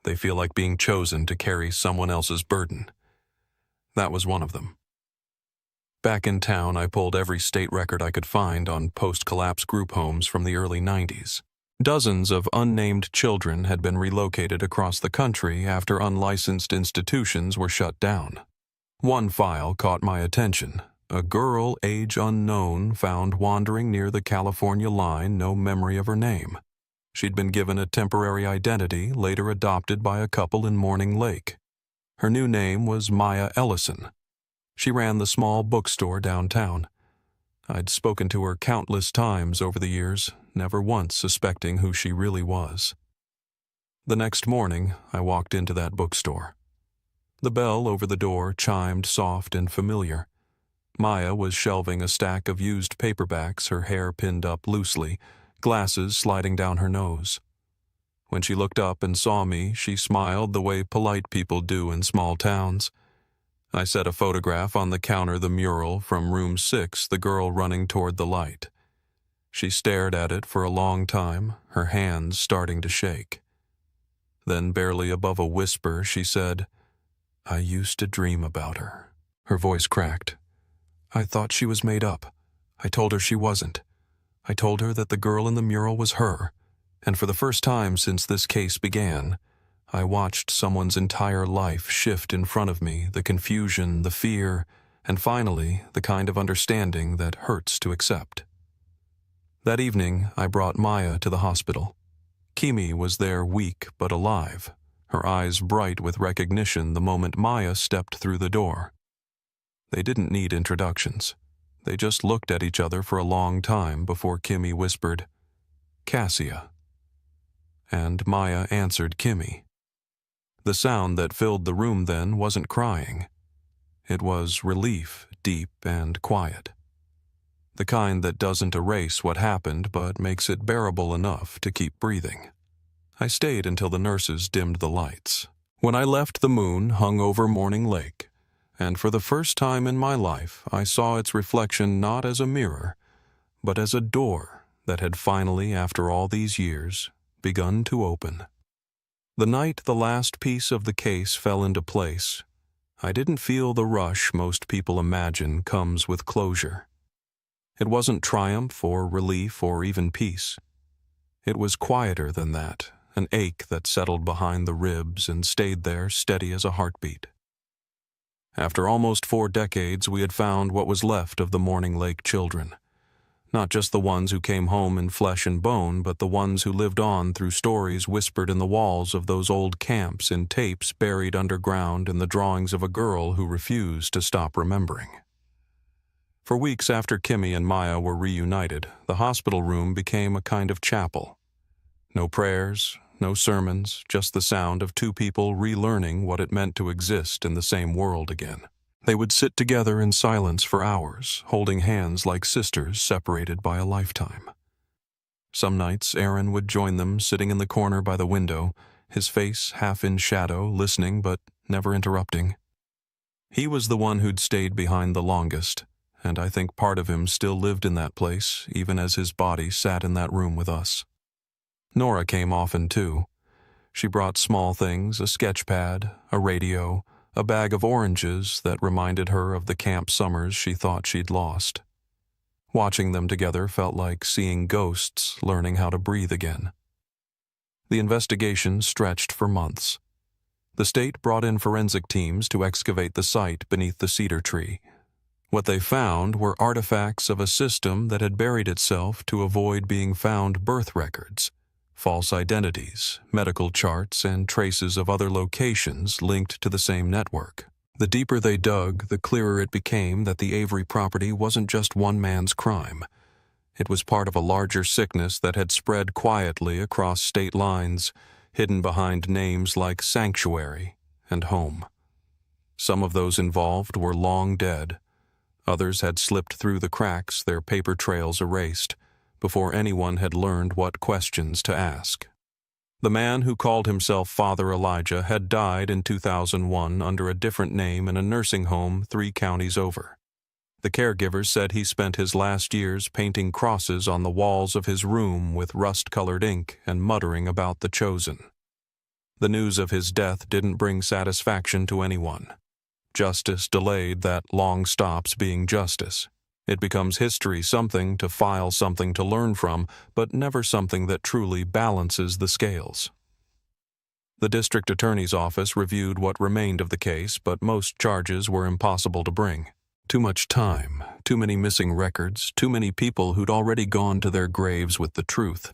They feel like being chosen to carry someone else's burden. That was one of them. Back in town, I pulled every state record I could find on post-collapse group homes from the early 90s. Dozens of unnamed children had been relocated across the country after unlicensed institutions were shut down. One file caught my attention. A girl, age unknown, found wandering near the California line, no memory of her name. She'd been given a temporary identity, later adopted by a couple in Morning Lake. Her new name was Maya Ellison. She ran the small bookstore downtown. I'd spoken to her countless times over the years, never once suspecting who she really was. The next morning, I walked into that bookstore. The bell over the door chimed soft and familiar. Maya was shelving a stack of used paperbacks, her hair pinned up loosely, glasses sliding down her nose. When she looked up and saw me, she smiled the way polite people do in small towns. I set a photograph on the counter, the mural from room 6, the girl running toward the light. She stared at it for a long time, her hands starting to shake. Then, barely above a whisper, she said, "I used to dream about her." Her voice cracked. "I thought she was made up. I told her she wasn't. I told her that the girl in the mural was her. And for the first time since this case began, I watched someone's entire life shift in front of me, the confusion, the fear, and finally, the kind of understanding that hurts to accept." That evening, I brought Maya to the hospital. Kimi was there, weak but alive, her eyes bright with recognition the moment Maya stepped through the door. They didn't need introductions. They just looked at each other for a long time before Kimi whispered, "Cassia." And Maya answered Kimi. The sound that filled the room then wasn't crying. It was relief, deep and quiet. The kind that doesn't erase what happened but makes it bearable enough to keep breathing. I stayed until the nurses dimmed the lights. When I left, the moon hung over Morning Lake, and for the first time in my life I saw its reflection not as a mirror, but as a door that had finally, after all these years, begun to open. The night the last piece of the case fell into place, I didn't feel the rush most people imagine comes with closure. It wasn't triumph or relief or even peace. It was quieter than that, an ache that settled behind the ribs and stayed there steady as a heartbeat. After almost 4 decades, we had found what was left of the Morning Lake children. Not just the ones who came home in flesh and bone, but the ones who lived on through stories whispered in the walls of those old camps, in tapes buried underground, in the drawings of a girl who refused to stop remembering. For weeks after Kimi and Maya were reunited, the hospital room became a kind of chapel. No prayers, no sermons, just the sound of 2 people relearning what it meant to exist in the same world again. They would sit together in silence for hours, holding hands like sisters separated by a lifetime. Some nights Aaron would join them, sitting in the corner by the window, his face half in shadow, listening but never interrupting. He was the one who'd stayed behind the longest, and I think part of him still lived in that place, even as his body sat in that room with us. Nora came often, too. She brought small things, a sketch pad, a radio, a bag of oranges that reminded her of the camp summers she thought she'd lost. Watching them together felt like seeing ghosts learning how to breathe again. The investigation stretched for months. The state brought in forensic teams to excavate the site beneath the cedar tree. What they found were artifacts of a system that had buried itself to avoid being found: birth records, false identities, medical charts, and traces of other locations linked to the same network. The deeper they dug, the clearer it became that the Avery property wasn't just one man's crime. It was part of a larger sickness that had spread quietly across state lines, hidden behind names like sanctuary and home. Some of those involved were long dead. Others had slipped through the cracks, their paper trails erased, before anyone had learned what questions to ask. The man who called himself Father Elijah had died in 2001 under a different name in a nursing home 3 counties over. The caregivers said he spent his last years painting crosses on the walls of his room with rust-colored ink and muttering about the chosen. The news of his death didn't bring satisfaction to anyone. Justice delayed that long stops being justice. It becomes history, something to file, something to learn from, but never something that truly balances the scales. The district attorney's office reviewed what remained of the case, but most charges were impossible to bring. Too much time, too many missing records, too many people who'd already gone to their graves with the truth.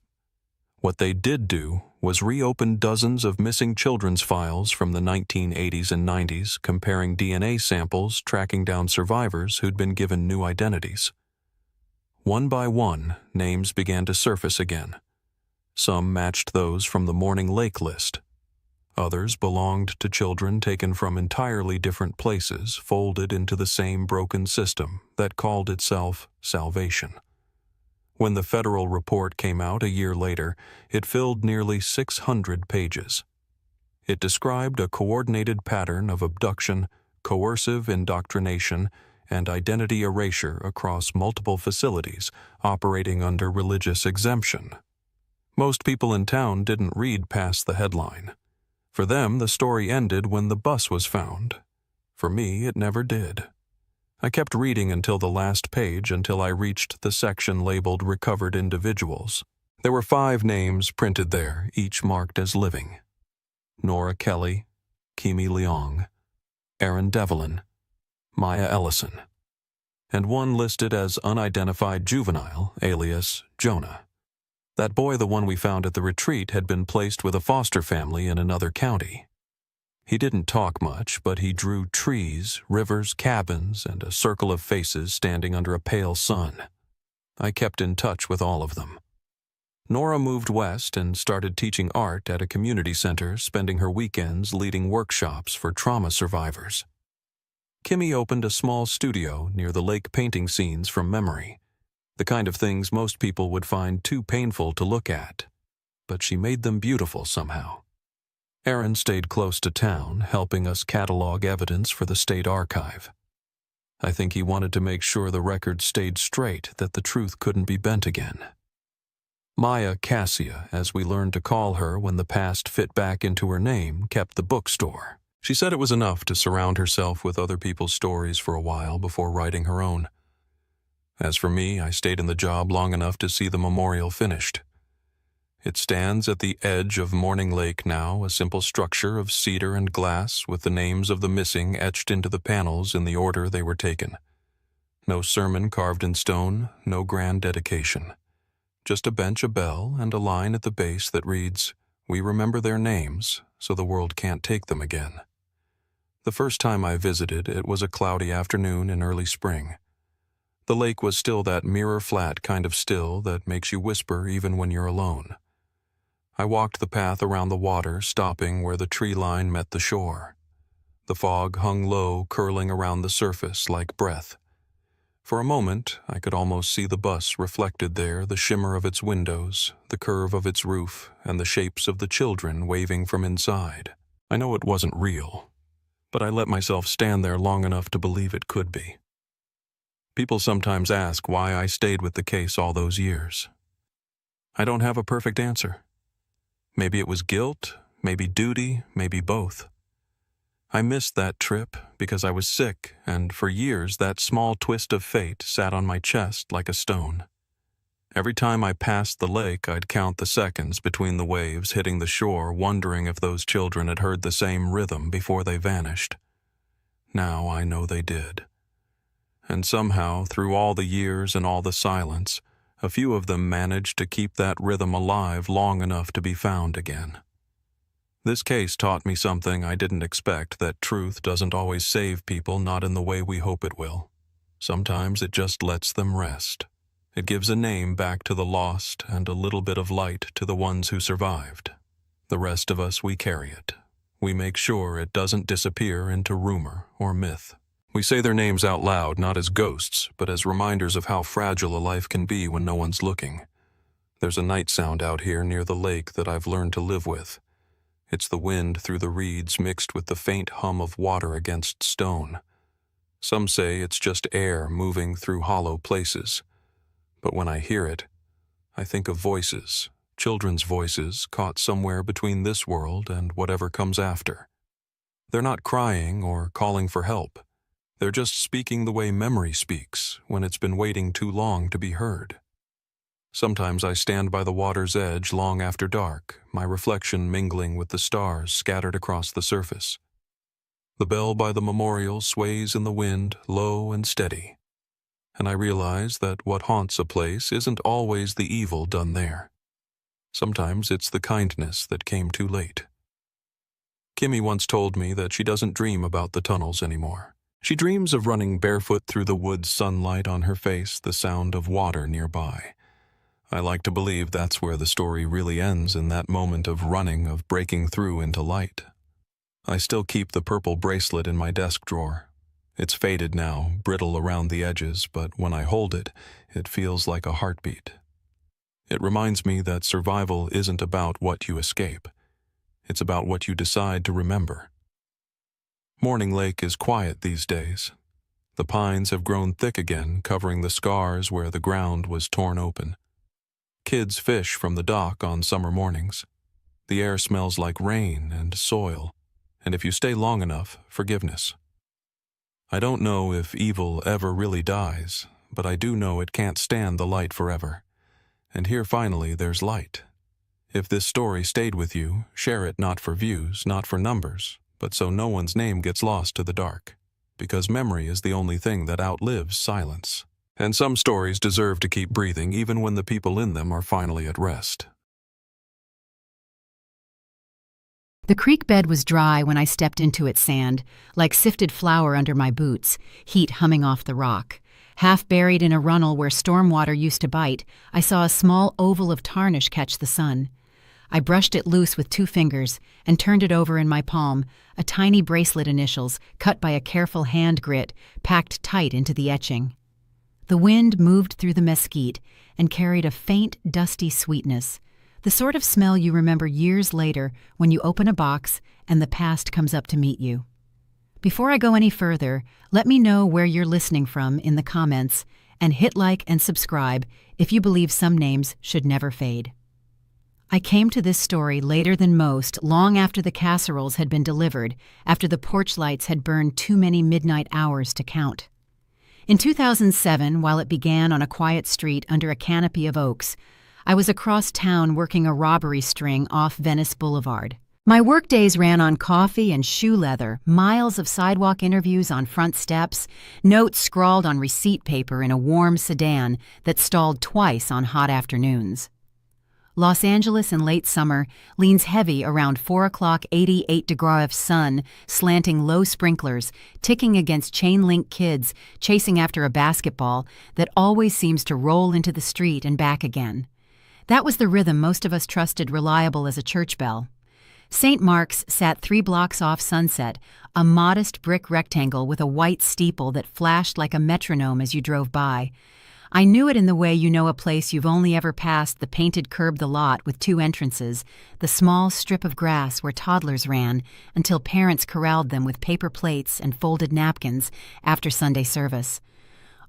What they did do was reopen dozens of missing children's files from the 1980s and 90s, comparing DNA samples, tracking down survivors who'd been given new identities. One by one, names began to surface again. Some matched those from the Morning Lake list. Others belonged to children taken from entirely different places, folded into the same broken system that called itself salvation. When the federal report came out a year later, it filled nearly 600 pages. It described a coordinated pattern of abduction, coercive indoctrination, and identity erasure across multiple facilities operating under religious exemption. Most people in town didn't read past the headline. For them, the story ended when the bus was found. For me, it never did. I kept reading until the last page, until I reached the section labeled Recovered Individuals. There were 5 names printed there, each marked as living: Nora Kelly, Kimi Leong, Aaron Devlin, Maya Ellison, and one listed as unidentified juvenile, alias Jonah. That boy, the one we found at the retreat, had been placed with a foster family in another county. He didn't talk much, but he drew trees, rivers, cabins, and a circle of faces standing under a pale sun. I kept in touch with all of them. Nora moved west and started teaching art at a community center, spending her weekends leading workshops for trauma survivors. Kimmy opened a small studio near the lake, painting scenes from memory, the kind of things most people would find too painful to look at, but she made them beautiful somehow. Aaron stayed close to town, helping us catalog evidence for the state archive. I think he wanted to make sure the record stayed straight, that the truth couldn't be bent again. Maya Cassia, as we learned to call her when the past fit back into her name, kept the bookstore. She said it was enough to surround herself with other people's stories for a while before writing her own. As for me, I stayed in the job long enough to see the memorial finished. It stands at the edge of Morning Lake now, a simple structure of cedar and glass with the names of the missing etched into the panels in the order they were taken. No sermon carved in stone, no grand dedication. Just a bench, a bell, and a line at the base that reads, "We remember their names, so the world can't take them again." The first time I visited, it was a cloudy afternoon in early spring. The lake was still that mirror-flat kind of still that makes you whisper even when you're alone. I walked the path around the water, stopping where the tree line met the shore. The fog hung low, curling around the surface like breath. For a moment, I could almost see the bus reflected there, the shimmer of its windows, the curve of its roof, and the shapes of the children waving from inside. I know it wasn't real, but I let myself stand there long enough to believe it could be. People sometimes ask why I stayed with the case all those years. I don't have a perfect answer. Maybe it was guilt, maybe duty, maybe both. I missed that trip because I was sick, and for years that small twist of fate sat on my chest like a stone. Every time I passed the lake, I'd count the seconds between the waves hitting the shore, wondering if those children had heard the same rhythm before they vanished. Now I know they did. And somehow, through all the years and all the silence, a few of them managed to keep that rhythm alive long enough to be found again. This case taught me something I didn't expect, that truth doesn't always save people, not in the way we hope it will. Sometimes it just lets them rest. It gives a name back to the lost and a little bit of light to the ones who survived. The rest of us, we carry it. We make sure it doesn't disappear into rumor or myth. We say their names out loud, not as ghosts, but as reminders of how fragile a life can be when no one's looking. There's a night sound out here near the lake that I've learned to live with. It's the wind through the reeds mixed with the faint hum of water against stone. Some say it's just air moving through hollow places. But when I hear it, I think of voices, children's voices caught somewhere between this world and whatever comes after. They're not crying or calling for help. They're just speaking the way memory speaks when it's been waiting too long to be heard. Sometimes I stand by the water's edge long after dark, my reflection mingling with the stars scattered across the surface. The bell by the memorial sways in the wind, low and steady, and I realize that what haunts a place isn't always the evil done there. Sometimes it's the kindness that came too late. Kimmy once told me that she doesn't dream about the tunnels anymore. She dreams of running barefoot through the woods, sunlight on her face, the sound of water nearby. I like to believe that's where the story really ends, in that moment of running, of breaking through into light. I still keep the purple bracelet in my desk drawer. It's faded now, brittle around the edges, but when I hold it, it feels like a heartbeat. It reminds me that survival isn't about what you escape. It's about what you decide to remember. Morning Lake is quiet these days. The pines have grown thick again, covering the scars where the ground was torn open. Kids fish from the dock on summer mornings. The air smells like rain and soil, and if you stay long enough, forgiveness. I don't know if evil ever really dies, but I do know it can't stand the light forever. And here finally there's light. If this story stayed with you, share it not for views, not for numbers, but so no one's name gets lost to the dark. Because memory is the only thing that outlives silence. And some stories deserve to keep breathing even when the people in them are finally at rest. The creek bed was dry when I stepped into its sand, like sifted flour under my boots, heat humming off the rock. Half buried in a runnel where storm water used to bite, I saw a small oval of tarnish catch the sun. I brushed it loose with 2 fingers and turned it over in my palm, a tiny bracelet initials cut by a careful hand grit, packed tight into the etching. The wind moved through the mesquite and carried a faint, dusty sweetness, the sort of smell you remember years later when you open a box and the past comes up to meet you. Before I go any further, let me know where you're listening from in the comments, and hit like and subscribe if you believe some names should never fade. I came to this story later than most, long after the casseroles had been delivered, after the porch lights had burned too many midnight hours to count. In 2007, while it began on a quiet street under a canopy of oaks, I was across town working a robbery string off Venice Boulevard. My workdays ran on coffee and shoe leather, miles of sidewalk interviews on front steps, notes scrawled on receipt paper in a warm sedan that stalled twice on hot afternoons. Los Angeles in late summer leans heavy around 4 o'clock 88-degree sun, slanting low sprinklers, ticking against chain-link kids chasing after a basketball that always seems to roll into the street and back again. That was the rhythm most of us trusted reliable as a church bell. St. Mark's sat 3 blocks off Sunset, a modest brick rectangle with a white steeple that flashed like a metronome as you drove by. I knew it in the way you know a place you've only ever passed the painted curb the lot with 2 entrances, the small strip of grass where toddlers ran until parents corralled them with paper plates and folded napkins after Sunday service.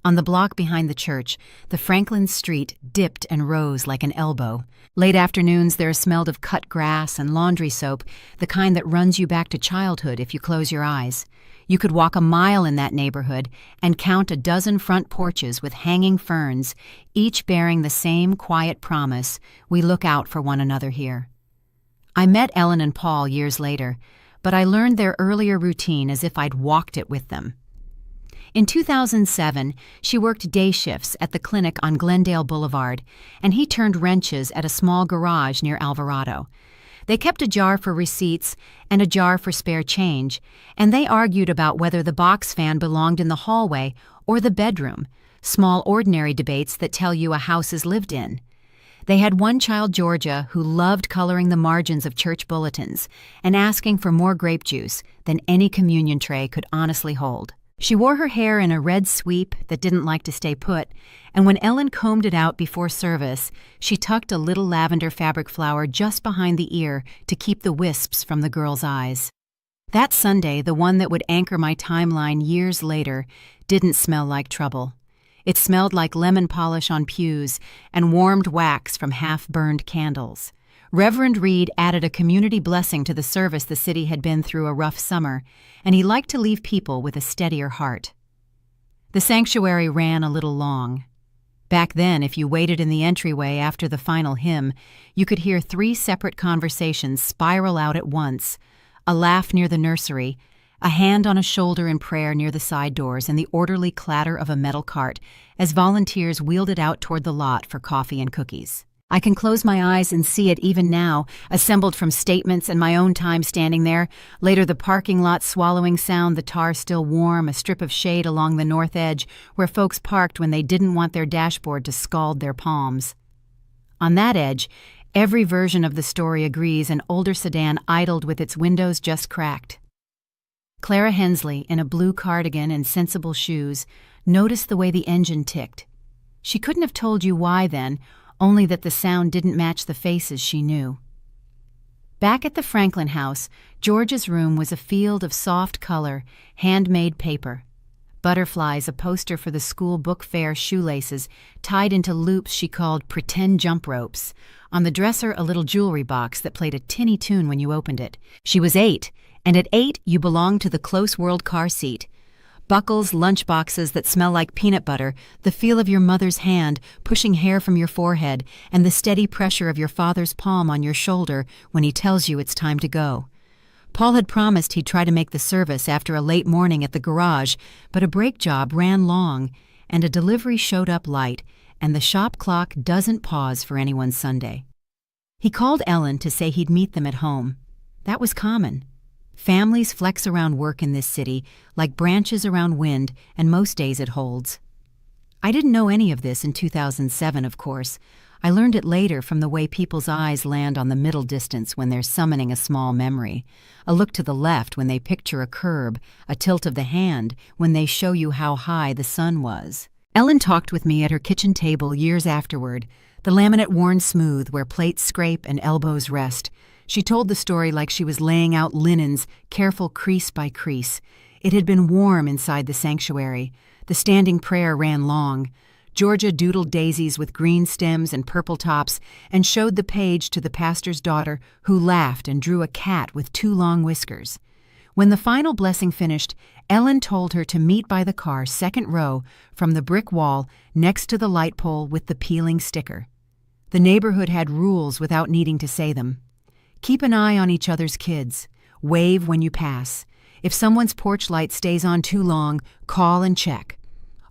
On the block behind the church, the Franklin Street dipped and rose like an elbow. Late afternoons there smelled of cut grass and laundry soap, the kind that runs you back to childhood if you close your eyes. You could walk a mile in that neighborhood and count a dozen front porches with hanging ferns, each bearing the same quiet promise: we look out for one another here. I met Ellen and Paul years later, but I learned their earlier routine as if I'd walked it with them. In 2007, she worked day shifts at the clinic on Glendale Boulevard, and he turned wrenches at a small garage near Alvarado. They kept a jar for receipts and a jar for spare change, and they argued about whether the box fan belonged in the hallway or the bedroom, small ordinary debates that tell you a house is lived in. They had one child, Georgia, who loved coloring the margins of church bulletins and asking for more grape juice than any communion tray could honestly hold. She wore her hair in a red sweep that didn't like to stay put, and when Ellen combed it out before service, she tucked a little lavender fabric flower just behind the ear to keep the wisps from the girl's eyes. That Sunday, the one that would anchor my timeline years later, didn't smell like trouble. It smelled like lemon polish on pews and warmed wax from half-burned candles. Reverend Reed added a community blessing to the service the city had been through a rough summer, and he liked to leave people with a steadier heart. The sanctuary ran a little long. Back then, if you waited in the entryway after the final hymn, you could hear 3 separate conversations spiral out at once: a laugh near the nursery, a hand on a shoulder in prayer near the side doors, and the orderly clatter of a metal cart as volunteers wheeled it out toward the lot for coffee and cookies. I can close my eyes and see it even now, assembled from statements and my own time standing there. Later, the parking lot swallowing sound, the tar still warm, a strip of shade along the north edge where folks parked when they didn't want their dashboard to scald their palms. On that edge, every version of the story agrees an older sedan idled with its windows just cracked. Clara Hensley, in a blue cardigan and sensible shoes, noticed the way the engine ticked. She couldn't have told you why then, only that the sound didn't match the faces she knew. Back at the Franklin house, Georgia's room was a field of soft color, handmade paper. Butterflies, a poster for the school book fair, shoelaces, tied into loops she called pretend jump ropes. On the dresser, a little jewelry box that played a tinny tune when you opened it. She was 8, and at 8 you belonged to the Close World car seat. Buckles, lunchboxes that smell like peanut butter, the feel of your mother's hand pushing hair from your forehead, and the steady pressure of your father's palm on your shoulder when he tells you it's time to go. Paul had promised he'd try to make the service after a late morning at the garage, but a brake job ran long, and a delivery showed up light, and the shop clock doesn't pause for anyone's Sunday. He called Ellen to say he'd meet them at home. That was common. Families flex around work in this city like branches around wind, and most days it holds. I didn't know any of this in 2007, of course. I learned it later from the way people's eyes land on the middle distance when they're summoning a small memory, a look to the left when they picture a curb, a tilt of the hand when they show you how high the sun was. Ellen talked with me at her kitchen table years afterward, the laminate worn smooth where plates scrape and elbows rest. She told the story like she was laying out linens, careful crease by crease. It had been warm inside the sanctuary. The standing prayer ran long. Georgia doodled daisies with green stems and purple tops and showed the page to the pastor's daughter, who laughed and drew a cat with 2 long whiskers. When the final blessing finished, Ellen told her to meet by the car, second row, from the brick wall next to the light pole with the peeling sticker. The neighborhood had rules without needing to say them. Keep an eye on each other's kids. Wave when you pass. If someone's porch light stays on too long, call and check.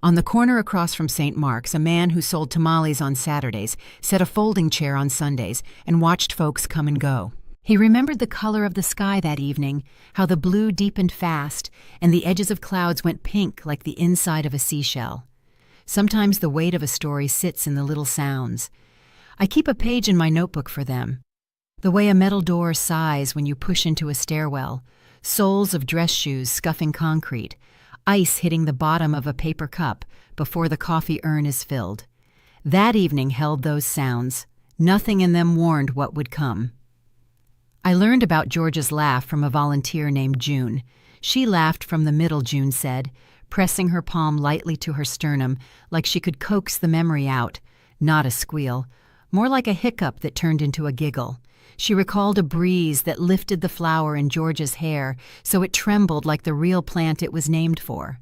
On the corner across from St. Mark's, a man who sold tamales on Saturdays set a folding chair on Sundays and watched folks come and go. He remembered the color of the sky that evening, how the blue deepened fast and the edges of clouds went pink like the inside of a seashell. Sometimes the weight of a story sits in the little sounds. I keep a page in my notebook for them. The way a metal door sighs when you push into a stairwell, soles of dress shoes scuffing concrete, ice hitting the bottom of a paper cup before the coffee urn is filled. That evening held those sounds. Nothing in them warned what would come. I learned about Georgia's laugh from a volunteer named June. She laughed from the middle, June said, pressing her palm lightly to her sternum like she could coax the memory out. Not a squeal, more like a hiccup that turned into a giggle. She recalled a breeze that lifted the flower in Georgia's hair so it trembled like the real plant it was named for.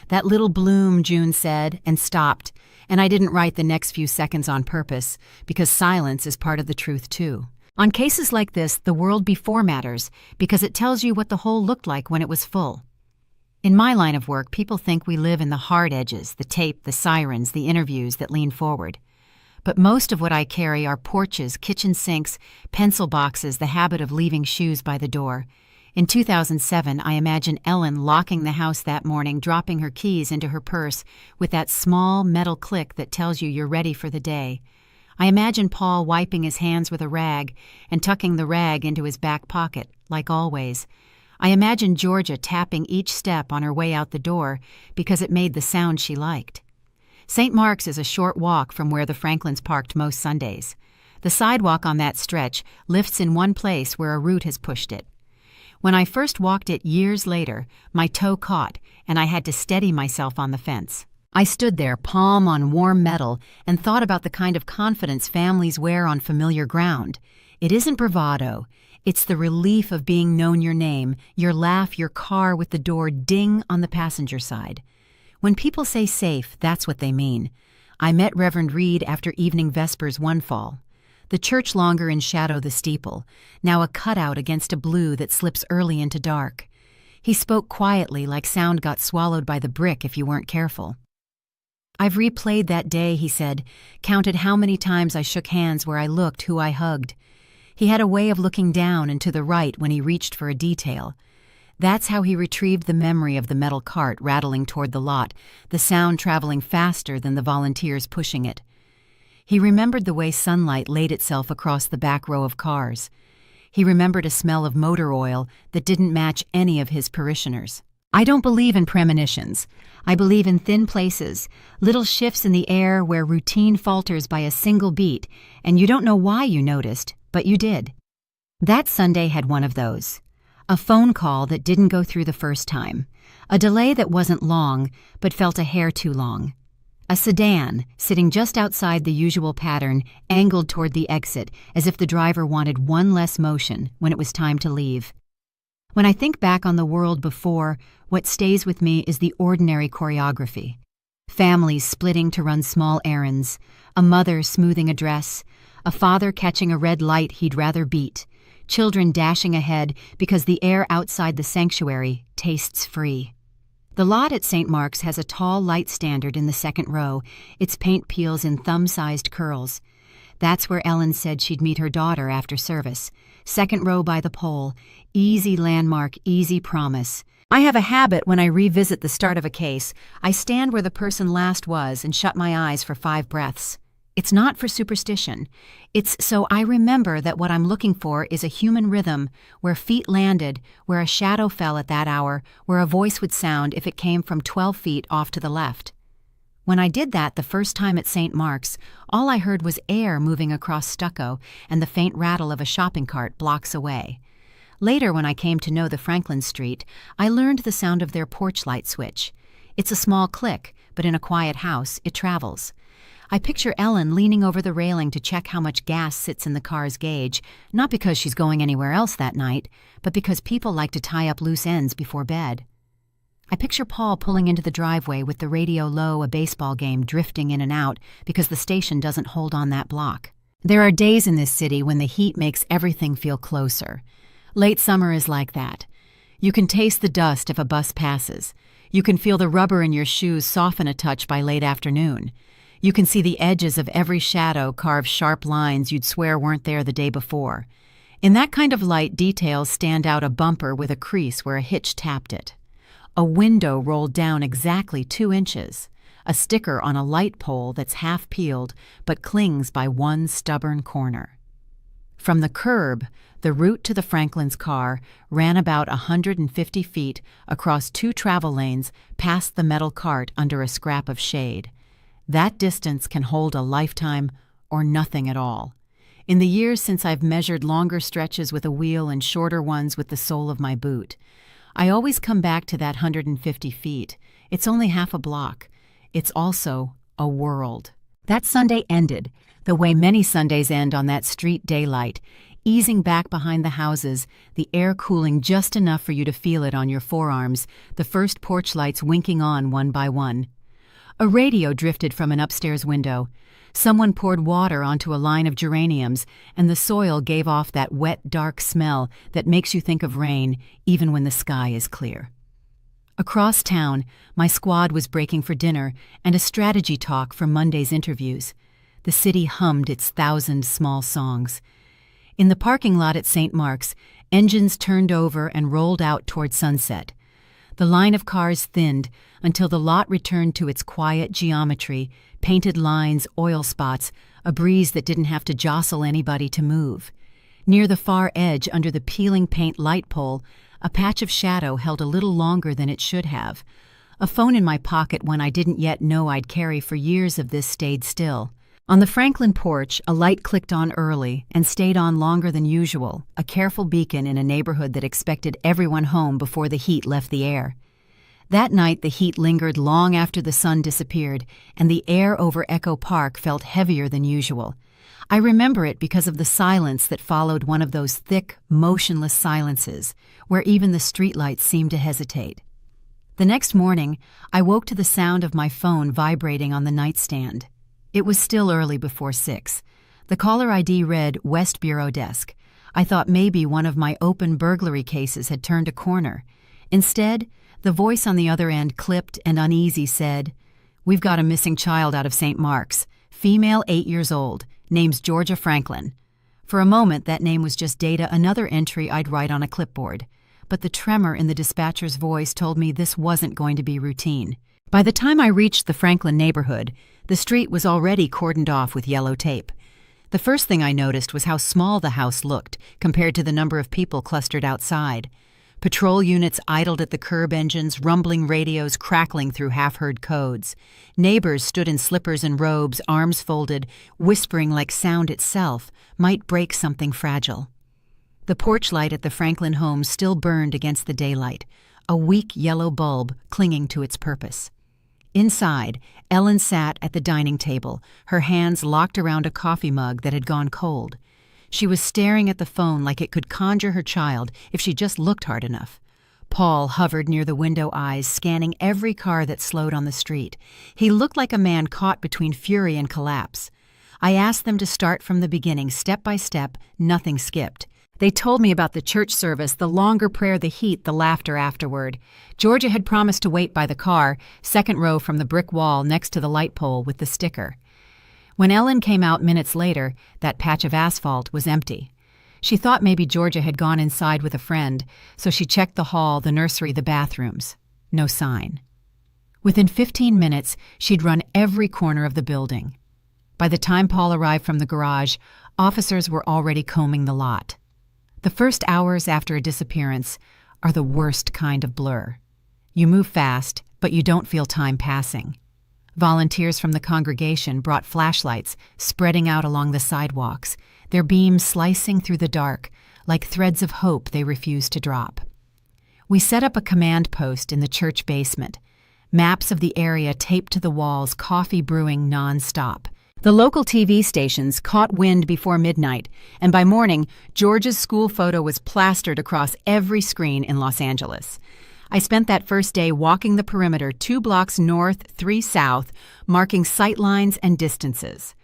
That little bloom, June said, and stopped, and I didn't write the next few seconds on purpose, because silence is part of the truth too. On cases like this, the world before matters, because it tells you what the whole looked like when it was full. In my line of work, people think we live in the hard edges, the tape, the sirens, the interviews that lean forward. But most of what I carry are porches, kitchen sinks, pencil boxes, the habit of leaving shoes by the door. In 2007, I imagine Ellen locking the house that morning, dropping her keys into her purse with that small metal click that tells you you're ready for the day. I imagine Paul wiping his hands with a rag and tucking the rag into his back pocket, like always. I imagine Georgia tapping each step on her way out the door because it made the sound she liked. St. Mark's is a short walk from where the Franklins parked most Sundays. The sidewalk on that stretch lifts in one place where a root has pushed it. When I first walked it years later, my toe caught, and I had to steady myself on the fence. I stood there, palm on warm metal, and thought about the kind of confidence families wear on familiar ground. It isn't bravado. It's the relief of being known your name, your laugh, your car with the door ding on the passenger side. When people say safe, that's what they mean. I met Reverend Reed after evening vespers one fall. The church longer in shadow the steeple, now a cutout against a blue that slips early into dark. He spoke quietly like sound got swallowed by the brick if you weren't careful. "I've replayed that day," he said, "counted how many times I shook hands where I looked, who I hugged." He had a way of looking down and to the right when he reached for a detail. That's how he retrieved the memory of the metal cart rattling toward the lot, the sound traveling faster than the volunteers pushing it. He remembered the way sunlight laid itself across the back row of cars. He remembered a smell of motor oil that didn't match any of his parishioners. "I don't believe in premonitions. I believe in thin places, little shifts in the air where routine falters by a single beat, and you don't know why you noticed, but you did." That Sunday had one of those. A phone call that didn't go through the first time. A delay that wasn't long, but felt a hair too long. A sedan, sitting just outside the usual pattern, angled toward the exit, as if the driver wanted one less motion when it was time to leave. When I think back on the world before, what stays with me is the ordinary choreography. Families splitting to run small errands, a mother smoothing a dress, a father catching a red light he'd rather beat, children dashing ahead because the air outside the sanctuary tastes free. The lot at St. Mark's has a tall light standard in the second row, its paint peels in thumb-sized curls. That's where Ellen said she'd meet her daughter after service. Second row by the pole, easy landmark, easy promise. I have a habit when I revisit the start of a case, I stand where the person last was and shut my eyes for 5 breaths. It's not for superstition. It's so I remember that what I'm looking for is a human rhythm, where feet landed, where a shadow fell at that hour, where a voice would sound if it came from 12 feet off to the left. When I did that the first time at St. Mark's, all I heard was air moving across stucco and the faint rattle of a shopping cart blocks away. Later, when I came to know the Franklin Street, I learned the sound of their porch light switch. It's a small click, but in a quiet house, it travels. I picture Ellen leaning over the railing to check how much gas sits in the car's gauge, not because she's going anywhere else that night, but because people like to tie up loose ends before bed. I picture Paul pulling into the driveway with the radio low, a baseball game drifting in and out because the station doesn't hold on that block. There are days in this city when the heat makes everything feel closer. Late summer is like that. You can taste the dust if a bus passes. You can feel the rubber in your shoes soften a touch by late afternoon. You can see the edges of every shadow carve sharp lines you'd swear weren't there the day before. In that kind of light, details stand out: a bumper with a crease where a hitch tapped it, a window rolled down exactly 2 inches, a sticker on a light pole that's half peeled but clings by one stubborn corner. From the curb, the route to the Franklin's car ran about 150 feet across 2 travel lanes past the metal cart under a scrap of shade. That distance can hold a lifetime or nothing at all. In the years since I've measured longer stretches with a wheel and shorter ones with the sole of my boot, I always come back to that 150 feet. It's only half a block. It's also a world. That Sunday ended the way many Sundays end on that street: daylight, easing back behind the houses, the air cooling just enough for you to feel it on your forearms, the first porch lights winking on one by one. A radio drifted from an upstairs window. Someone poured water onto a line of geraniums, and the soil gave off that wet, dark smell that makes you think of rain, even when the sky is clear. Across town, my squad was breaking for dinner and a strategy talk for Monday's interviews. The city hummed its 1,000 small songs. In the parking lot at St. Mark's, engines turned over and rolled out toward sunset. The line of cars thinned until the lot returned to its quiet geometry: painted lines, oil spots, a breeze that didn't have to jostle anybody to move. Near the far edge, under the peeling paint light pole, a patch of shadow held a little longer than it should have. A phone in my pocket, one I didn't yet know I'd carry for years of this, stayed still. On the Franklin porch, a light clicked on early and stayed on longer than usual, a careful beacon in a neighborhood that expected everyone home before the heat left the air. That night, the heat lingered long after the sun disappeared, and the air over Echo Park felt heavier than usual. I remember it because of the silence that followed, one of those thick, motionless silences, where even the streetlights seemed to hesitate. The next morning, I woke to the sound of my phone vibrating on the nightstand. It was still early before 6. The caller ID read West Bureau Desk. I thought maybe one of my open burglary cases had turned a corner. Instead, the voice on the other end, clipped and uneasy, said, We've got a missing child out of St. Mark's, female 8 years old, name's Georgia Franklin. For a moment, that name was just data, another entry I'd write on a clipboard. But the tremor in the dispatcher's voice told me this wasn't going to be routine. By the time I reached the Franklin neighborhood, the street was already cordoned off with yellow tape. The first thing I noticed was how small the house looked compared to the number of people clustered outside. Patrol units idled at the curb engines, rumbling radios crackling through half-heard codes. Neighbors stood in slippers and robes, arms folded, whispering like sound itself might break something fragile. The porch light at the Franklin home still burned against the daylight, a weak yellow bulb clinging to its purpose. Inside, Ellen sat at the dining table, her hands locked around a coffee mug that had gone cold. She was staring at the phone like it could conjure her child if she just looked hard enough. Paul hovered near the window eyes, scanning every car that slowed on the street. He looked like a man caught between fury and collapse. I asked them to start from the beginning, step by step, nothing skipped. They told me about the church service, the longer prayer, the heat, the laughter afterward. Georgia had promised to wait by the car, second row from the brick wall next to the light pole with the sticker. When Ellen came out minutes later, that patch of asphalt was empty. She thought maybe Georgia had gone inside with a friend, so she checked the hall, the nursery, the bathrooms. No sign. Within 15 minutes, she'd run every corner of the building. By the time Paul arrived from the garage, officers were already combing the lot. The first hours after a disappearance are the worst kind of blur. You move fast, but you don't feel time passing. Volunteers from the congregation brought flashlights, spreading out along the sidewalks, their beams slicing through the dark, like threads of hope they refused to drop. We set up a command post in the church basement, maps of the area taped to the walls, coffee brewing non-stop. The local TV stations caught wind before midnight, and by morning, Georgia's school photo was plastered across every screen in Los Angeles. I spent that first day walking the perimeter 2 blocks north, 3 south, marking sight lines and distances.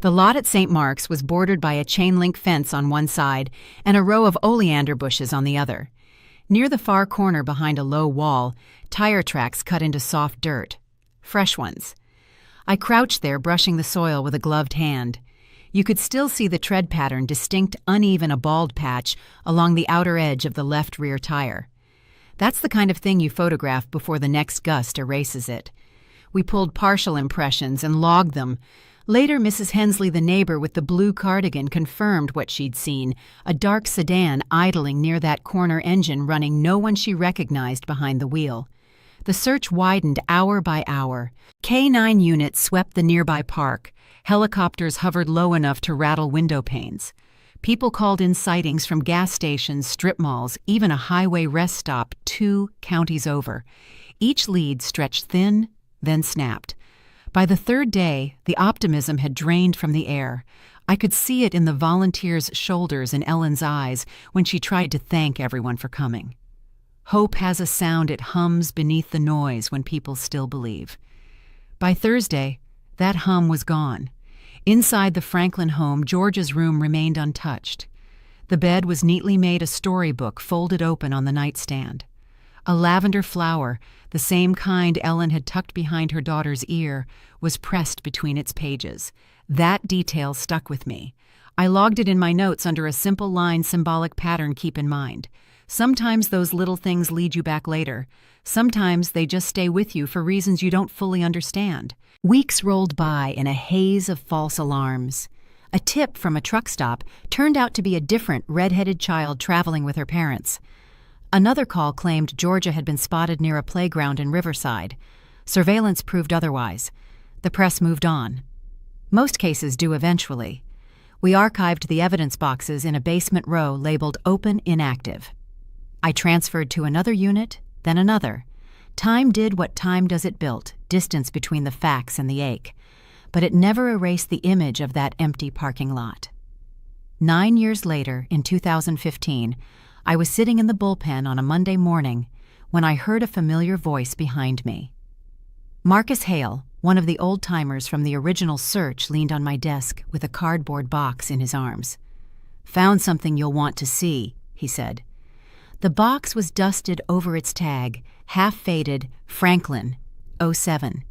The lot at St. Mark's was bordered by a chain-link fence on one side and a row of oleander bushes on the other. Near the far corner behind a low wall, tire tracks cut into soft dirt. Fresh ones. I crouched there, brushing the soil with a gloved hand. You could still see the tread pattern, distinct, uneven, a bald patch along the outer edge of the left rear tire. That's the kind of thing you photograph before the next gust erases it. We pulled partial impressions and logged them. Later, Mrs. Hensley, the neighbor with the blue cardigan, confirmed what she'd seen, a dark sedan idling near that corner engine running no one she recognized behind the wheel. The search widened hour by hour. K-9 units swept the nearby park. Helicopters hovered low enough to rattle window panes. People called in sightings from gas stations, strip malls, even a highway rest stop 2 counties over. Each lead stretched thin, then snapped. By the third day, the optimism had drained from the air. I could see it in the volunteers' shoulders and Ellen's eyes when she tried to thank everyone for coming. Hope has a sound it hums beneath the noise when people still believe. By Thursday, that hum was gone. Inside the Franklin home, Georgia's room remained untouched. The bed was neatly made a storybook folded open on the nightstand. A lavender flower, the same kind Ellen had tucked behind her daughter's ear, was pressed between its pages. That detail stuck with me. I logged it in my notes under a simple line symbolic pattern. Keep in mind. Sometimes those little things lead you back later. Sometimes they just stay with you for reasons you don't fully understand. Weeks rolled by in a haze of false alarms. A tip from a truck stop turned out to be a different red-headed child traveling with her parents. Another call claimed Georgia had been spotted near a playground in Riverside. Surveillance proved otherwise. The press moved on. Most cases do eventually. We archived the evidence boxes in a basement row labeled Open Inactive. I transferred to another unit, then another. Time did what time does it built, distance between the facts and the ache. But it never erased the image of that empty parking lot. 9 years later, in 2015, I was sitting in the bullpen on a Monday morning when I heard a familiar voice behind me. Marcus Hale, one of the old-timers from the original search, leaned on my desk with a cardboard box in his arms. "Found something you'll want to see," he said. The box was dusted over its tag, half-faded, Franklin, 07.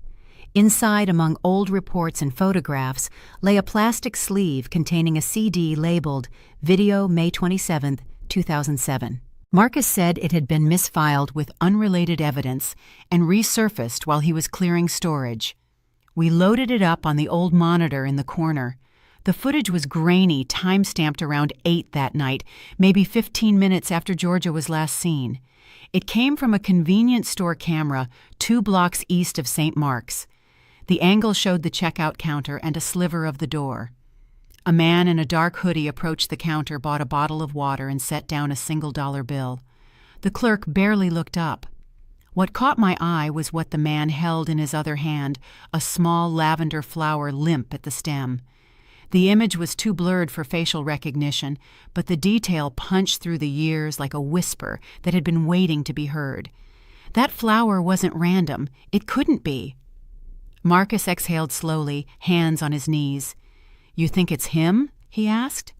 Inside, among old reports and photographs, lay a plastic sleeve containing a CD labeled Video May 27, 2007. Marcus said it had been misfiled with unrelated evidence and resurfaced while he was clearing storage. We loaded it up on the old monitor in the corner. The footage was grainy, time-stamped around 8 that night, maybe 15 minutes after Georgia was last seen. It came from a convenience store camera 2 blocks east of St. Mark's. The angle showed the checkout counter and a sliver of the door. A man in a dark hoodie approached the counter, bought a bottle of water, and set down a $1 bill. The clerk barely looked up. What caught my eye was what the man held in his other hand, a small lavender flower limp at the stem. The image was too blurred for facial recognition, but the detail punched through the years like a whisper that had been waiting to be heard. That flower wasn't random. It couldn't be. Marcus exhaled slowly, hands on his knees. "You think it's him?" he asked.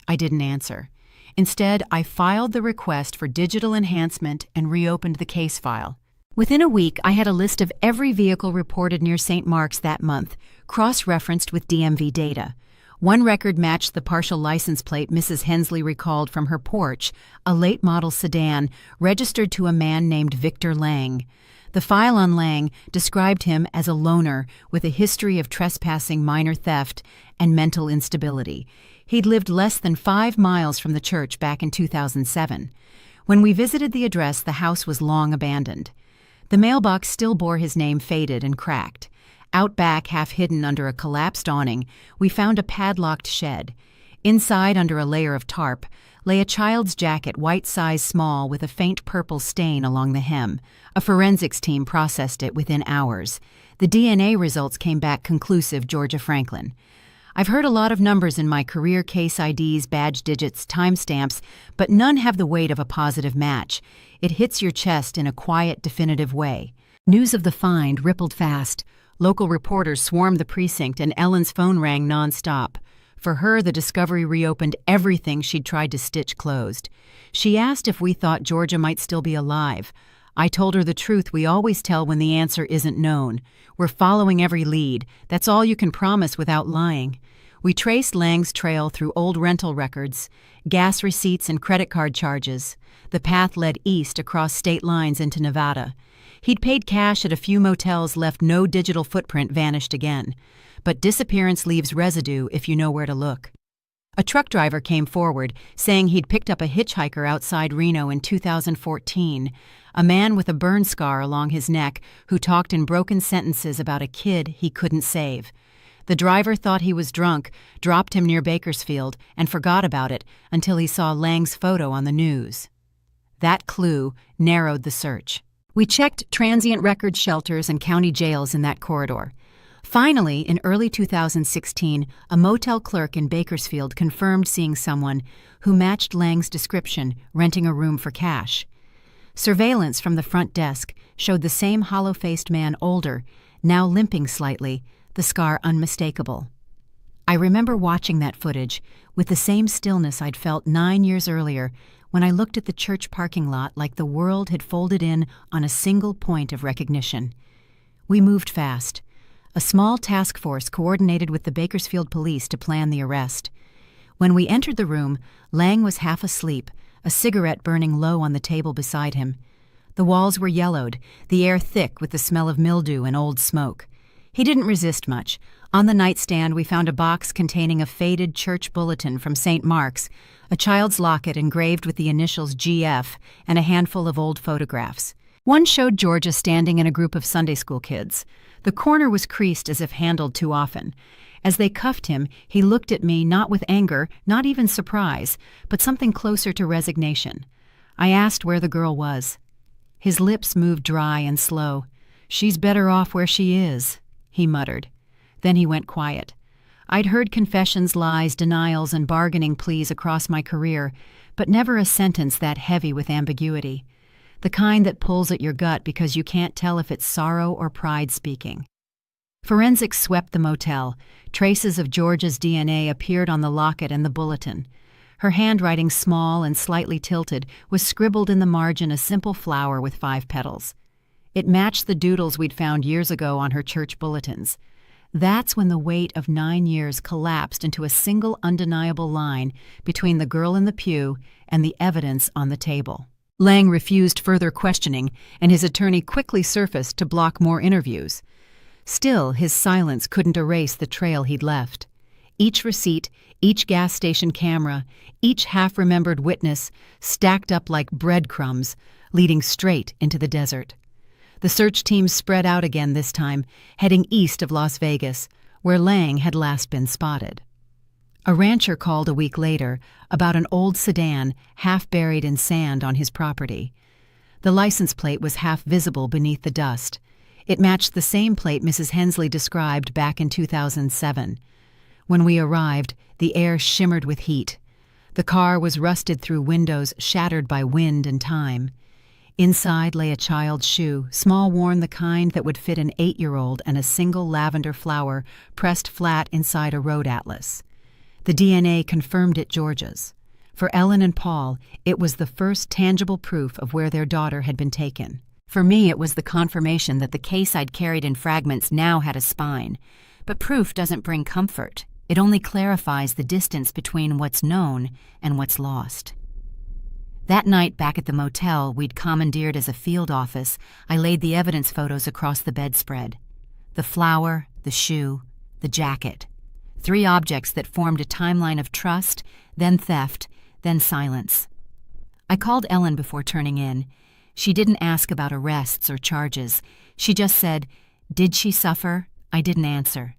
I didn't answer. Instead, I filed the request for digital enhancement and reopened the case file. Within a week, I had a list of every vehicle reported near St. Mark's that month, cross-referenced with DMV data. One record matched the partial license plate Mrs. Hensley recalled from her porch, a late-model sedan registered to a man named Victor Lang. The file on Lang described him as a loner with a history of trespassing, minor theft, and mental instability. He'd lived less than 5 miles from the church back in 2007. When we visited the address, the house was long abandoned. The mailbox still bore his name, faded and cracked. Out back, half hidden under a collapsed awning, we found a padlocked shed. Inside, under a layer of tarp, lay a child's jacket, white size small, with a faint purple stain along the hem. A forensics team processed it within hours. The DNA results came back conclusive, Georgia Franklin. I've heard a lot of numbers in my career, case IDs, badge digits, timestamps, but none have the weight of a positive match. It hits your chest in a quiet, definitive way. News of the find rippled fast. Local reporters swarmed the precinct, and Ellen's phone rang nonstop. For her, the discovery reopened everything she'd tried to stitch closed. She asked if we thought Georgia might still be alive. I told her the truth we always tell when the answer isn't known. We're following every lead. That's all you can promise without lying. We traced Lang's trail through old rental records, gas receipts, and credit card charges. The path led east across state lines into Nevada. He'd paid cash at a few motels, left no digital footprint, vanished again. But disappearance leaves residue if you know where to look. A truck driver came forward, saying he'd picked up a hitchhiker outside Reno in 2014, a man with a burn scar along his neck who talked in broken sentences about a kid he couldn't save. The driver thought he was drunk, dropped him near Bakersfield, and forgot about it until he saw Lang's photo on the news. That clue narrowed the search. We checked transient record shelters and county jails in that corridor. Finally, in early 2016, a motel clerk in Bakersfield confirmed seeing someone who matched Lang's description, renting a room for cash. Surveillance from the front desk showed the same hollow-faced man, older, now limping slightly, the scar unmistakable. I remember watching that footage with the same stillness I'd felt 9 years earlier when I looked at the church parking lot like the world had folded in on a single point of recognition. We moved fast. A small task force coordinated with the Bakersfield police to plan the arrest. When we entered the room, Lang was half asleep, a cigarette burning low on the table beside him. The walls were yellowed, the air thick with the smell of mildew and old smoke. He didn't resist much. On the nightstand, we found a box containing a faded church bulletin from St. Mark's, a child's locket engraved with the initials GF, and a handful of old photographs. One showed Georgia standing in a group of Sunday school kids. The corner was creased as if handled too often. As they cuffed him, he looked at me not with anger, not even surprise, but something closer to resignation. I asked where the girl was. His lips moved dry and slow. "She's better off where she is," he muttered. Then he went quiet. I'd heard confessions, lies, denials, and bargaining pleas across my career, but never a sentence that heavy with ambiguity. The kind that pulls at your gut because you can't tell if it's sorrow or pride speaking. Forensics swept the motel. Traces of Georgia's DNA appeared on the locket and the bulletin. Her handwriting, small and slightly tilted, was scribbled in the margin a simple flower with 5 petals. It matched the doodles we'd found years ago on her church bulletins. That's when the weight of 9 years collapsed into a single undeniable line between the girl in the pew and the evidence on the table. Lang refused further questioning, and his attorney quickly surfaced to block more interviews. Still, his silence couldn't erase the trail he'd left. Each receipt, each gas station camera, each half-remembered witness stacked up like breadcrumbs, leading straight into the desert. The search team spread out again this time, heading east of Las Vegas, where Lang had last been spotted. A rancher called a week later about an old sedan half buried in sand on his property. The license plate was half visible beneath the dust. It matched the same plate Mrs. Hensley described back in 2007. When we arrived, the air shimmered with heat. The car was rusted through windows shattered by wind and time. Inside lay a child's shoe, small worn, the kind that would fit an 8-year-old, and a single lavender flower pressed flat inside a road atlas. The DNA confirmed it Georgia's. For Ellen and Paul, it was the first tangible proof of where their daughter had been taken. For me, it was the confirmation that the case I'd carried in fragments now had a spine. But proof doesn't bring comfort. It only clarifies the distance between what's known and what's lost. That night back at the motel we'd commandeered as a field office, I laid the evidence photos across the bedspread. The flower, the shoe, the jacket. 3 objects that formed a timeline of trust, then theft, then silence. I called Ellen before turning in. She didn't ask about arrests or charges. She just said, "Did she suffer?" I didn't answer.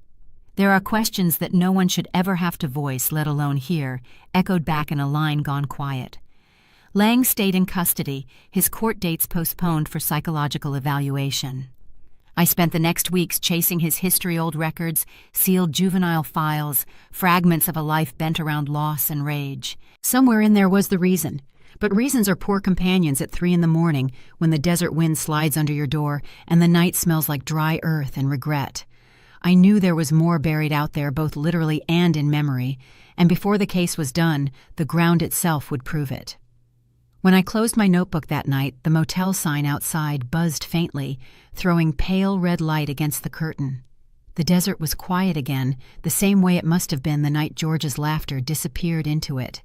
"There are questions that no one should ever have to voice, let alone hear," echoed back in a line gone quiet. Lang stayed in custody, his court dates postponed for psychological evaluation. I spent the next weeks chasing his history-old records, sealed juvenile files, fragments of a life bent around loss and rage. Somewhere in there was the reason. But reasons are poor companions at 3 a.m. when the desert wind slides under your door and the night smells like dry earth and regret. I knew there was more buried out there, both literally and in memory, and before the case was done, the ground itself would prove it. When I closed my notebook that night, the motel sign outside buzzed faintly, throwing pale red light against the curtain. The desert was quiet again, the same way it must have been the night George's laughter disappeared into it.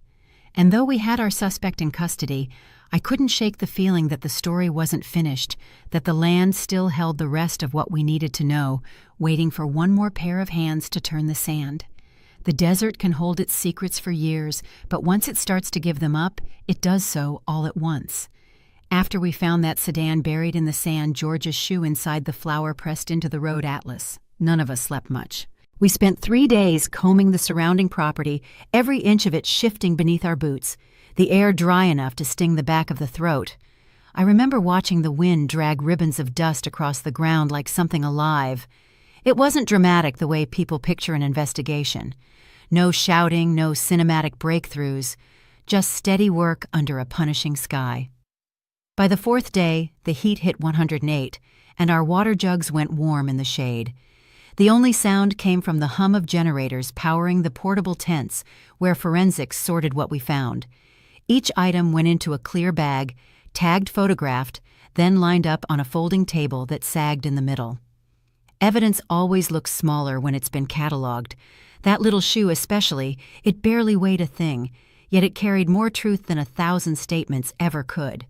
And though we had our suspect in custody, I couldn't shake the feeling that the story wasn't finished, that the land still held the rest of what we needed to know, waiting for one more pair of hands to turn the sand. The desert can hold its secrets for years, but once it starts to give them up, it does so all at once. After we found that sedan buried in the sand, George's shoe inside the flower pressed into the road atlas, none of us slept much. We spent 3 days combing the surrounding property, every inch of it shifting beneath our boots, the air dry enough to sting the back of the throat. I remember watching the wind drag ribbons of dust across the ground like something alive. It wasn't dramatic the way people picture an investigation. No shouting, no cinematic breakthroughs, just steady work under a punishing sky. By the 4th day, the heat hit 108, and our water jugs went warm in the shade. The only sound came from the hum of generators powering the portable tents where forensics sorted what we found. Each item went into a clear bag, tagged, photographed, then lined up on a folding table that sagged in the middle. Evidence always looks smaller when it's been cataloged. That little shoe especially, it barely weighed a thing, yet it carried more truth than 1,000 statements ever could.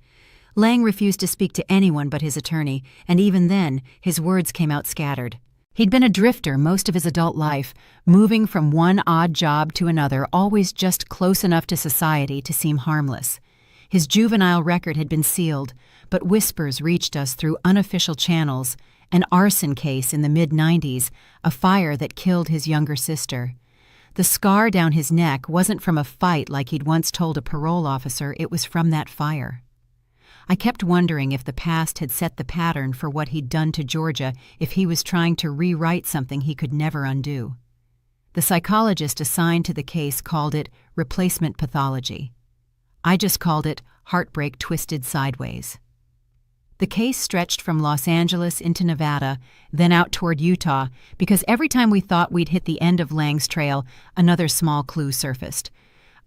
Lang refused to speak to anyone but his attorney, and even then, his words came out scattered. He'd been a drifter most of his adult life, moving from one odd job to another, always just close enough to society to seem harmless. His juvenile record had been sealed, but whispers reached us through unofficial channels. An arson case in the mid-90s, a fire that killed his younger sister. The scar down his neck wasn't from a fight like he'd once told a parole officer, it was from that fire. I kept wondering if the past had set the pattern for what he'd done to Georgia, if he was trying to rewrite something he could never undo. The psychologist assigned to the case called it replacement pathology. I just called it heartbreak twisted sideways. The case stretched from Los Angeles into Nevada, then out toward Utah, because every time we thought we'd hit the end of Lang's trail, another small clue surfaced.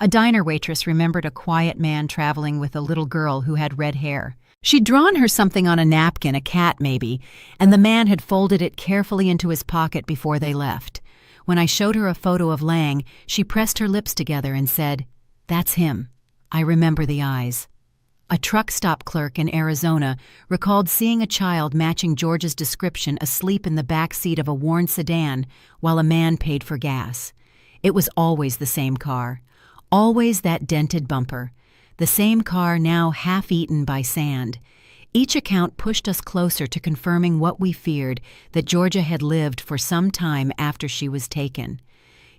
A diner waitress remembered a quiet man traveling with a little girl who had red hair. She'd drawn her something on a napkin, a cat maybe, and the man had folded it carefully into his pocket before they left. When I showed her a photo of Lang, she pressed her lips together and said, "That's him. I remember the eyes." A truck stop clerk in Arizona recalled seeing a child matching George's description asleep in the back seat of a worn sedan while a man paid for gas. It was always the same car, always that dented bumper, the same car now half-eaten by sand. Each account pushed us closer to confirming what we feared, that Georgia had lived for some time after she was taken.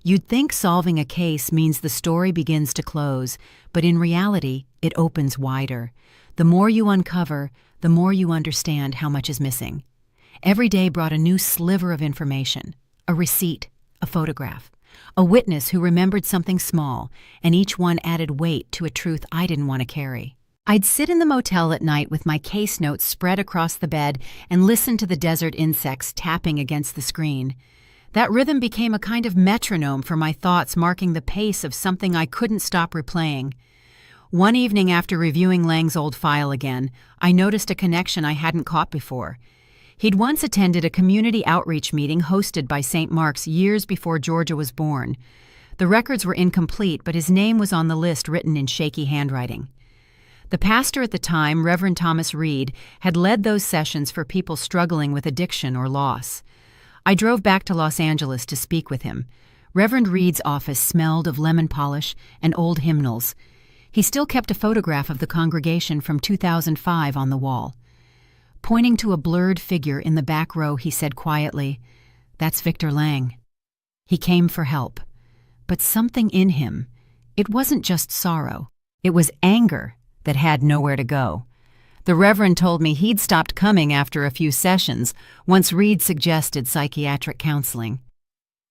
You'd think solving a case means the story begins to close, but in reality, it opens wider. The more you uncover, the more you understand how much is missing. Every day brought a new sliver of information, a receipt, a photograph, a witness who remembered something small, and each one added weight to a truth I didn't want to carry. I'd sit in the motel at night with my case notes spread across the bed and listen to the desert insects tapping against the screen. That rhythm became a kind of metronome for my thoughts, marking the pace of something I couldn't stop replaying. One evening after reviewing Lang's old file again, I noticed a connection I hadn't caught before. He'd once attended a community outreach meeting hosted by St. Mark's years before Georgia was born. The records were incomplete, but his name was on the list written in shaky handwriting. The pastor at the time, Reverend Thomas Reed, had led those sessions for people struggling with addiction or loss. I drove back to Los Angeles to speak with him. Reverend Reed's office smelled of lemon polish and old hymnals. He still kept a photograph of the congregation from 2005 on the wall. Pointing to a blurred figure in the back row, he said quietly, "That's Victor Lang. He came for help." But something in him, it wasn't just sorrow, it was anger that had nowhere to go. The Reverend told me he'd stopped coming after a few sessions, once Reed suggested psychiatric counseling.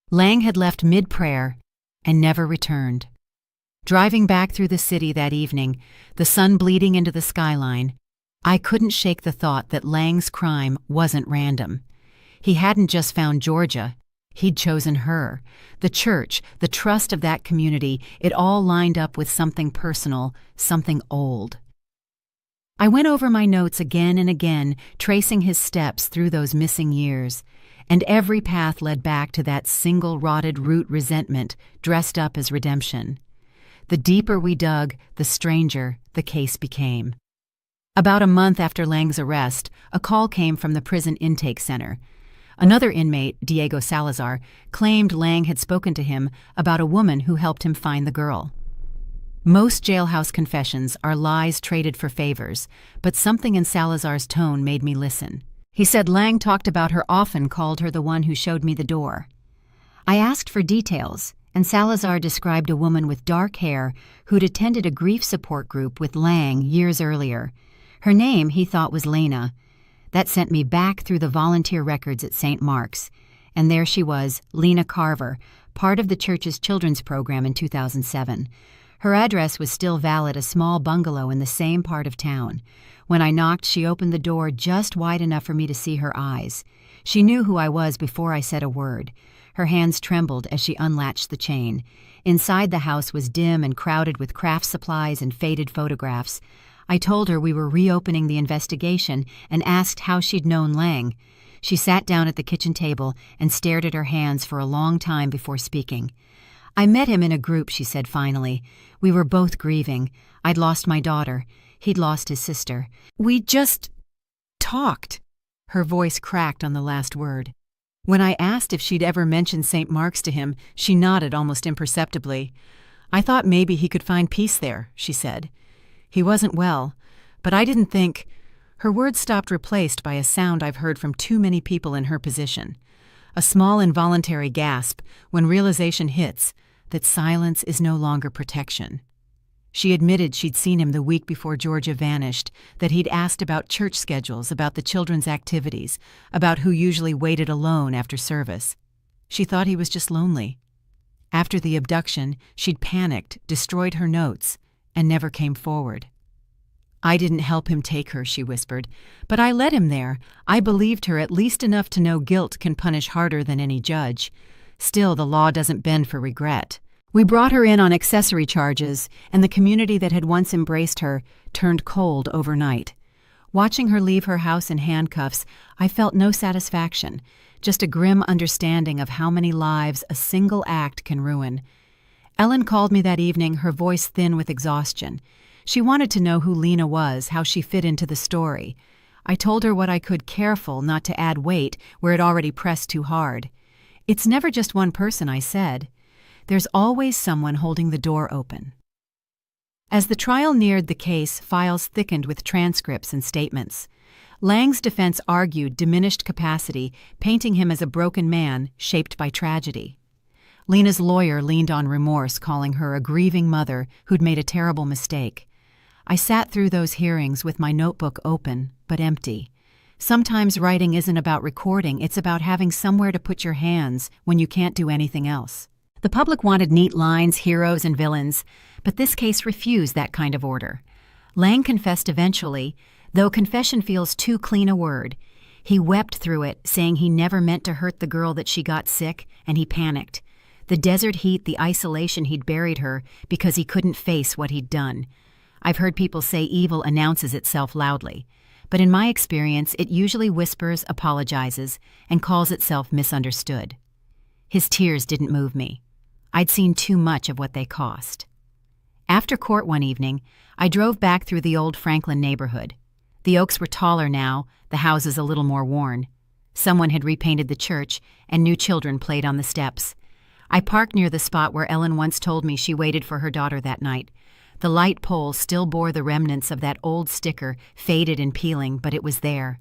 Lang had left mid-prayer and never returned. Driving back through the city that evening, the sun bleeding into the skyline, I couldn't shake the thought that Lang's crime wasn't random. He hadn't just found Georgia, he'd chosen her. The church, the trust of that community, it all lined up with something personal, something old. I went over my notes again and again, tracing his steps through those missing years, and every path led back to that single rotted root resentment dressed up as redemption. The deeper we dug, the stranger the case became. About a month after Lang's arrest, a call came from the prison intake center. Another inmate, Diego Salazar, claimed Lang had spoken to him about a woman who helped him find the girl. Most jailhouse confessions are lies traded for favors, but something in Salazar's tone made me listen. He said Lang talked about her often, called her the one who showed me the door. I asked for details, and Salazar described a woman with dark hair who'd attended a grief support group with Lang years earlier. Her name, he thought, was Lena. That sent me back through the volunteer records at St. Mark's, and there she was, Lena Carver, part of the church's children's program in 2007. Her address was still valid, a small bungalow in the same part of town. When I knocked, she opened the door just wide enough for me to see her eyes. She knew who I was before I said a word. Her hands trembled as she unlatched the chain. Inside the house was dim and crowded with craft supplies and faded photographs. I told her we were reopening the investigation and asked how she'd known Lang. She sat down at the kitchen table and stared at her hands for a long time before speaking. "I met him in a group," she said finally. "We were both grieving. I'd lost my daughter. He'd lost his sister. We just talked." Her voice cracked on the last word. When I asked if she'd ever mentioned St. Mark's to him, she nodded almost imperceptibly. "I thought maybe he could find peace there," she said. "He wasn't well, but I didn't think—" Her words stopped, replaced by a sound I've heard from too many people in her position. A small involuntary gasp when realization hits that silence is no longer protection. She admitted she'd seen him the week before Georgia vanished, that he'd asked about church schedules, about the children's activities, about who usually waited alone after service. She thought he was just lonely. After the abduction, she'd panicked, destroyed her notes, and never came forward. "I didn't help him take her," she whispered, "but I led him there. I believed her at least enough to know guilt can punish harder than any judge. Still, the law doesn't bend for regret. We brought her in on accessory charges, and the community that had once embraced her turned cold overnight. Watching her leave her house in handcuffs, I felt no satisfaction, just a grim understanding of how many lives a single act can ruin. Ellen called me that evening, her voice thin with exhaustion. She wanted to know who Lena was, how she fit into the story. I told her what I could, careful not to add weight where it already pressed too hard. It's never just one person, I said. There's always someone holding the door open. As the trial neared the case, files thickened with transcripts and statements. Lang's defense argued diminished capacity, painting him as a broken man shaped by tragedy. Lena's lawyer leaned on remorse, calling her a grieving mother who'd made a terrible mistake. I sat through those hearings with my notebook open, but empty. Sometimes writing isn't about recording, it's about having somewhere to put your hands when you can't do anything else. The public wanted neat lines, heroes, and villains, but this case refused that kind of order. Lang confessed eventually, though confession feels too clean a word. He wept through it, saying he never meant to hurt the girl, that she got sick, and he panicked. The desert heat, the isolation, he'd buried her because he couldn't face what he'd done. I've heard people say evil announces itself loudly, but in my experience, it usually whispers, apologizes, and calls itself misunderstood. His tears didn't move me. I'd seen too much of what they cost. After court one evening, I drove back through the old Franklin neighborhood. The oaks were taller now, the houses a little more worn. Someone had repainted the church, and new children played on the steps. I parked near the spot where Ellen once told me she waited for her daughter that night. The light pole still bore the remnants of that old sticker, faded and peeling, but it was there.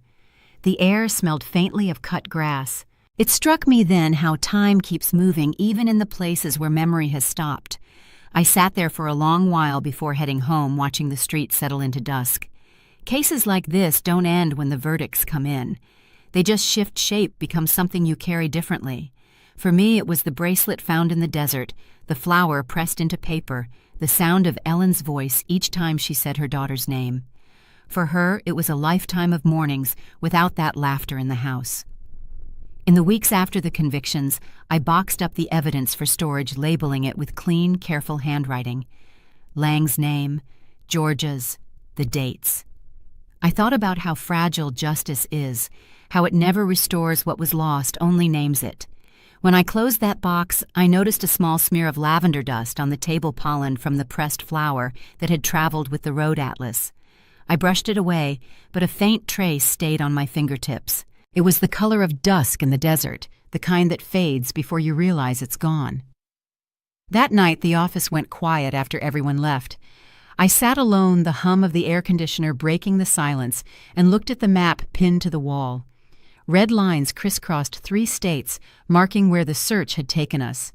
The air smelled faintly of cut grass. It struck me then how time keeps moving even in the places where memory has stopped. I sat there for a long while before heading home, watching the street settle into dusk. Cases like this don't end when the verdicts come in. They just shift shape, become something you carry differently. For me, it was the bracelet found in the desert, the flower pressed into paper, the sound of Ellen's voice each time she said her daughter's name. For her, it was a lifetime of mornings without that laughter in the house. In the weeks after the convictions, I boxed up the evidence for storage, labeling it with clean, careful handwriting. Lang's name, Georgia's, the dates. I thought about how fragile justice is, how it never restores what was lost, only names it. When I closed that box, I noticed a small smear of lavender dust on the table pollen from the pressed flower that had traveled with the road atlas. I brushed it away, but a faint trace stayed on my fingertips. It was the color of dusk in the desert, the kind that fades before you realize it's gone. That night, the office went quiet after everyone left. I sat alone, the hum of the air conditioner breaking the silence, and looked at the map pinned to the wall. Red lines crisscrossed 3 states, marking where the search had taken us.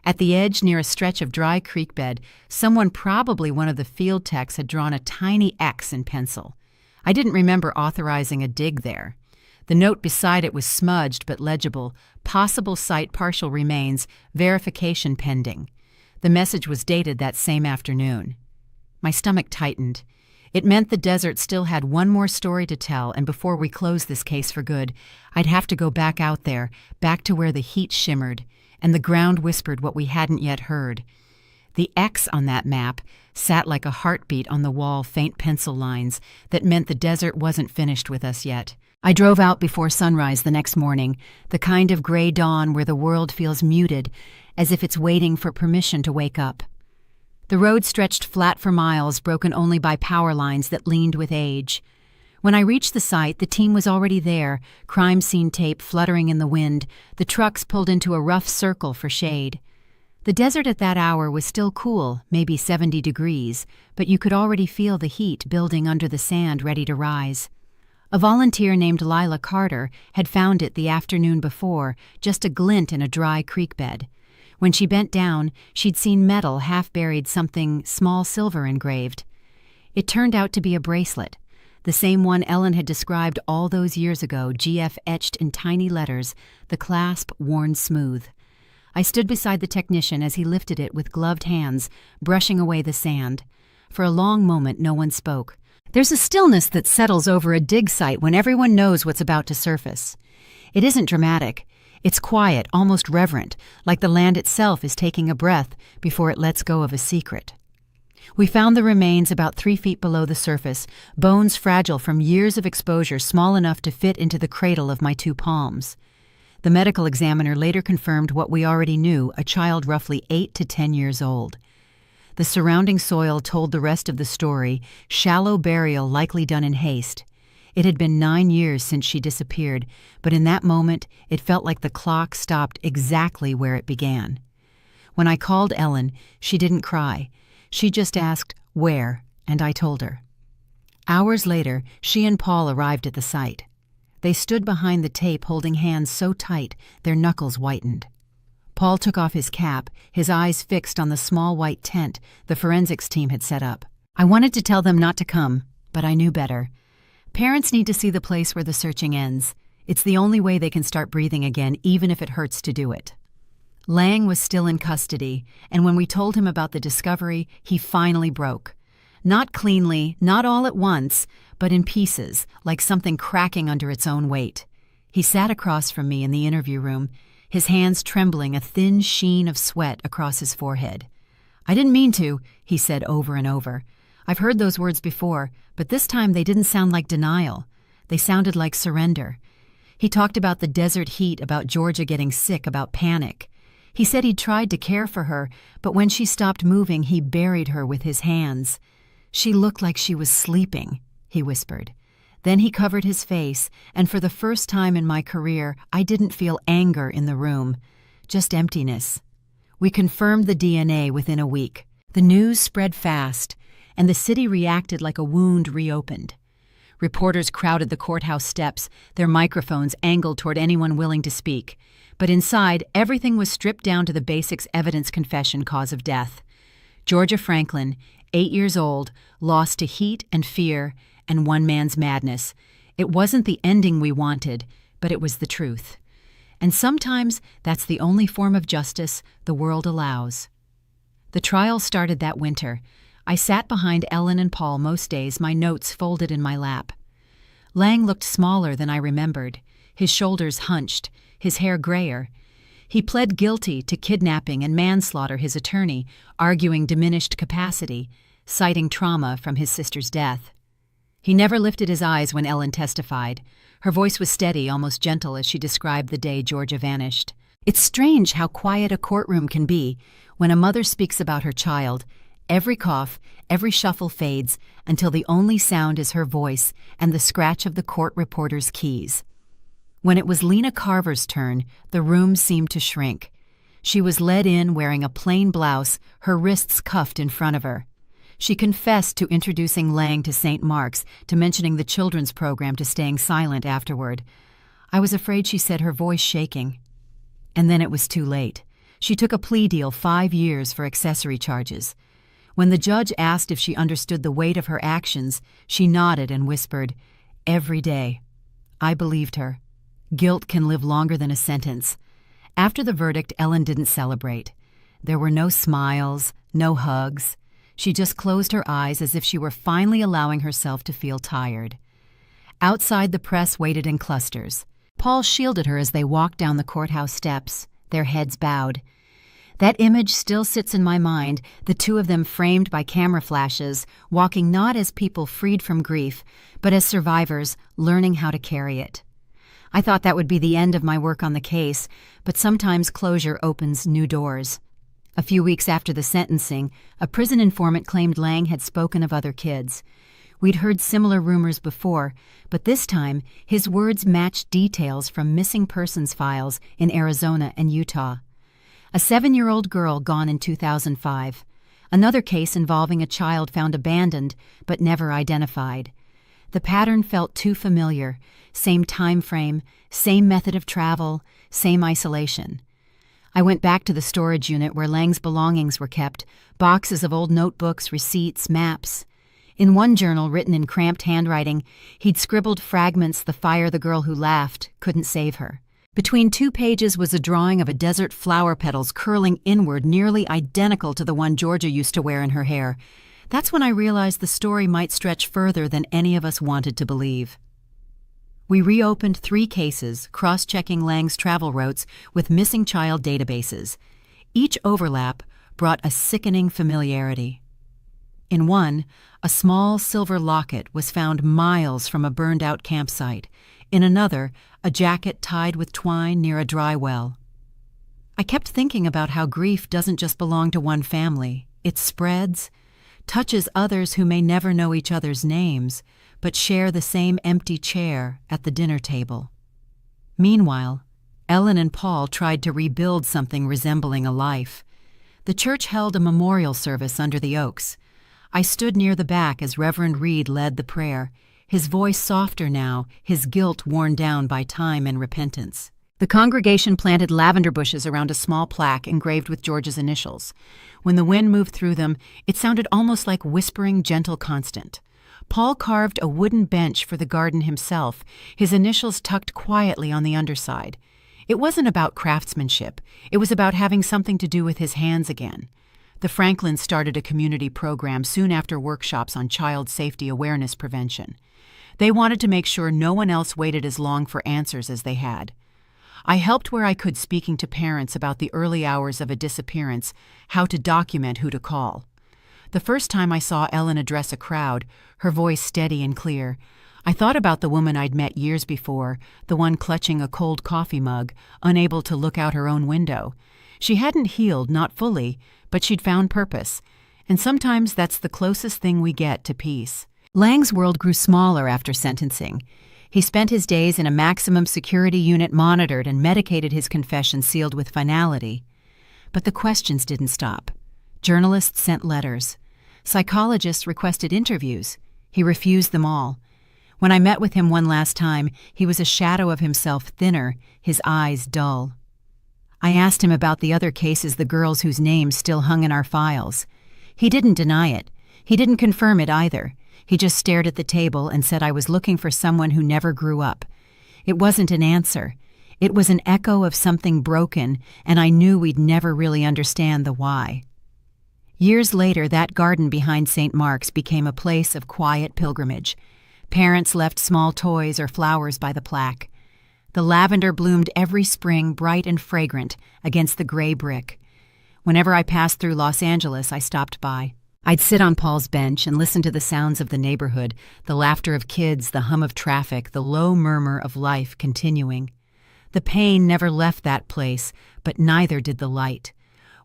At the edge, near a stretch of dry creek bed, someone, probably one of the field techs, had drawn a tiny X in pencil. I didn't remember authorizing a dig there. The note beside it was smudged but legible: possible site partial remains, verification pending. The message was dated that same afternoon. My stomach tightened. It meant the desert still had one more story to tell, and before we closed this case for good, I'd have to go back out there, back to where the heat shimmered, and the ground whispered what we hadn't yet heard. The X on that map sat like a heartbeat on the wall, faint pencil lines that meant the desert wasn't finished with us yet. I drove out before sunrise the next morning, the kind of gray dawn where the world feels muted, as if it's waiting for permission to wake up. The road stretched flat for miles, broken only by power lines that leaned with age. When I reached the site, the team was already there, crime scene tape fluttering in the wind, the trucks pulled into a rough circle for shade. The desert at that hour was still cool, maybe 70 degrees, but you could already feel the heat building under the sand ready to rise. A volunteer named Lila Carter had found it the afternoon before, just a glint in a dry creek bed. When she bent down, she'd seen metal half-buried, something small silver engraved. It turned out to be a bracelet, the same one Ellen had described all those years ago, GF etched in tiny letters, the clasp worn smooth. I stood beside the technician as he lifted it with gloved hands, brushing away the sand. For a long moment, no one spoke. There's a stillness that settles over a dig site when everyone knows what's about to surface. It isn't dramatic. It's quiet, almost reverent, like the land itself is taking a breath before it lets go of a secret. We found the remains about 3 feet below the surface, bones fragile from years of exposure, small enough to fit into the cradle of my 2 palms. The medical examiner later confirmed what we already knew, a child roughly 8 to 10 years old. The surrounding soil told the rest of the story, shallow burial likely done in haste. It had been 9 years since she disappeared, but in that moment it felt like the clock stopped exactly where it began. When I called Ellen, she didn't cry. She just asked, "Where?" and I told her. Hours later, she and Paul arrived at the site. They stood behind the tape holding hands so tight their knuckles whitened. Paul took off his cap, his eyes fixed on the small white tent the forensics team had set up. I wanted to tell them not to come, but I knew better. Parents need to see the place where the searching ends. It's the only way they can start breathing again, even if it hurts to do it. Lang was still in custody, and when we told him about the discovery, he finally broke. Not cleanly, not all at once, but in pieces, like something cracking under its own weight. He sat across from me in the interview room, his hands trembling, a thin sheen of sweat across his forehead. "I didn't mean to," he said over and over. "I've heard those words before, but this time they didn't sound like denial. They sounded like surrender." He talked about the desert heat, about Georgia getting sick, about panic. He said he'd tried to care for her, but when she stopped moving, he buried her with his hands. "She looked like she was sleeping," he whispered. Then he covered his face, and for the first time in my career, I didn't feel anger in the room, just emptiness. We confirmed the DNA within a week. The news spread fast, and the city reacted like a wound reopened. Reporters crowded the courthouse steps, their microphones angled toward anyone willing to speak. But inside, everything was stripped down to the basics: evidence, confession, cause of death. Georgia Franklin, 8 years old, lost to heat and fear and one man's madness. It wasn't the ending we wanted, but it was the truth. And sometimes that's the only form of justice the world allows. The trial started that winter. I sat behind Ellen and Paul most days, my notes folded in my lap. Lang looked smaller than I remembered, his shoulders hunched, his hair grayer. He pled guilty to kidnapping and manslaughter, his attorney, arguing diminished capacity, citing trauma from his sister's death. He never lifted his eyes when Ellen testified. Her voice was steady, almost gentle, as she described the day Georgia vanished. It's strange how quiet a courtroom can be when a mother speaks about her child. Every cough, every shuffle fades until the only sound is her voice and the scratch of the court reporter's keys. When it was Lena Carver's turn, the room seemed to shrink. She was led in wearing a plain blouse, her wrists cuffed in front of her. She confessed to introducing Lang to St. Mark's, to mentioning the children's program, to staying silent afterward. I was afraid she said, her voice shaking. And then it was too late. She took a plea deal, 5 years for accessory charges. When the judge asked if she understood the weight of her actions, she nodded and whispered, "Every day." I believed her. Guilt can live longer than a sentence. After the verdict, Ellen didn't celebrate. There were no smiles, no hugs. She just closed her eyes as if she were finally allowing herself to feel tired. Outside, the press waited in clusters. Paul shielded her as they walked down the courthouse steps, their heads bowed. That image still sits in my mind, the two of them framed by camera flashes, walking not as people freed from grief, but as survivors learning how to carry it. I thought that would be the end of my work on the case, but sometimes closure opens new doors. A few weeks after the sentencing, a prison informant claimed Lang had spoken of other kids. We'd heard similar rumors before, but this time his words matched details from missing persons files in Arizona and Utah. A 7-year-old girl gone in 2005. Another case involving a child found abandoned but never identified. The pattern felt too familiar. Same time frame, same method of travel, same isolation. I went back to the storage unit where Lang's belongings were kept, boxes of old notebooks, receipts, maps. In one journal, written in cramped handwriting, he'd scribbled fragments: "The fire, the girl who laughed, couldn't save her." Between 2 pages was a drawing of a desert flower petals curling inward, nearly identical to the one Georgia used to wear in her hair. That's when I realized the story might stretch further than any of us wanted to believe. We reopened 3 cases, cross-checking Lang's travel routes with missing child databases. Each overlap brought a sickening familiarity. In one, a small silver locket was found miles from a burned-out campsite. In another, a jacket tied with twine near a dry well. I kept thinking about how grief doesn't just belong to one family. It spreads, touches others who may never know each other's names, but share the same empty chair at the dinner table. Meanwhile, Ellen and Paul tried to rebuild something resembling a life. The church held a memorial service under the oaks. I stood near the back as Reverend Reed led the prayer, his voice softer now, his guilt worn down by time and repentance. The congregation planted lavender bushes around a small plaque engraved with George's initials. When the wind moved through them, it sounded almost like whispering gentle constant. Paul carved a wooden bench for the garden himself, his initials tucked quietly on the underside. It wasn't about craftsmanship. It was about having something to do with his hands again. The Franklins started a community program soon after workshops on child safety awareness prevention. They wanted to make sure no one else waited as long for answers as they had. I helped where I could, speaking to parents about the early hours of a disappearance, how to document who to call. The first time I saw Ellen address a crowd, her voice steady and clear, I thought about the woman I'd met years before, the one clutching a cold coffee mug, unable to look out her own window. She hadn't healed, not fully, but she'd found purpose, and sometimes that's the closest thing we get to peace. Lang's world grew smaller after sentencing. He spent his days in a maximum security unit monitored and medicated, his confession sealed with finality. But the questions didn't stop. Journalists sent letters. Psychologists requested interviews. He refused them all. When I met with him one last time, he was a shadow of himself, thinner, his eyes dull. I asked him about the other cases, the girls whose names still hung in our files. He didn't deny it. He didn't confirm it either. He just stared at the table and said I was looking for someone who never grew up. It wasn't an answer. It was an echo of something broken, and I knew we'd never really understand the why. Years later, that garden behind St. Mark's became a place of quiet pilgrimage. Parents left small toys or flowers by the plaque. The lavender bloomed every spring, bright and fragrant, against the gray brick. Whenever I passed through Los Angeles, I stopped by. I'd sit on Paul's bench and listen to the sounds of the neighborhood, the laughter of kids, the hum of traffic, the low murmur of life continuing. The pain never left that place, but neither did the light.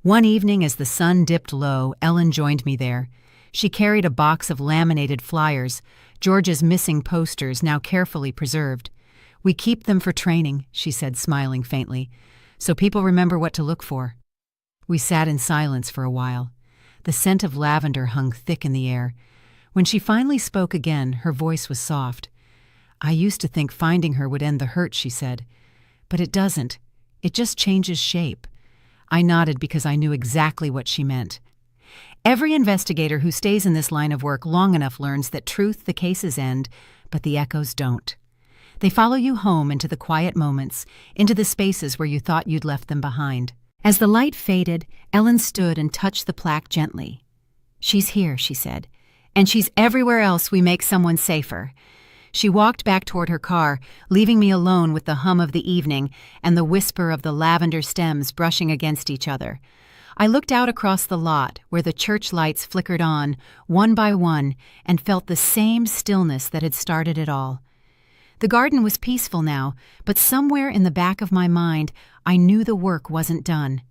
One evening, as the sun dipped low, Ellen joined me there. She carried a box of laminated flyers, George's missing posters now carefully preserved. "We keep them for training," she said, smiling faintly, "so people remember what to look for." We sat in silence for a while. The scent of lavender hung thick in the air. When she finally spoke again, her voice was soft. "I used to think finding her would end the hurt," she said. "But it doesn't. It just changes shape." I nodded because I knew exactly what she meant. Every investigator who stays in this line of work long enough learns that truth, the cases end, but the echoes don't. They follow you home into the quiet moments, into the spaces where you thought you'd left them behind. As the light faded, Ellen stood and touched the plaque gently. "She's here," she said, "and she's everywhere else we make someone safer." She walked back toward her car, leaving me alone with the hum of the evening and the whisper of the lavender stems brushing against each other. I looked out across the lot where the church lights flickered on, one by one, and felt the same stillness that had started it all. The garden was peaceful now, but somewhere in the back of my mind, I knew the work wasn't done.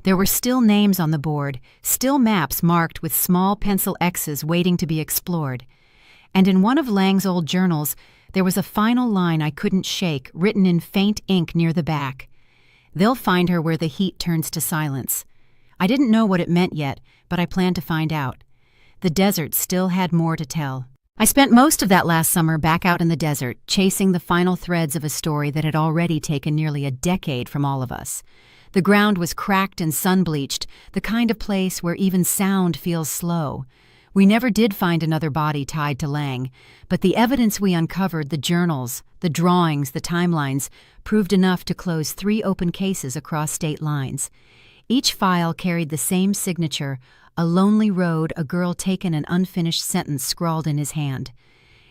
There were still names on the board, still maps marked with small pencil X's waiting to be explored. And in one of Lang's old journals, there was a final line I couldn't shake, written in faint ink near the back. "They'll find her where the heat turns to silence." I didn't know what it meant yet, but I planned to find out. The desert still had more to tell. I spent most of that last summer back out in the desert, chasing the final threads of a story that had already taken nearly a decade from all of us. The ground was cracked and sun-bleached, the kind of place where even sound feels slow. We never did find another body tied to Lang, but the evidence we uncovered, the journals, the drawings, the timelines, proved enough to close 3 open cases across state lines. Each file carried the same signature, a lonely road, a girl taken, an unfinished sentence scrawled in his hand.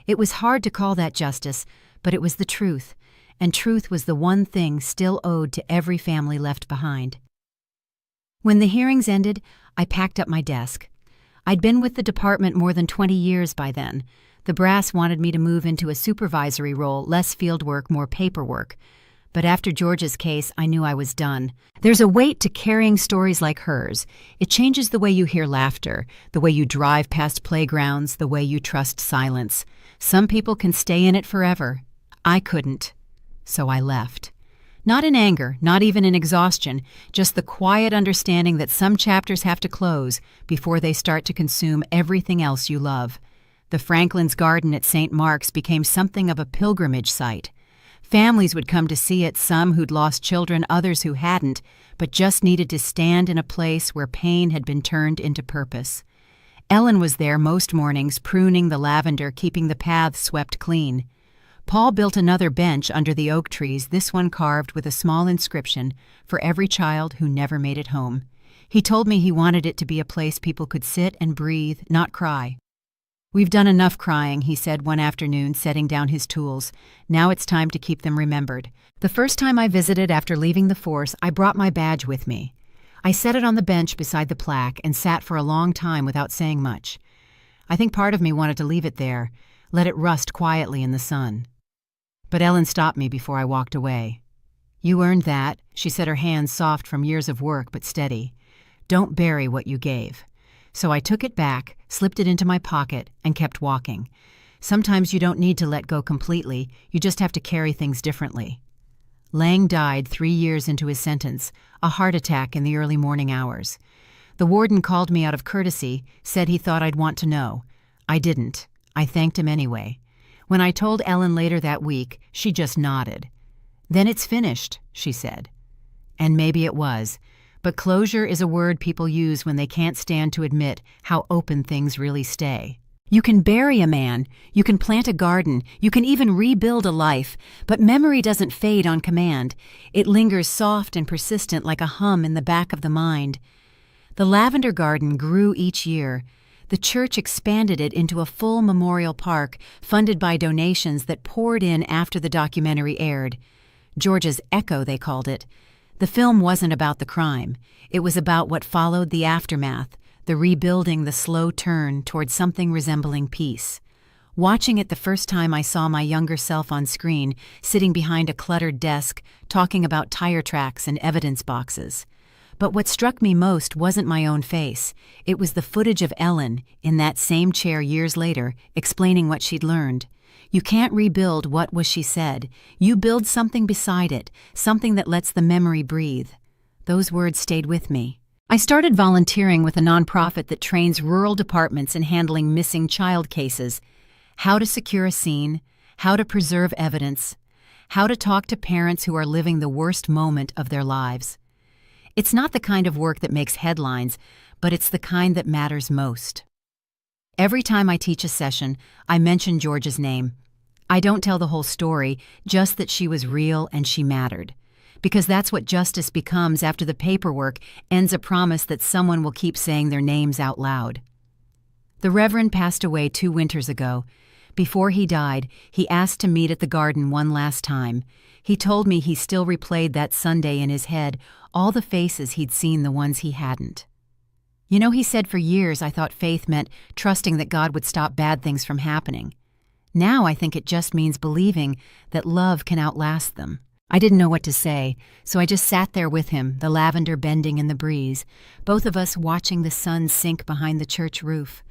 It was hard to call that justice, but it was the truth, and truth was the one thing still owed to every family left behind. When the hearings ended, I packed up my desk. I'd been with the department more than 20 years by then. The brass wanted me to move into a supervisory role, less fieldwork, more paperwork. But after George's case, I knew I was done. There's a weight to carrying stories like hers. It changes the way you hear laughter, the way you drive past playgrounds, the way you trust silence. Some people can stay in it forever. I couldn't. So I left. Not in anger, not even in exhaustion, just the quiet understanding that some chapters have to close before they start to consume everything else you love. The Franklin's Garden at St. Mark's became something of a pilgrimage site. Families would come to see it, some who'd lost children, others who hadn't, but just needed to stand in a place where pain had been turned into purpose. Ellen was there most mornings, pruning the lavender, keeping the paths swept clean. Paul built another bench under the oak trees, this one carved with a small inscription for every child who never made it home. He told me he wanted it to be a place people could sit and breathe, not cry. "We've done enough crying," he said one afternoon, setting down his tools. "Now it's time to keep them remembered." The first time I visited after leaving the force, I brought my badge with me. I set it on the bench beside the plaque and sat for a long time without saying much. I think part of me wanted to leave it there, let it rust quietly in the sun. But Ellen stopped me before I walked away. "You earned that," she said, her hands soft from years of work but steady. "Don't bury what you gave." So I took it back, slipped it into my pocket, and kept walking. Sometimes you don't need to let go completely, you just have to carry things differently. Lang died 3 years into his sentence, a heart attack in the early morning hours. The warden called me out of courtesy, said he thought I'd want to know. I didn't. I thanked him anyway. When I told Ellen later that week, she just nodded. "Then it's finished," she said. And maybe it was. But closure is a word people use when they can't stand to admit how open things really stay. You can bury a man, you can plant a garden, you can even rebuild a life, but memory doesn't fade on command. It lingers soft and persistent like a hum in the back of the mind. The lavender garden grew each year. The church expanded it into a full memorial park, funded by donations that poured in after the documentary aired. George's Echo, they called it. The film wasn't about the crime. It was about what followed the aftermath, the rebuilding, the slow turn toward something resembling peace. Watching it the first time, I saw my younger self on screen, sitting behind a cluttered desk, talking about tire tracks and evidence boxes. But what struck me most wasn't my own face. It was the footage of Ellen, in that same chair years later, explaining what she'd learned. You can't rebuild what was she said. You build something beside it, something that lets the memory breathe. Those words stayed with me. I started volunteering with a nonprofit that trains rural departments in handling missing child cases, how to secure a scene, how to preserve evidence, how to talk to parents who are living the worst moment of their lives. It's not the kind of work that makes headlines, but it's the kind that matters most. Every time I teach a session, I mention George's name. I don't tell the whole story, just that she was real and she mattered. Because that's what justice becomes after the paperwork ends a promise that someone will keep saying their names out loud. The Reverend passed away 2 winters ago. Before he died, he asked to meet at the garden one last time. He told me he still replayed that Sunday in his head, all the faces he'd seen, the ones he hadn't. You know, he said for years I thought faith meant trusting that God would stop bad things from happening. Now I think it just means believing that love can outlast them. I didn't know what to say, so I just sat there with him, the lavender bending in the breeze, both of us watching the sun sink behind the church roof.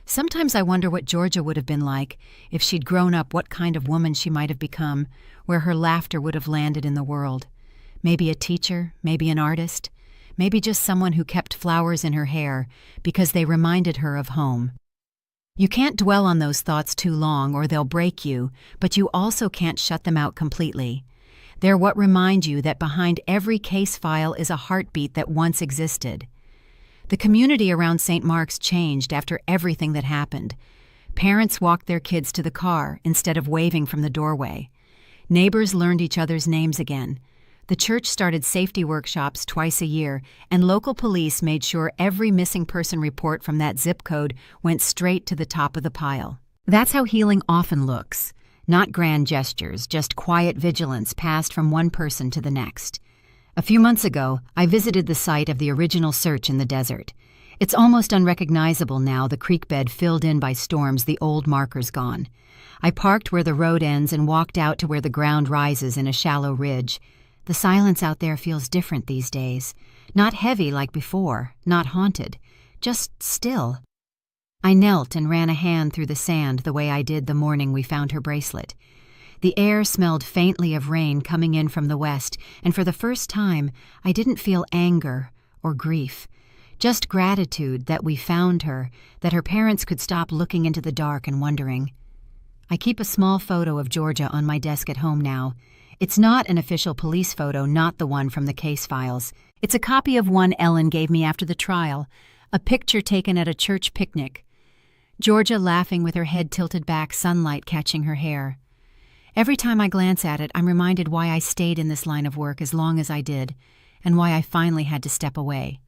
Sometimes I wonder what Georgia would have been like if she'd grown up, what kind of woman she might have become, where her laughter would have landed in the world. Maybe a teacher, maybe an artist, maybe just someone who kept flowers in her hair because they reminded her of home. You can't dwell on those thoughts too long or they'll break you, but you also can't shut them out completely. They're what remind you that behind every case file is a heartbeat that once existed. The community around St. Mark's changed after everything that happened. Parents walked their kids to the car instead of waving from the doorway. Neighbors learned each other's names again. The church started safety workshops twice a year, and local police made sure every missing person report from that zip code went straight to the top of the pile. That's how healing often looks. Not grand gestures, just quiet vigilance passed from one person to the next. A few months ago, I visited the site of the original search in the desert. It's almost unrecognizable now, the creek bed filled in by storms, the old markers gone. I parked where the road ends and walked out to where the ground rises in a shallow ridge. The silence out there feels different these days. Not heavy like before, not haunted, just still. I knelt and ran a hand through the sand the way I did the morning we found her bracelet. The air smelled faintly of rain coming in from the west, and for the first time, I didn't feel anger or grief. Just gratitude that we found her, that her parents could stop looking into the dark and wondering. I keep a small photo of Georgia on my desk at home now. It's not an official police photo, not the one from the case files. It's a copy of one Ellen gave me after the trial, a picture taken at a church picnic. Georgia laughing with her head tilted back, sunlight catching her hair. Every time I glance at it, I'm reminded why I stayed in this line of work as long as I did, and why I finally had to step away.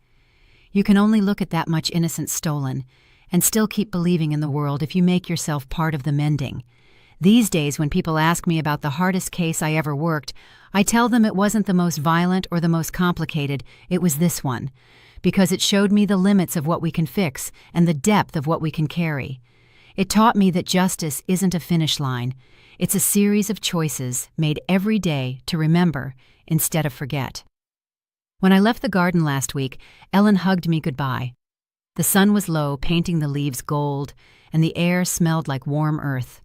You can only look at that much innocence stolen, and still keep believing in the world if you make yourself part of the mending. These days, when people ask me about the hardest case I ever worked, I tell them it wasn't the most violent or the most complicated, it was this one, because it showed me the limits of what we can fix and the depth of what we can carry. It taught me that justice isn't a finish line. It's a series of choices made every day to remember instead of forget. When I left the garden last week, Ellen hugged me goodbye. The sun was low, painting the leaves gold, and the air smelled like warm earth.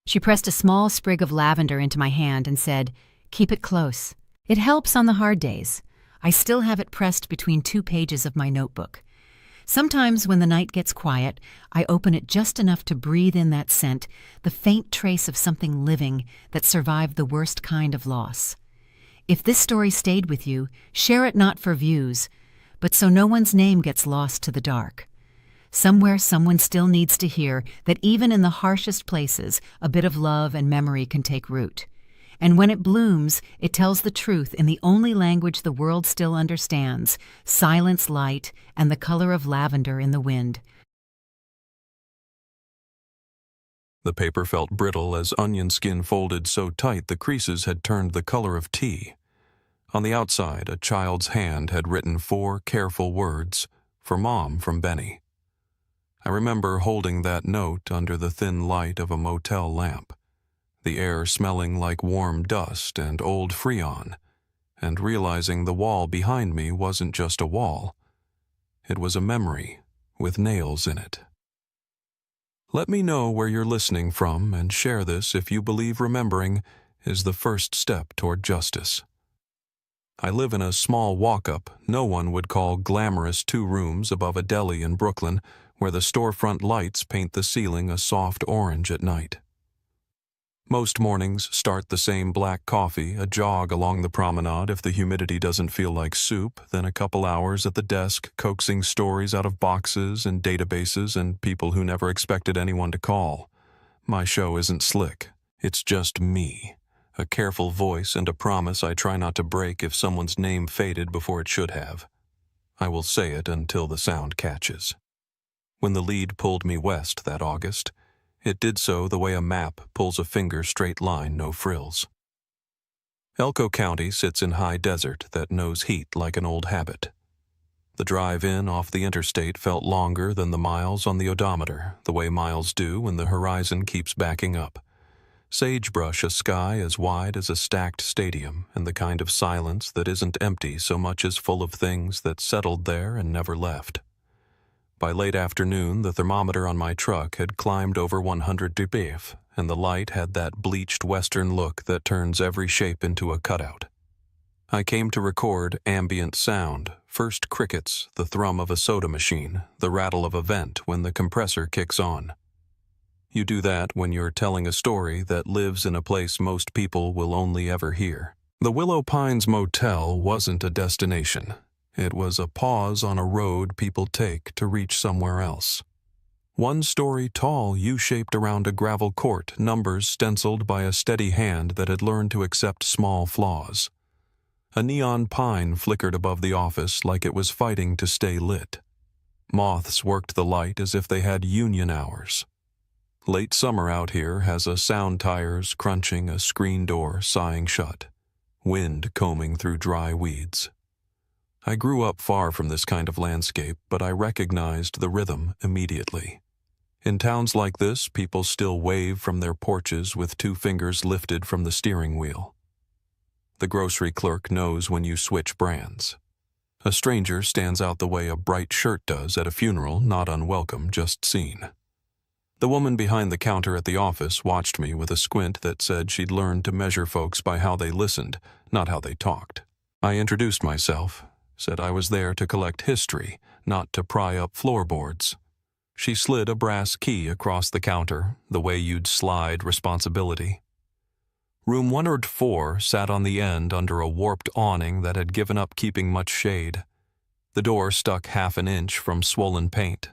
She pressed a small sprig of lavender into my hand and said, "Keep it close. It helps on the hard days." I still have it pressed between 2 pages of my notebook. Sometimes when the night gets quiet, I open it just enough to breathe in that scent, the faint trace of something living that survived the worst kind of loss. If this story stayed with you, share it not for views, but so no one's name gets lost to the dark. Somewhere someone still needs to hear that even in the harshest places, a bit of love and memory can take root. And when it blooms, it tells the truth in the only language the world still understands, silence, light, and the color of lavender in the wind. The paper felt brittle as onion skin folded so tight the creases had turned the color of tea. On the outside, a child's hand had written 4 careful words, "For Mom from Benny." I remember holding that note under the thin light of a motel lamp, the air smelling like warm dust and old Freon, and realizing the wall behind me wasn't just a wall. It was a memory with nails in it. Let me know where you're listening from and share this if you believe remembering is the first step toward justice. I live in a small walk-up no one would call glamorous 2 rooms above a deli in Brooklyn where the storefront lights paint the ceiling a soft orange at night. Most mornings start the same black coffee, a jog along the promenade if the humidity doesn't feel like soup, then a couple hours at the desk coaxing stories out of boxes and databases and people who never expected anyone to call. My show isn't slick. It's just me. A careful voice and a promise I try not to break if someone's name faded before it should have. I will say it until the sound catches. When the lead pulled me west that August, it did so the way a map pulls a finger straight line, no frills. Elko County sits in high desert that knows heat like an old habit. The drive in off the interstate felt longer than the miles on the odometer, the way miles do when the horizon keeps backing up. Sagebrush, a sky as wide as a stacked stadium, and the kind of silence that isn't empty so much as full of things that settled there and never left. By late afternoon, the thermometer on my truck had climbed over 100 degrees, and the light had that bleached western look that turns every shape into a cutout. I came to record ambient sound, first crickets, the thrum of a soda machine, the rattle of a vent when the compressor kicks on. You do that when you're telling a story that lives in a place most people will only ever hear. The Willow Pines Motel wasn't a destination. It was a pause on a road people take to reach somewhere else. 1 story tall, U-shaped around a gravel court, numbers stenciled by a steady hand that had learned to accept small flaws. A neon pine flickered above the office like it was fighting to stay lit. Moths worked the light as if they had union hours. Late summer out here has a sound tires crunching, a screen door sighing shut, wind combing through dry weeds. I grew up far from this kind of landscape, but I recognized the rhythm immediately. In towns like this, people still wave from their porches with 2 fingers lifted from the steering wheel. The grocery clerk knows when you switch brands. A stranger stands out the way a bright shirt does at a funeral, not unwelcome, just seen. The woman behind the counter at the office watched me with a squint that said she'd learned to measure folks by how they listened, not how they talked. I introduced myself, said I was there to collect history, not to pry up floorboards. She slid a brass key across the counter, the way you'd slide responsibility. Room 104 sat on the end under a warped awning that had given up keeping much shade. The door stuck half an inch from swollen paint.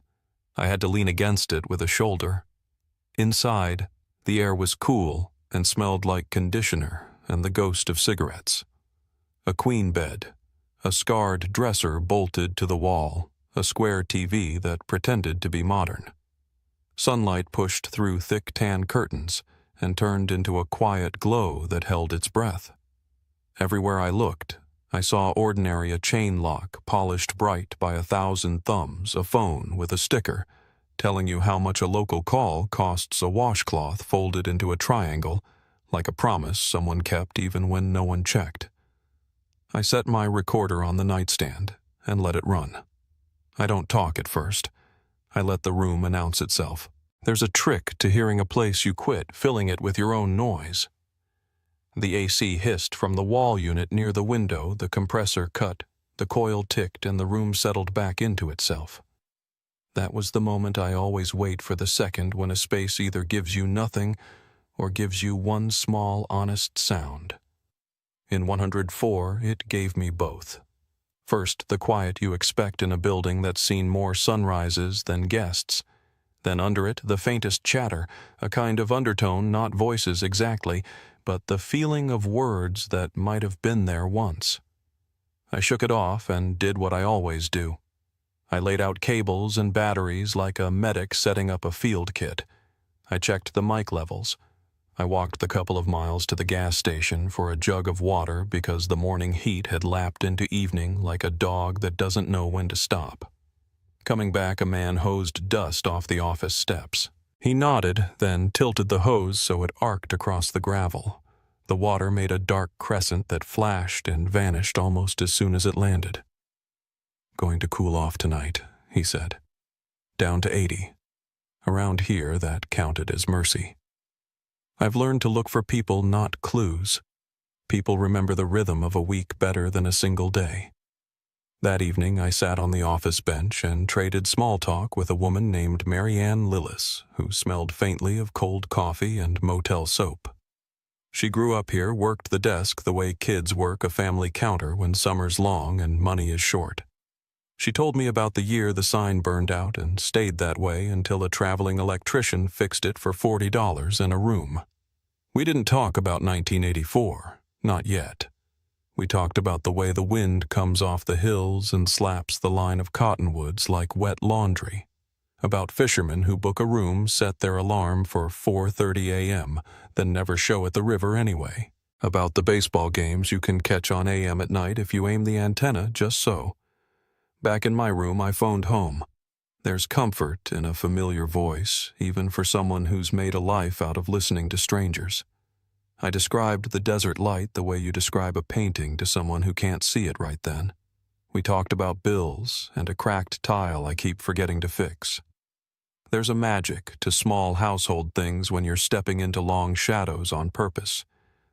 I had to lean against it with a shoulder. Inside, the air was cool and smelled like conditioner and the ghost of cigarettes. A queen bed, a scarred dresser bolted to the wall, a square TV that pretended to be modern. Sunlight pushed through thick tan curtains and turned into a quiet glow that held its breath. Everywhere I looked, I saw ordinary a chain lock polished bright by 1,000 thumbs, a phone with a sticker telling you how much a local call costs, a washcloth folded into a triangle, like a promise someone kept even when no one checked. I set my recorder on the nightstand and let it run. I don't talk at first. I let the room announce itself. There's a trick to hearing a place you quit, filling it with your own noise. The AC hissed from the wall unit near the window, the compressor cut, the coil ticked, and the room settled back into itself. That was the moment I always wait for, the second when a space either gives you nothing or gives you one small, honest sound. In 104, it gave me both. First, the quiet you expect in a building that's seen more sunrises than guests. Then under it, the faintest chatter, a kind of undertone, not voices exactly, but the feeling of words that might have been there once. I shook it off and did what I always do. I laid out cables and batteries like a medic setting up a field kit. I checked the mic levels. I walked the couple of miles to the gas station for a jug of water because the morning heat had lapped into evening like a dog that doesn't know when to stop. Coming back, a man hosed dust off the office steps. He nodded, then tilted the hose so it arced across the gravel. The water made a dark crescent that flashed and vanished almost as soon as it landed. "Going to cool off tonight," he said. "Down to 80. Around here, that counted as mercy." I've learned to look for people, not clues. People remember the rhythm of a week better than a single day. That evening, I sat on the office bench and traded small talk with a woman named Mary Ann Lillis, who smelled faintly of cold coffee and motel soap. She grew up here, worked the desk the way kids work a family counter when summer's long and money is short. She told me about the year the sign burned out and stayed that way until a traveling electrician fixed it for $40 in a room. We didn't talk about 1984, not yet. We talked about the way the wind comes off the hills and slaps the line of cottonwoods like wet laundry. About fishermen who book a room, set their alarm for 4:30 a.m., then never show at the river anyway. About the baseball games you can catch on AM at night if you aim the antenna just so. Back in my room, I phoned home. There's comfort in a familiar voice, even for someone who's made a life out of listening to strangers. I described the desert light the way you describe a painting to someone who can't see it right then. We talked about bills and a cracked tile I keep forgetting to fix. There's a magic to small household things when you're stepping into long shadows on purpose.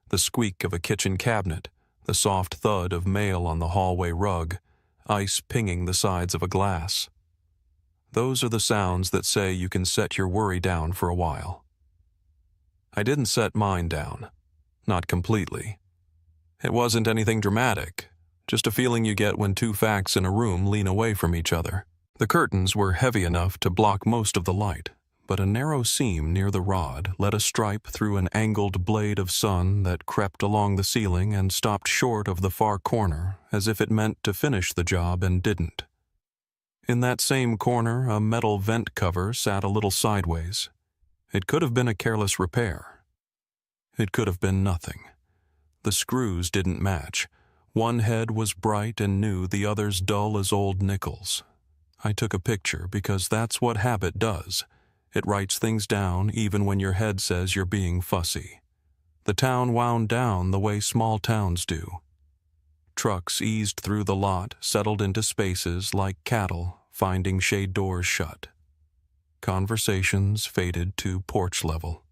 The squeak of a kitchen cabinet, the soft thud of mail on the hallway rug, ice pinging the sides of a glass. Those are the sounds that say you can set your worry down for a while. I didn't set mine down. Not completely. It wasn't anything dramatic, just a feeling you get when 2 facts in a room lean away from each other. The curtains were heavy enough to block most of the light, but a narrow seam near the rod let a stripe through an angled blade of sun that crept along the ceiling and stopped short of the far corner, as if it meant to finish the job and didn't. In that same corner, a metal vent cover sat a little sideways. It could have been a careless repair. It could have been nothing. The screws didn't match. One head was bright and new, the other's dull as old nickels. I took a picture because that's what habit does. It writes things down even when your head says you're being fussy. The town wound down the way small towns do. Trucks eased through the lot, settled into spaces like cattle, finding shade doors shut. Conversations faded to porch level.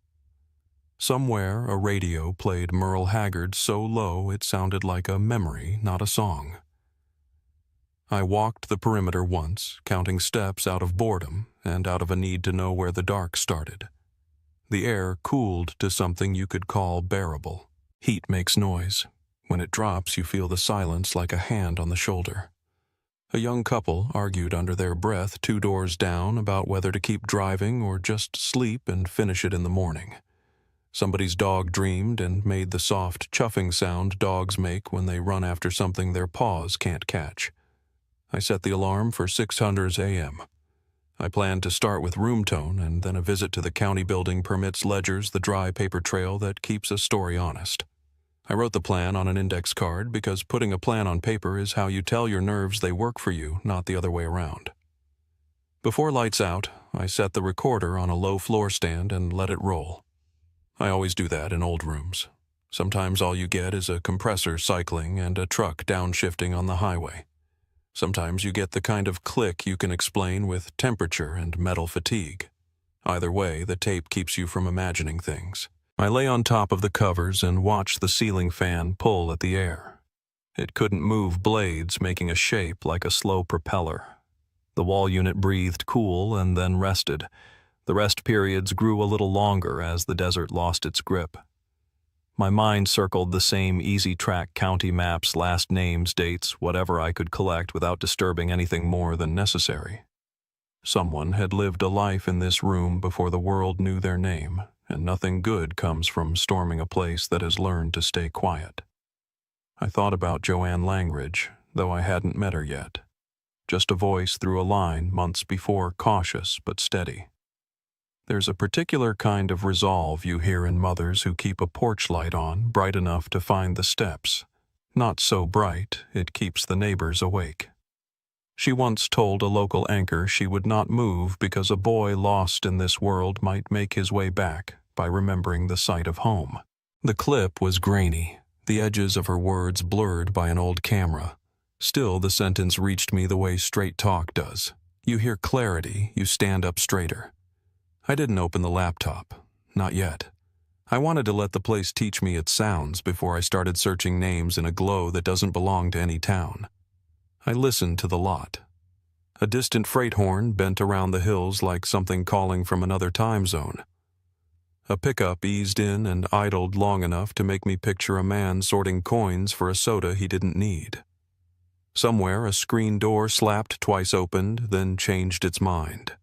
Somewhere a radio played Merle Haggard so low it sounded like a memory, not a song. I walked the perimeter once, counting steps out of boredom and out of a need to know where the dark started. The air cooled to something you could call bearable. Heat makes noise. When it drops, you feel the silence like a hand on the shoulder. A young couple argued under their breath 2 doors down about whether to keep driving or just sleep and finish it in the morning. Somebody's dog dreamed and made the soft chuffing sound dogs make when they run after something their paws can't catch. I set the alarm for 6:00 a.m. I planned to start with room tone, and then a visit to the county building permits ledgers the dry paper trail that keeps a story honest. I wrote the plan on an index card because putting a plan on paper is how you tell your nerves they work for you, not the other way around. Before lights out, I set the recorder on a low floor stand and let it roll. I always do that in old rooms. Sometimes all you get is a compressor cycling and a truck downshifting on the highway. Sometimes you get the kind of click you can explain with temperature and metal fatigue. Either way, the tape keeps you from imagining things. I lay on top of the covers and watched the ceiling fan pull at the air. It couldn't move blades, making a shape like a slow propeller. The wall unit breathed cool and then rested. The rest periods grew a little longer as the desert lost its grip. My mind circled the same easy-track county maps, last names, dates, whatever I could collect without disturbing anything more than necessary. Someone had lived a life in this room before the world knew their name, and nothing good comes from storming a place that has learned to stay quiet. I thought about Joanne Langridge, though I hadn't met her yet. Just a voice through a line months before, cautious but steady. There's a particular kind of resolve you hear in mothers who keep a porch light on bright enough to find the steps. Not so bright, it keeps the neighbors awake. She once told a local anchor she would not move because a boy lost in this world might make his way back by remembering the sight of home. The clip was grainy, the edges of her words blurred by an old camera. Still, the sentence reached me the way straight talk does. You hear clarity, you stand up straighter. I didn't open the laptop. Not yet. I wanted to let the place teach me its sounds before I started searching names in a glow that doesn't belong to any town. I listened to the lot. A distant freight horn bent around the hills like something calling from another time zone. A pickup eased in and idled long enough to make me picture a man sorting coins for a soda he didn't need. Somewhere a screen door slapped twice opened, then changed its mind.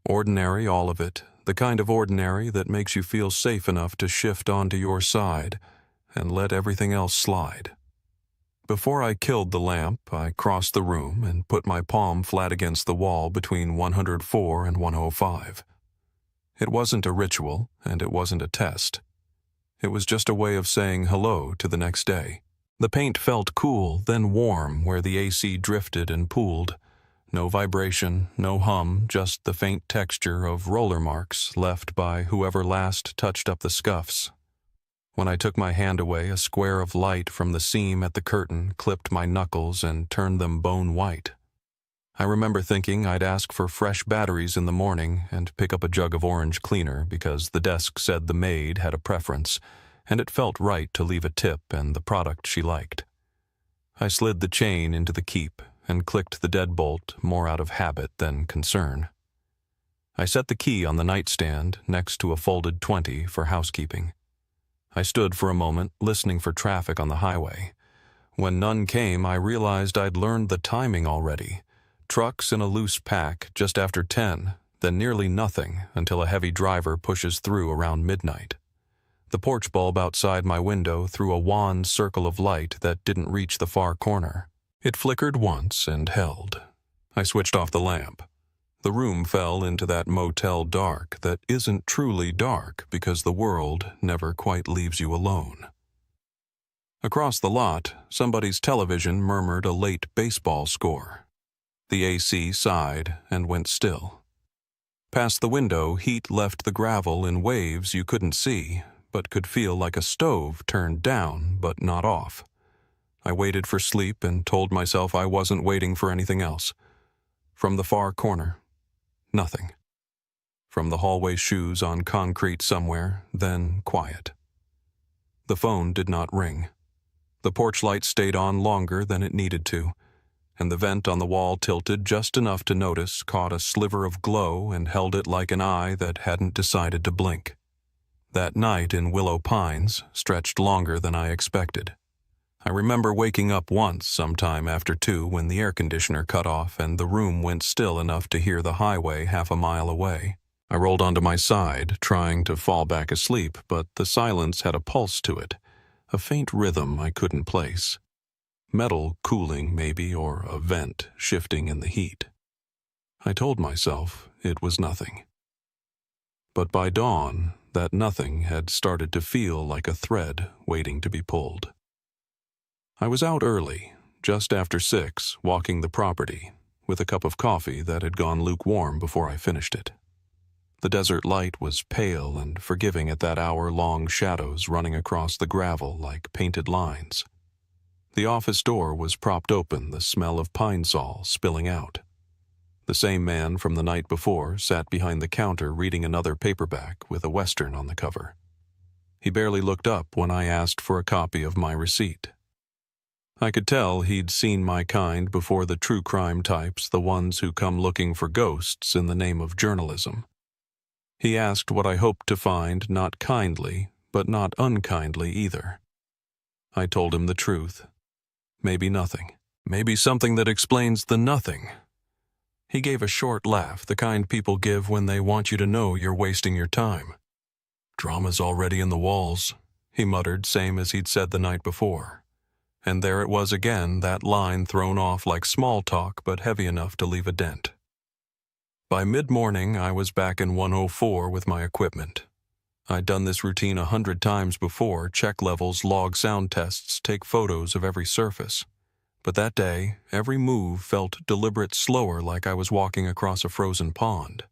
Ordinary, all of it, the kind of ordinary that makes you feel safe enough to shift onto your side and let everything else slide. Before I killed the lamp, I crossed the room and put my palm flat against the wall between 104 and 105. It wasn't a ritual, and it wasn't a test. It was just a way of saying hello to the next day. The paint felt cool, then warm where the AC drifted and pooled. No vibration, no hum, just the faint texture of roller marks left by whoever last touched up the scuffs. When I took my hand away, a square of light from the seam at the curtain clipped my knuckles and turned them bone white. I remember thinking I'd ask for fresh batteries in the morning and pick up a jug of orange cleaner because the desk said the maid had a preference, and it felt right to leave a tip and the product she liked. I slid the chain into the keep and clicked the deadbolt more out of habit than concern. I set the key on the nightstand next to a folded 20 for housekeeping. I stood for a moment, listening for traffic on the highway. When none came, I realized I'd learned the timing already. Trucks in a loose pack just after 10, then nearly nothing until a heavy driver pushes through around midnight. The porch bulb outside my window threw a wan circle of light that didn't reach the far corner. It flickered once and held. I switched off the lamp. The room fell into that motel dark that isn't truly dark because the world never quite leaves you alone. Across the lot, somebody's television murmured a late baseball score. The AC sighed and went still. Past the window, heat left the gravel in waves you couldn't see, but could feel like a stove turned down but not off. I waited for sleep and told myself I wasn't waiting for anything else. From the far corner, nothing. From the hallway shoes on concrete somewhere, then quiet. The phone did not ring. The porch light stayed on longer than it needed to, and the vent on the wall tilted just enough to notice caught a sliver of glow and held it like an eye that hadn't decided to blink. That night in Willow Pines stretched longer than I expected. I remember waking up once sometime after 2 when the air conditioner cut off and the room went still enough to hear the highway half a mile away. I rolled onto my side, trying to fall back asleep, but the silence had a pulse to it, a faint rhythm I couldn't place. Metal cooling, maybe, or a vent shifting in the heat. I told myself it was nothing. But by dawn, that nothing had started to feel like a thread waiting to be pulled. I was out early, just after 6, walking the property, with a cup of coffee that had gone lukewarm before I finished it. The desert light was pale and forgiving at that hour-long shadows running across the gravel like painted lines. The office door was propped open, the smell of pine sol spilling out. The same man from the night before sat behind the counter reading another paperback with a Western on the cover. He barely looked up when I asked for a copy of my receipt. I could tell he'd seen my kind before the true crime types, the ones who come looking for ghosts in the name of journalism. He asked what I hoped to find, not kindly, but not unkindly either. I told him the truth. Maybe nothing. Maybe something that explains the nothing. He gave a short laugh, the kind people give when they want you to know you're wasting your time. "Drama's already in the walls," he muttered, same as he'd said the night before. And there it was again, that line thrown off like small talk but heavy enough to leave a dent. By mid-morning, I was back in 104 with my equipment. I'd done this routine 100 times before, check levels, log sound tests, take photos of every surface. But that day, every move felt deliberate, slower, like I was walking across a frozen pond.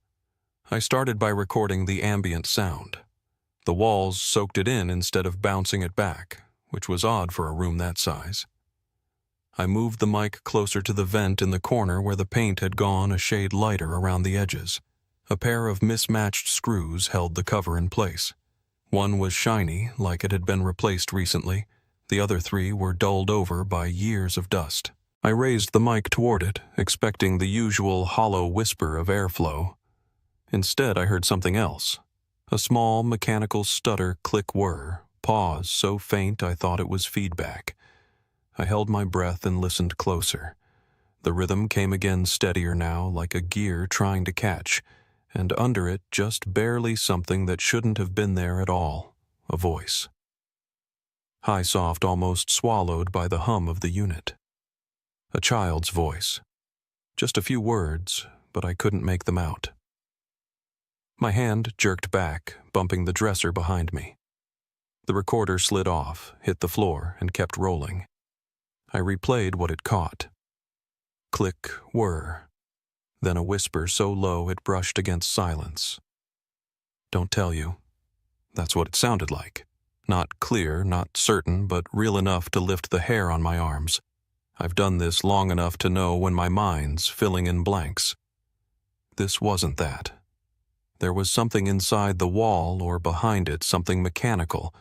I started by recording the ambient sound. The walls soaked it in instead of bouncing it back, which was odd for a room that size. I moved the mic closer to the vent in the corner where the paint had gone a shade lighter around the edges. A pair of mismatched screws held the cover in place. One was shiny, like it had been replaced recently. The other 3 were dulled over by years of dust. I raised the mic toward it, expecting the usual hollow whisper of airflow. Instead, I heard something else. A small mechanical stutter click-whir, pause so faint I thought it was feedback. I held my breath and listened closer. The rhythm came again steadier now, like a gear trying to catch, and under it just barely something that shouldn't have been there at all, a voice. High soft, almost swallowed by the hum of the unit. A child's voice. Just a few words, but I couldn't make them out. My hand jerked back, bumping the dresser behind me. The recorder slid off, hit the floor, and kept rolling. I replayed what it caught. Click, whir. Then a whisper so low it brushed against silence. "Don't tell you." That's what it sounded like. Not clear, not certain, but real enough to lift the hair on my arms. I've done this long enough to know when my mind's filling in blanks. This wasn't that. There was something inside the wall or behind it, something mechanical,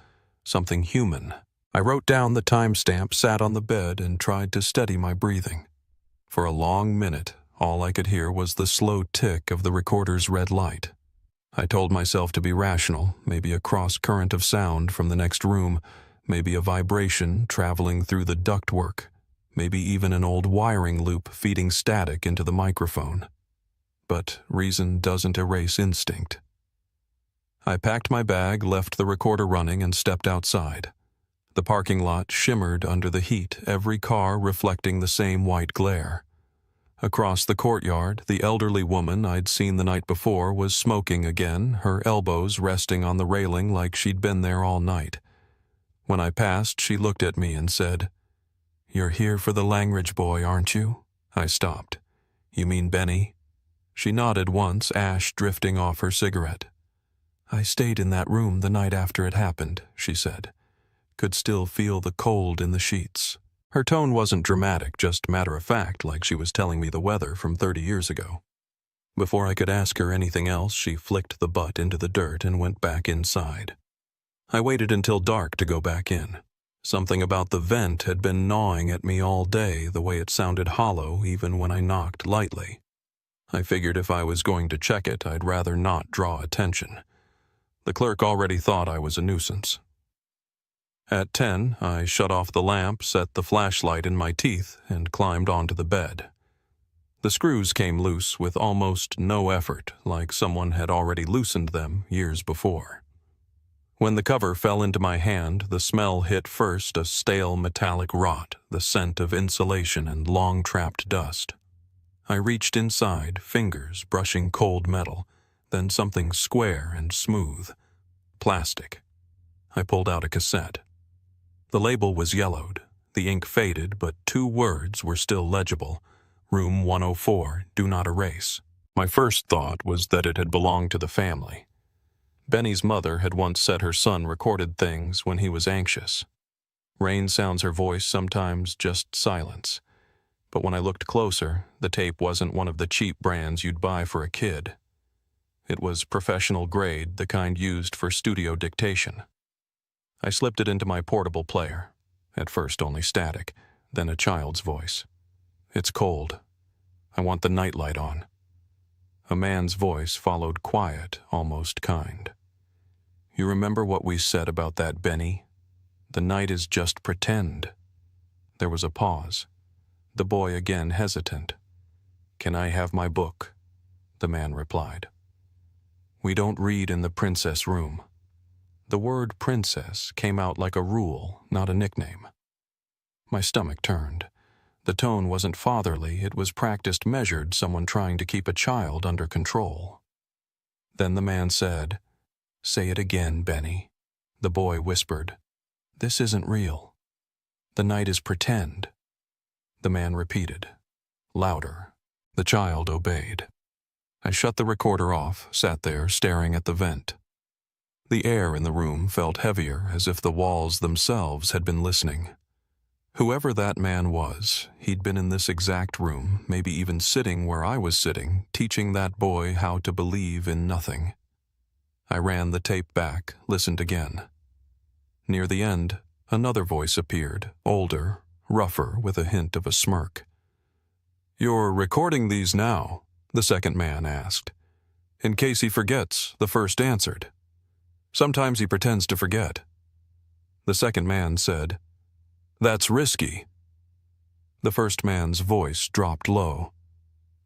something human. I wrote down the timestamp, sat on the bed, and tried to steady my breathing. For a long minute, all I could hear was the slow tick of the recorder's red light. I told myself to be rational, maybe a cross-current of sound from the next room, maybe a vibration traveling through the ductwork, maybe even an old wiring loop feeding static into the microphone. But reason doesn't erase instinct. I packed my bag, left the recorder running, and stepped outside. The parking lot shimmered under the heat, every car reflecting the same white glare. Across the courtyard, the elderly woman I'd seen the night before was smoking again, her elbows resting on the railing like she'd been there all night. When I passed, she looked at me and said, "You're here for the Langridge boy, aren't you?" I stopped. "You mean Benny?" She nodded once, ash drifting off her cigarette. "I stayed in that room the night after it happened," she said. "Could still feel the cold in the sheets." Her tone wasn't dramatic, just matter-of-fact, like she was telling me the weather from 30 years ago. Before I could ask her anything else, she flicked the butt into the dirt and went back inside. I waited until dark to go back in. Something about the vent had been gnawing at me all day, the way it sounded hollow even when I knocked lightly. I figured if I was going to check it, I'd rather not draw attention. The clerk already thought I was a nuisance. At 10, I shut off the lamp, set the flashlight in my teeth, and climbed onto the bed. The screws came loose with almost no effort, like someone had already loosened them years before. When the cover fell into my hand, the smell hit first a stale metallic rot, the scent of insulation and long-trapped dust. I reached inside, fingers brushing cold metal, then something square and smooth. Plastic. I pulled out a cassette. The label was yellowed, the ink faded, but 2 words were still legible. Room 104, do not erase. My first thought was that it had belonged to the family. Benny's mother had once said her son recorded things when he was anxious. Rain sounds her voice, sometimes just silence. But when I looked closer, the tape wasn't one of the cheap brands you'd buy for a kid. It was professional grade, the kind used for studio dictation. I slipped it into my portable player. At first only static, then a child's voice. "It's cold. I want the nightlight on." A man's voice followed, quiet, almost kind. "You remember what we said about that, Benny? The night is just pretend." There was a pause. The boy again hesitant. "Can I have my book?" The man replied. "We don't read in the princess room." The word princess came out like a rule, not a nickname. My stomach turned. The tone wasn't fatherly, it was practiced measured, someone trying to keep a child under control. Then the man said, "Say it again, Benny." The boy whispered, "This isn't real. The night is pretend." The man repeated, louder. The child obeyed. I shut the recorder off, sat there staring at the vent. The air in the room felt heavier, as if the walls themselves had been listening. Whoever that man was, he'd been in this exact room, maybe even sitting where I was sitting, teaching that boy how to believe in nothing. I ran the tape back, listened again. Near the end, another voice appeared, older, rougher, with a hint of a smirk. "You're recording these now?" the second man asked. "In case he forgets," the first answered. "Sometimes he pretends to forget." The second man said, "That's risky." The first man's voice dropped low.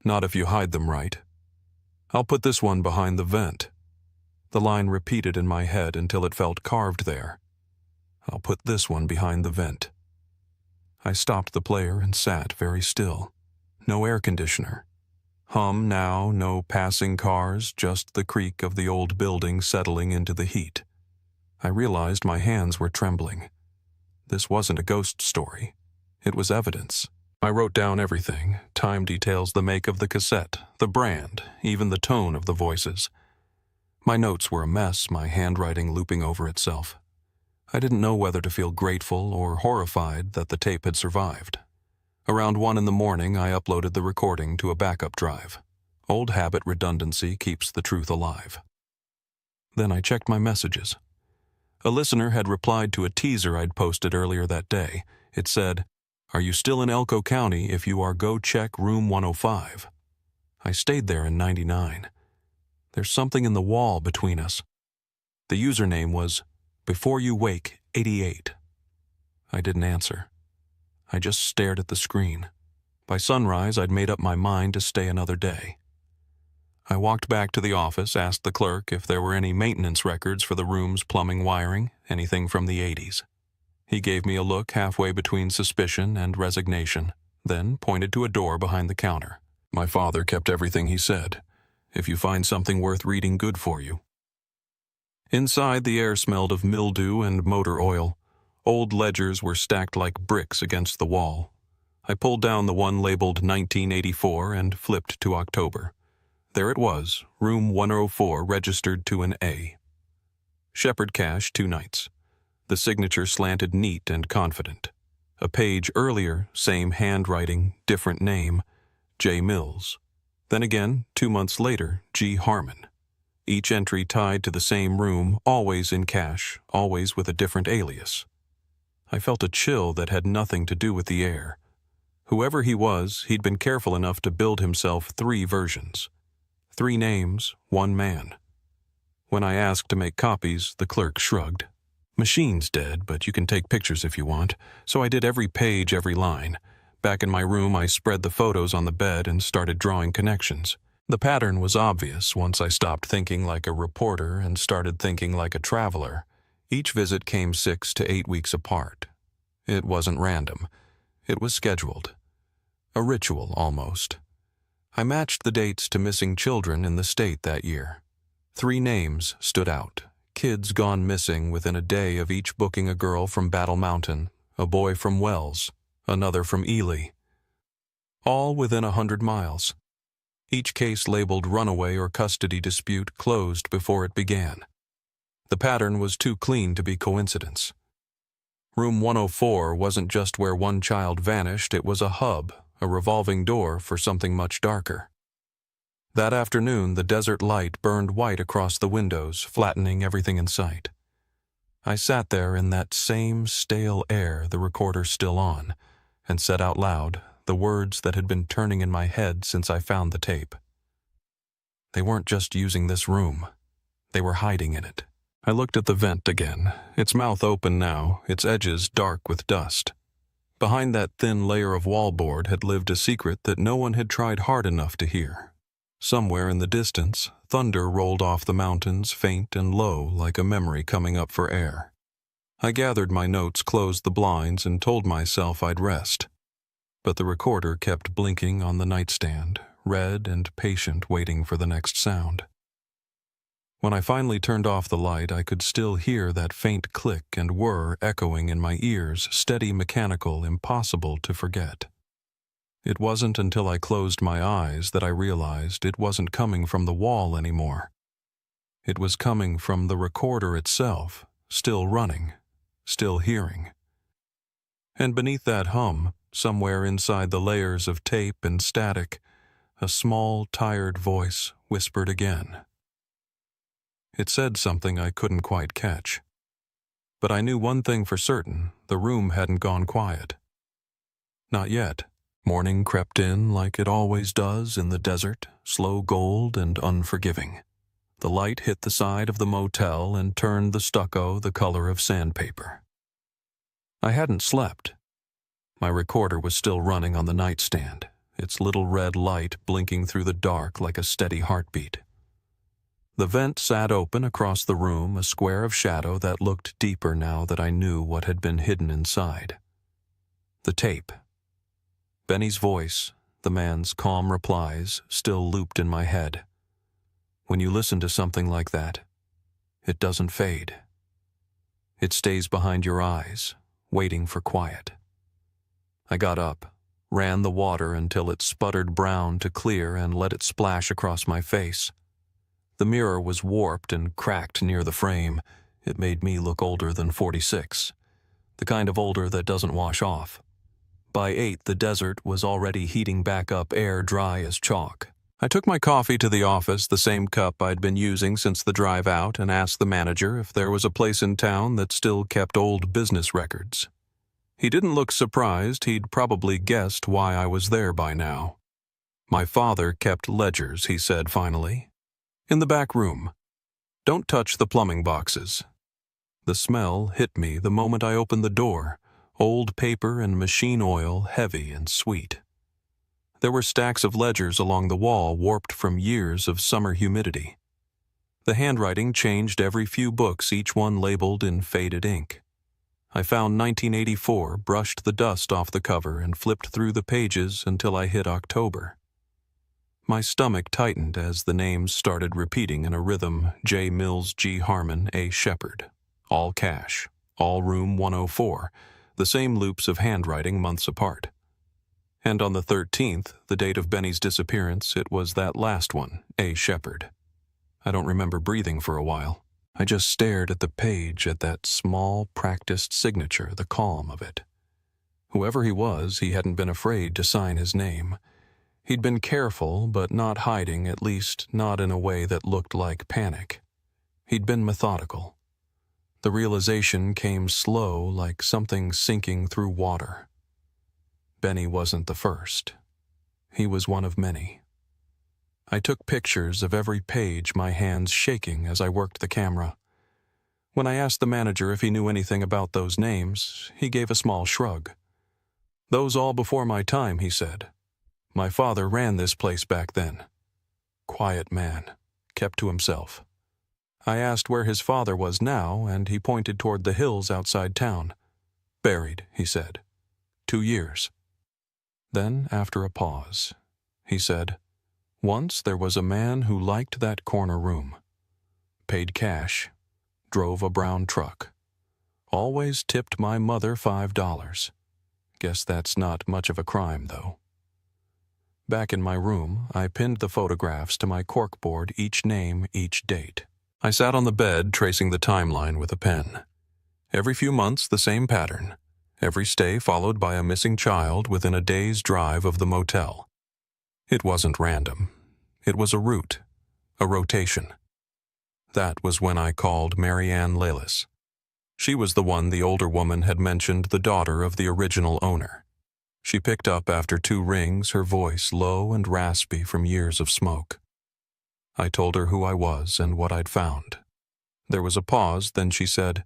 "Not if you hide them right. I'll put this one behind the vent." The line repeated in my head until it felt carved there. "I'll put this one behind the vent." I stopped the player and sat very still. No air conditioner. Hum now, no passing cars, just the creak of the old building settling into the heat. I realized my hands were trembling. This wasn't a ghost story. It was evidence. I wrote down everything, time details, the make of the cassette, the brand, even the tone of the voices. My notes were a mess, my handwriting looping over itself. I didn't know whether to feel grateful or horrified that the tape had survived. Around 1 in the morning, I uploaded the recording to a backup drive. Old habit redundancy keeps the truth alive. Then I checked my messages. A listener had replied to a teaser I'd posted earlier that day. It said, "Are you still in Elko County? If you are, go check room 105. I stayed there in 99. There's something in the wall between us. The username was Before You Wake 88. I didn't answer. I just stared at the screen. By sunrise, I'd made up my mind to stay another day. I walked back to the office, asked the clerk if there were any maintenance records for the room's plumbing wiring, anything from the 80s. He gave me a look halfway between suspicion and resignation, then pointed to a door behind the counter. My father kept everything he said. If you find something worth reading, good for you. Inside, the air smelled of mildew and motor oil. Old ledgers were stacked like bricks against the wall. I pulled down the one labeled 1984 and flipped to October. There it was, room 104, registered to an A. Shepherd Cash, 2 nights. The signature slanted neat and confident. A page earlier, same handwriting, different name, J. Mills. Then again, 2 months later, G. Harmon. Each entry tied to the same room, always in cash, always with a different alias. I felt a chill that had nothing to do with the air. Whoever he was, he'd been careful enough to build himself 3 versions. 3 names, 1 man. When I asked to make copies, the clerk shrugged. Machine's dead, but you can take pictures if you want, so I did every page, every line. Back in my room, I spread the photos on the bed and started drawing connections. The pattern was obvious once I stopped thinking like a reporter and started thinking like a traveler. Each visit came 6 to 8 weeks apart. It wasn't random. It was scheduled. A ritual, almost. I matched the dates to missing children in the state that year. 3 names stood out. Kids gone missing within a day of each booking: a girl from Battle Mountain, a boy from Wells, another from Ely. All within 100 miles. Each case labeled runaway or custody dispute closed before it began. The pattern was too clean to be coincidence. Room 104 wasn't just where one child vanished, it was a hub, a revolving door for something much darker. That afternoon, the desert light burned white across the windows, flattening everything in sight. I sat there in that same stale air, the recorder still on, and said out loud the words that had been turning in my head since I found the tape. They weren't just using this room. They were hiding in it. I looked at the vent again, its mouth open now, its edges dark with dust. Behind that thin layer of wallboard had lived a secret that no one had tried hard enough to hear. Somewhere in the distance, thunder rolled off the mountains, faint and low, like a memory coming up for air. I gathered my notes, closed the blinds, and told myself I'd rest. But the recorder kept blinking on the nightstand, red and patient, waiting for the next sound. When I finally turned off the light, I could still hear that faint click and whir echoing in my ears, steady, mechanical, impossible to forget. It wasn't until I closed my eyes that I realized it wasn't coming from the wall anymore. It was coming from the recorder itself, still running, still hearing. And beneath that hum, somewhere inside the layers of tape and static, a small, tired voice whispered again. It said something I couldn't quite catch. But I knew one thing for certain: the room hadn't gone quiet. Not yet. Morning crept in like it always does in the desert, slow gold and unforgiving. The light hit the side of the motel and turned the stucco the color of sandpaper. I hadn't slept. My recorder was still running on the nightstand, its little red light blinking through the dark like a steady heartbeat. The vent sat open across the room, a square of shadow that looked deeper now that I knew what had been hidden inside. The tape. Benny's voice, the man's calm replies, still looped in my head. When you listen to something like that, it doesn't fade. It stays behind your eyes, waiting for quiet. I got up, ran the water until it sputtered brown to clear, and let it splash across my face. The mirror was warped and cracked near the frame. It made me look older than 46, the kind of older that doesn't wash off. By 8, the desert was already heating back up, air dry as chalk. I took my coffee to the office, the same cup I'd been using since the drive out, and asked the manager if there was a place in town that still kept old business records. He didn't look surprised. He'd probably guessed why I was there by now. My father kept ledgers, he said finally. In the back room. Don't touch the plumbing boxes. The smell hit me the moment I opened the door. Old paper and machine oil, heavy and sweet. There were stacks of ledgers along the wall, warped from years of summer humidity. The handwriting changed every few books, each one labeled in faded ink. I found 1984, brushed the dust off the cover, and flipped through the pages until I hit October. My stomach tightened as the names started repeating in a rhythm: J. Mills, G. Harmon, A. Shepard. All cash. All room 104. The same loops of handwriting months apart. And on the 13th, the date of Benny's disappearance, it was that last one, A. Shepard. I don't remember breathing for a while. I just stared at the page, at that small, practiced signature, the calm of it. Whoever he was, he hadn't been afraid to sign his name. He'd been careful, but not hiding, at least not in a way that looked like panic. He'd been methodical. The realization came slow, like something sinking through water. Benny wasn't the first. He was one of many. I took pictures of every page, my hands shaking as I worked the camera. When I asked the manager if he knew anything about those names, he gave a small shrug. "Those all before my time," he said. "My father ran this place back then." Quiet man, kept to himself. I asked where his father was now, and he pointed toward the hills outside town. "Buried," he said. 2 years. Then, after a pause, he said, "Once there was a man who liked that corner room. Paid cash. Drove a brown truck. Always tipped my mother $5. Guess that's not much of a crime, though." Back in my room, I pinned the photographs to my corkboard, each name, each date. I sat on the bed tracing the timeline with a pen. Every few months, the same pattern. Every stay followed by a missing child within a day's drive of the motel. It wasn't random. It was a route, a rotation. That was when I called Mary Ann Lalis. She was the one the older woman had mentioned, the daughter of the original owner. She picked up after 2 rings, her voice low and raspy from years of smoke. I told her who I was and what I'd found. There was a pause, then she said,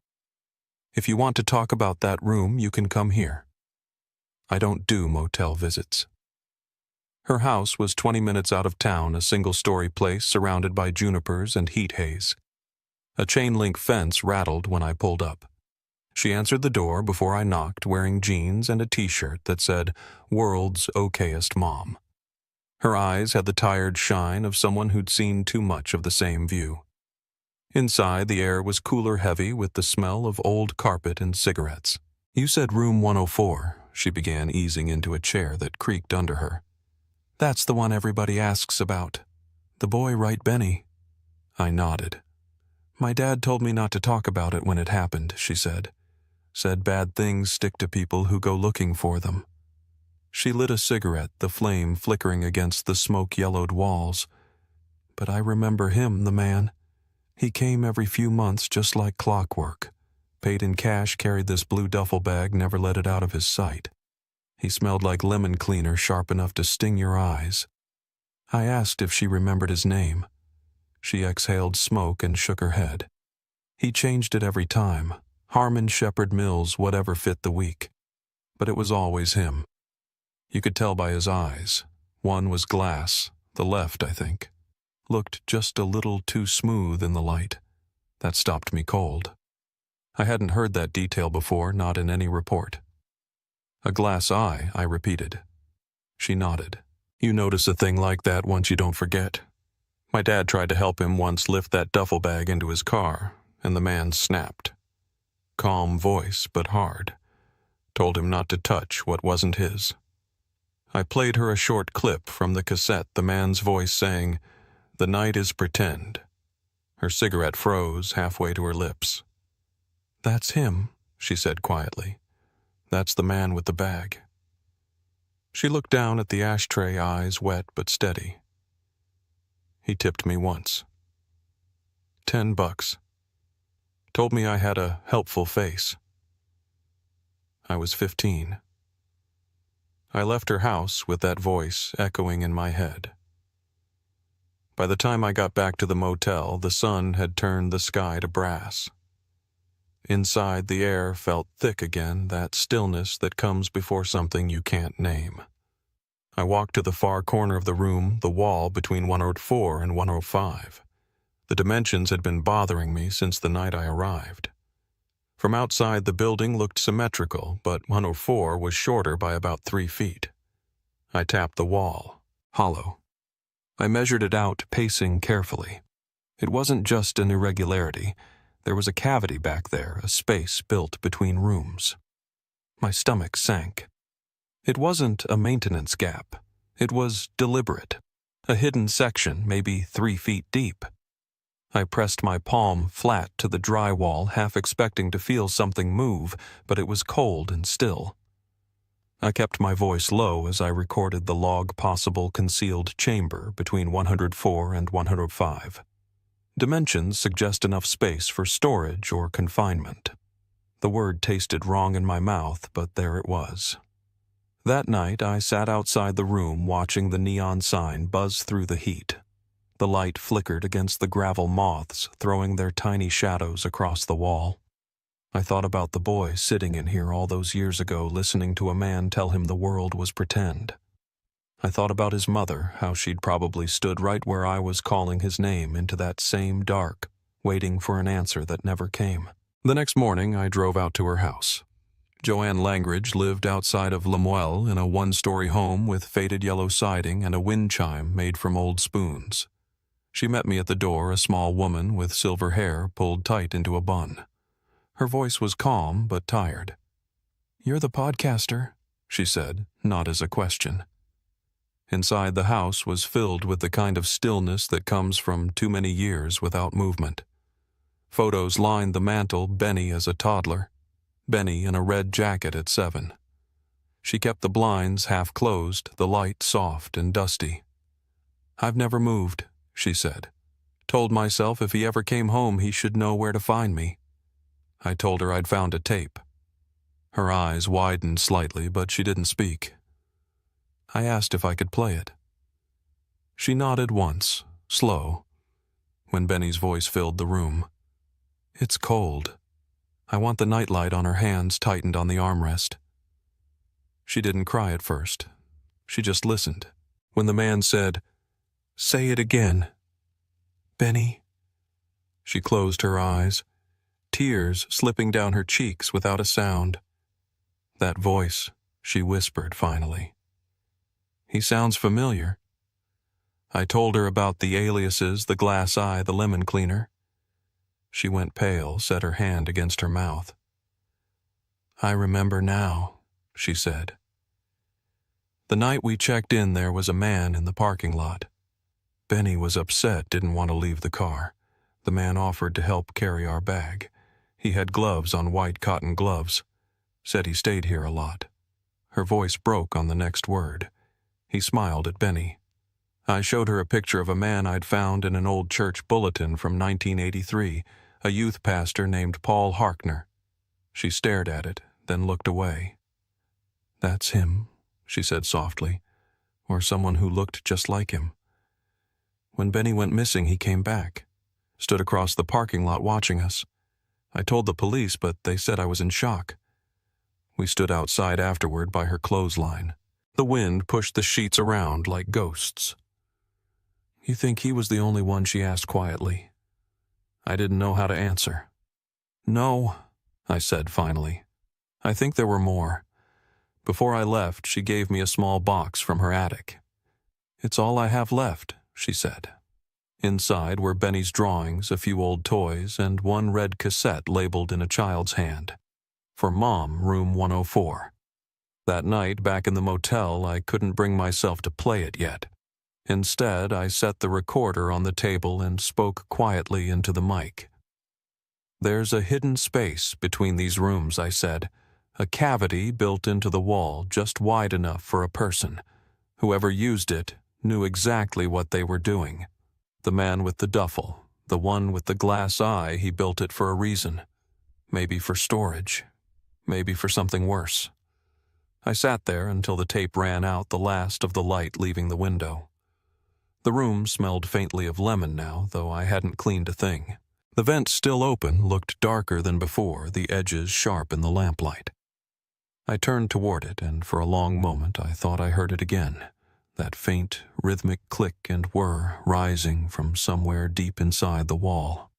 "If you want to talk about that room, you can come here. I don't do motel visits." Her house was 20 minutes out of town, a single-story place surrounded by junipers and heat haze. A chain-link fence rattled when I pulled up. She answered the door before I knocked, wearing jeans and a t-shirt that said, "World's Okayest Mom." Her eyes had the tired shine of someone who'd seen too much of the same view. Inside, the air was cooler, heavy with the smell of old carpet and cigarettes. "You said room 104, she began, easing into a chair that creaked under her. "That's the one everybody asks about. The boy, right, Benny?" I nodded. "My dad told me not to talk about it when it happened," she said. "Said bad things stick to people who go looking for them." She lit a cigarette, the flame flickering against the smoke-yellowed walls. "But I remember him, the man. He came every few months just like clockwork. Paid in cash, carried this blue duffel bag, never let it out of his sight. He smelled like lemon cleaner, sharp enough to sting your eyes." I asked if she remembered his name. She exhaled smoke and shook her head. "He changed it every time. Harmon, Shepard, Mills, whatever fit the week. But it was always him. You could tell by his eyes. One was glass, the left, I think. Looked just a little too smooth in the light. That stopped me cold. I hadn't heard that detail before, not in any report." "A glass eye," I repeated. She nodded. "You notice a thing like that once you don't forget. My dad tried to help him once lift that duffel bag into his car, and the man snapped. Calm voice, but hard. Told him not to touch what wasn't his." I played her a short clip from the cassette, the man's voice saying, "The night is pretend." Her cigarette froze halfway to her lips. "That's him," she said quietly. "That's the man with the bag." She looked down at the ashtray, eyes wet but steady. "He tipped me once. $10. Told me I had a helpful face. I was 15. I left her house with that voice echoing in my head. By the time I got back to the motel, the sun had turned the sky to brass. Inside, the air felt thick again, that stillness that comes before something you can't name. I walked to the far corner of the room, the wall between 104 and 105. The dimensions had been bothering me since the night I arrived. From outside, the building looked symmetrical, but 104 was shorter by about 3 feet. I tapped the wall. Hollow. I measured it out, pacing carefully. It wasn't just an irregularity. There was a cavity back there, a space built between rooms. My stomach sank. It wasn't a maintenance gap. It was deliberate. A hidden section, maybe 3 feet deep. I pressed my palm flat to the dry wall, half expecting to feel something move, but it was cold and still. I kept my voice low as I recorded the log possible concealed chamber between 104 and 105. Dimensions suggest enough space for storage or confinement. The word tasted wrong in my mouth, but there it was. That night, I sat outside the room watching the neon sign buzz through the heat. The light flickered against the gravel moths, throwing their tiny shadows across the wall. I thought about the boy sitting in here all those years ago, listening to a man tell him the world was pretend. I thought about his mother, how she'd probably stood right where I was calling his name into that same dark, waiting for an answer that never came. The next morning, I drove out to her house. Joanne Langridge lived outside of Lemuel in a 1-story home with faded yellow siding and a wind chime made from old spoons. She met me at the door, a small woman with silver hair pulled tight into a bun. Her voice was calm but tired. "You're the podcaster," she said, not as a question. Inside the house was filled with the kind of stillness that comes from too many years without movement. Photos lined the mantel, Benny as a toddler, Benny in a red jacket at 7. She kept the blinds half closed, the light soft and dusty. "I've never moved," she said. "Told myself if he ever came home he should know where to find me." I told her I'd found a tape. Her eyes widened slightly, but she didn't speak. I asked if I could play it. She nodded once, slow, when Benny's voice filled the room. "It's cold. I want the nightlight on her hands tightened on the armrest." She didn't cry at first. She just listened. When the man said, "Say it again." "Benny." She closed her eyes, tears slipping down her cheeks without a sound. "That voice," she whispered finally. "He sounds familiar." I told her about the aliases, the glass eye, the lemon cleaner. She went pale, set her hand against her mouth. "I remember now," she said. The night we checked in, there was a man in the parking lot. Benny was upset, didn't want to leave the car. The man offered to help carry our bag. He had gloves on, white cotton gloves. Said he stayed here a lot. Her voice broke on the next word. He smiled at Benny. I showed her a picture of a man I'd found in an old church bulletin from 1983, a youth pastor named Paul Harkner. She stared at it, then looked away. "That's him," she said softly, "or someone who looked just like him. When Benny went missing, he came back, stood across the parking lot watching us. I told the police, but they said I was in shock. We stood outside afterward by her clothesline. The wind pushed the sheets around like ghosts." "You think he was the only one?" she asked quietly. I didn't know how to answer. "No," I said finally. "I think there were more. Before I left, she gave me a small box from her attic. It's all I have left," she said. Inside were Benny's drawings, a few old toys, and one red cassette labeled in a child's hand. For Mom, room 104. That night, back in the motel, I couldn't bring myself to play it yet. Instead, I set the recorder on the table and spoke quietly into the mic. "There's a hidden space between these rooms," I said. "A cavity built into the wall just wide enough for a person. Whoever used it knew exactly what they were doing. The man with the duffel, the one with the glass eye, he built it for a reason. Maybe for storage. Maybe for something worse." I sat there until the tape ran out, the last of the light leaving the window. The room smelled faintly of lemon now, though I hadn't cleaned a thing. The vent, still open, looked darker than before, the edges sharp in the lamplight. I turned toward it, and for a long moment I thought I heard it again, that faint, rhythmic click and whir rising from somewhere deep inside the wall.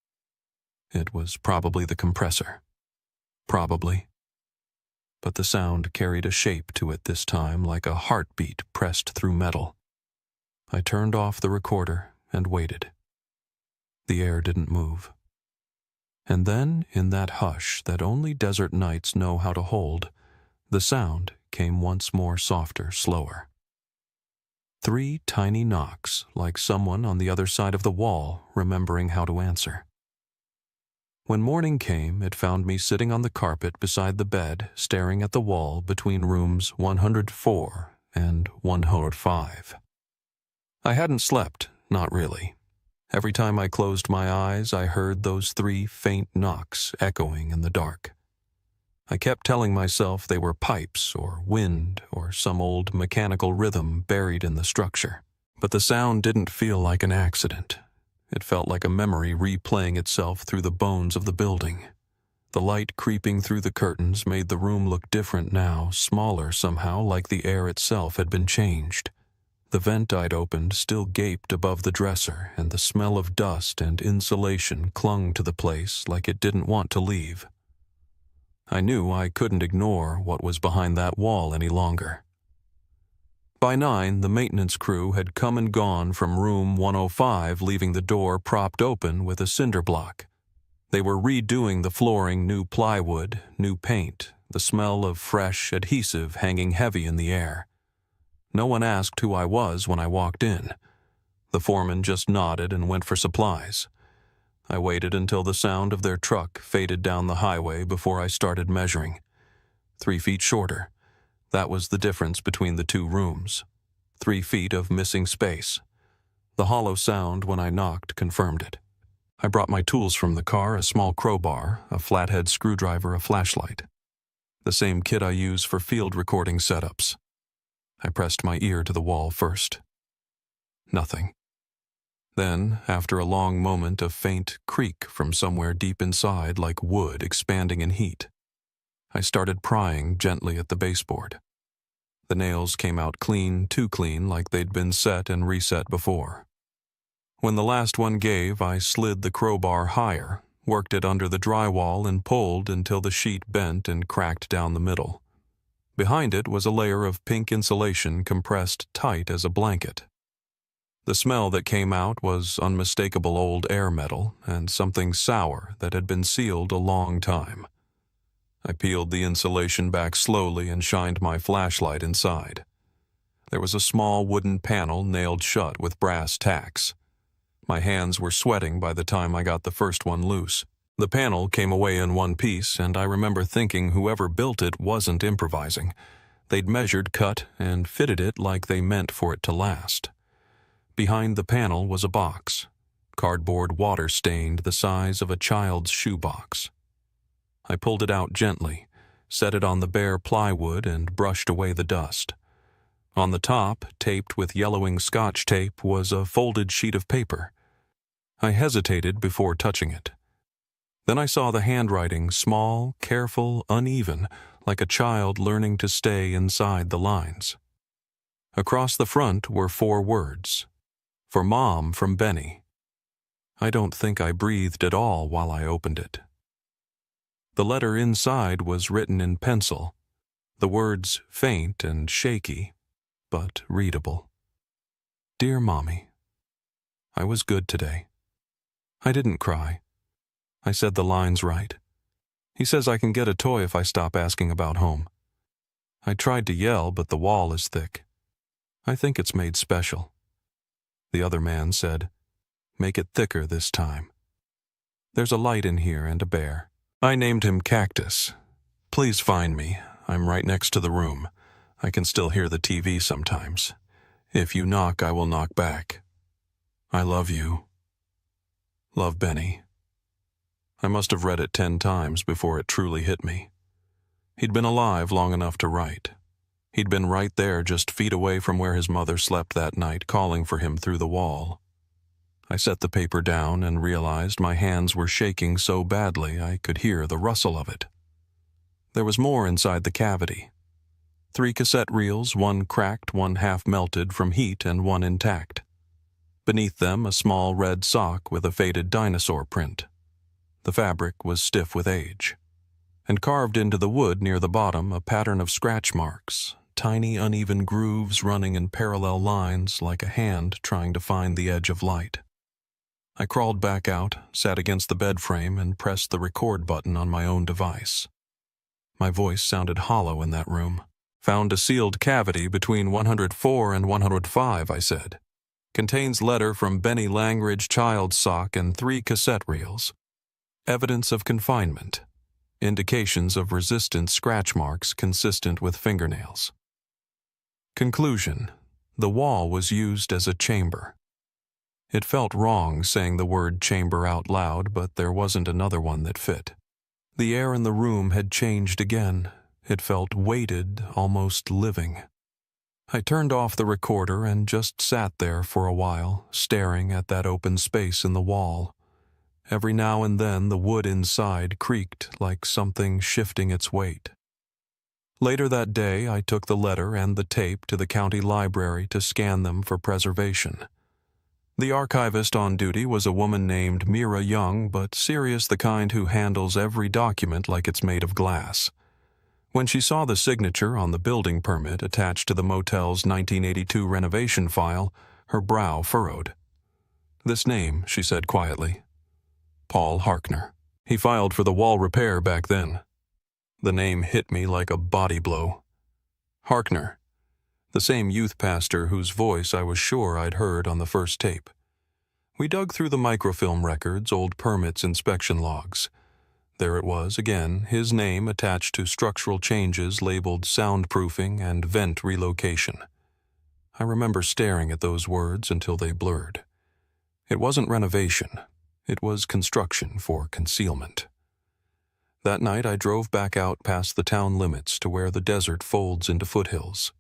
It was probably the compressor. Probably. But the sound carried a shape to it this time, like a heartbeat pressed through metal. I turned off the recorder and waited. The air didn't move. And then, in that hush that only desert nights know how to hold, the sound came once more softer, slower. 3 tiny knocks, like someone on the other side of the wall remembering how to answer. When morning came, it found me sitting on the carpet beside the bed, staring at the wall between rooms 104 and 105. I hadn't slept, not really. Every time I closed my eyes, I heard those 3 faint knocks echoing in the dark. I kept telling myself they were pipes or wind or some old mechanical rhythm buried in the structure. But the sound didn't feel like an accident. It felt like a memory replaying itself through the bones of the building. The light creeping through the curtains made the room look different now, smaller somehow, like the air itself had been changed. The vent I'd opened still gaped above the dresser, and the smell of dust and insulation clung to the place like it didn't want to leave. I knew I couldn't ignore what was behind that wall any longer. By 9, the maintenance crew had come and gone from room 105, leaving the door propped open with a cinder block. They were redoing the flooring, new plywood, new paint, the smell of fresh adhesive hanging heavy in the air. No one asked who I was when I walked in. The foreman just nodded and went for supplies. I waited until the sound of their truck faded down the highway before I started measuring. 3 feet shorter. That was the difference between the 2 rooms. 3 feet of missing space. The hollow sound when I knocked confirmed it. I brought my tools from the car, a small crowbar, a flathead screwdriver, a flashlight. The same kit I use for field recording setups. I pressed my ear to the wall first. Nothing. Then, after a long moment, a faint creak from somewhere deep inside, like wood expanding in heat. I started prying gently at the baseboard. The nails came out clean, too clean, like they'd been set and reset before. When the last one gave, I slid the crowbar higher, worked it under the drywall, and pulled until the sheet bent and cracked down the middle. Behind it was a layer of pink insulation compressed tight as a blanket. The smell that came out was unmistakable old air metal and something sour that had been sealed a long time. I peeled the insulation back slowly and shined my flashlight inside. There was a small wooden panel nailed shut with brass tacks. My hands were sweating by the time I got the first one loose. The panel came away in one piece, and I remember thinking whoever built it wasn't improvising. They'd measured, cut, and fitted it like they meant for it to last. Behind the panel was a box, cardboard water-stained the size of a child's shoebox. I pulled it out gently, set it on the bare plywood, and brushed away the dust. On the top, taped with yellowing Scotch tape, was a folded sheet of paper. I hesitated before touching it. Then I saw the handwriting, small, careful, uneven, like a child learning to stay inside the lines. Across the front were 4 words. For Mom from Benny. I don't think I breathed at all while I opened it. The letter inside was written in pencil, the words faint and shaky, but readable. Dear Mommy, I was good today. I didn't cry. I said the lines right. He says I can get a toy if I stop asking about home. I tried to yell, but the wall is thick. I think it's made special. The other man said, make it thicker this time. There's a light in here and a bear. I named him Cactus. Please find me. I'm right next to the room. I can still hear the TV sometimes. If you knock, I will knock back. I love you. Love, Benny. I must have read it 10 times before it truly hit me. He'd been alive long enough to write. He'd been right there just feet away from where his mother slept that night, calling for him through the wall. I set the paper down and realized my hands were shaking so badly I could hear the rustle of it. There was more inside the cavity. 3 cassette reels, 1 cracked, 1 half melted from heat, and 1 intact. Beneath them, a small red sock with a faded dinosaur print. The fabric was stiff with age. And carved into the wood near the bottom, a pattern of scratch marks, tiny uneven grooves running in parallel lines like a hand trying to find the edge of light. I crawled back out, sat against the bed frame, and pressed the record button on my own device. My voice sounded hollow in that room. "Found a sealed cavity between 104 and 105, I said. "Contains letter from Benny Langridge child's sock and 3 cassette reels. Evidence of confinement. Indications of resistant scratch marks consistent with fingernails." Conclusion: the wall was used as a chamber. It felt wrong saying the word chamber out loud, but there wasn't another one that fit. The air in the room had changed again. It felt weighted, almost living. I turned off the recorder and just sat there for a while, staring at that open space in the wall. Every now and then the wood inside creaked like something shifting its weight. Later that day, I took the letter and the tape to the county library to scan them for preservation. The archivist on duty was a woman named Mira Young, but serious, the kind who handles every document like it's made of glass. When she saw the signature on the building permit attached to the motel's 1982 renovation file, her brow furrowed. "This name," she said quietly. "Paul Harkner. He filed for the wall repair back then." The name hit me like a body blow. Harkner. The same youth pastor whose voice I was sure I'd heard on the first tape. We dug through the microfilm records, old permits, inspection logs. There it was again, his name attached to structural changes labeled soundproofing and vent relocation. I remember staring at those words until they blurred. It wasn't renovation. It was construction for concealment. That night I drove back out past the town limits to where the desert folds into foothills.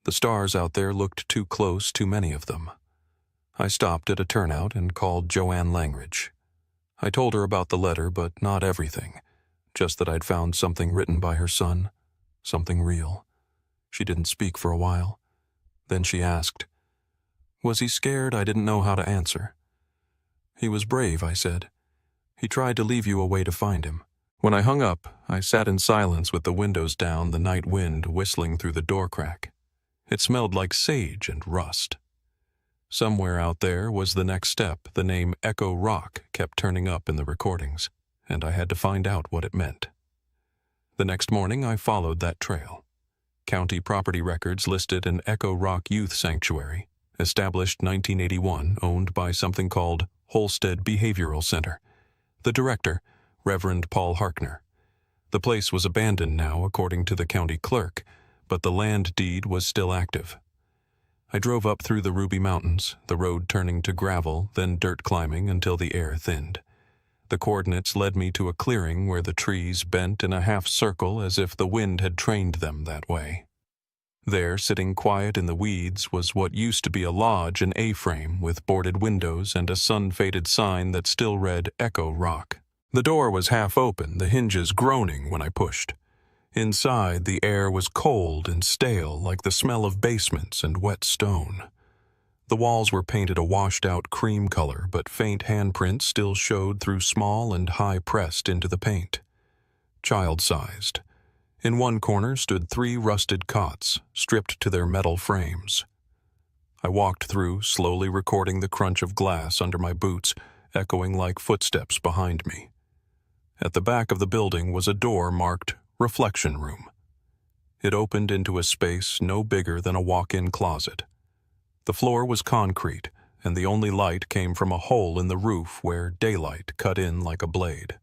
The stars out there looked too close, too many of them. I stopped at a turnout and called Joanne Langridge. I told her about the letter, but not everything, just that I'd found something written by her son, something real. She didn't speak for a while. Then she asked, "Was he scared?" I didn't know how to answer. "He was brave," I said. "He tried to leave you a way to find him." When I hung up, I sat in silence with the windows down, the night wind whistling through the door crack. It smelled like sage and rust. Somewhere out there was the next step. The name Echo Rock kept turning up in the recordings, and I had to find out what it meant. The next morning, I followed that trail. County property records listed an Echo Rock Youth Sanctuary, established 1981, owned by something called Holstead Behavioral Center. The director, Reverend Paul Harkner. The place was abandoned now, according to the county clerk, but the land deed was still active. I drove up through the Ruby Mountains, the road turning to gravel, then dirt climbing until the air thinned. The coordinates led me to a clearing where the trees bent in a half circle as if the wind had trained them that way. There, sitting quiet in the weeds, was what used to be a lodge, an A-frame with boarded windows and a sun-faded sign that still read Echo Rock. The door was half open, the hinges groaning when I pushed. Inside, the air was cold and stale, like the smell of basements and wet stone. The walls were painted a washed-out cream color, but faint handprints still showed through small and high-pressed into the paint. Child-sized. In one corner stood 3 rusted cots, stripped to their metal frames. I walked through, slowly recording the crunch of glass under my boots, echoing like footsteps behind me. At the back of the building was a door marked Reflection Room. It opened into a space no bigger than a walk-in closet. The floor was concrete, and the only light came from a hole in the roof where daylight cut in like a blade.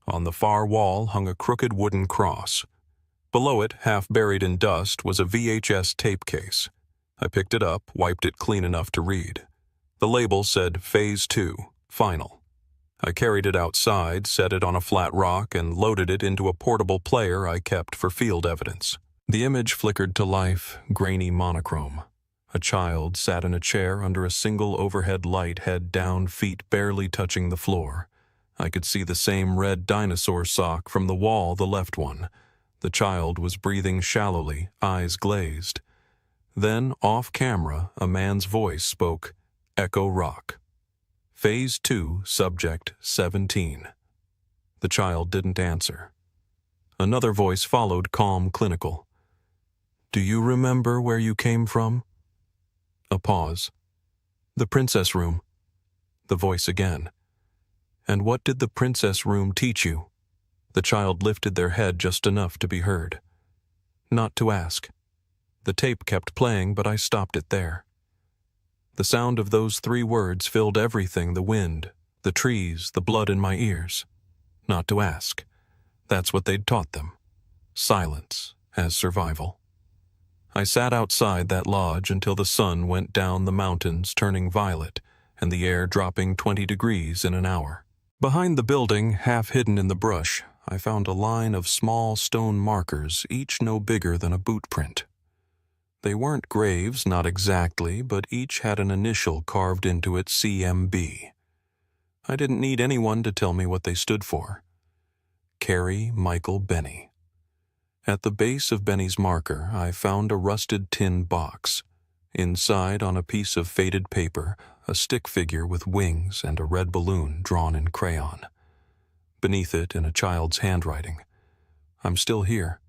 On the far wall hung a crooked wooden cross. Below it, half buried in dust, was a VHS tape case. I picked it up, wiped it clean enough to read. The label said Phase 2, Final. I carried it outside, set it on a flat rock, and loaded it into a portable player I kept for field evidence. The image flickered to life, grainy monochrome. A child sat in a chair under a single overhead light, head down, feet barely touching the floor. I could see the same red dinosaur sock from the wall, the left one. The child was breathing shallowly, eyes glazed. Then, off camera, a man's voice spoke, Echo Rock. Phase 2, Subject 17. The child didn't answer. Another voice followed, calm, clinical. Do you remember where you came from? A pause. The princess room. The voice again. And what did the princess room teach you? The child lifted their head just enough to be heard. Not to ask. The tape kept playing, but I stopped it there. The sound of those 3 words filled everything, the wind, the trees, the blood in my ears. Not to ask. That's what they'd taught them. Silence as survival. I sat outside that lodge until the sun went down the mountains, turning violet, and the air dropping 20 degrees in an hour. Behind the building, half hidden in the brush, I found a line of small stone markers, each no bigger than a boot print. They weren't graves, not exactly, but each had an initial carved into it, CMB. I didn't need anyone to tell me what they stood for. Carrie Michael Benny. At the base of Benny's marker, I found a rusted tin box. Inside, on a piece of faded paper, a stick figure with wings and a red balloon drawn in crayon. Beneath it, in a child's handwriting, I'm still here.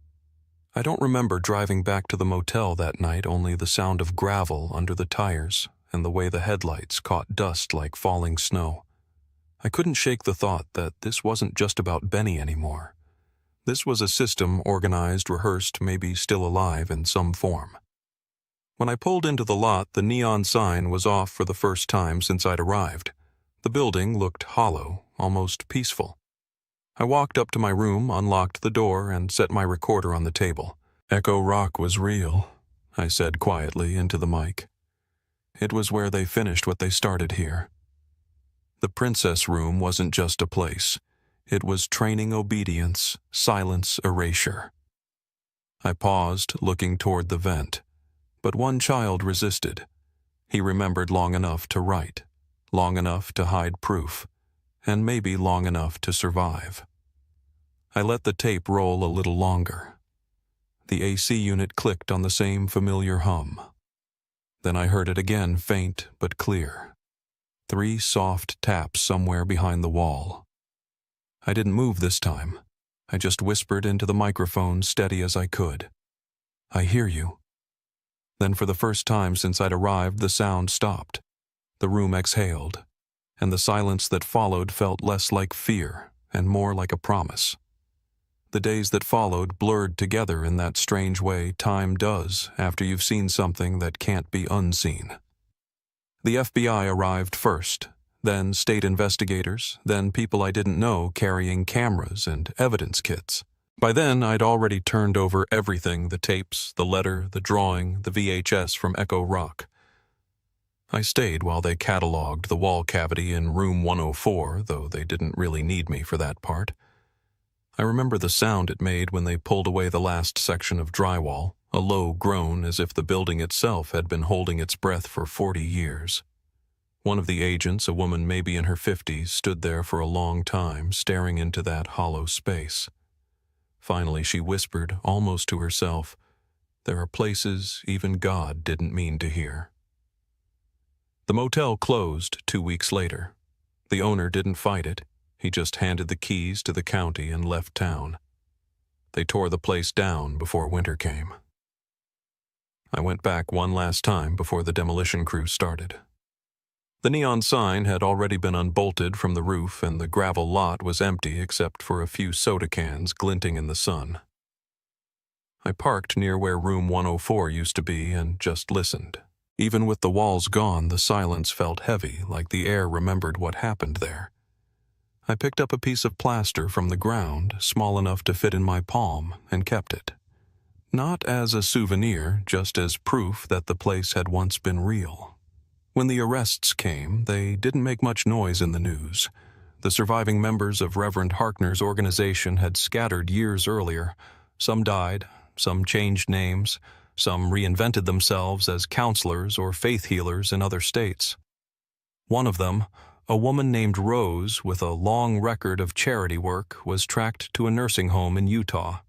I don't remember driving back to the motel that night, only the sound of gravel under the tires and the way the headlights caught dust like falling snow. I couldn't shake the thought that this wasn't just about Benny anymore. This was a system organized, rehearsed, maybe still alive in some form. When I pulled into the lot, the neon sign was off for the first time since I'd arrived. The building looked hollow, almost peaceful. I walked up to my room, unlocked the door, and set my recorder on the table. Echo Rock was real, I said quietly into the mic. It was where they finished what they started here. The princess room wasn't just a place. It was training obedience, silence erasure. I paused, looking toward the vent. But one child resisted. He remembered long enough to write, long enough to hide proof, and maybe long enough to survive. I let the tape roll a little longer. The AC unit clicked on the same familiar hum. Then I heard it again, faint but clear. 3 soft taps somewhere behind the wall. I didn't move this time. I just whispered into the microphone, steady as I could. I hear you. Then for the first time since I'd arrived, the sound stopped. The room exhaled, and the silence that followed felt less like fear and more like a promise. The days that followed blurred together in that strange way time does after you've seen something that can't be unseen. The FBI arrived first, then state investigators, then people I didn't know carrying cameras and evidence kits. By then, I'd already turned over everything, the tapes, the letter, the drawing, the VHS from Echo Rock. I stayed while they cataloged the wall cavity in room 104, though they didn't really need me for that part. I remember the sound it made when they pulled away the last section of drywall, a low groan as if the building itself had been holding its breath for 40 years. One of the agents, a woman maybe in her 50s, stood there for a long time, staring into that hollow space. Finally, she whispered, almost to herself, "There are places even God didn't mean to hear." The motel closed 2 weeks later. The owner didn't fight it. He just handed the keys to the county and left town. They tore the place down before winter came. I went back one last time before the demolition crew started. The neon sign had already been unbolted from the roof, and the gravel lot was empty except for a few soda cans glinting in the sun. I parked near where room 104 used to be and just listened. Even with the walls gone, the silence felt heavy, like the air remembered what happened there. I picked up a piece of plaster from the ground, small enough to fit in my palm, and kept it. Not as a souvenir, just as proof that the place had once been real. When the arrests came, they didn't make much noise in the news. The surviving members of Reverend Harkner's organization had scattered years earlier. Some died, some changed names, some reinvented themselves as counselors or faith healers in other states. One of them, a woman named Rose with a long record of charity work, was tracked to a nursing home in Utah.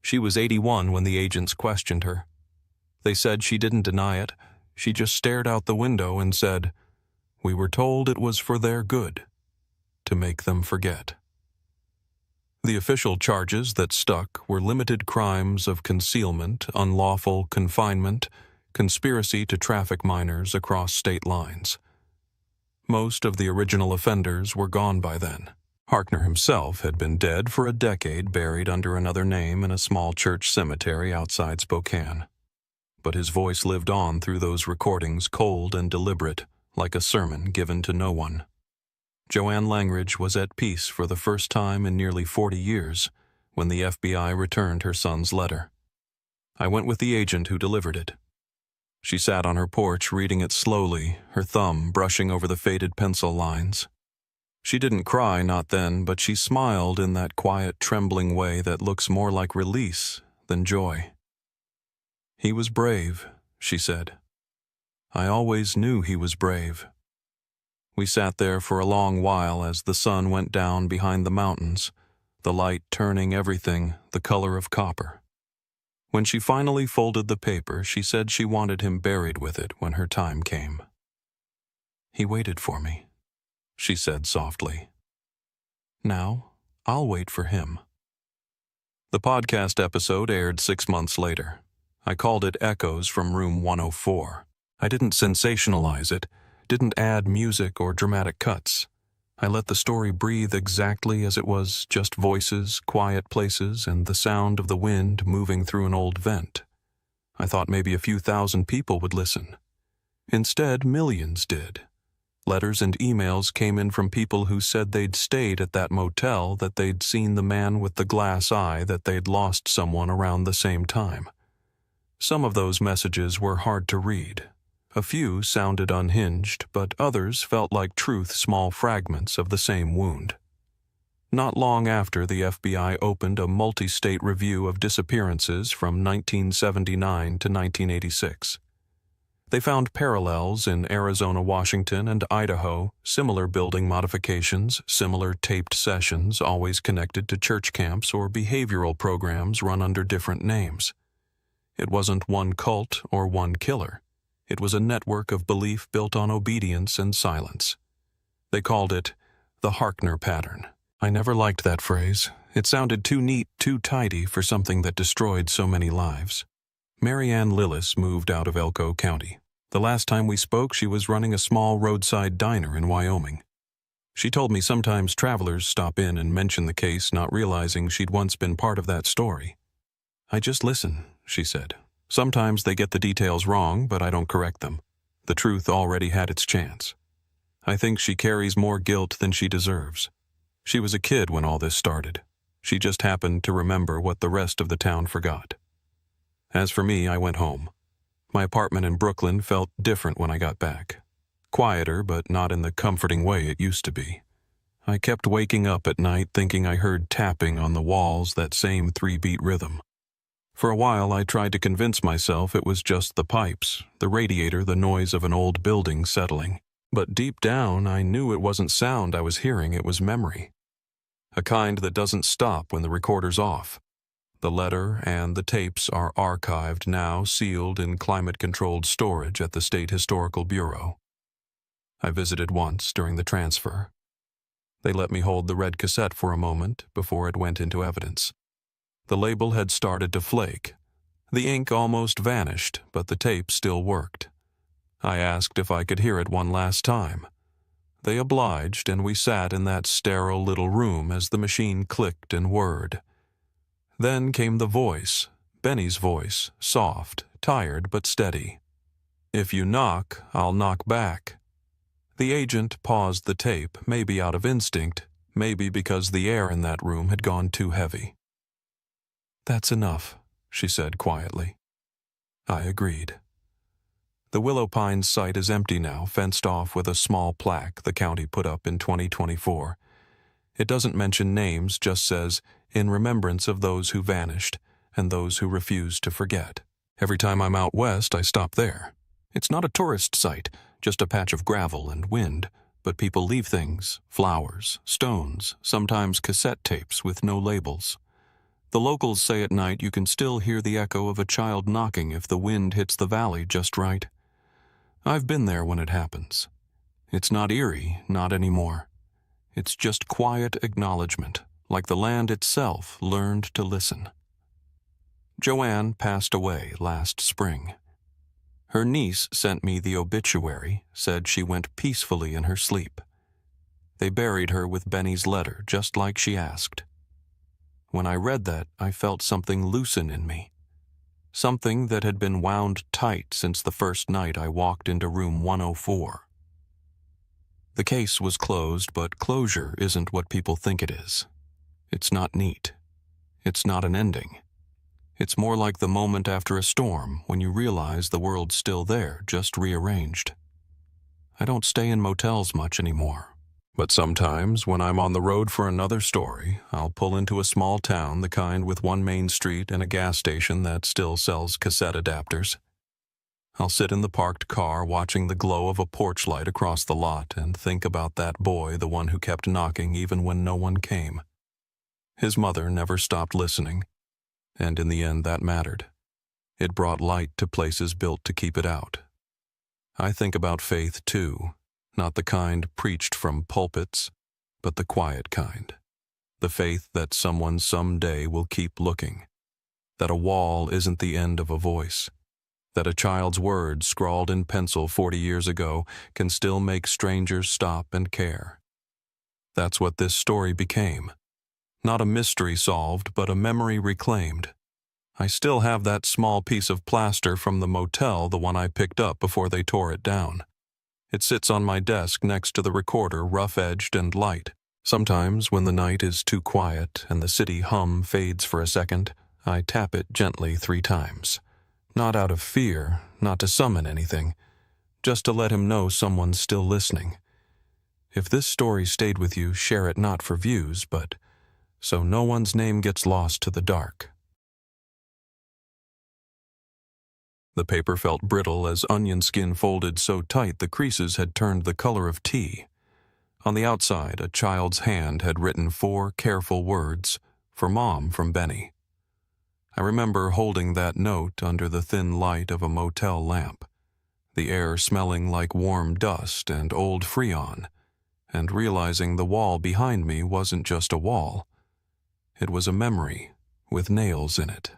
She was 81 when the agents questioned her. They said she didn't deny it. She just stared out the window and said, "We were told it was for their good, to make them forget." The official charges that stuck were limited crimes of concealment, unlawful confinement, conspiracy to traffic minors across state lines. Most of the original offenders were gone by then. Harkner himself had been dead for a decade, buried under another name in a small church cemetery outside Spokane. But his voice lived on through those recordings, cold and deliberate, like a sermon given to no one. Joanne Langridge was at peace for the first time in nearly 40 years when the FBI returned her son's letter. I went with the agent who delivered it. She sat on her porch reading it slowly, her thumb brushing over the faded pencil lines. She didn't cry, not then, but she smiled in that quiet, trembling way that looks more like release than joy. "He was brave," she said. "I always knew he was brave." We sat there for a long while as the sun went down behind the mountains, the light turning everything the color of copper. When she finally folded the paper, she said she wanted him buried with it when her time came. "He waited for me," she said softly. "Now, I'll wait for him." The podcast episode aired 6 months later. I called it Echoes from Room 104. I didn't sensationalize it, didn't add music or dramatic cuts. I let the story breathe exactly as it was, just voices, quiet places, and the sound of the wind moving through an old vent. I thought maybe a few thousand people would listen. Instead, millions did. Letters and emails came in from people who said they'd stayed at that motel, that they'd seen the man with the glass eye, that they'd lost someone around the same time. Some of those messages were hard to read. A few sounded unhinged, but others felt like small fragments of the same wound. Not long after, the FBI opened a multi-state review of disappearances from 1979 to 1986. They found parallels in Arizona, Washington, and Idaho, similar building modifications, similar taped sessions always connected to church camps or behavioral programs run under different names. It wasn't one cult or one killer. It was a network of belief built on obedience and silence. They called it the Harkner pattern. I never liked that phrase. It sounded too neat, too tidy for something that destroyed so many lives. Mary Ann Lillis moved out of Elko County. The last time we spoke, she was running a small roadside diner in Wyoming. She told me sometimes travelers stop in and mention the case, not realizing she'd once been part of that story. "I just listen," she said. "Sometimes they get the details wrong, but I don't correct them. The truth already had its chance." I think she carries more guilt than she deserves. She was a kid when all this started. She just happened to remember what the rest of the town forgot. As for me, I went home. My apartment in Brooklyn felt different when I got back. Quieter, but not in the comforting way it used to be. I kept waking up at night thinking I heard tapping on the walls, that same 3-beat rhythm. For a while, I tried to convince myself it was just the pipes, the radiator, the noise of an old building settling. But deep down, I knew it wasn't sound I was hearing, it was memory. A kind that doesn't stop when the recorder's off. The letter and the tapes are archived now, sealed in climate-controlled storage at the State Historical Bureau. I visited once during the transfer. They let me hold the red cassette for a moment before it went into evidence. The label had started to flake. The ink almost vanished, but the tape still worked. I asked if I could hear it one last time. They obliged, and we sat in that sterile little room as the machine clicked and whirred. Then came the voice, Benny's voice, soft, tired but steady. "If you knock, I'll knock back." The agent paused the tape, maybe out of instinct, maybe because the air in that room had gone too heavy. "That's enough," she said quietly. I agreed. The Willow Pines site is empty now, fenced off with a small plaque the county put up in 2024. It doesn't mention names, just says, "In remembrance of those who vanished and those who refused to forget." Every time I'm out west, I stop there. It's not a tourist site, just a patch of gravel and wind, but people leave things, flowers, stones, sometimes cassette tapes with no labels. The locals say at night you can still hear the echo of a child knocking if the wind hits the valley just right. I've been there when it happens. It's not eerie, not anymore. It's just quiet acknowledgement, like the land itself learned to listen. Joanne passed away last spring. Her niece sent me the obituary, said she went peacefully in her sleep. They buried her with Benny's letter, just like she asked. When I read that, I felt something loosen in me. Something that had been wound tight since the first night I walked into room 104. The case was closed, but closure isn't what people think it is. It's not neat. It's not an ending. It's more like the moment after a storm when you realize the world's still there, just rearranged. I don't stay in motels much anymore. But sometimes, when I'm on the road for another story, I'll pull into a small town, the kind with one main street and a gas station that still sells cassette adapters. I'll sit in the parked car watching the glow of a porch light across the lot and think about that boy, the one who kept knocking even when no one came. His mother never stopped listening, and in the end that mattered. It brought light to places built to keep it out. I think about faith, too. Not the kind preached from pulpits, but the quiet kind. The faith that someone someday will keep looking. That a wall isn't the end of a voice. That a child's words scrawled in pencil 40 years ago can still make strangers stop and care. That's what this story became. Not a mystery solved, but a memory reclaimed. I still have that small piece of plaster from the motel, the one I picked up before they tore it down. It sits on my desk next to the recorder, rough-edged and light. Sometimes, when the night is too quiet and the city hum fades for a second, I tap it gently 3 times. Not out of fear, not to summon anything, just to let him know someone's still listening. If this story stayed with you, share it not for views, but so no one's name gets lost to the dark. The paper felt brittle as onion skin folded so tight the creases had turned the color of tea. On the outside, a child's hand had written 4 careful words, "For Mom from Benny." I remember holding that note under the thin light of a motel lamp, the air smelling like warm dust and old Freon, and realizing the wall behind me wasn't just a wall. It was a memory with nails in it.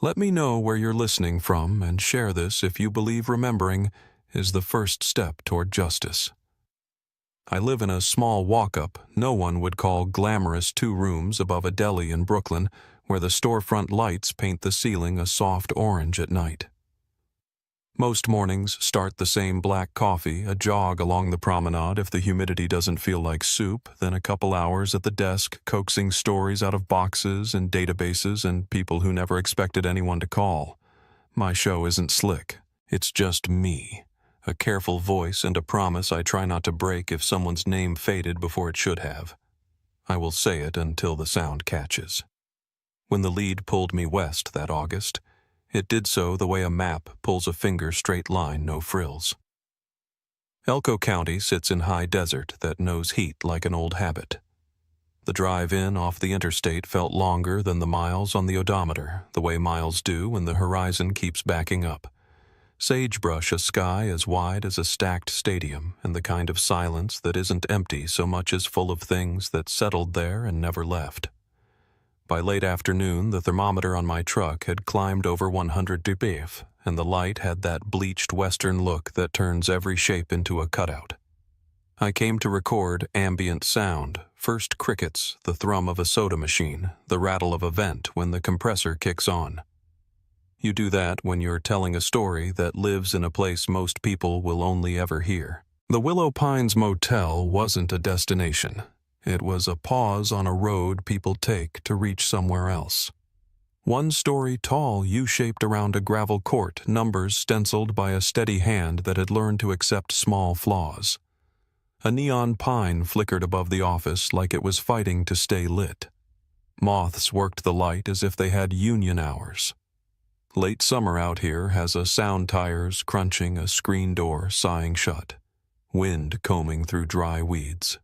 Let me know where you're listening from and share this if you believe remembering is the first step toward justice. I live in a small walk-up no one would call glamorous 2 rooms above a deli in Brooklyn where the storefront lights paint the ceiling a soft orange at night. Most mornings start the same black coffee, a jog along the promenade if the humidity doesn't feel like soup, then a couple hours at the desk coaxing stories out of boxes and databases and people who never expected anyone to call. My show isn't slick. It's just me. A careful voice and a promise I try not to break if someone's name faded before it should have. I will say it until the sound catches. When the lead pulled me west that August, it did so the way a map pulls a finger straight line, no frills. Elko County sits in high desert that knows heat like an old habit. The drive in off the interstate felt longer than the miles on the odometer, the way miles do when the horizon keeps backing up. Sagebrush, a sky as wide as a stacked stadium, and the kind of silence that isn't empty so much as full of things that settled there and never left. By late afternoon, the thermometer on my truck had climbed over 100 degrees, and the light had that bleached western look that turns every shape into a cutout. I came to record ambient sound, first crickets, the thrum of a soda machine, the rattle of a vent when the compressor kicks on. You do that when you're telling a story that lives in a place most people will only ever hear. The Willow Pines Motel wasn't a destination. It was a pause on a road people take to reach somewhere else. 1 story tall, U-shaped around a gravel court, numbers stenciled by a steady hand that had learned to accept small flaws. A neon pine flickered above the office like it was fighting to stay lit. Moths worked the light as if they had union hours. Late summer out here has a sound tires crunching, a screen door sighing shut, wind combing through dry weeds.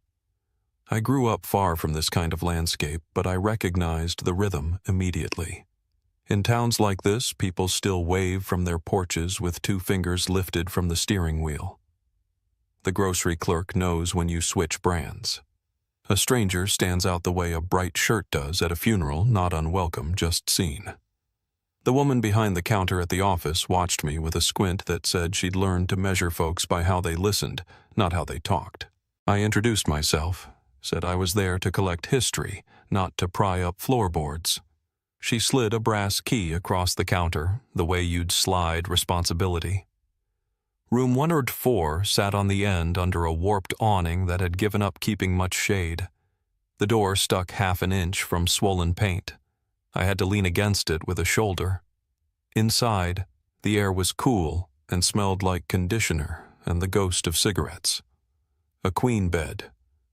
I grew up far from this kind of landscape, but I recognized the rhythm immediately. In towns like this, people still wave from their porches with 2 fingers lifted from the steering wheel. The grocery clerk knows when you switch brands. A stranger stands out the way a bright shirt does at a funeral, not unwelcome, just seen. The woman behind the counter at the office watched me with a squint that said she'd learned to measure folks by how they listened, not how they talked. I introduced myself, said I was there to collect history, not to pry up floorboards. She slid a brass key across the counter, the way you'd slide responsibility. Room 104 sat on the end under a warped awning that had given up keeping much shade. The door stuck half an inch from swollen paint. I had to lean against it with a shoulder. Inside, the air was cool and smelled like conditioner and the ghost of cigarettes. A queen bed,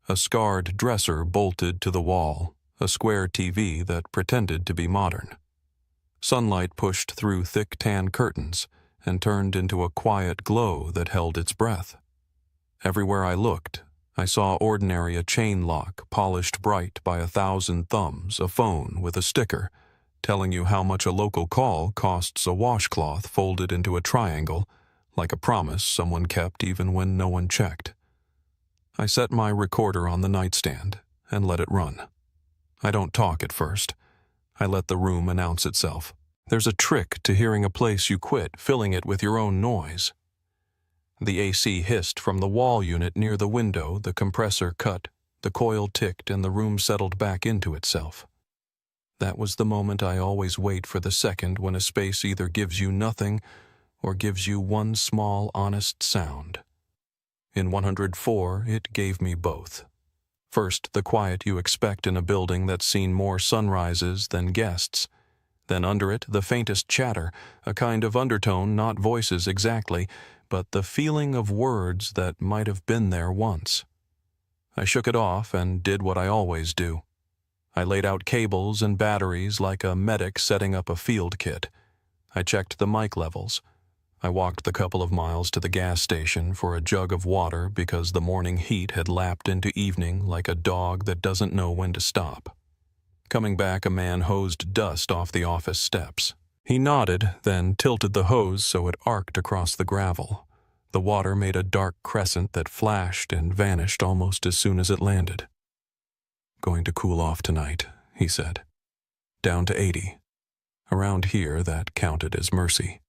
a scarred dresser bolted to the wall, a square TV that pretended to be modern. Sunlight pushed through thick tan curtains and turned into a quiet glow that held its breath. Everywhere I looked, I saw ordinary a chain lock polished bright by 1,000 thumbs, a phone with a sticker telling you how much a local call costs a washcloth folded into a triangle, like a promise someone kept even when no one checked. I set my recorder on the nightstand and let it run. I don't talk at first. I let the room announce itself. There's a trick to hearing a place you quit, filling it with your own noise. The AC hissed from the wall unit near the window, the compressor cut, the coil ticked, and the room settled back into itself. That was the moment I always wait for, the second when a space either gives you nothing or gives you one small, honest sound. In 104, it gave me both. First, the quiet you expect in a building that's seen more sunrises than guests. Then under it, the faintest chatter, a kind of undertone, not voices exactly, but the feeling of words that might have been there once. I shook it off and did what I always do. I laid out cables and batteries like a medic setting up a field kit. I checked the mic levels. I walked the couple of miles to the gas station for a jug of water because the morning heat had lapped into evening like a dog that doesn't know when to stop. Coming back, a man hosed dust off the office steps. He nodded, then tilted the hose so it arced across the gravel. The water made a dark crescent that flashed and vanished almost as soon as it landed. "Going to cool off tonight," he said. "Down to 80. Around here, that counted as mercy."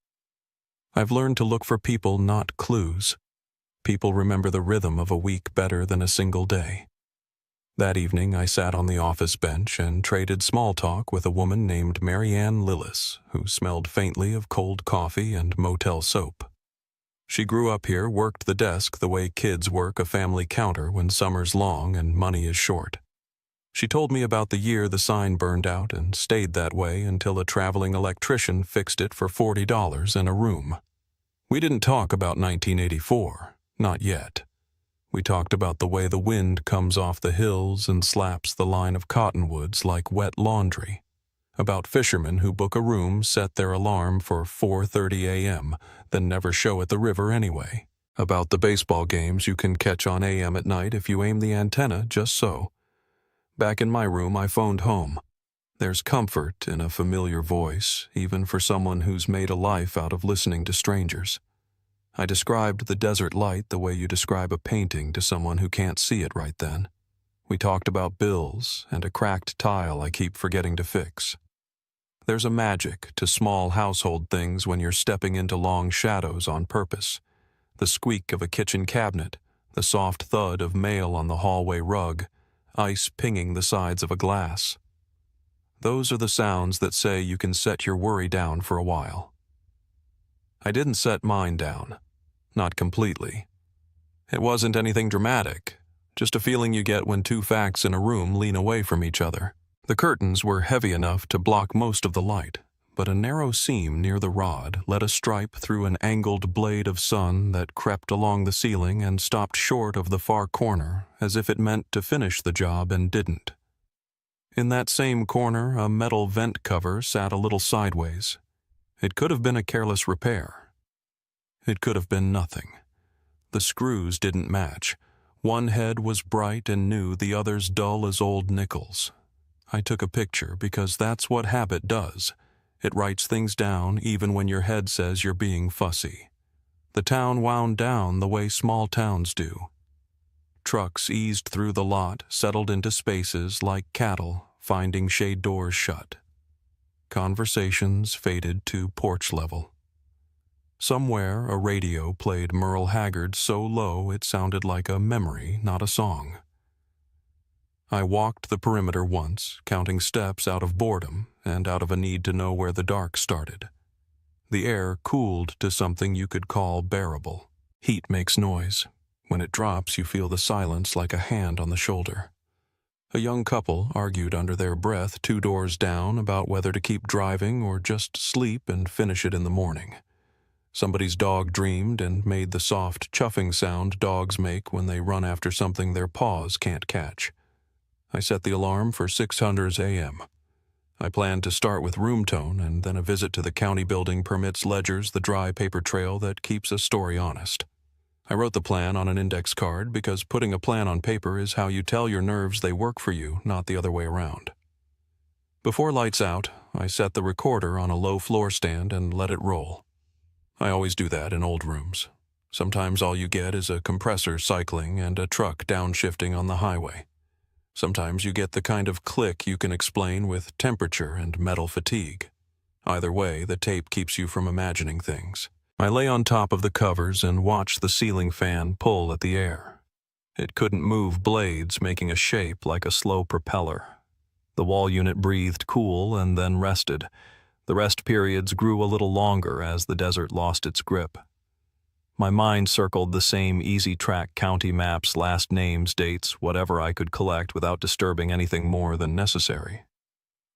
I've learned to look for people, not clues. People remember the rhythm of a week better than a single day. That evening, I sat on the office bench and traded small talk with a woman named Mary Ann Lillis, who smelled faintly of cold coffee and motel soap. She grew up here, worked the desk the way kids work a family counter when summer's long and money is short. She told me about the year the sign burned out and stayed that way until a traveling electrician fixed it for $40 in a room. We didn't talk about 1984, not yet. We talked about the way the wind comes off the hills and slaps the line of cottonwoods like wet laundry. About fishermen who book a room, set their alarm for 4:30 a.m., then never show at the river anyway. About the baseball games you can catch on AM at night if you aim the antenna just so. Back in my room, I phoned home. There's comfort in a familiar voice, even for someone who's made a life out of listening to strangers. I described the desert light the way you describe a painting to someone who can't see it right then. We talked about bills and a cracked tile I keep forgetting to fix. There's a magic to small household things when you're stepping into long shadows on purpose. The squeak of a kitchen cabinet, the soft thud of mail on the hallway rug, ice pinging the sides of a glass. Those are the sounds that say you can set your worry down for a while. I didn't set mine down. Not completely. It wasn't anything dramatic, just a feeling you get when two facts in a room lean away from each other. The curtains were heavy enough to block most of the light, but a narrow seam near the rod let a stripe through an angled blade of sun that crept along the ceiling and stopped short of the far corner, as if it meant to finish the job and didn't. In that same corner, a metal vent cover sat a little sideways. It could have been a careless repair. It could have been nothing. The screws didn't match. One head was bright and new, the other's dull as old nickels. I took a picture because that's what habit does. It writes things down even when your head says you're being fussy. The town wound down the way small towns do. Trucks eased through the lot, settled into spaces like cattle, finding shade doors shut. Conversations faded to porch level. Somewhere a radio played Merle Haggard so low it sounded like a memory, not a song. I walked the perimeter once, counting steps out of boredom and out of a need to know where the dark started. The air cooled to something you could call bearable. Heat makes noise. When it drops, you feel the silence like a hand on the shoulder. A young couple argued under their breath 2 doors down about whether to keep driving or just sleep and finish it in the morning. Somebody's dog dreamed and made the soft chuffing sound dogs make when they run after something their paws can't catch. I set the alarm for 6:00 a.m. I planned to start with room tone, and then a visit to the county building permits ledgers the dry paper trail that keeps a story honest. I wrote the plan on an index card because putting a plan on paper is how you tell your nerves they work for you, not the other way around. Before lights out, I set the recorder on a low floor stand and let it roll. I always do that in old rooms. Sometimes all you get is a compressor cycling and a truck downshifting on the highway. Sometimes you get the kind of click you can explain with temperature and metal fatigue. Either way, the tape keeps you from imagining things. I lay on top of the covers and watched the ceiling fan pull at the air. It couldn't move blades, making a shape like a slow propeller. The wall unit breathed cool and then rested. The rest periods grew a little longer as the desert lost its grip. My mind circled the same easy-track county maps, last names, dates, whatever I could collect without disturbing anything more than necessary.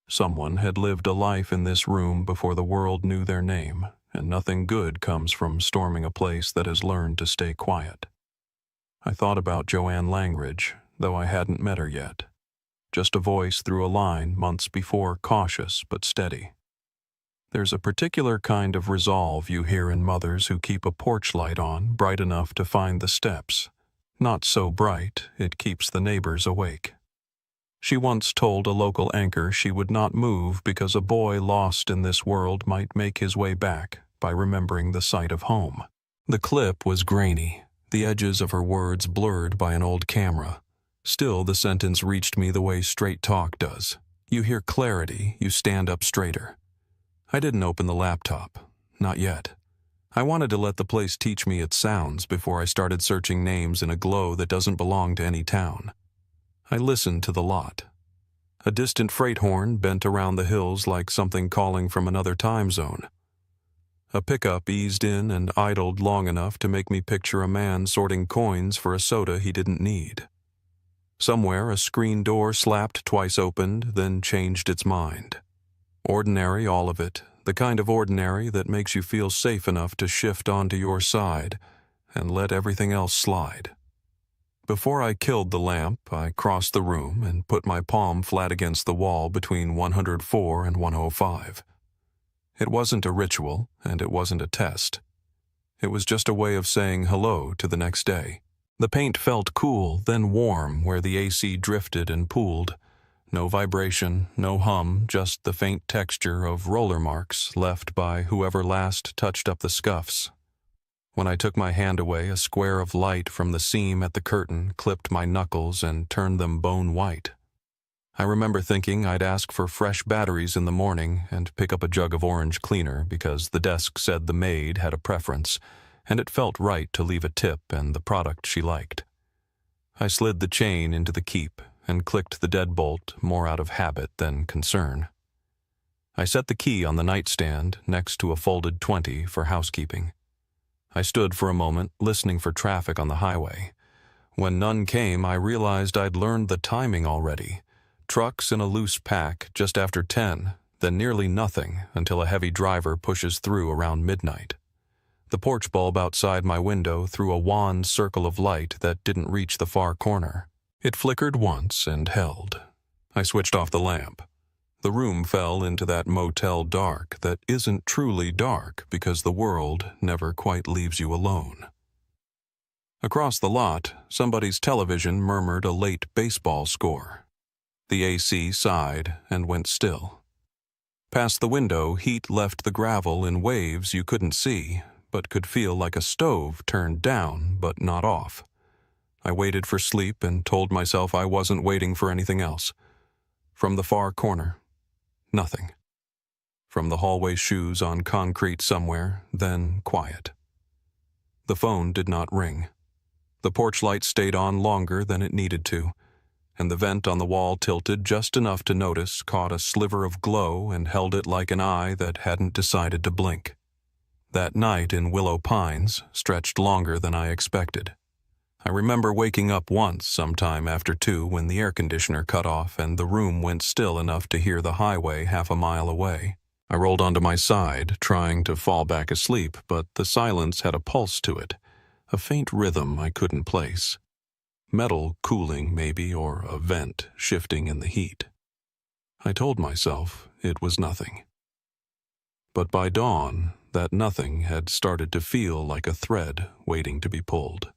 Someone had lived a life in this room before the world knew their name, and nothing good comes from storming a place that has learned to stay quiet. I thought about Joanne Langridge, though I hadn't met her yet. Just a voice through a line months before, cautious but steady. There's a particular kind of resolve you hear in mothers who keep a porch light on bright enough to find the steps. Not so bright, it keeps the neighbors awake. She once told a local anchor she would not move because a boy lost in this world might make his way back by remembering the sight of home. The clip was grainy, the edges of her words blurred by an old camera. Still, the sentence reached me the way straight talk does. You hear clarity, you stand up straighter. I didn't open the laptop. Not yet. I wanted to let the place teach me its sounds before I started searching names in a glow that doesn't belong to any town. I listened to the lot. A distant freight horn bent around the hills like something calling from another time zone. A pickup eased in and idled long enough to make me picture a man sorting coins for a soda he didn't need. Somewhere a screen door slapped twice opened, then changed its mind. Ordinary, all of it, the kind of ordinary that makes you feel safe enough to shift onto your side and let everything else slide. Before I killed the lamp, I crossed the room and put my palm flat against the wall between 104 and 105. It wasn't a ritual, and it wasn't a test. It was just a way of saying hello to the next day. The paint felt cool, then warm where the AC drifted and pooled. No vibration, no hum, just the faint texture of roller marks left by whoever last touched up the scuffs. When I took my hand away, a square of light from the seam at the curtain clipped my knuckles and turned them bone white. I remember thinking I'd ask for fresh batteries in the morning and pick up a jug of orange cleaner because the desk said the maid had a preference, and it felt right to leave a tip and the product she liked. I slid the chain into the keep and clicked the deadbolt more out of habit than concern. I set the key on the nightstand next to a folded 20 for housekeeping. I stood for a moment, listening for traffic on the highway. When none came, I realized I'd learned the timing already. Trucks in a loose pack just after 10, then nearly nothing until a heavy driver pushes through around midnight. The porch bulb outside my window threw a wan circle of light that didn't reach the far corner. It flickered once and held. I switched off the lamp. The room fell into that motel dark that isn't truly dark because the world never quite leaves you alone. Across the lot, somebody's television murmured a late baseball score. The AC sighed and went still. Past the window, heat left the gravel in waves you couldn't see, but could feel like a stove turned down but not off. I waited for sleep and told myself I wasn't waiting for anything else. From the far corner, nothing. From the hallway shoes on concrete somewhere, then quiet. The phone did not ring. The porch light stayed on longer than it needed to, and the vent on the wall tilted just enough to notice caught a sliver of glow and held it like an eye that hadn't decided to blink. That night in Willow Pines stretched longer than I expected. I remember waking up once sometime after 2 when the air conditioner cut off and the room went still enough to hear the highway half a mile away. I rolled onto my side, trying to fall back asleep, but the silence had a pulse to it, a faint rhythm I couldn't place. Metal cooling, maybe, or a vent shifting in the heat. I told myself it was nothing. But by dawn, that nothing had started to feel like a thread waiting to be pulled.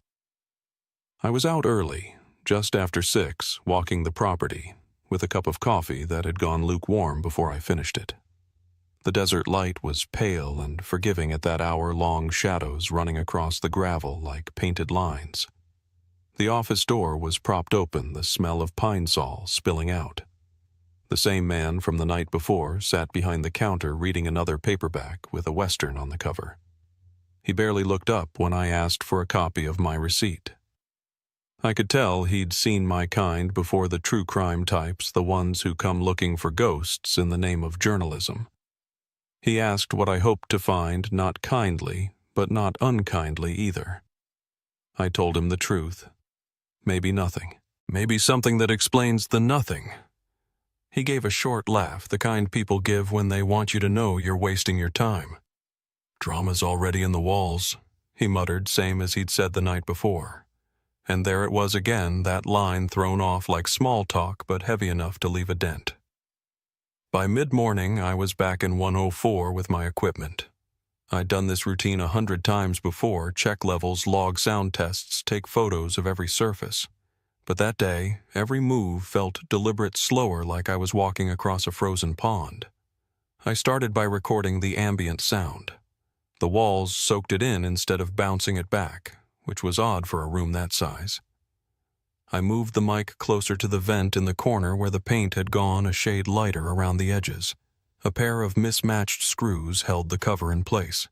I was out early, just after 6, walking the property, with a cup of coffee that had gone lukewarm before I finished it. The desert light was pale and forgiving at that hour-long shadows running across the gravel like painted lines. The office door was propped open, the smell of pine sol spilling out. The same man from the night before sat behind the counter reading another paperback with a Western on the cover. He barely looked up when I asked for a copy of my receipt. I could tell he'd seen my kind before the true crime types, the ones who come looking for ghosts in the name of journalism. He asked what I hoped to find, not kindly, but not unkindly either. I told him the truth. Maybe nothing. Maybe something that explains the nothing. He gave a short laugh, the kind people give when they want you to know you're wasting your time. "Drama's already in the walls," he muttered, same as he'd said the night before. And there it was again, that line thrown off like small talk, but heavy enough to leave a dent. By mid-morning, I was back in 104 with my equipment. I'd done this routine 100 times before, check levels, log sound tests, take photos of every surface. But that day, every move felt deliberate slower, like I was walking across a frozen pond. I started by recording the ambient sound. The walls soaked it in instead of bouncing it back, which was odd for a room that size. I moved the mic closer to the vent in the corner where the paint had gone a shade lighter around the edges. A pair of mismatched screws held the cover in place.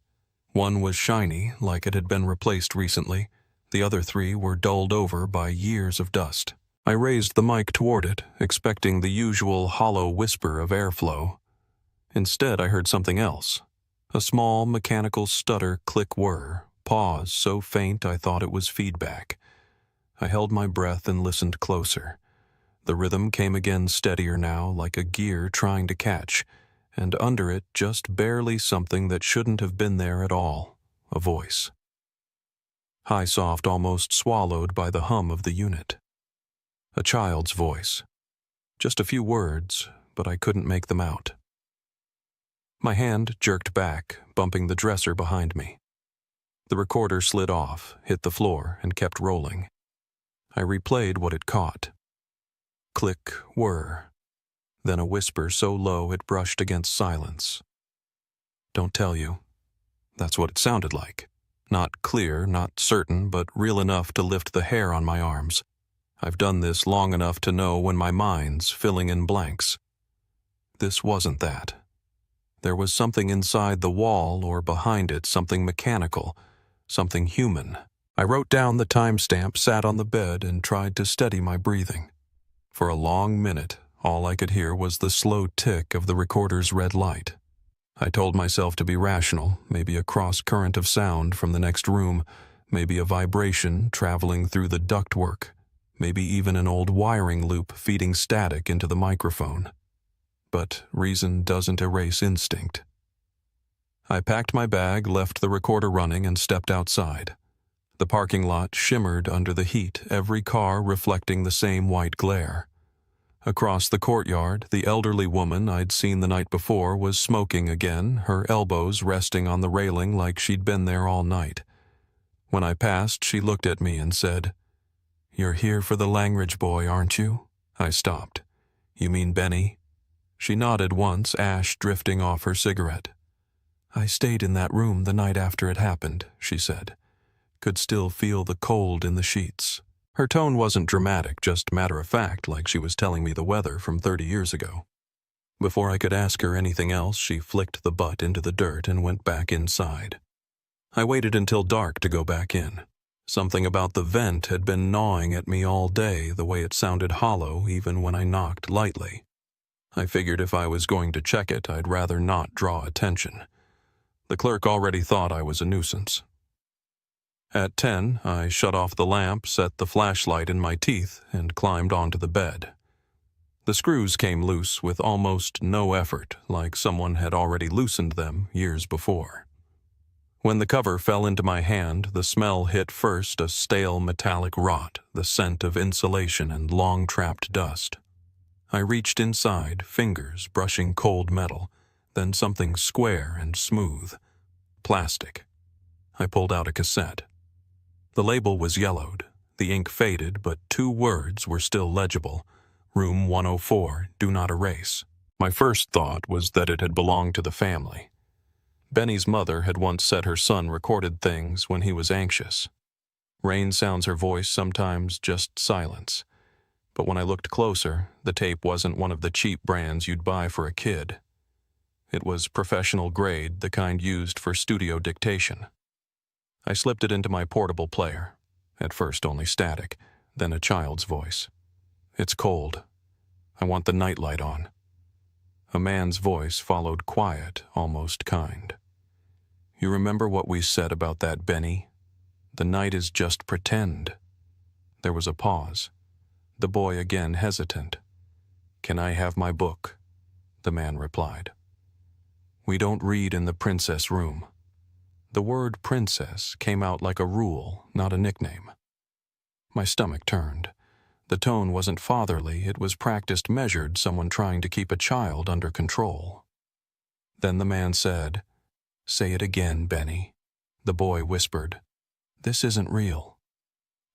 One was shiny, like it had been replaced recently. The other 3 were dulled over by years of dust. I raised the mic toward it, expecting the usual hollow whisper of airflow. Instead, I heard something else. A small mechanical stutter click-whir, pause so faint I thought it was feedback. I held my breath and listened closer. The rhythm came again steadier now, like a gear trying to catch, and under it just barely something that shouldn't have been there at all, a voice. High soft, almost swallowed by the hum of the unit. A child's voice. Just a few words, but I couldn't make them out. My hand jerked back, bumping the dresser behind me. The recorder slid off, hit the floor, and kept rolling. I replayed what it caught. Click, whir. Then a whisper so low it brushed against silence. "Don't tell you." That's what it sounded like. Not clear, not certain, but real enough to lift the hair on my arms. I've done this long enough to know when my mind's filling in blanks. This wasn't that. There was something inside the wall or behind it, something mechanical, something human. I wrote down the timestamp, sat on the bed, and tried to steady my breathing. For a long minute, all I could hear was the slow tick of the recorder's red light. I told myself to be rational, maybe a cross-current of sound from the next room, maybe a vibration traveling through the ductwork, maybe even an old wiring loop feeding static into the microphone. But reason doesn't erase instinct. I packed my bag, left the recorder running, and stepped outside. The parking lot shimmered under the heat, every car reflecting the same white glare. Across the courtyard, the elderly woman I'd seen the night before was smoking again, her elbows resting on the railing like she'd been there all night. When I passed, she looked at me and said, "You're here for the Langridge boy, aren't you?" I stopped. "You mean Benny?" She nodded once, ash drifting off her cigarette. "I stayed in that room the night after it happened," she said. "Could still feel the cold in the sheets. Her tone wasn't dramatic, just matter-of-fact, like she was telling me the weather from 30 years ago. Before I could ask her anything else, she flicked the butt into the dirt and went back inside. I waited until dark to go back in. Something about the vent had been gnawing at me all day, the way it sounded hollow even when I knocked lightly. I figured if I was going to check it, I'd rather not draw attention. The clerk already thought I was a nuisance. At 10, I shut off the lamp, set the flashlight in my teeth, and climbed onto the bed. The screws came loose with almost no effort, like someone had already loosened them years before. When the cover fell into my hand, the smell hit first a stale metallic rot, the scent of insulation and long-trapped dust. I reached inside, fingers brushing cold metal, then something square and smooth. Plastic. I pulled out a cassette. The label was yellowed, the ink faded, but 2 words were still legible. Room 104, do not erase. My first thought was that it had belonged to the family. Benny's mother had once said her son recorded things when he was anxious. Rain sounds her voice, sometimes just silence. But when I looked closer, the tape wasn't one of the cheap brands you'd buy for a kid. It was professional grade, the kind used for studio dictation. I slipped it into my portable player. At first only static, then a child's voice. It's cold. I want the nightlight on. A man's voice followed, quiet, almost kind. You remember what we said about that, Benny? The night is just pretend. There was a pause. The boy again hesitant. Can I have my book? The man replied. We don't read in the princess room. The word princess came out like a rule, not a nickname. My stomach turned. The tone wasn't fatherly, it was practiced measured, someone trying to keep a child under control. Then the man said, Say it again, Benny. The boy whispered, This isn't real.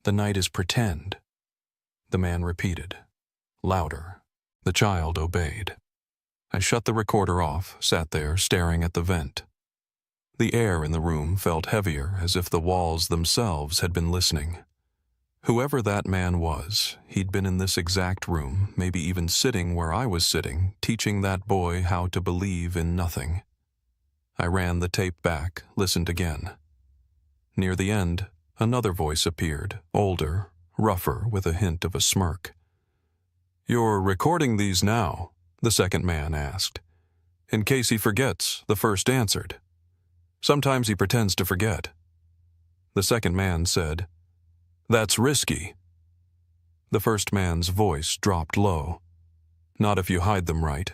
The night is pretend. The man repeated, louder. The child obeyed. I shut the recorder off, sat there staring at the vent. The air in the room felt heavier, as if the walls themselves had been listening. Whoever that man was, he'd been in this exact room, maybe even sitting where I was sitting, teaching that boy how to believe in nothing. I ran the tape back, listened again. Near the end, another voice appeared, older, rougher, with a hint of a smirk. You're recording these now? The second man asked. In case he forgets, the first answered. Sometimes he pretends to forget. The second man said, That's risky. The first man's voice dropped low. Not if you hide them right.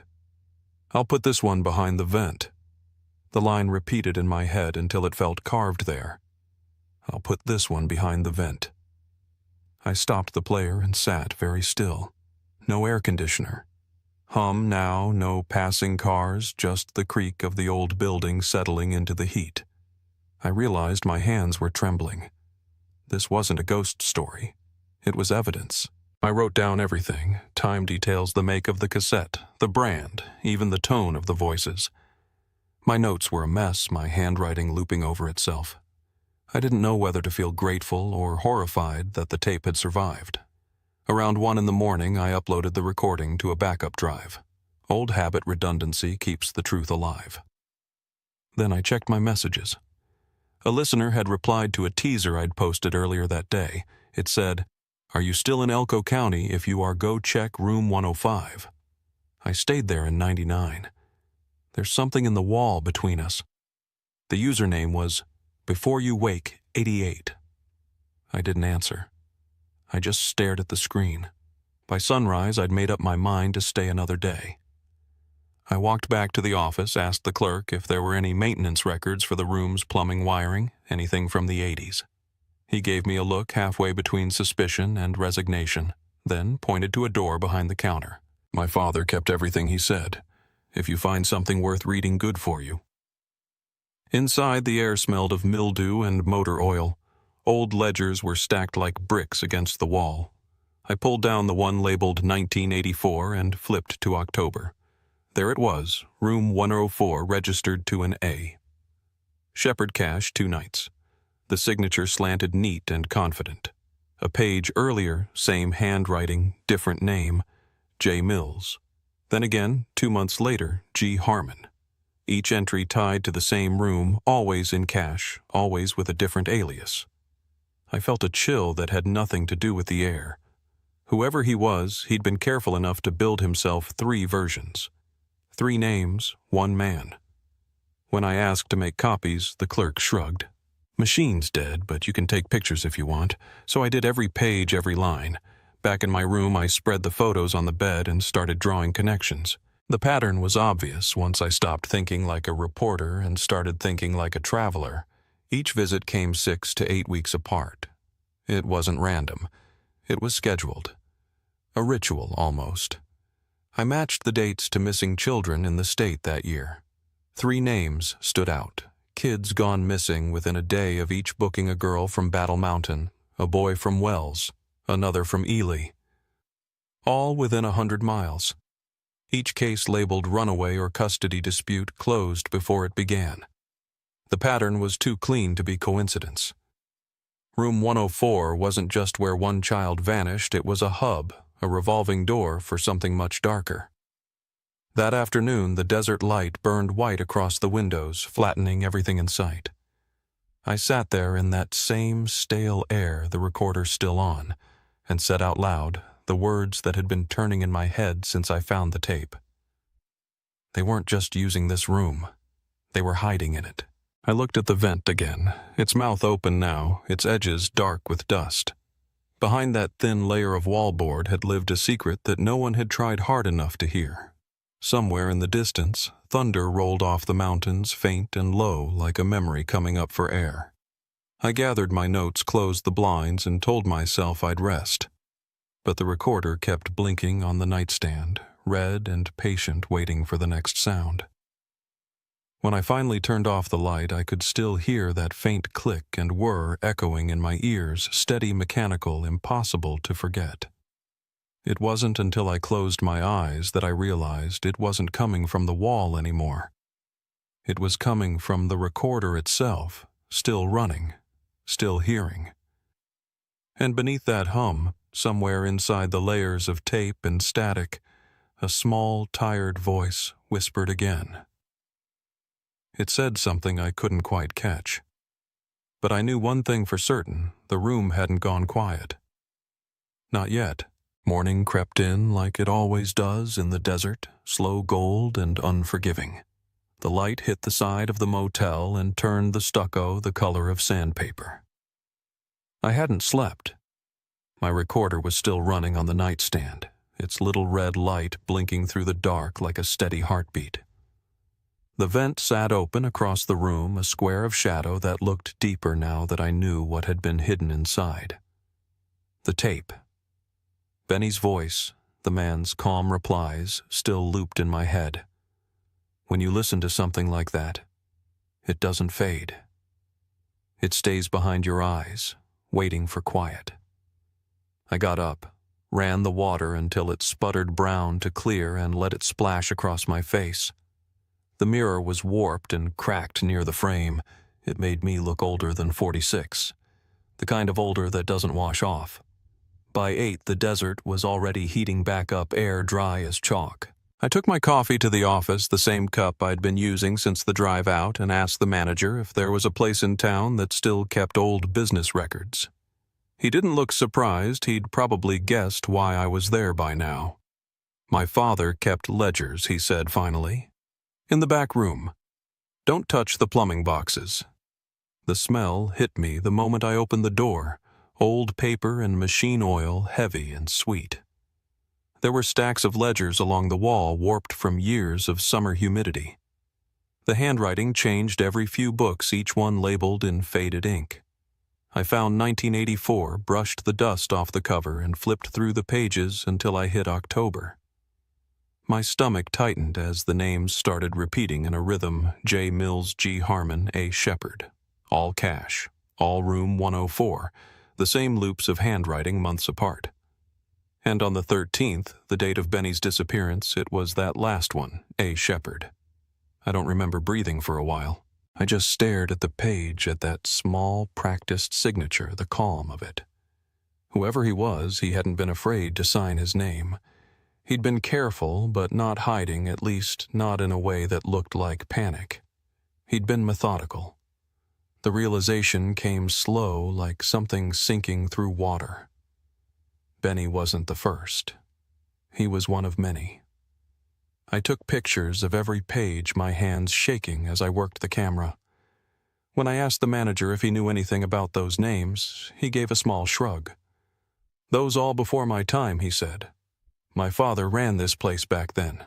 I'll put this one behind the vent. The line repeated in my head until it felt carved there. I'll put this one behind the vent. I stopped the player and sat very still. No air conditioner. Hum now, no passing cars, just the creak of the old building settling into the heat. I realized my hands were trembling. This wasn't a ghost story. It was evidence. I wrote down everything, time details, the make of the cassette, the brand, even the tone of the voices. My notes were a mess, my handwriting looping over itself. I didn't know whether to feel grateful or horrified that the tape had survived. Around 1 in the morning, I uploaded the recording to a backup drive. Old habit redundancy keeps the truth alive. Then I checked my messages. A listener had replied to a teaser I'd posted earlier that day. It said, Are you still in Elko County? If you are, go check room 105. I stayed there in 99. There's something in the wall between us. The username was Before You Wake 88. I didn't answer. I just stared at the screen. By sunrise, I'd made up my mind to stay another day. I walked back to the office, asked the clerk if there were any maintenance records for the room's plumbing wiring, anything from the 80s. He gave me a look halfway between suspicion and resignation, then pointed to a door behind the counter. My father kept everything he said. If you find something worth reading, good for you. Inside, the air smelled of mildew and motor oil. Old ledgers were stacked like bricks against the wall. I pulled down the one labeled 1984 and flipped to October. There it was, room 104, registered to an A. Shepherd Cash, 2 nights. The signature slanted neat and confident. A page earlier, same handwriting, different name, J. Mills. Then again, 2 months later, G. Harmon. Each entry tied to the same room, always in cash, always with a different alias. I felt a chill that had nothing to do with the air. Whoever he was, he'd been careful enough to build himself 3 versions. 3 names, 1 man. When I asked to make copies, the clerk shrugged. Machine's dead, but you can take pictures if you want. So I did every page, every line. Back in my room, I spread the photos on the bed and started drawing connections. The pattern was obvious once I stopped thinking like a reporter and started thinking like a traveler. Each visit came 6 to 8 weeks apart. It wasn't random. It was scheduled. A ritual, almost. I matched the dates to missing children in the state that year. 3 names stood out. Kids gone missing within a day of each booking: a girl from Battle Mountain, a boy from Wells, another from Ely. All within 100 miles. Each case labeled runaway or custody dispute closed before it began. The pattern was too clean to be coincidence. Room 104 wasn't just where one child vanished, it was a hub, a revolving door for something much darker. That afternoon, the desert light burned white across the windows, flattening everything in sight. I sat there in that same stale air, the recorder still on, and said out loud the words that had been turning in my head since I found the tape. They weren't just using this room. They were hiding in it. I looked at the vent again, its mouth open now, its edges dark with dust. Behind that thin layer of wallboard had lived a secret that no one had tried hard enough to hear. Somewhere in the distance, thunder rolled off the mountains, faint and low, like a memory coming up for air. I gathered my notes, closed the blinds, and told myself I'd rest. But the recorder kept blinking on the nightstand, red and patient, waiting for the next sound. When I finally turned off the light, I could still hear that faint click and whir echoing in my ears, steady, mechanical, impossible to forget. It wasn't until I closed my eyes that I realized it wasn't coming from the wall anymore. It was coming from the recorder itself, still running, still hearing. And beneath that hum, somewhere inside the layers of tape and static, a small, tired voice whispered again. It said something I couldn't quite catch. But I knew one thing for certain: the room hadn't gone quiet. Not yet. Morning crept in like it always does in the desert, slow gold and unforgiving. The light hit the side of the motel and turned the stucco the color of sandpaper. I hadn't slept. My recorder was still running on the nightstand, its little red light blinking through the dark like a steady heartbeat. The vent sat open across the room, a square of shadow that looked deeper now that I knew what had been hidden inside. The tape. Benny's voice, the man's calm replies, still looped in my head. When you listen to something like that, it doesn't fade. It stays behind your eyes, waiting for quiet. I got up, ran the water until it sputtered brown to clear, and let it splash across my face. The mirror was warped and cracked near the frame. It made me look older than 46, the kind of older that doesn't wash off. By 8, the desert was already heating back up, air dry as chalk. I took my coffee to the office, the same cup I'd been using since the drive out, and asked the manager if there was a place in town that still kept old business records. He didn't look surprised. He'd probably guessed why I was there by now. My father kept ledgers, he said finally. In the back room. Don't touch the plumbing boxes. The smell hit me the moment I opened the door. Old paper and machine oil, heavy and sweet. There were stacks of ledgers along the wall, warped from years of summer humidity. The handwriting changed every few books, each one labeled in faded ink. I found 1984, brushed the dust off the cover, and flipped through the pages until I hit October. My stomach tightened as the names started repeating in a rhythm: J. Mills, G. Harmon, A. Shepard. All cash. All room 104. The same loops of handwriting months apart. And on the 13th, the date of Benny's disappearance, it was that last one, A. Shepard. I don't remember breathing for a while. I just stared at the page, at that small, practiced signature, the calm of it. Whoever he was, he hadn't been afraid to sign his name. He'd been careful, but not hiding, at least not in a way that looked like panic. He'd been methodical. The realization came slow, like something sinking through water. Benny wasn't the first. He was one of many. I took pictures of every page, my hands shaking as I worked the camera. When I asked the manager if he knew anything about those names, he gave a small shrug. "Those all before my time," he said. "My father ran this place back then."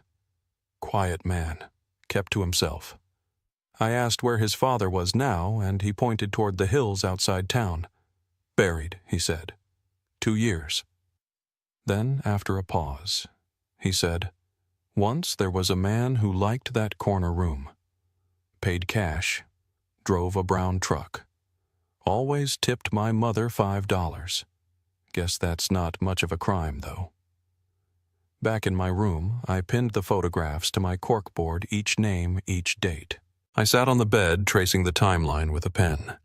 Quiet man, kept to himself. I asked where his father was now, and he pointed toward the hills outside town. "Buried," he said. 2 years. Then, after a pause, he said, "Once there was a man who liked that corner room. Paid cash. Drove a brown truck. Always tipped my mother $5. Guess that's not much of a crime, though." Back in my room, I pinned the photographs to my corkboard, each name, each date. I sat on the bed tracing the timeline with a pen.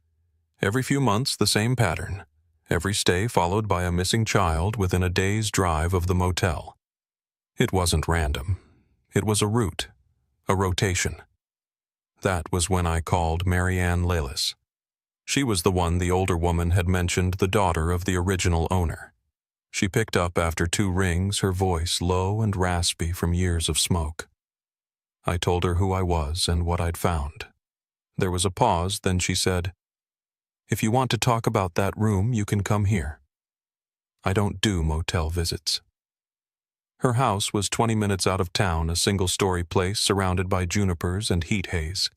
Every few months, the same pattern. Every stay followed by a missing child within a day's drive of the motel. It wasn't random. It was a route, a rotation. That was when I called Marianne Lalis. She was the one the older woman had mentioned, the daughter of the original owner. She picked up after 2 rings, her voice low and raspy from years of smoke. I told her who I was and what I'd found. There was a pause, then she said, "If you want to talk about that room, you can come here. I don't do motel visits." Her house was 20 minutes out of town, a single-story place surrounded by junipers and heat haze.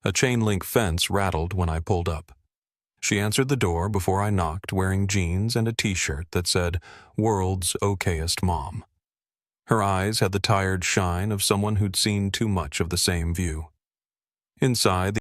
A chain-link fence rattled when I pulled up. She answered the door before I knocked, wearing jeans and a t-shirt that said, "World's Okayest Mom." Her eyes had the tired shine of someone who'd seen too much of the same view. Inside,